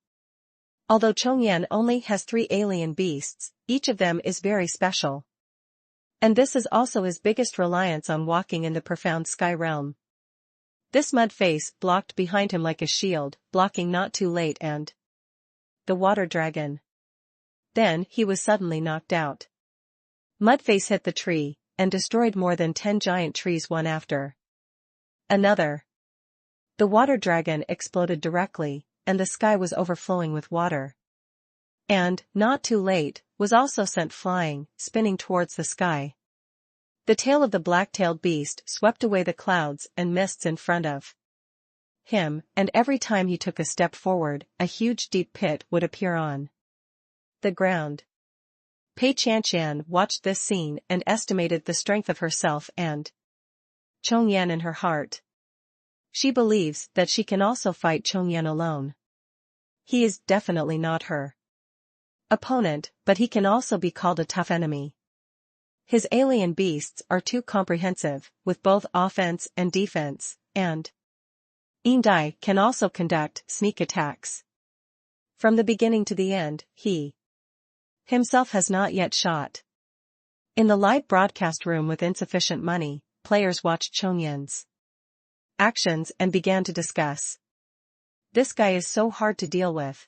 Although Chongyan only has 3 alien beasts, each of them is very special. And this is also his biggest reliance on walking in the profound sky realm. This mud face blocked behind him like a shield, blocking Not Too Late and the water dragon. Then he was suddenly knocked out. Mudface hit the tree, and destroyed more than 10 giant trees one after another. The water dragon exploded directly, and the sky was overflowing with water. And, Not Too Late, was also sent flying, spinning towards the sky. The tail of the black-tailed beast swept away the clouds and mists in front of him, and every time he took a step forward, a huge deep pit would appear on the ground. Pei Chanshan watched this scene and estimated the strength of herself and Chongyan in her heart. She believes that she can also fight Chongyan alone. He is definitely not her opponent, but he can also be called a tough enemy. His alien beasts are too comprehensive, with both offense and defense, and Indai can also conduct sneak attacks. From the beginning to the end, he himself has not yet shot. In the live broadcast room with insufficient money, players watched Chongyan's actions and began to discuss. This guy is so hard to deal with.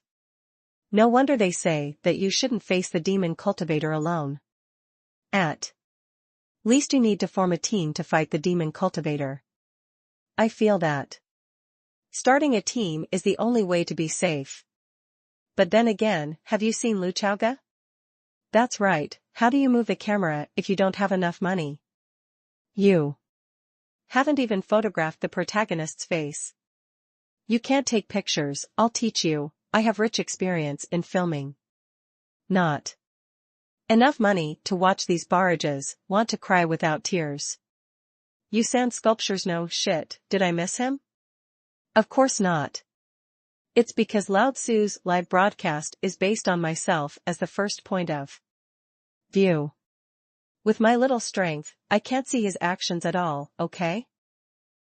No wonder they say that you shouldn't face the demon cultivator alone. At least you need to form a team to fight the demon cultivator. I feel that starting a team is the only way to be safe. But then again, have you seen Lu Chaoga? That's right, how do you move the camera if you don't have enough money? You haven't even photographed the protagonist's face. You can't take pictures, I'll teach you, I have rich experience in filming. Not enough money to watch these barrages, want to cry without tears. You sand sculptures no shit, did I miss him? Of course not. It's because Lao Tzu's live broadcast is based on myself as the first point of view. With my little strength, I can't see his actions at all, okay?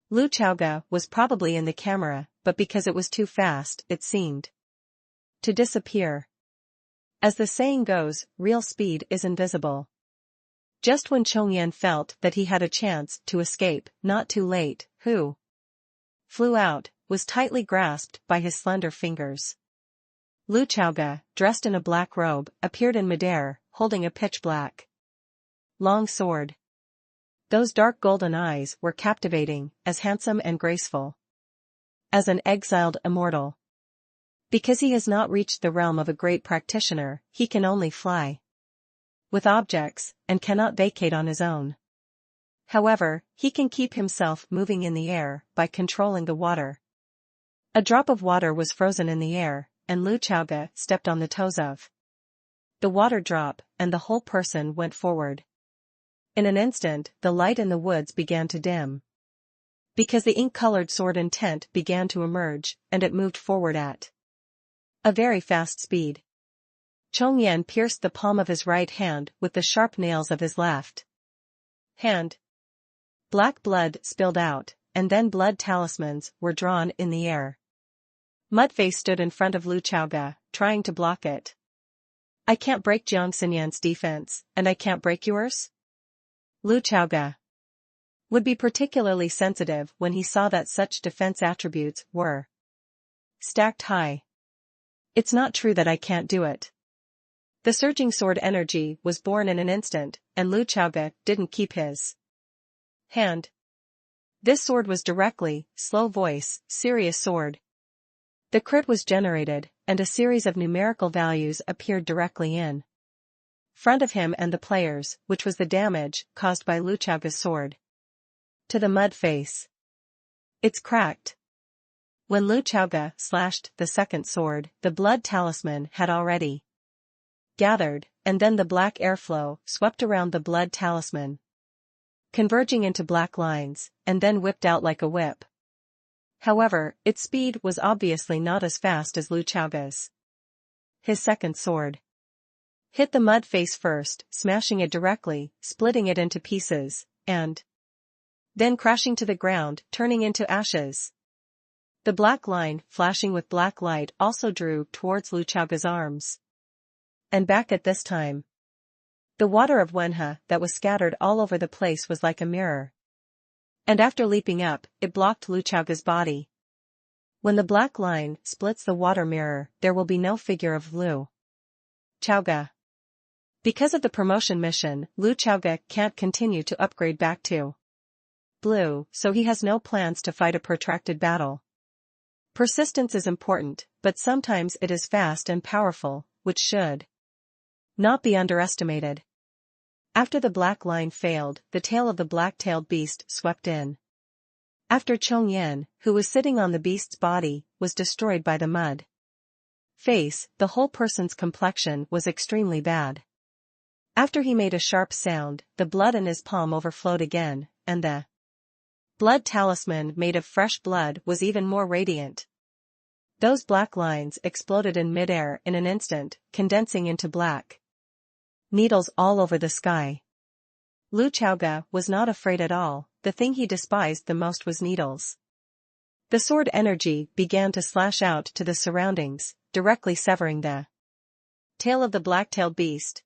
Lu Chaoga was probably in the camera, but because it was too fast, it seemed to disappear. As the saying goes, real speed is invisible. Just when Chongyan felt that he had a chance to escape, not too late, who flew out, was tightly grasped by his slender fingers. Lu Chaoga, dressed in a black robe, appeared in midair, holding a pitch-black long sword. Those dark golden eyes were captivating, as handsome and graceful as an exiled immortal. Because he has not reached the realm of a great practitioner, he can only fly with objects, and cannot vacate on his own. However, he can keep himself moving in the air by controlling the water. A drop of water was frozen in the air, and Lu Chaoga stepped on the toes of the water drop, and the whole person went forward. In an instant, the light in the woods began to dim. Because the ink-colored sword intent began to emerge, and it moved forward at a very fast speed. Chongyan pierced the palm of his right hand with the sharp nails of his left hand. Black blood spilled out, and then blood talismans were drawn in the air. Mudface stood in front of Lu Chaoga, trying to block it. I can't break Jiang Xinyan's defense, and I can't break yours? Lu Chaoga would be particularly sensitive when he saw that such defense attributes were stacked high. It's not true that I can't do it. The surging sword energy was born in an instant, and Lu Chaoga didn't keep his hand. This sword was directly, slow voice, serious sword. The crit was generated, and a series of numerical values appeared directly in front of him and the players, which was the damage caused by Lu Chaoga's sword to the mud face. It's cracked. When Lu Chaoga slashed the second sword, the blood talisman had already gathered, and then the black airflow swept around the blood talisman, converging into black lines, and then whipped out like a whip. However, its speed was obviously not as fast as Lu Chaoga's. His second sword hit the mud face first, smashing it directly, splitting it into pieces, and then crashing to the ground, turning into ashes. The black line, flashing with black light, also drew towards Lu Chaoga's arms and back at this time. The water of Wenhe that was scattered all over the place was like a mirror. And after leaping up, it blocked Lu Chaoga's body. When the black line splits the water mirror, there will be no figure of Lu Chaoga. Because of the promotion mission, Lu Chaoga can't continue to upgrade back to blue, so he has no plans to fight a protracted battle. Persistence is important, but sometimes it is fast and powerful, which should not be underestimated. After the black line failed, the tail of the black-tailed beast swept in. After Chongyan, who was sitting on the beast's body, was destroyed by the mud face, the whole person's complexion was extremely bad. After he made a sharp sound, the blood in his palm overflowed again, and the blood talisman made of fresh blood was even more radiant. Those black lines exploded in midair in an instant, condensing into black needles all over the sky. Lu Chaoga was not afraid at all. The thing he despised the most was needles. The sword energy began to slash out to the surroundings, directly severing the tail of the black-tailed beast.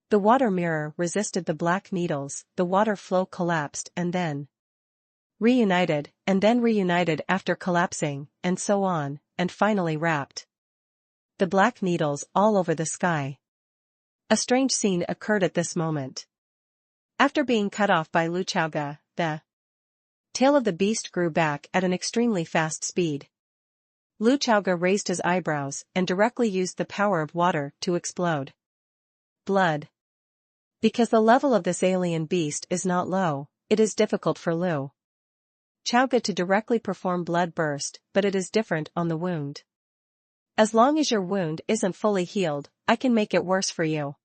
The water mirror resisted the black needles, the water flow collapsed and then reunited after collapsing, and so on, and finally wrapped the black needles all over the sky. A strange scene occurred at this moment. After being cut off by Lu Chaoga, the tail of the beast grew back at an extremely fast speed. Lu Chaoga raised his eyebrows and directly used the power of water to explode blood. Because the level of this alien beast is not low, it is difficult for Lu Chaoga to directly perform blood burst, but it is different on the wound. As long as your wound isn't fully healed, I can make it worse for you.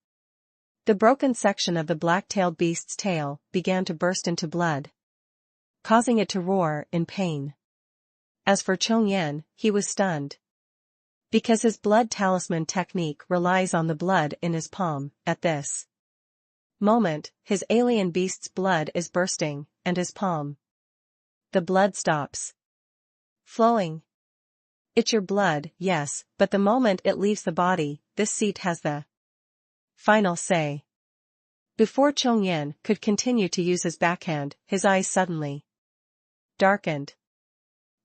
The broken section of the black-tailed beast's tail began to burst into blood, causing it to roar in pain. As for Chongyan, he was stunned. Because his blood talisman technique relies on the blood in his palm, at this moment, his alien beast's blood is bursting, and his palm. The blood stops flowing. It's your blood, yes, but the moment it leaves the body, this seat has the final say. Before Chongyan could continue to use his backhand, his eyes suddenly darkened.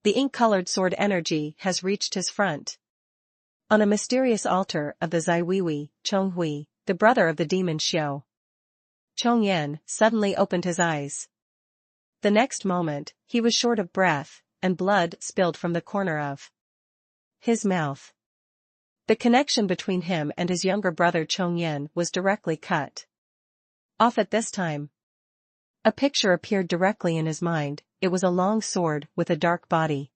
The ink-colored sword energy has reached his front. On a mysterious altar of the Zaiwiwi, Chonghui, the brother of the demon Xiao, Chongyan suddenly opened his eyes. The next moment, he was short of breath, and blood spilled from the corner of his mouth. The connection between him and his younger brother Chongyan was directly cut off at this time. A picture appeared directly in his mind. It was a long sword with a dark body.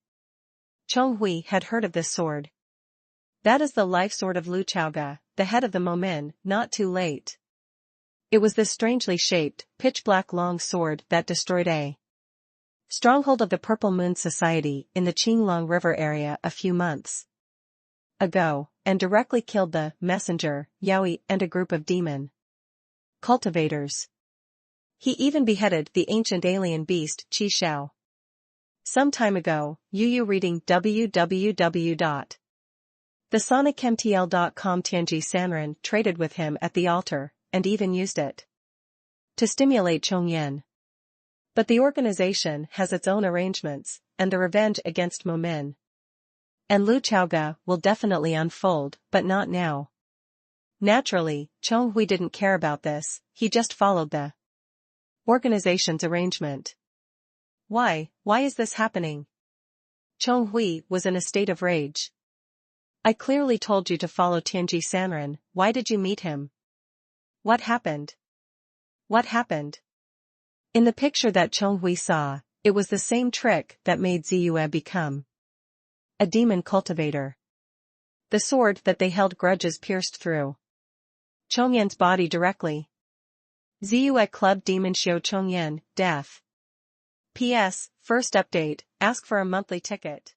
Chonghui had heard of this sword. That is the life sword of Lu Chaoga, the head of the Momin, not too late. It was this strangely shaped, pitch-black long sword that destroyed a stronghold of the Purple Moon Society in the Qinglong River area a few months ago, and directly killed the messenger, Yaoi, and a group of demon cultivators. He even beheaded the ancient alien beast Qi Xiao. Some time ago, Yu reading www.thesonichemtl.com Tianji Sanren traded with him at the altar, and even used it to stimulate Chongyan. But the organization has its own arrangements, and the revenge against Momin and Lu Chaoga will definitely unfold, but not now. Naturally, Chonghui didn't care about this, he just followed the organization's arrangement. Why is this happening? Chonghui was in a state of rage. I clearly told you to follow Tianji Sanren, why did you meet him? What happened? What happened? In the picture that Chonghui saw, it was the same trick that made Ziyue become a demon cultivator. The sword that they held grudges pierced through Chongyan's body directly. Ziyue Club Demon Xiao Chongyan, death. P.S. First update, ask for a monthly ticket.